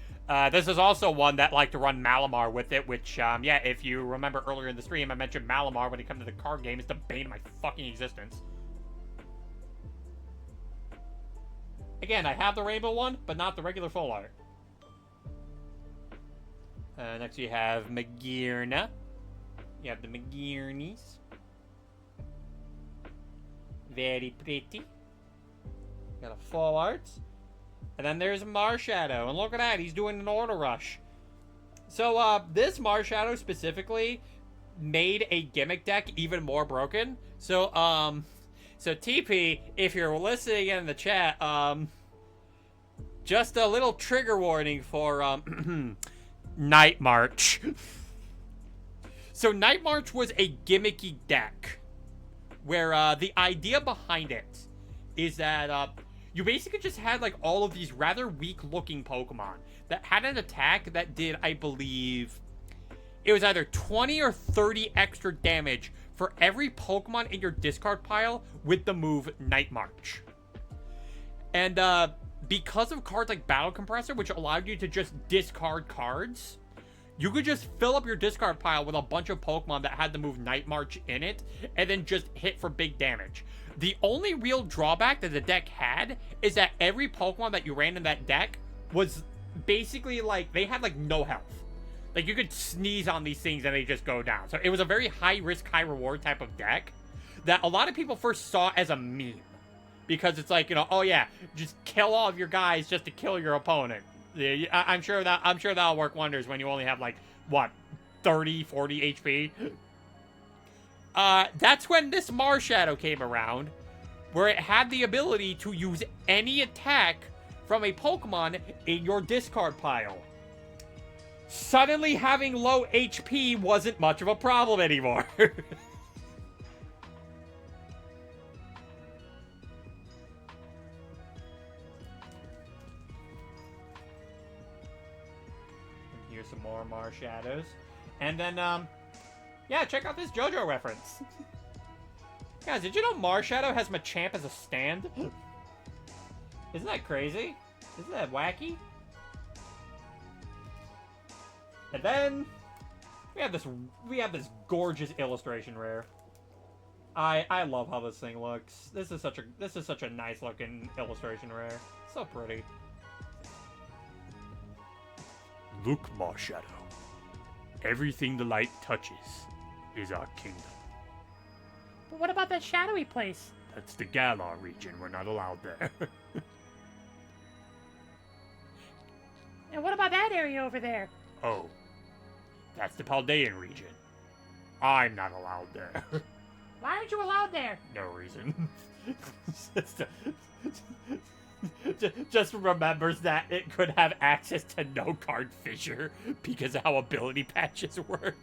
This is also one that liked to run Malamar with it, which, yeah, if you remember earlier in the stream, I mentioned Malamar when it comes to the card game. It's the bane of my fucking existence. Again, I have the rainbow one, but not the regular full art. Next you have Magearna. You have the Magearnies. Very pretty. Got a full art. And then there's Marshadow. And look at that, he's doing an Order Rush. So, this Marshadow specifically made a gimmick deck even more broken. So, so TP, if you're listening in the chat, just a little trigger warning for, Night March. So Night March was a gimmicky deck where the idea behind it is that you basically just had like all of these rather weak looking Pokemon that had an attack that did, I believe, it was either 20 or 30 extra damage for every Pokemon in your discard pile with the move Night March. And because of cards like Battle Compressor, which allowed you to just discard cards, you could just fill up your discard pile with a bunch of Pokemon that had the move Night March in it, and then just hit for big damage. The only real drawback that the deck had is that every Pokemon that you ran in that deck was basically like, they had like no health. Like you could sneeze on these things and they just go down. So it was a very high risk, high reward type of deck that a lot of people first saw as a meme. Because it's like, you know, oh yeah, just kill all of your guys just to kill your opponent. I'm sure that'll work wonders when you only have like, what, 30, 40 HP? That's when this Marshadow came around, where it had the ability to use any attack from a Pokemon in your discard pile. Suddenly having low HP wasn't much of a problem anymore. Here's some more Marshadows. And then, yeah, check out this JoJo reference. Guys, did you know Marshadow has Machamp as a stand? Isn't that crazy? Isn't that wacky? And then we have this gorgeous illustration rare. I love how this thing looks. This is such a nice looking illustration rare. So pretty. Look, Marshadow. Everything the light touches is our kingdom. But what about that shadowy place? That's the Galar region. We're not allowed there. And what about that area over there? Oh, that's the Paldean region. I'm not allowed there. Why aren't you allowed there? No reason. Just remembers that it could have access to no card fissure because of how ability patches worked.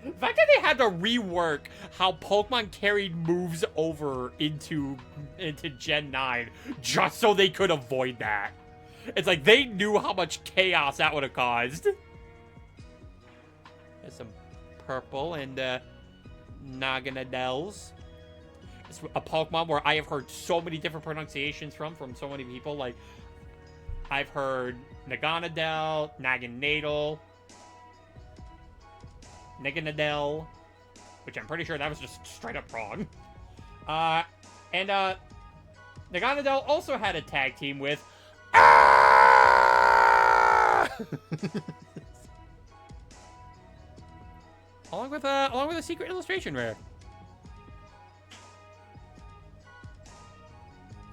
The fact that they had to rework how Pokemon carried moves over into Gen 9 just so they could avoid that. It's like they knew how much chaos that would have caused. There's some purple and Naganadels. It's a Pokemon where I have heard so many different pronunciations from so many people. Like, I've heard Naganadel, Naganadel, Naganadel, which I'm pretty sure that was just straight up wrong. And Naganadel also had a tag team with along with a secret illustration rare.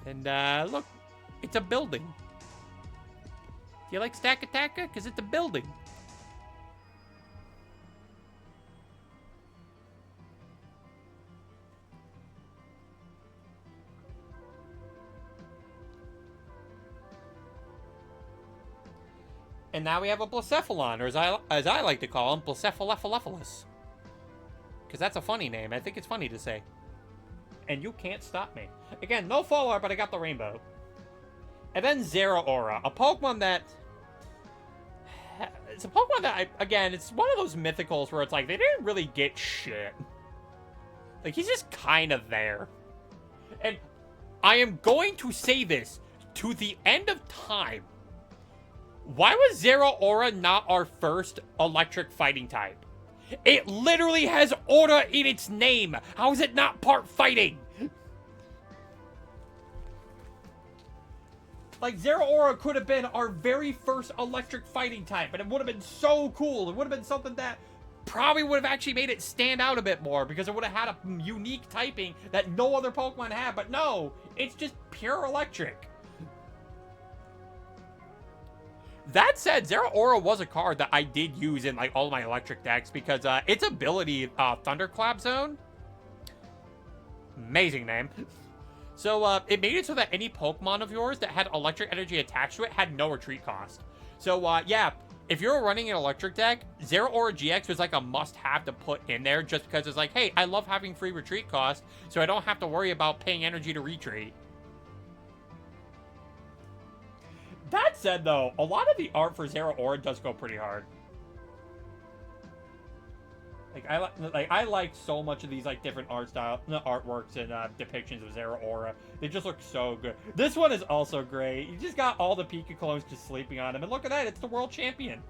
And look, it's a building. Do you like Stack Attacker? Because it's a building. And now we have a Blacephalon, or as I like to call him, Blacephalephalephalus. Because that's a funny name. I think it's funny to say. And you can't stop me. Again, no full art, but I got the rainbow. And then Zeraora, a Pokemon that... It's a Pokemon that, again, it's one of those mythicals where it's like, they didn't really get shit. Like, he's just kind of there. And I am going to say this to the end of time. Why was Zeraora not our first electric fighting type? It literally has Aura in its name. How is it not part fighting? Like, Zeraora could have been our very first electric fighting type, and it would have been so cool. It would have been something that probably would have actually made it stand out a bit more, because it would have had a unique typing that no other Pokemon had. But no, it's just pure electric. That said, Zeraora was a card that I did use in like all of my electric decks because its ability, Thunderclap Zone, amazing name. So it made it so that any Pokemon of yours that had electric energy attached to it had no retreat cost. So yeah, if you're running an electric deck, Zeraora GX was like a must-have to put in there just because it's like, hey, I love having free retreat cost, so I don't have to worry about paying energy to retreat. That said, though, a lot of the art for Zeraora does go pretty hard. Like I like so much of these like different artworks and depictions of Zeraora. They just look so good. This one is also great. You just got all the Pika clones just sleeping on him, and look at that, it's the world champion.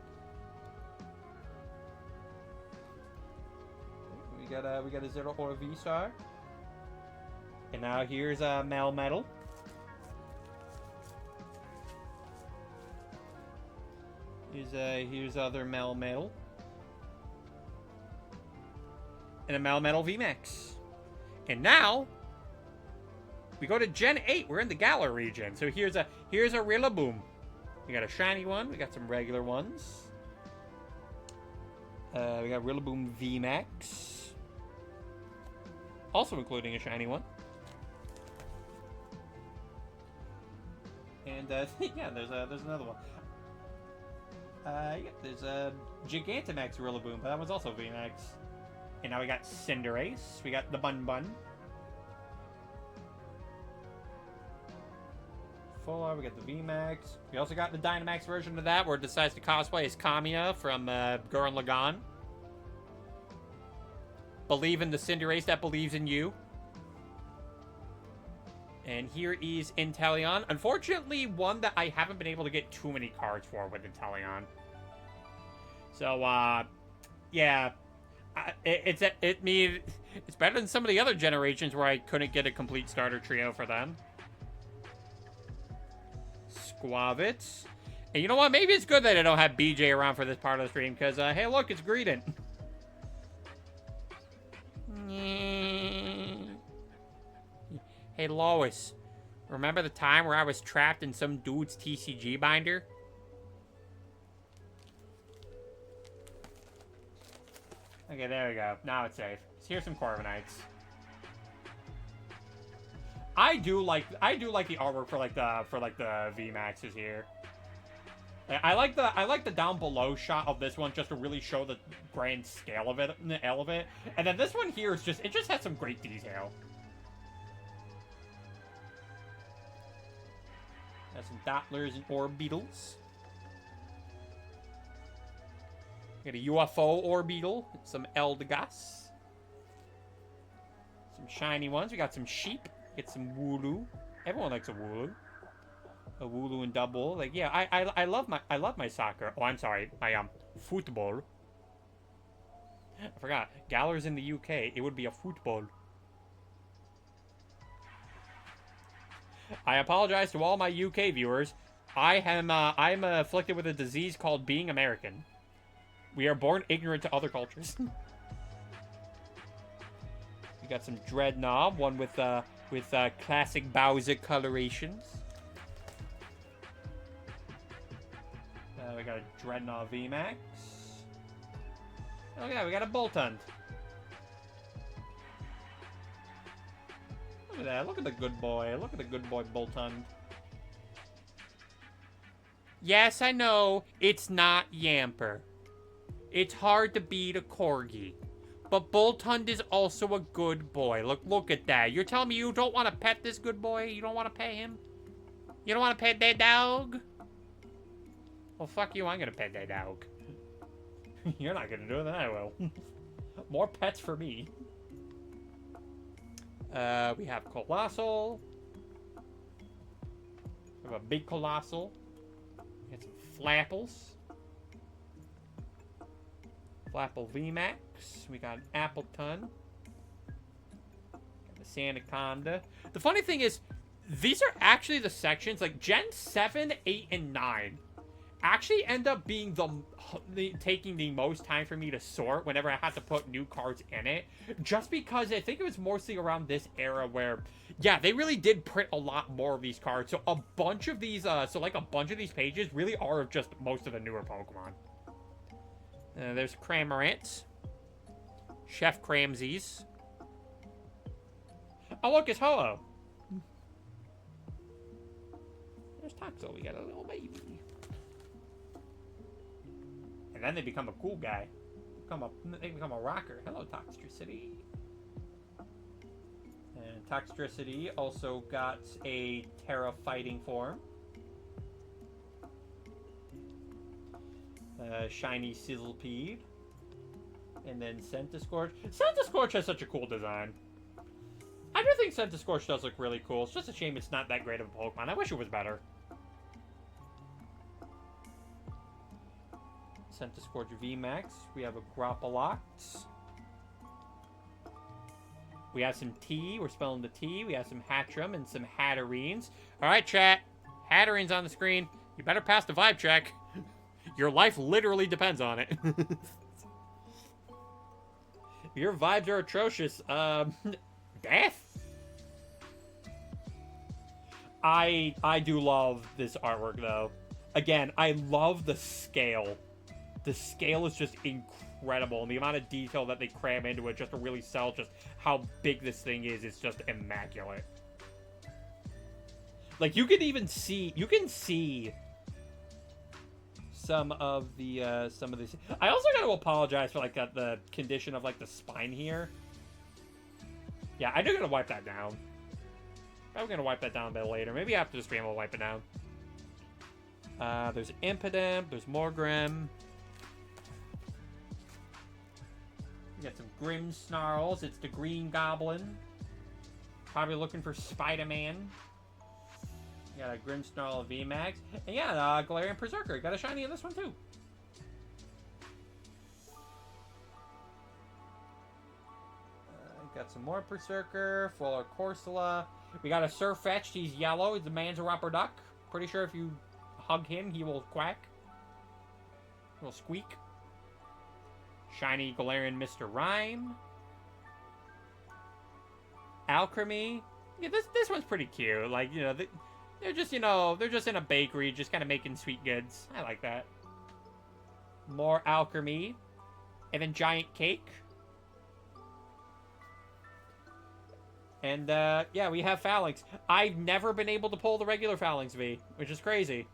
We got a Zeraora V-Star, and now here's Melmetal. Here's other Melmetal. And a Melmetal VMAX. And now we go to Gen 8. We're in the Galar region. So here's a Rillaboom. We got a shiny one. We got some regular ones. We got Rillaboom VMAX. Also including a shiny one. And yeah, there's another one. Yeah, there's a Gigantamax Rillaboom, but that one's also VMAX. And now we got Cinderace. We got the Bun. Full art, we got the VMAX. We also got the Dynamax version of that, where it decides to cosplay as Kamiya from Gurren Lagann. Believe in the Cinderace that believes in you. And here is Inteleon. Unfortunately, one that I haven't been able to get too many cards for with Inteleon. So, yeah. It's better than some of the other generations where I couldn't get a complete starter trio for them. Squavits. And you know what? Maybe it's good that I don't have BJ around for this part of the stream, because, hey, look, it's Greedent. Hey, Lois. Remember the time where I was trapped in some dude's TCG binder? Okay, there we go. Now it's safe. So here's some Corviknights. I do like the artwork for the VMAXs here. I like the down below shot of this one just to really show the grand scale of it, and then this one here is just has some great detail. Got some Dottlers and Orbeetles. Got a UFO Orbeetle, some Eldegoss. Some shiny ones. We got some sheep. Get some Wooloo. Everyone likes a Wooloo. A Wooloo and double. Like, yeah, I love my soccer. Oh, I'm sorry, my football. I forgot. Galler's in the UK. It would be a football. I apologize to all my UK viewers. I'm afflicted with a disease called being American. We are born ignorant to other cultures. We got some Dreadnought, one with classic Bowser colorations. We got a Dreadnought VMAX. Oh yeah, we got a Boltund. Look at that. Look at the good boy. Look at the good boy Boltund. Yes, I know. It's not Yamper. It's hard to beat a Corgi. But Boltund is also a good boy. Look at that. You're telling me you don't want to pet this good boy? You don't want to pet him? You don't want to pet that dog? Well, fuck you. I'm going to pet that dog. You're not going to do it, then I will. More pets for me. We have Colossal. We have a big Colossal. We got some Flapples. Flapple VMAX. We got an Appleton. Got the Sandaconda. The funny thing is, these are actually the sections, like Gen 7, 8, and 9 actually end up being taking the most time for me to sort whenever I had to put new cards in it. Just because I think it was mostly around this era where, yeah, they really did print a lot more of these cards. So a bunch of these, a bunch of these pages really are of just most of the newer Pokemon. There's Cramorants. Chef Cramsies. Oh, look, it's Ho-Oh. There's Toxel. We got a little baby. And then they become a cool guy. They become a rocker. Hello, Toxtricity. And Toxtricity also got a Terra fighting form. Shiny Sizzlipede. And then Centiskorch. Centiskorch has such a cool design. I do think Centiskorch does look really cool. It's just a shame it's not that great of a Pokemon. I wish it was better. Centiskorch VMAX. We have a Grappalox. We have some T. We're spelling the T. We have some Hatchram and some Hatterines. Alright, chat. Hatterines on the screen. You better pass the vibe check. Your life literally depends on it. Your vibes are atrocious. Death? I do love this artwork, though. Again, I love the scale. The scale is just incredible, and the amount of detail that they cram into it just to really sell just how big this thing is just immaculate. Like, you can even see, some of these. I also got to apologize for, like, the condition of, like, the spine here. Yeah, I do gotta wipe that down. I'm gonna wipe that down a bit later. Maybe after the stream I'll wipe it down. There's Impidimp, there's Morgrim. We got some Grimmsnarls. It's the Green Goblin. Probably looking for Spider-Man. Got a Grimmsnarl VMAX. And yeah, Galarian Berserker. Got a shiny in this one too. Got some more Berserker, Fuller Corsola. We got a Surfetched. He's yellow. The man's a rubber duck. Pretty sure if you hug him, he will quack. He will squeak. Shiny Galarian Mr. Rhyme. Alchemy. Yeah, this one's pretty cute. Like, you know, they're just, you know, they're just in a bakery, just kind of making sweet goods. I like that. More Alchemy. And then Giant Cake. And, yeah, we have Phalanx. I've never been able to pull the regular Phalanx V, which is crazy.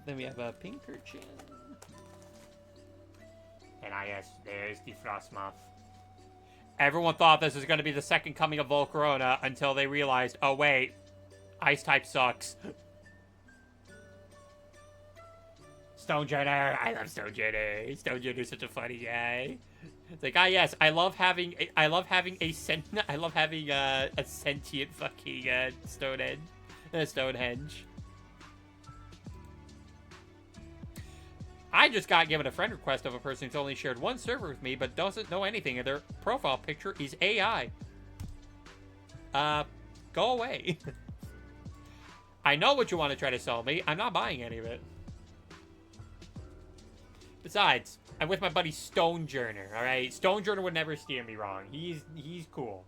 Then we have a Pinkerton. And yes, there's the Frostmoth. Everyone thought this was going to be the second coming of Volcarona until they realized, oh wait, Ice type sucks. Stonejourner, I love Stonejourner. Stonejourner's such a funny guy. It's like, yes, I love having a sentient fucking Stonehenge. I just got given a friend request of a person who's only shared one server with me, but doesn't know anything, and their profile picture is AI. Go away. I know what you want to try to sell me. I'm not buying any of it. Besides, I'm with my buddy Stonejourner, alright? Stonejourner would never steer me wrong. He's cool.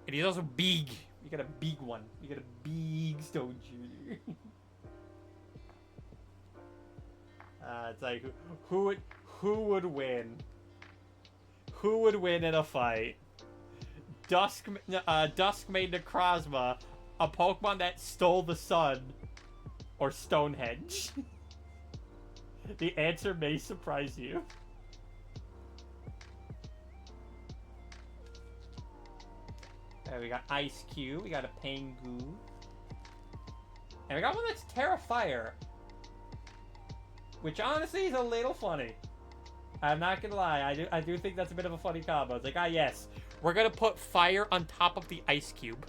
And he's also big. You got a big one. You got a big Stonejourner. It's like, who would win? Who would win in a fight? Duskmane Necrozma, a Pokemon that stole the sun, or Stonehenge? The answer may surprise you. We got Ice Cube, we got a Pangu, and we got one that's Terra Fire, which honestly is a little funny. I'm not gonna lie, I do think that's a bit of a funny combo. It's like, yes, we're gonna put fire on top of the Ice Cube.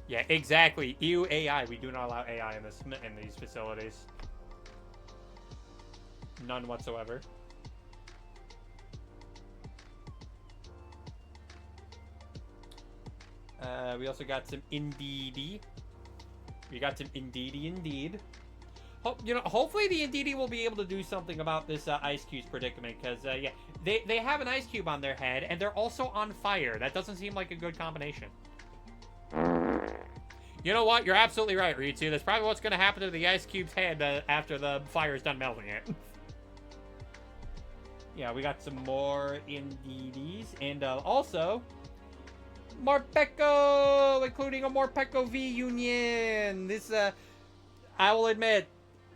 Yeah, exactly. Ew, AI. We do not allow AI in these facilities. None whatsoever. We also got some Indeedee. We got some Indeedee indeed. You know, hopefully the Indeedee will be able to do something about this Ice Cube's predicament, because yeah, they have an Ice Cube on their head, and they're also on fire. That doesn't seem like a good combination. You know what? You're absolutely right, Ritsu. That's probably what's going to happen to the Ice Cube's head after the fire is done melting it. Yeah, we got some more Indeedees, and also Morpeko, including a Morpeko V Union. This, I will admit,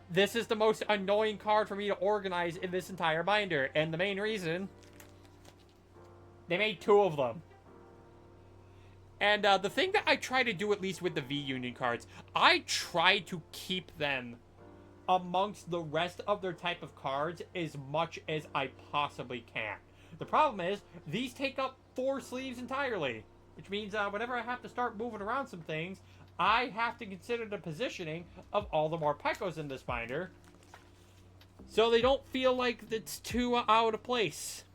this is the most annoying card for me to organize in this entire binder, and the main reason, they made 2 of them. And the thing that I try to do, at least with the V-Union cards, I try to keep them amongst the rest of their type of cards as much as I possibly can. The problem is, these take up 4 sleeves entirely, which means whenever I have to start moving around some things, I have to consider the positioning of all the Morpekos in this binder, so they don't feel like it's too out of place.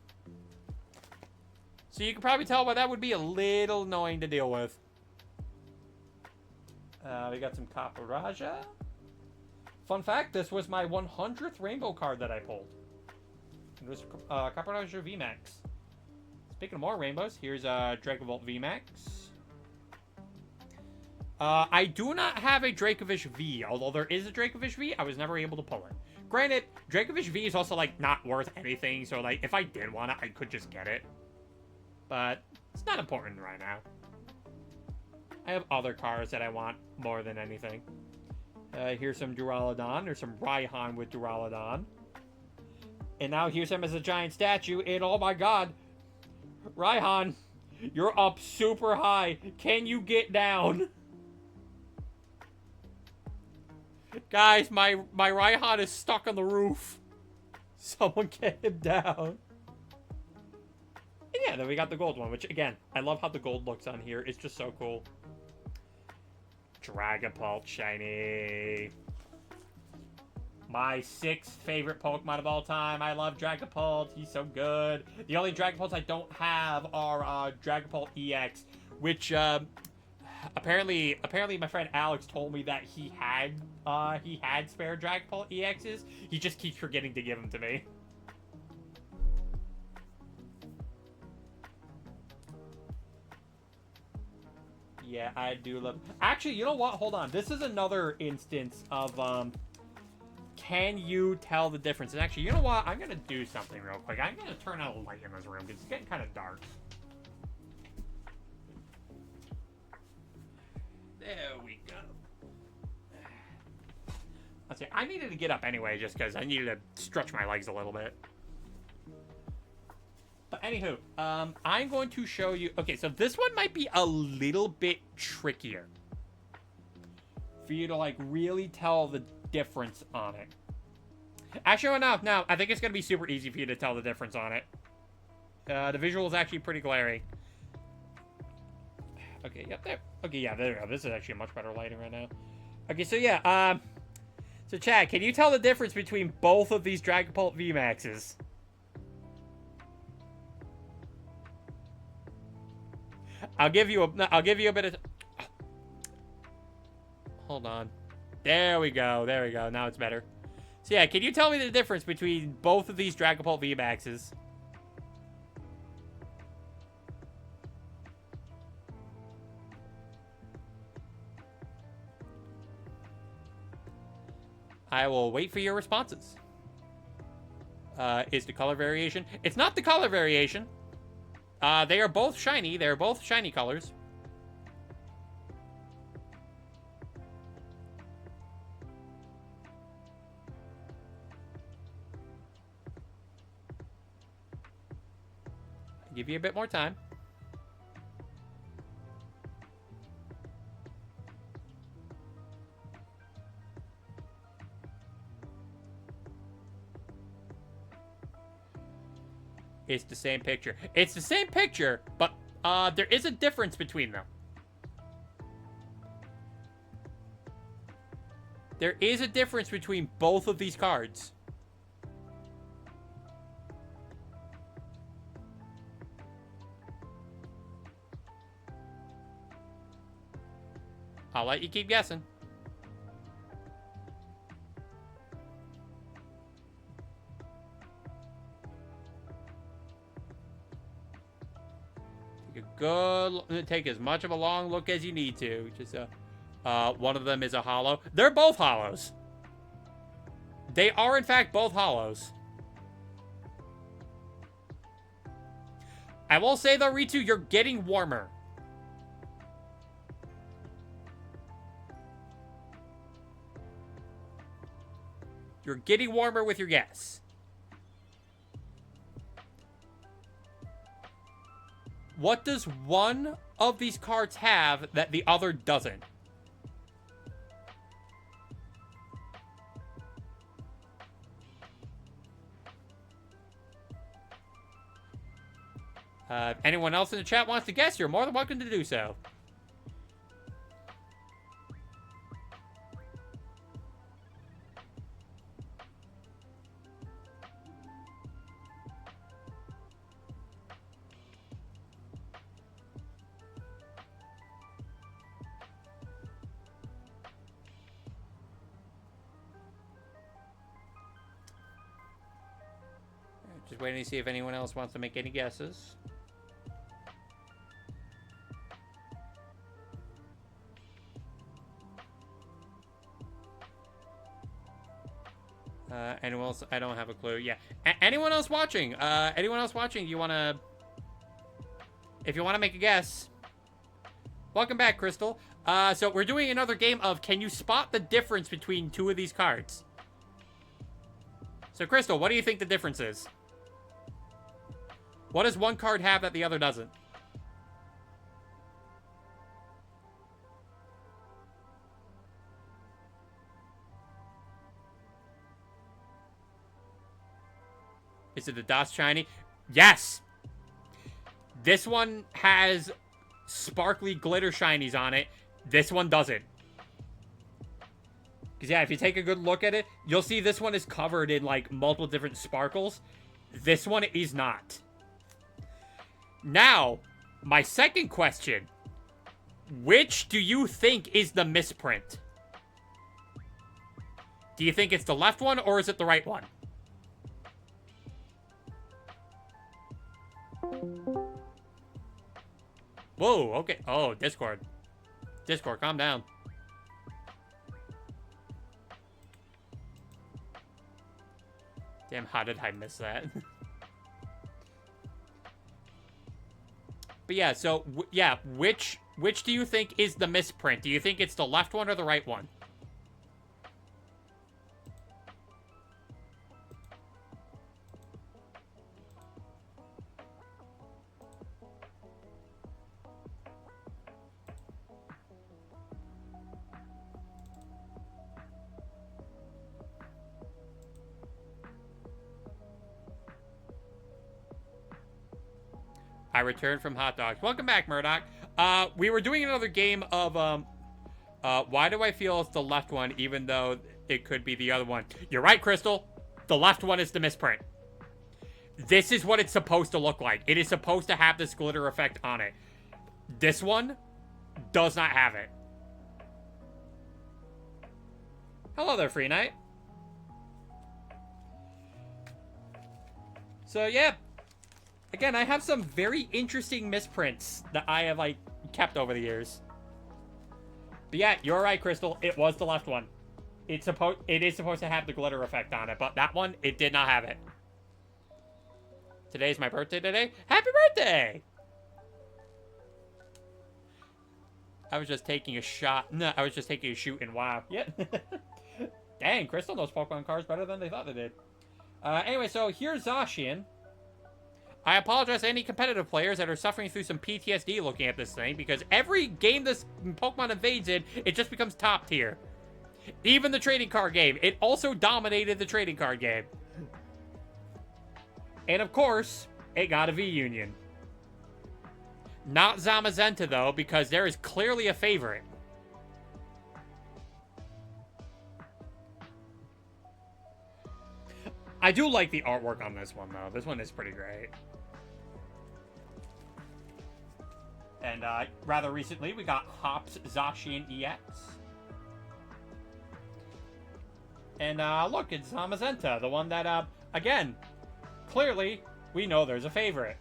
So you can probably tell why that would be a little annoying to deal with. We got some Kaparaja. Fun fact, this was my 100th rainbow card that I pulled. It was Kaparaja VMAX. Speaking of more rainbows, here's Dracovolt VMAX. I do not have a Dracovish V, although there is a Dracovish V, I was never able to pull it. Granted, Dracovish V is also, like, not worth anything, so, like, if I did want it, I could just get it. But it's not important right now. I have other cards that I want more than anything. Here's some Duraludon, or some Raihan with Duraludon. And now here's him as a giant statue, and oh my god, Raihan, you're up super high. Can you get down? Guys, my Raihan is stuck on the roof. Someone get him down. And yeah, then we got the gold one, which, again, I love how the gold looks on here. It's just so cool. Dragapult shiny. My 6th favorite Pokemon of all time. I love Dragapult. He's so good. The only Dragapults I don't have are Dragapult EX, which apparently my friend Alex told me that he had spare Dragapult EXs. He just keeps forgetting to give them to me. Yeah, I do love... Actually, you know what? Hold on. This is another instance of, can you tell the difference? And actually, you know what? I'm going to do something real quick. I'm going to turn on a light in this room because it's getting kind of dark. There we go. Let's see. I needed to get up anyway just because I needed to stretch my legs a little bit. But anywho, I'm going to show you... Okay, so this one might be a little bit trickier for you to, like, really tell the difference on it. Actually, no, I think it's going to be super easy for you to tell the difference on it. The visual is actually pretty glaring. Okay, yep, there. Okay, yeah, there we go. This is actually a much better lighting right now. Okay, so yeah, so Chad, can you tell the difference between both of these Dragapult VMAXs? I'll give you a bit of... Hold on. There we go. Now it's better. So yeah, can you tell me the difference between both of these Dragapult VMAXs? I will wait for your responses. Is the color variation? It's not the color variation. They are both shiny. They're both shiny colors. I'll give you a bit more time. It's the same picture. It's the same picture, but there is a difference between them. There is a difference between both of these cards. I'll let you keep guessing. Take as much of a long look as you need to. Just one of them is a holo. They're both holos. They are in fact both holos. I will say though, Ritu, you're getting warmer. You're getting warmer with your guess. What does one of these cards have that the other doesn't? If anyone else in the chat wants to guess, you're more than welcome to do so. Just waiting to see if anyone else wants to make any guesses. Anyone else? I don't have a clue. Yeah. Anyone else watching? Anyone else watching? You wanna? If you wanna make a guess. Welcome back, Crystal. So we're doing another game of can you spot the difference between two of these cards? So Crystal, what do you think the difference is? What does one card have that the other doesn't? Is it the DOS shiny? Yes! This one has sparkly glitter shinies on it. This one doesn't. Because, yeah, if you take a good look at it, you'll see this one is covered in, like, multiple different sparkles. This one is not. Now, my second question. Which do you think is the misprint? Do you think it's the left one, or is it the right one? Whoa, okay. Oh, Discord. Discord, calm down. Damn, how did I miss that? But yeah, so, yeah, which do you think is the misprint? Do you think it's the left one or the right one? I returned from hot dogs. Welcome back, Murdoch. We were doing another game of, why do I feel it's the left one, even though it could be the other one? You're right, Crystal. The left one is the misprint. This is what it's supposed to look like. It is supposed to have this glitter effect on it. This one does not have it. Hello there, Free Knight. So, yeah. Again, I have some very interesting misprints that I have, like, kept over the years. But yeah, you're right, Crystal. It was the left one. It is supposed to have the glitter effect on it, but that one, it did not have it. Today's my birthday today. Happy birthday! I was just taking a shot. No, I was just taking a shoot in WoW. Yep. Dang, Crystal knows Pokemon cards better than they thought they did. Anyway, so here's Zacian. I apologize to any competitive players that are suffering through some PTSD looking at this thing, because every game this Pokemon invades in, it just becomes top tier. Even the trading card game. It also dominated the trading card game. And of course, it got a V-Union. Not Zamazenta, though, because there is clearly a favorite. I do like the artwork on this one, though. This one is pretty great. And rather recently, we got Hop's Zacian EX. And look, it's Zamazenta, the one that, again, clearly, we know there's a favorite.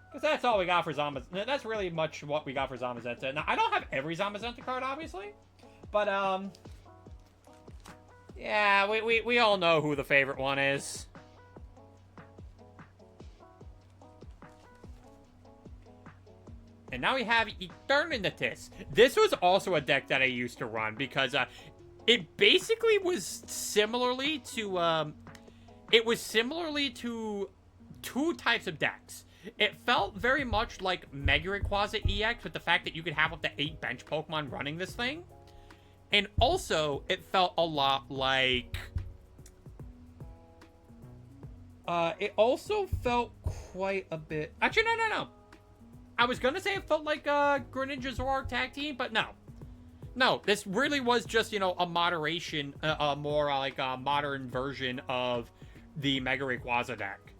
Because that's all we got for Zamazenta. That's really much what we got for Zamazenta. Now, I don't have every Zamazenta card, obviously. But, yeah, we all know who the favorite one is. And now we have Eternatus. This was also a deck that I used to run because it basically was similarly to two types of decks. It felt very much like Mega Rayquaza EX with the fact that you could have up to 8 bench Pokemon running this thing. And also, it felt a lot like... it also felt quite a bit... Actually, no. I was gonna say it felt like Greninja Zoroark Tag Team, but no. No, this really was just, you know, a moderation, more like a modern version of the Mega Rayquaza deck.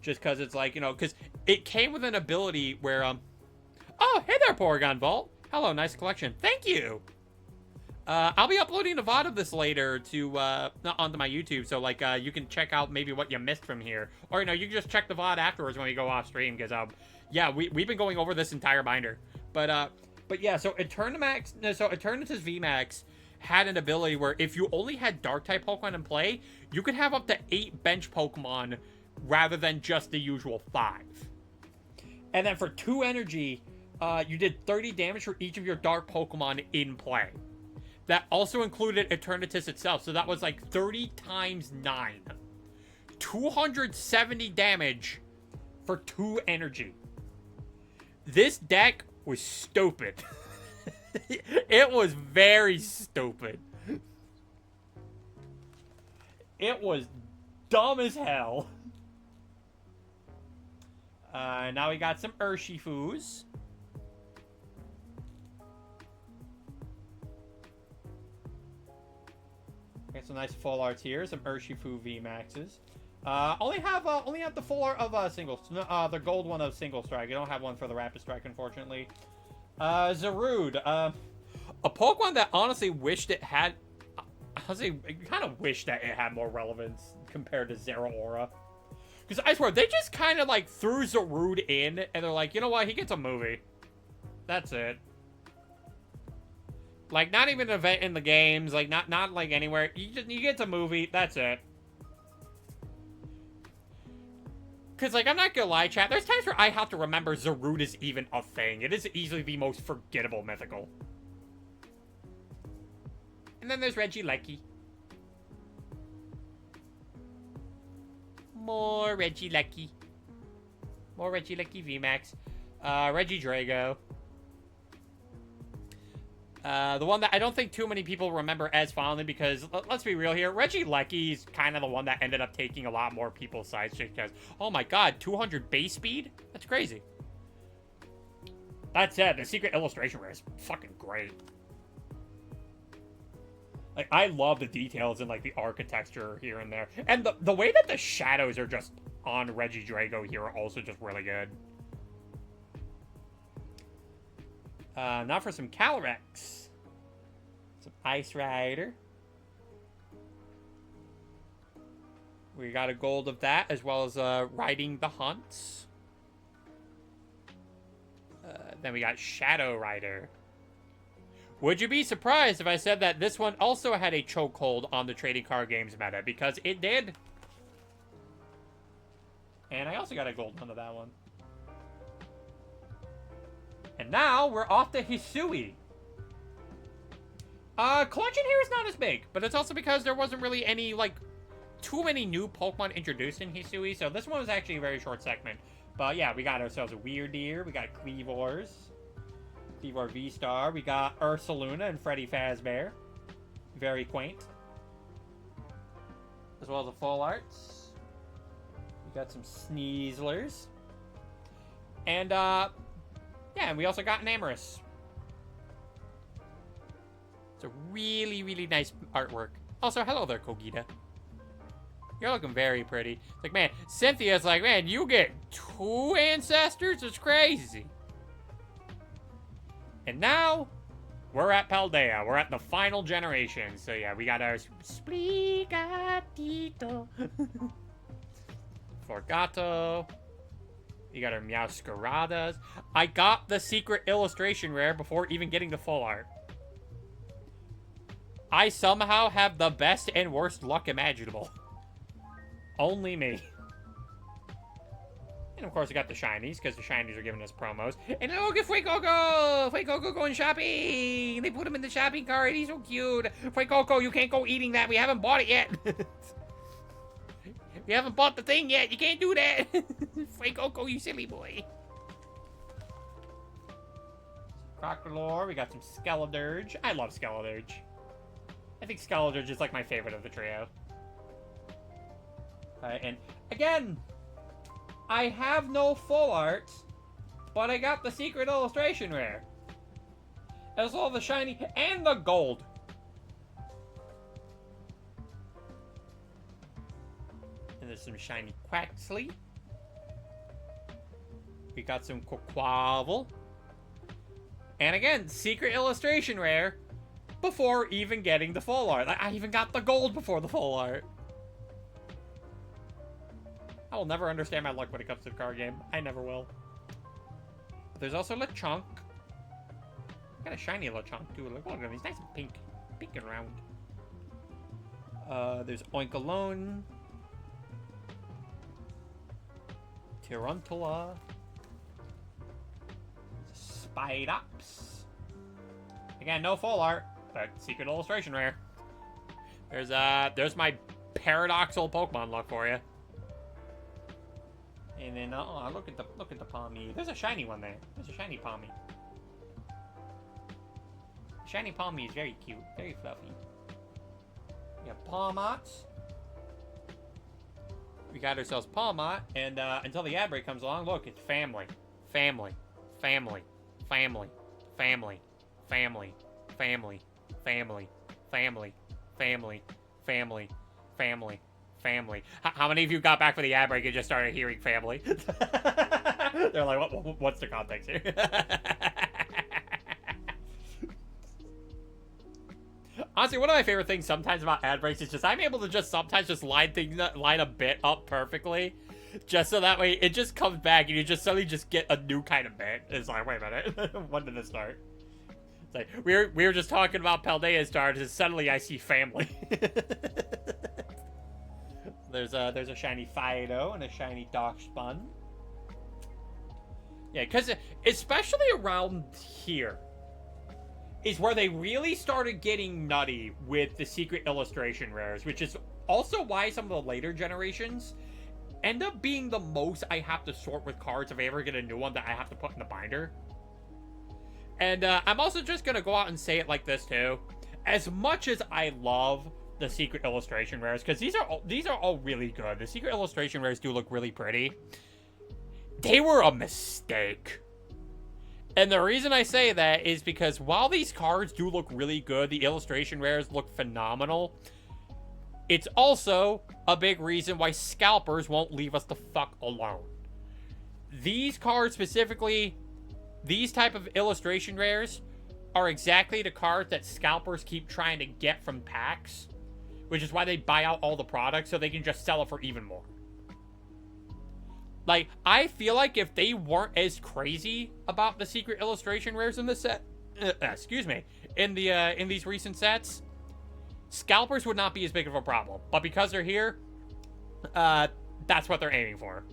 Just because it's like, you know, because it came with an ability where, Oh, hey there, Porygon Vault. Hello, nice collection. Thank you. I'll be uploading a VOD of this later to, onto my YouTube, so, like, you can check out maybe what you missed from here. Or, you know, you can just check the VOD afterwards when we go off stream, because, yeah, we've been going over this entire binder. But yeah, so Eternatus VMAX had an ability where if you only had Dark-type Pokemon in play, you could have up to 8 bench Pokemon rather than just the usual 5. And then for 2 energy, you did 30 damage for each of your Dark Pokemon in play. That also included Eternatus itself, so that was like 30 times 9. 270 damage for 2 energy. This deck was stupid. It was very stupid. It was dumb as hell. Now we got some Urshifus. got some nice full arts here. Some Urshifu VMAXs. Only have the full art of singles. The gold one of single strike. I don't have one for the rapid strike, unfortunately. Zarude. A Pokemon that honestly wished it had. Honestly, kind of wish that it had more relevance compared to Zeraora. Because I swear, they just kind of like threw Zarude in, and they're like, you know what? He gets a movie. That's it. Like, not even an event in the games. Like, not like anywhere. You get a movie. That's it. Because, like, I'm not gonna lie, chat. There's times where I have to remember Zarude is even a thing. It is easily the most forgettable mythical. And then there's Regieleki. More Regieleki. More Regieleki VMAX. Regidrago. The one that I don't think too many people remember as fondly because, let's be real here, Regieleki's kind of the one that ended up taking a lot more people's sides just because, oh my god, 200 base speed? That's crazy. That said, the secret illustration rare is fucking great. Like, I love the details and, like, the architecture here and there. And the way that the shadows are just on Regidrago here are also just really good. Now for some Calyrex. Some Ice Rider. We got a gold of that, as well as Riding the Hunts. Then we got Shadow Rider. Would you be surprised if I said that this one also had a chokehold on the trading card games meta? Because it did. And I also got a gold one of that one. And now we're off to Hisui. Collection here is not as big, but it's also because there wasn't really any, like, too many new Pokemon introduced in Hisui, so this one was actually a very short segment. But yeah, we got ourselves a Weirdeer, we got Cleavors, Cleavor V-Star, we got Ursaluna and Freddy Fazbear. Very quaint. As well as the full arts. We got some Sneaslers. And, yeah, and we also got an Amorous. It's a really, really nice artwork. Also, hello there, Kogita. You're looking very pretty. It's like, man, Cynthia's like, man, you get 2 ancestors? It's crazy. And now, we're at Paldea. We're at the final generation. So, yeah, we got our Sprigatito. Forgato. You got our Meowscaradas. I got the secret illustration rare before even getting the full art. I somehow have the best and worst luck imaginable. Only me. And of course, I got the shinies, because the shinies are giving us promos. And look at Fuecoco! Fuecoco going shopping! They put him in the shopping cart. He's so cute. Fuecoco, you can't go eating that. We haven't bought it yet. We haven't bought the thing yet. You can't do that. Fuecoco, you silly boy. Crocodile. We got some Skeledirge. I love Skeledirge. I think Skeledirge is like my favorite of the trio. And again, I have no full art, but I got the secret illustration rare. As well as the shiny and the gold. And there's some shiny Quaxley. We got some Quaquaval. And again, secret illustration rare before even getting the full art. I even got the gold before the full art. I will never understand my luck when it comes to the card game. I never will. But there's also Lechonk. Got a shiny Lechonk too. Look at him. He's nice and pink. Pink and round. There's Oinkologne. Tarantula. Spidops. Again, no full art, but secret illustration rare. There's my paradoxical Pokemon luck for you. And then, oh, look at the Palmy. There's a shiny one there. There's a shiny Palmy. Shiny Palmy is very cute, very fluffy. We have Palmot. We got ourselves Palmot, and until the ad break comes along, look, it's family, family, family, family, family, family, family, family, family, family, family, family, family. How many of you got back for the ad break and just started hearing family? They're like, what's the context here? Honestly, one of my favorite things sometimes about ad breaks is just I'm able to just sometimes just line a bit up perfectly, just so that way it just comes back and you just suddenly just get a new kind of bit. It's like, wait a minute, when did this start? It's like we were just talking about Paldea stars, and suddenly I see family. There's a shiny Fido and a shiny Darkspawn. Yeah, because especially around here is where they really started getting nutty with the secret illustration rares, which is also why some of the later generations end up being the most I have to sort with cards if I ever get a new one that I have to put in the binder. And I'm also just going to go out and say it like this too. As much as I love the secret illustration rares, because these are all really good. The secret illustration rares do look really pretty. They were a mistake. And the reason I say that is because while these cards do look really good, the illustration rares look phenomenal, it's also a big reason why scalpers won't leave us the fuck alone. These cards specifically, these type of illustration rares, are exactly the cards that scalpers keep trying to get from packs, which is why they buy out all the products so they can just sell it for even more. Like, I feel like if they weren't as crazy about the secret illustration rares in the set, in these recent sets, scalpers would not be as big of a problem. But because they're here, that's what they're aiming for.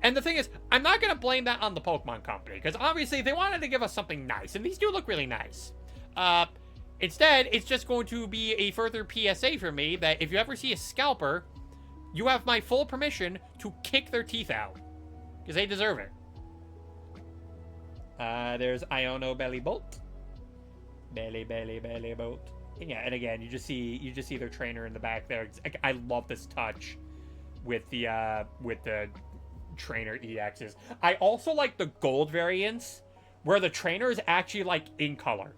And the thing is, I'm not going to blame that on the Pokemon Company, because obviously they wanted to give us something nice, and these do look really nice. Instead, it's just going to be a further PSA for me that if you ever see a scalper, you have my full permission to kick their teeth out. Because they deserve it. There's Iono Belly Bolt. Belly Bolt. And yeah, and again, you just see their trainer in the back there. I love this touch with the trainer EXs. I also like the gold variants where the trainer is actually like in color.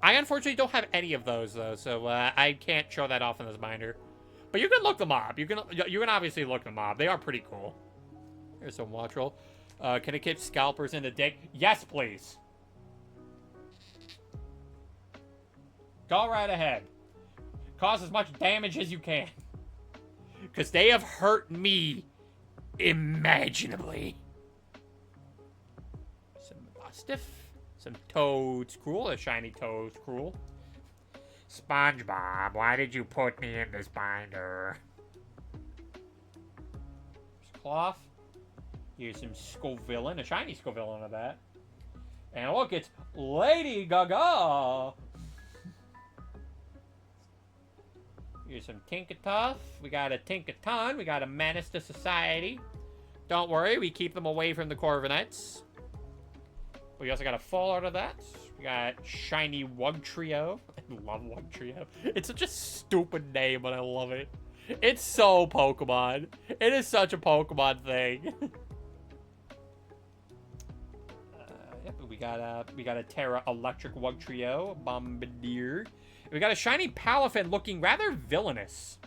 I unfortunately don't have any of those though, so I can't show that off in this binder. But you can look them up. You can obviously look them up. They are pretty cool. Here's some Wattrel. Can it keep scalpers in the deck? Yes, please. Go right ahead. Cause as much damage as you can. Because they have hurt me imaginably. Some Bustiff. Some Toad's Cruel. A shiny Toad's Cruel. SpongeBob, why did you put me in this binder? There's Cloth. Here's some Scovillain, a shiny Scovillain of that. And look, it's Lady Gaga! Here's some Tinkatuff. We got a Tinkaton. We got a Menace to Society. Don't worry, we keep them away from the Corviknights. We also got a full art of that. We got shiny Wugtrio. I love Wugtrio. It's such a stupid name, but I love it. It's so Pokemon. It is such a Pokemon thing. We got a Terra Electric Wugtrio, Bombardier. We got a shiny Palafin looking rather villainous.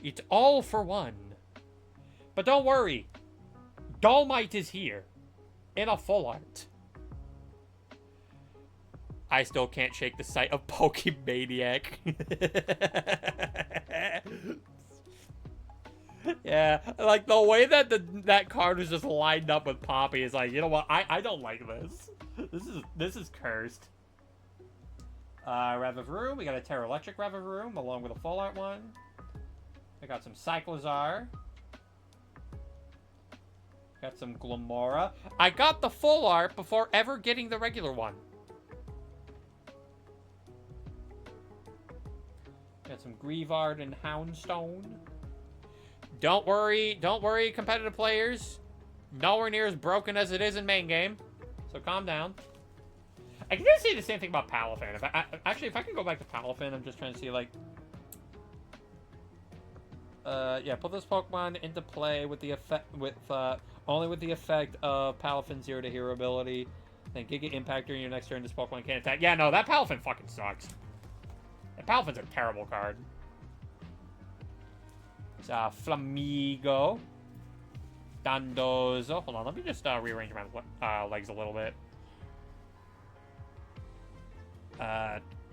It's all for one. But don't worry, Dolmite is here in a full art. I still can't shake the sight of Pokemaniac. Yeah, like the way that that card is just lined up with Poppy is like, you know what? I don't like this. This is cursed. Revavroom. We got a Terra Electric Revavroom along with a full art one. I got some Cyclozar. Got some Glamora. I got the full art before ever getting the regular one. Got some Grievard and Houndstone. Don't worry, competitive players. Nowhere near as broken as it is in main game. So calm down. I can just say the same thing about Palafin. If I can go back to Palafin, I'm just trying to see, like... yeah, put this Pokemon into play with the effect, only with the effect of Palafin's 0 to hero ability. Then Giga Impact during your next turn, this Pokemon can't attack. Yeah, no, that Palafin fucking sucks. That Palafin's a terrible card. Flamigo. Dandozo. Hold on, let me just rearrange my legs a little bit.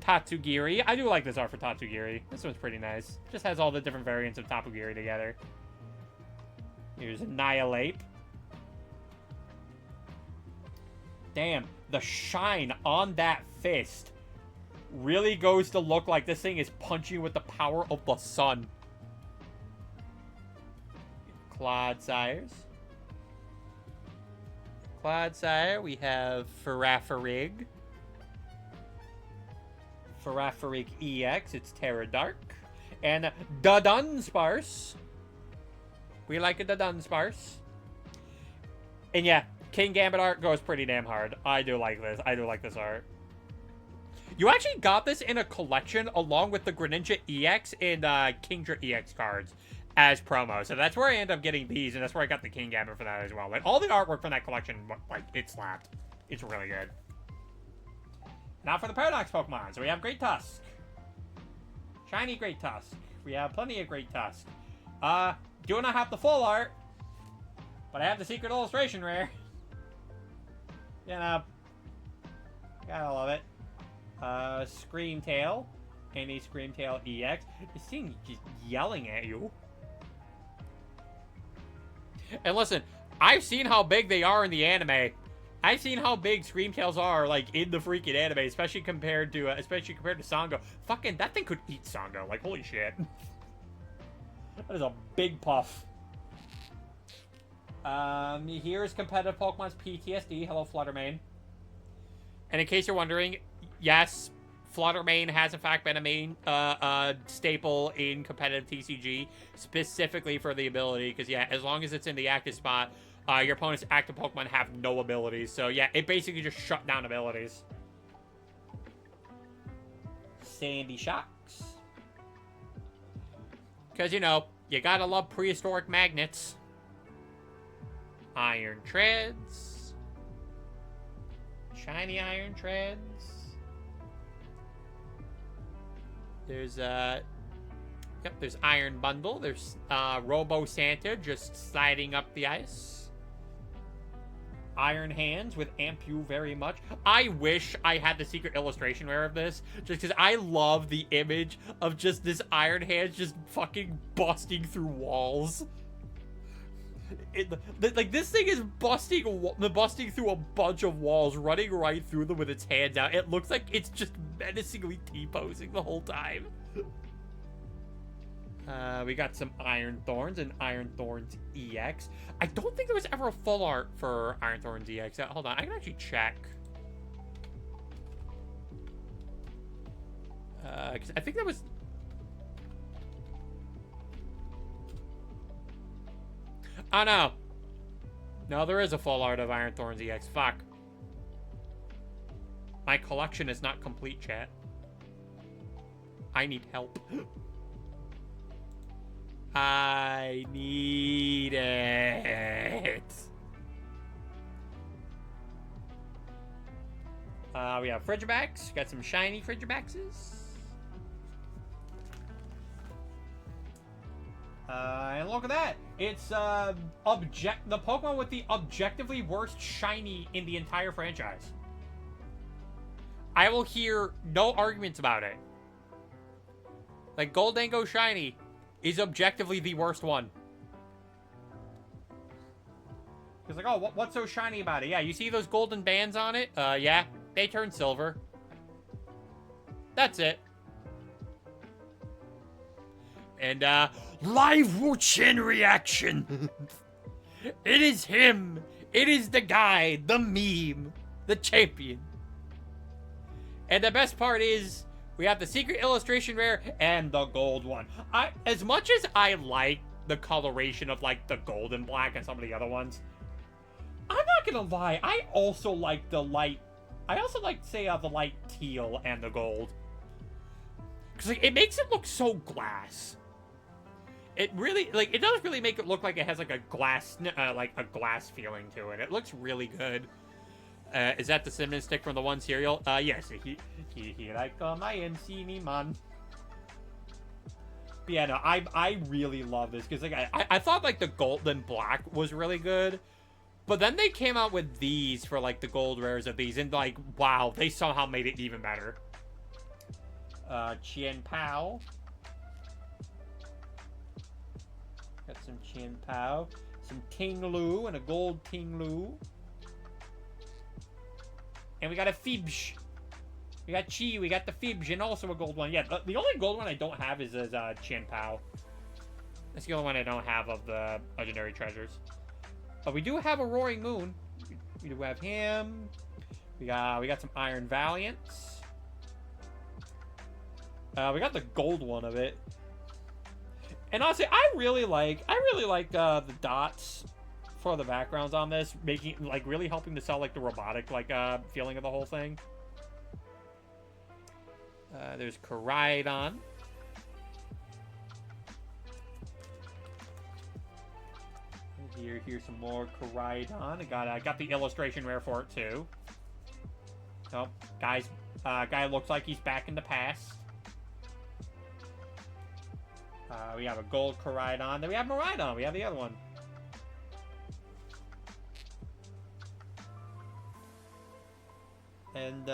Tatsugiri. I do like this art for Tatsugiri. This one's pretty nice. Just has all the different variants of Tatsugiri together. Here's Annihilate. Damn, the shine on that fist really goes to look like this thing is punching with the power of the sun. Clodsires. Clodsire, we have Farafarig. Farafarig EX, it's Terra Dark. And the Dunsparce. We like the Dunsparce. And yeah, King Gambit art goes pretty damn hard. I do like this. I do like this art. You actually got this in a collection along with the Greninja EX and Kingdra EX cards as promo. So that's where I end up getting these, and that's where I got the King Gambit for that as well. Like, all the artwork from that collection, like, it slapped. It's really good. Now for the Paradox Pokemon. So we have Great Tusk. Shiny Great Tusk. We have plenty of Great Tusk. Do not have the full art, but I have the secret illustration rare. You know, gotta love it. Screamtail. Any Screamtail EX. This thing just yelling at you. And listen, I've seen how big they are in the anime. I've seen how big Screamtails are, like, in the freaking anime, especially compared to Sango. Fucking, that thing could eat Sango. Like, holy shit. That is a big puff. Here's competitive Pokemon's PTSD. Hello, Fluttermane. And in case you're wondering, yes, Fluttermane has in fact been a main staple in competitive TCG, specifically for the ability, because yeah, as long as it's in the active spot, your opponent's active Pokemon have no abilities. So yeah, it basically just shut down abilities. Sandy Shocks. Because, you know, you gotta love prehistoric magnets. Iron Treads. Shiny Iron Treads. There's, yep, there's Iron Bundle. There's, Robo Santa just sliding up the ice. Iron Hands with Amp You very much. I wish I had the secret illustration rare of this, just because I love the image of just this Iron Hands just fucking busting through walls. Like, this thing is busting through a bunch of walls, running right through them with its hands out. It looks like it's just menacingly T-posing the whole time. We got some Iron Thorns and Iron Thorns EX. I don't think there was ever a full art for Iron Thorns EX. Hold on, I can actually check. Because I think that was... Oh, no. No, there is a full art of Iron Thorns EX. Fuck. My collection is not complete, chat. I need help. I need it. We have Frigibacks. Got some shiny Frigibaxes. And look at that. It's the Pokemon with the objectively worst shiny in the entire franchise. I will hear no arguments about it. Like, Goldango Shiny is objectively the worst one. It's like, oh, what's so shiny about it? Yeah, you see those golden bands on it? Yeah, they turn silver. That's it. And, live chain reaction. It is him. It is the guy, the meme, the champion. And the best part is, we have the secret illustration rare and the gold one. As much as I like the coloration of, like, the gold and black and some of the other ones, I'm not gonna lie, I also like the light, say, the light teal and the gold. Because, like, it makes it look so glass. It really, like, it does really make it look like it has, like, a glass feeling to it. It looks really good. Is that the cinnamon stick from the one cereal? Yes. He like my see me, man. Yeah, no, I really love this because like I thought like the golden black was really good, but then they came out with these for like the gold rares of these, and like wow, they somehow made it even better. Chien Pao. Got some Chien Pao, some Ting Lu, and a gold Ting Lu, and we got a Fibs. We got Chi, we got the Fibs, and also a gold one. Yeah, the only gold one I don't have is Chien Pao. That's the only one I don't have of the legendary treasures. But we do have a Roaring Moon. We do have him. We got some Iron Valiants. We got the gold one of it. And honestly, I really like the dots for the backgrounds on this, making like really helping to sell like the robotic feeling of the whole thing. There's Koraidon. Here's some more Koraidon. I got the illustration rare for it too. Oh, guy looks like he's back in the past. We have a gold Koraidon. Then we have Miraidon. We have the other one. And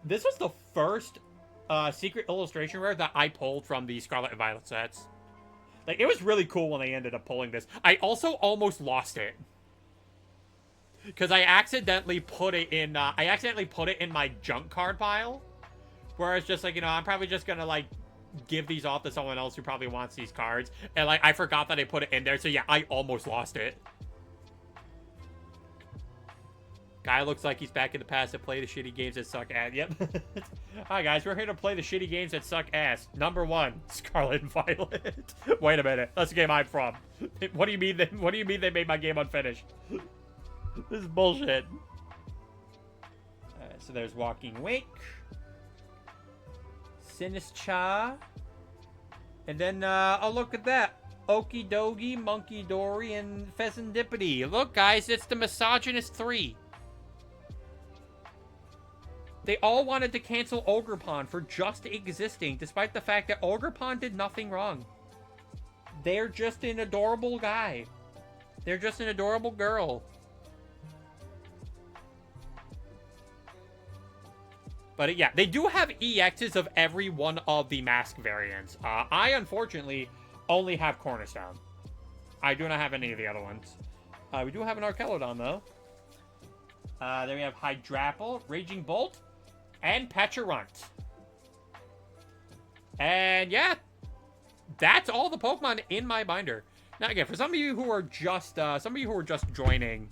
this was the first secret illustration rare that I pulled from the Scarlet and Violet sets. Like, it was really cool when they ended up pulling this. I also almost lost it. Because I accidentally put it in my junk card pile. Where it's just like, you know, I'm probably just gonna, like, give these off to someone else who probably wants these cards. And, like, I forgot that I put it in there. So, yeah, I almost lost it. Guy looks like he's back in the past to play the shitty games that suck ass. Yep. Hi, guys. We're here to play the shitty games that suck ass. Number 1, Scarlet and Violet. Wait a minute. That's the game I'm from. What do you mean they made my game unfinished? This is bullshit. So there's Walking Wake. Sinischa. And then, oh, look at that. Okie Dogie, Monkey Dory, and Pheasantipity. Look, guys, it's the Misogynist 3. They all wanted to cancel Ogerpon for just existing, despite the fact that Ogerpon did nothing wrong. They're just an adorable guy. They're just an adorable girl. But yeah, they do have EXs of every one of the mask variants. I, unfortunately, only have Cornerstone. I do not have any of the other ones. We do have an Archelodon, though. Then we have Hydrapple, Raging Bolt, and Pecharunt. And yeah, that's all the Pokemon in my binder. Now again, for some of you who are just joining,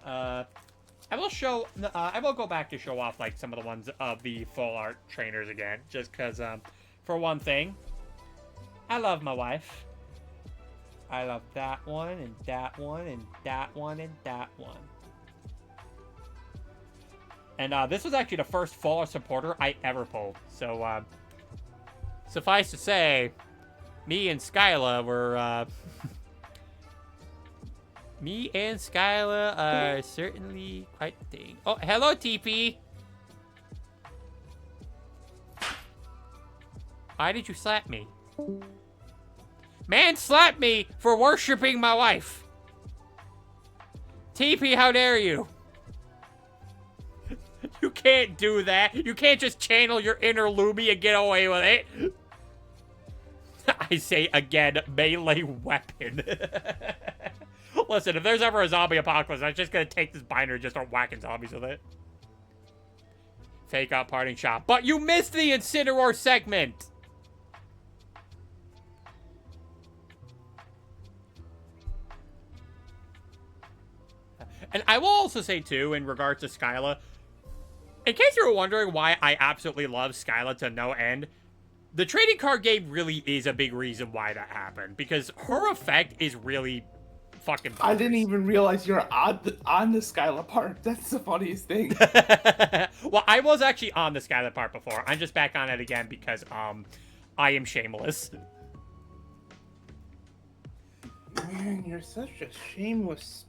I will go back to show off like some of the ones of the full art trainers again, just because for one thing, I love my wife. I love that one and that one and that one and that one. And this was actually the first full art supporter I ever pulled. So suffice to say, me and Skyla were me and Skyla are certainly quite the thing. Oh, hello, TP. Why did you slap me? Man slapped me for worshiping my wife. TP, how dare you? You can't do that. You can't just channel your inner Luby and get away with it. I say again, melee weapon. Listen, if there's ever a zombie apocalypse, I'm just gonna take this binder and just start whacking zombies with it. Fake out parting shot. But you missed the Incineroar segment! And I will also say, too, in regards to Skyla, in case you were wondering why I absolutely love Skyla to no end, the trading card game really is a big reason why that happened. Because her effect is really fucking bonkers. I didn't even realize you're on the Skyla part. That's the funniest thing. Well, I was actually on the Skyla part before. I'm just back on it again because, I am shameless. Man, you're such a shameless...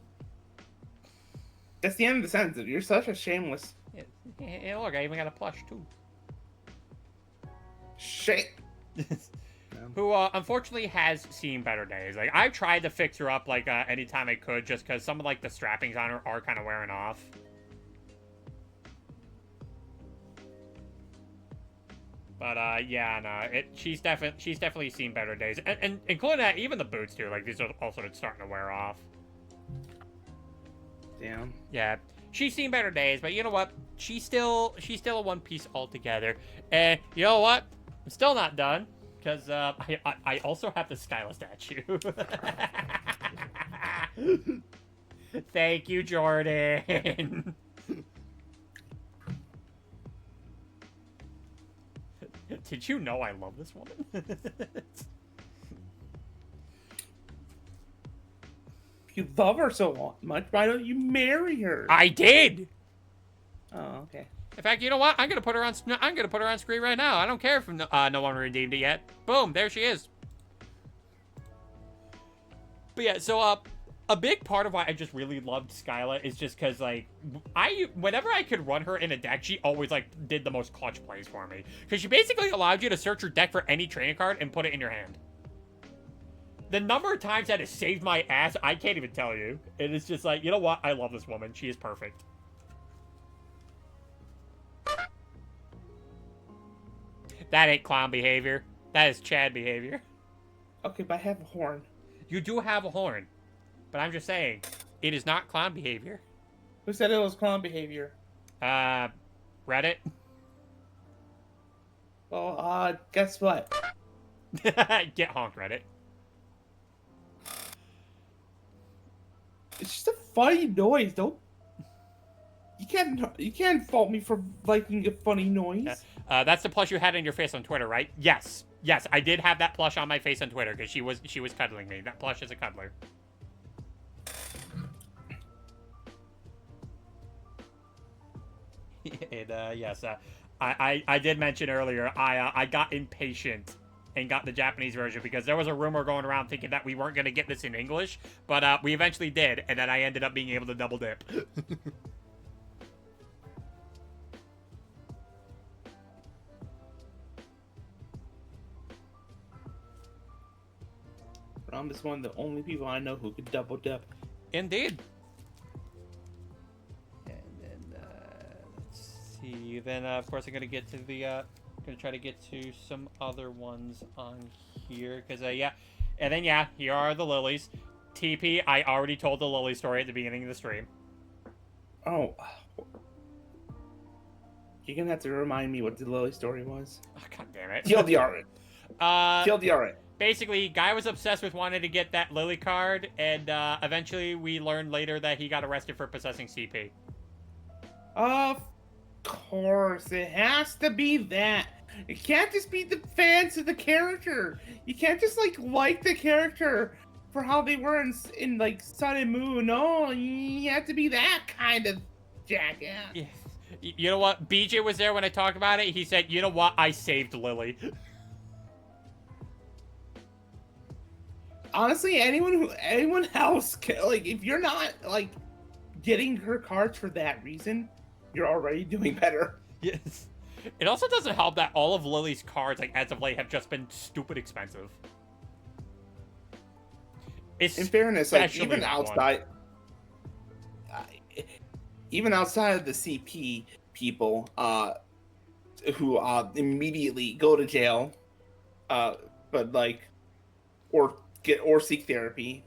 That's the end of the sentence. You're such a shameless... Yeah, look, I even got a plush, too. Who unfortunately has seen better days. Like, I've tried to fix her up like anytime I could, just because some of like the strappings on her are kind of wearing off. But yeah, no, she's definitely seen better days, and including that, even the boots too. Like, these are also starting to wear off. Damn. Yeah, she's seen better days, but you know what? She's still a one piece altogether. And you know what? I'm still not done, because I also have the Skyla statue. Thank you, Jordan. Did you know I love this woman? If you love her so much, why don't you marry her? I did. Oh, okay. In fact, you know what? I'm gonna put her on screen right now. I don't care if no one redeemed it yet. Boom, there she is. But yeah, so a big part of why I just really loved Skyla is just because, like, whenever I could run her in a deck, she always, like, did the most clutch plays for me. Because she basically allowed you to search your deck for any training card and put it in your hand. The number of times that has saved my ass, I can't even tell you. It is just like, you know what? I love this woman. She is perfect. That ain't clown behavior. That is Chad behavior. Okay, but I have a horn. You do have a horn. But I'm just saying, it is not clown behavior. Who said it was clown behavior? Reddit? Well, guess what? Get honked, Reddit. It's just a funny noise. You can't fault me for liking a funny noise. Yeah. That's the plush you had on your face on Twitter, right? Yes. Yes, I did have that plush on my face on Twitter because she was cuddling me. That plush is a cuddler. And yes, I did mention earlier I got impatient and got the Japanese version because there was a rumor going around thinking that we weren't going to get this in English, but we eventually did, and then I ended up being able to double dip. Rom is one of the only people I know who could double dip. Indeed. And then let's see. Then of course I'm gonna get to the gonna try to get to some other ones on here because yeah, and then yeah, here are the lilies. TP, I already told the lily story at the beginning of the stream. Oh, you're gonna have to remind me what the Lily story was. Oh, God damn it. TLDR. TLDR. Basically, guy was obsessed with wanting to get that Lily card, and eventually we learned later that he got arrested for possessing CP. Of course, it has to be that. It can't just be the fans of the character. You can't just like the character for how they were in like Sun and Moon. No, you have to be that kind of jackass. Yeah. You know what? BJ was there when I talked about it. He said, "You know what? I saved Lily." Honestly, anyone else can, like, if you're not like getting her cards for that reason, you're already doing better. Yes. It also doesn't help that all of Lily's cards, like as of late, have just been stupid expensive. In fairness, like even outside of the CP people, who immediately go to jail, but like, or seek therapy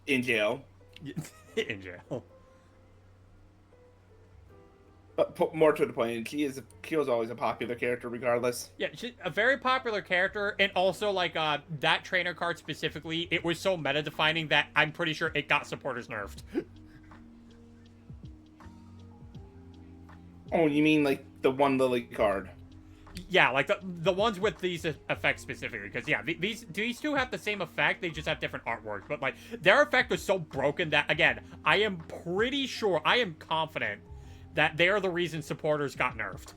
in jail. In jail. But more to the point, she was always a popular character regardless. Yeah, she's a very popular character, and also, like, that trainer card specifically, it was so meta-defining that I'm pretty sure it got supporters nerfed. Oh, you mean, like, the one Lily card? Yeah, like, the ones with these effects specifically, because, yeah, these two have the same effect, they just have different artwork, but, like, their effect was so broken that, again, I am pretty sure, I am confident that they are the reason supporters got nerfed.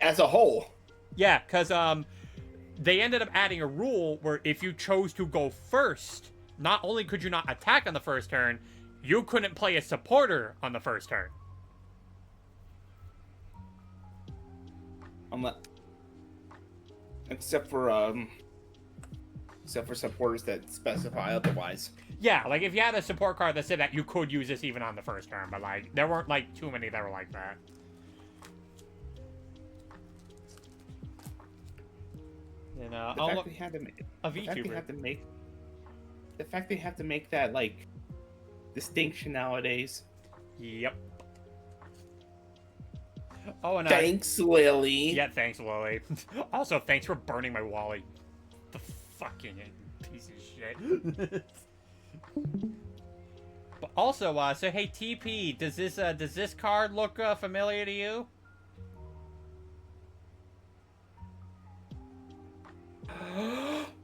As a whole. Yeah, because they ended up adding a rule where if you chose to go first, not only could you not attack on the first turn, you couldn't play a supporter on the first turn. Unless, except for supporters that specify otherwise. Yeah, like if you had a support card that said that, you could use this even on the first turn, but like there weren't like too many that were like that. You know, The fact they had to make a the fact they VTuber. have to make that like distinction nowadays. Yep. Oh, and Thanks, Lily. yeah, thanks, Lily. Also, thanks for burning my wallet. The fucking piece of shit. But also, so hey, TP, does this card look familiar to you?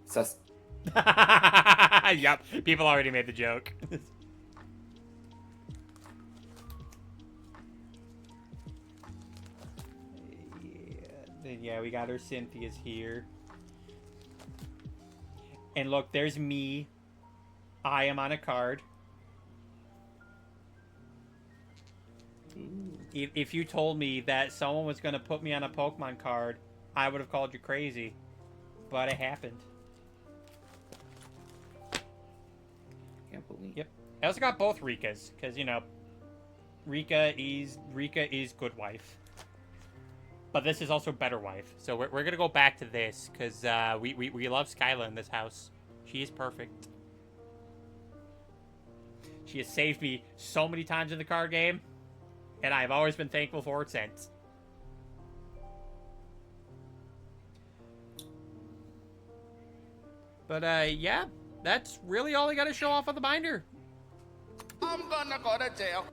Sus- Yep, people already made the joke. Yeah, we got our Cynthia's here. And look, there's me. I am on a card. If you told me that someone was going to put me on a Pokemon card, I would have called you crazy. But it happened. Can't believe. Yep. I also got both Rikas, because, you know, Rika is good wife. But this is also better wife. So we're going to go back to this, because we love Skyla in this house. She is perfect. She has saved me so many times in the card game, and I've always been thankful for it since. But, yeah, that's really all I got to show off on the binder. I'm gonna go to jail.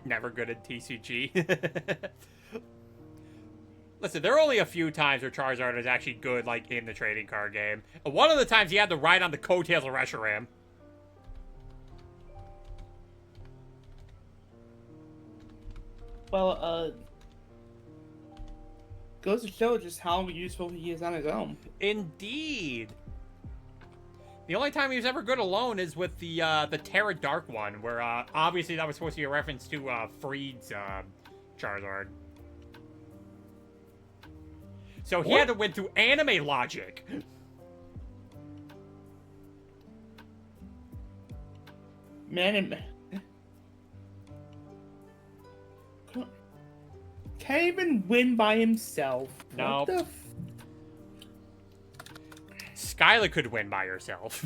Never good at TCG. Listen, there are only a few times where Charizard is actually good, like, in the trading card game. One of the times he had to ride on the coattails of Reshiram. Well, goes to show just how useful he is on his own. Indeed. The only time he was ever good alone is with the Terra Dark one, where obviously that was supposed to be a reference to Freed's Charizard. So he had to win through anime logic. Man, can't even win by himself. No. What the Skyla could win by herself.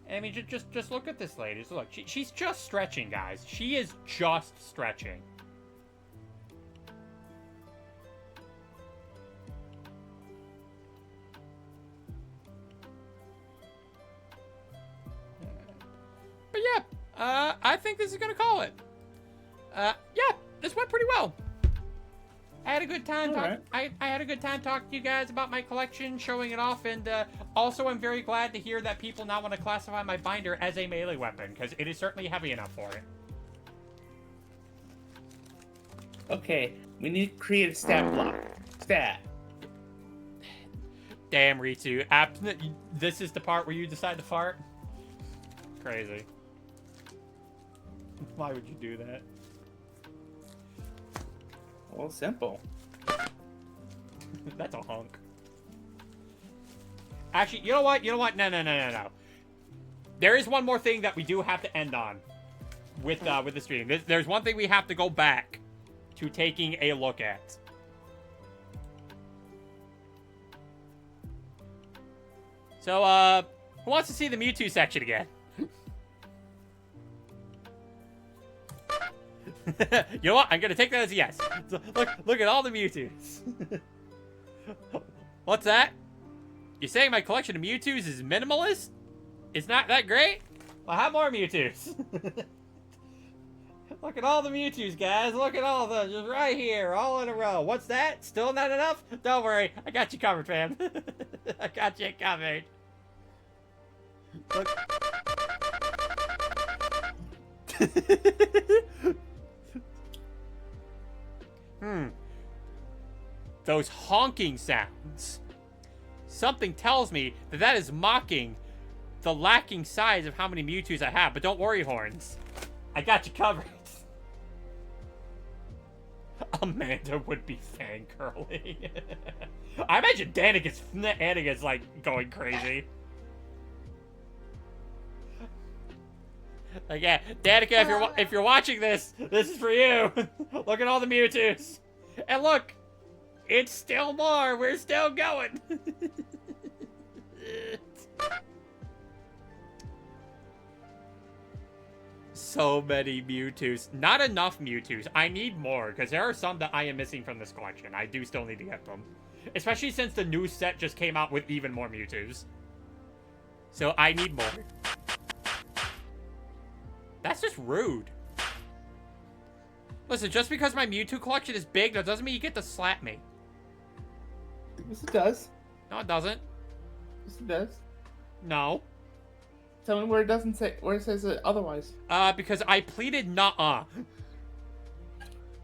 I mean, just look at this lady. Just look, she's just stretching, guys. She is just stretching. But yeah, I think this is gonna call it. Yeah, this went pretty well. I had a good time. I had a good time talking to you guys about my collection, showing it off, and also I'm very glad to hear that people now want to classify my binder as a melee weapon, because it is certainly heavy enough for it. Okay, we need to create a stat block. Stat. Damn, Ritsu. This is the part where you decide to fart? Crazy. Why would you do that? Well, simple. That's a hunk. Actually, you know what? No. There is one more thing that we do have to end on with the stream. There's one thing we have to go back to taking a look at. So, who wants to see the Mewtwo section again? You know what? I'm gonna take that as a yes. So, look at all the Mewtwo's. What's that? You saying my collection of Mewtwo's is minimalist? It's not that great? Well, have more Mewtwo's. Look at all the Mewtwo's, guys. Look at all of them, just right here, all in a row. What's that? Still not enough? Don't worry, I got you covered, fam. I got you covered. Look. Those honking sounds. Something tells me that that is mocking the lacking size of how many Mewtwo's I have. But don't worry, Horns. I got you covered. Amanda would be fangirling. I imagine Danica's like going crazy. Like, yeah, Danica, if you're watching this, this is for you. Look at all the Mewtwo's. And look, it's still more. We're still going. So many Mewtwo's. Not enough Mewtwo's. I need more, because there are some that I am missing from this collection. I do still need to get them. Especially since the new set just came out with even more Mewtwo's. So I need more. That's just rude. Listen, just because my Mewtwo collection is big, that doesn't mean you get to slap me. Yes, it does. No, it doesn't. Yes, it does. No. Tell me where it doesn't say, where it says it otherwise. Because I pleaded nuh-uh.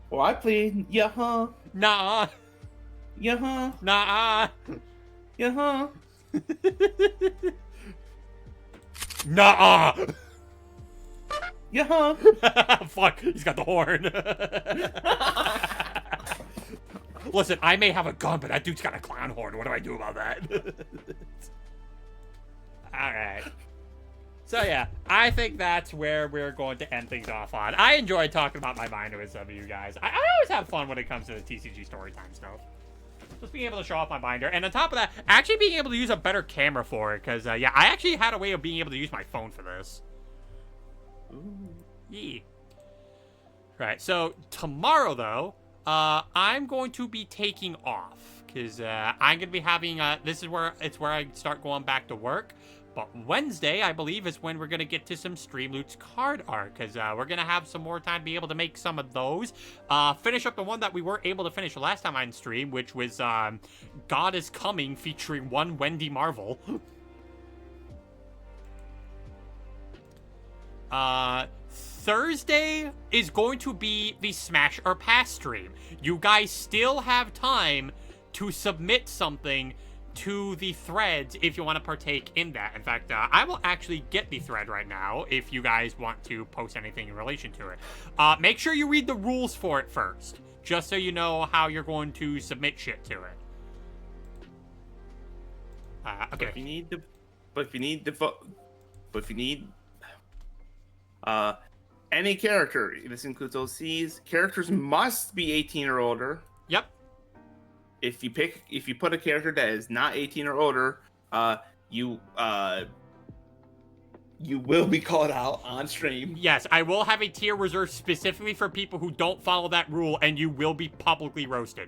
Well, I plead, yeah-huh. Nuh-uh. Yeah-huh. Nuh-uh. Yeah-huh. Nuh-uh. Yeah-huh. Fuck, he's got the horn. Listen, I may have a gun, but that dude's got a clown horn. What do I do about that? Alright. So yeah, I think that's where we're going to end things off on. I enjoyed talking about my binder with some of you guys. I always have fun when it comes to the TCG Storytime stuff. Just being able to show off my binder. And on top of that, actually being able to use a better camera for it. Because, yeah, I actually had a way of being able to use my phone for this. Ooh. Yeah. Right, so tomorrow, though, I'm going to be taking off. Because I'm going to be having, this is where I start going back to work. But Wednesday, I believe, is when we're going to get to some Streamloots card art. Because we're going to have some more time to be able to make some of those. Finish up the one that we weren't able to finish last time on stream, which was God is Coming, featuring one Wendy Marvel. Thursday is going to be the Smash or Pass stream. You guys still have time to submit something to the threads if you want to partake in that. In fact, I will actually get the thread right now if you guys want to post anything in relation to it. Make sure you read the rules for it first, just so you know how you're going to submit shit to it. Okay. If you need any character, this includes OCs, characters must be 18 or older. Yep. If you put a character that is not 18 or older, you will be called out on stream. Yes, I will have a tier reserved specifically for people who don't follow that rule, and you will be publicly roasted.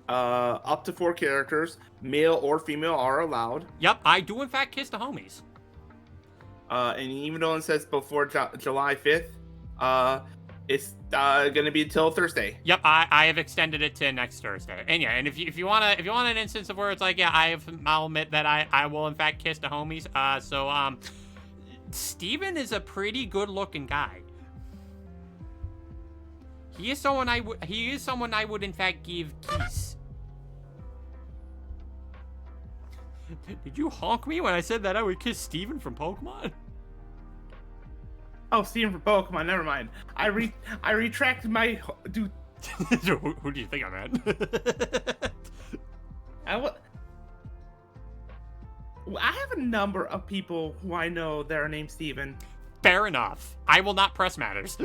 Up to 4 characters, male or female, are allowed. Yep, I do in fact kiss the homies. And even though it says before July 5th, it's gonna be until Thursday. Yep, I have extended it to next Thursday. And yeah, and if you want an instance of where it's like, yeah, I'll admit that I will in fact kiss the homies. So Steven is a pretty good looking guy. He is someone I would in fact give kiss. Did you honk me when I said that I would kiss Steven from Pokemon? Oh, Steven from Pokemon. Never mind. I retract my dude. Who do you think I meant? I have a number of people who I know that are named Steven. Fair enough. I will not press matters.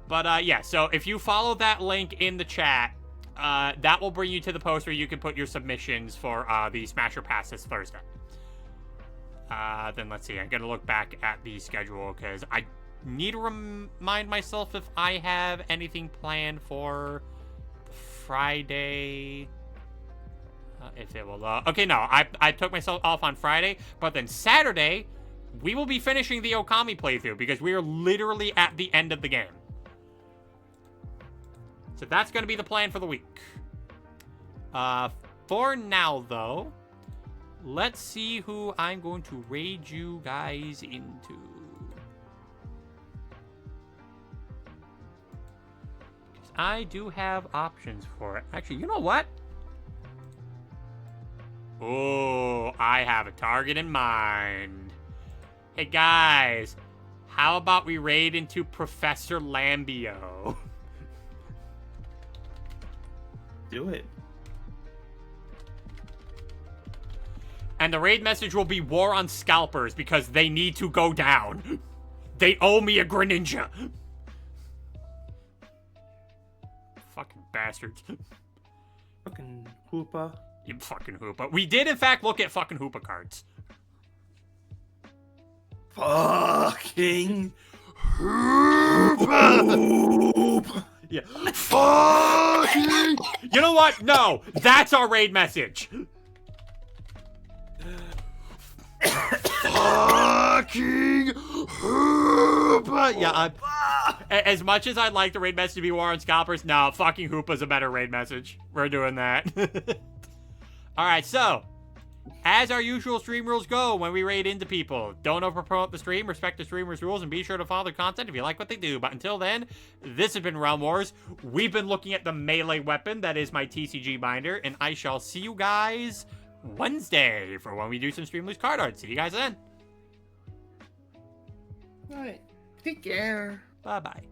But yeah, so if you follow that link in the chat, that will bring you to the post where you can put your submissions for the Smasher Pass this Thursday. Then let's see, I'm gonna look back at the schedule because I need to remind myself if I have anything planned for Friday. If it will, okay, no, I took myself off on Friday, but then Saturday, we will be finishing the Okami playthrough because we are literally at the end of the game. So that's going to be the plan for the week. For now, though, let's see who I'm going to raid you guys into. I do have options for it. Actually, you know what? Oh, I have a target in mind. Hey guys, how about we raid into Professor Lambio? Do it. And the raid message will be war on scalpers because they need to go down. They owe me a Greninja. Fucking bastards. Fucking Hoopa. You fucking Hoopa. We did, in fact, look at fucking Hoopa cards. Fucking Hoopa. Yeah. Fucking. You know what? No. That's our raid message. Fucking Hoopa. Yeah, as much as I'd like the raid message to be war on scalpers, no, fucking Hoopa's a better raid message. We're doing that. Alright, so, as our usual stream rules go when we raid into people, don't overpromote the stream, respect the streamer's rules, and be sure to follow the content if you like what they do. But until then, this has been Realm Wars. We've been looking at the melee weapon that is my TCG binder, and I shall see you guys Wednesday for when we do some Stream Loose card art. See you guys then. Alright. Take care. Bye-bye.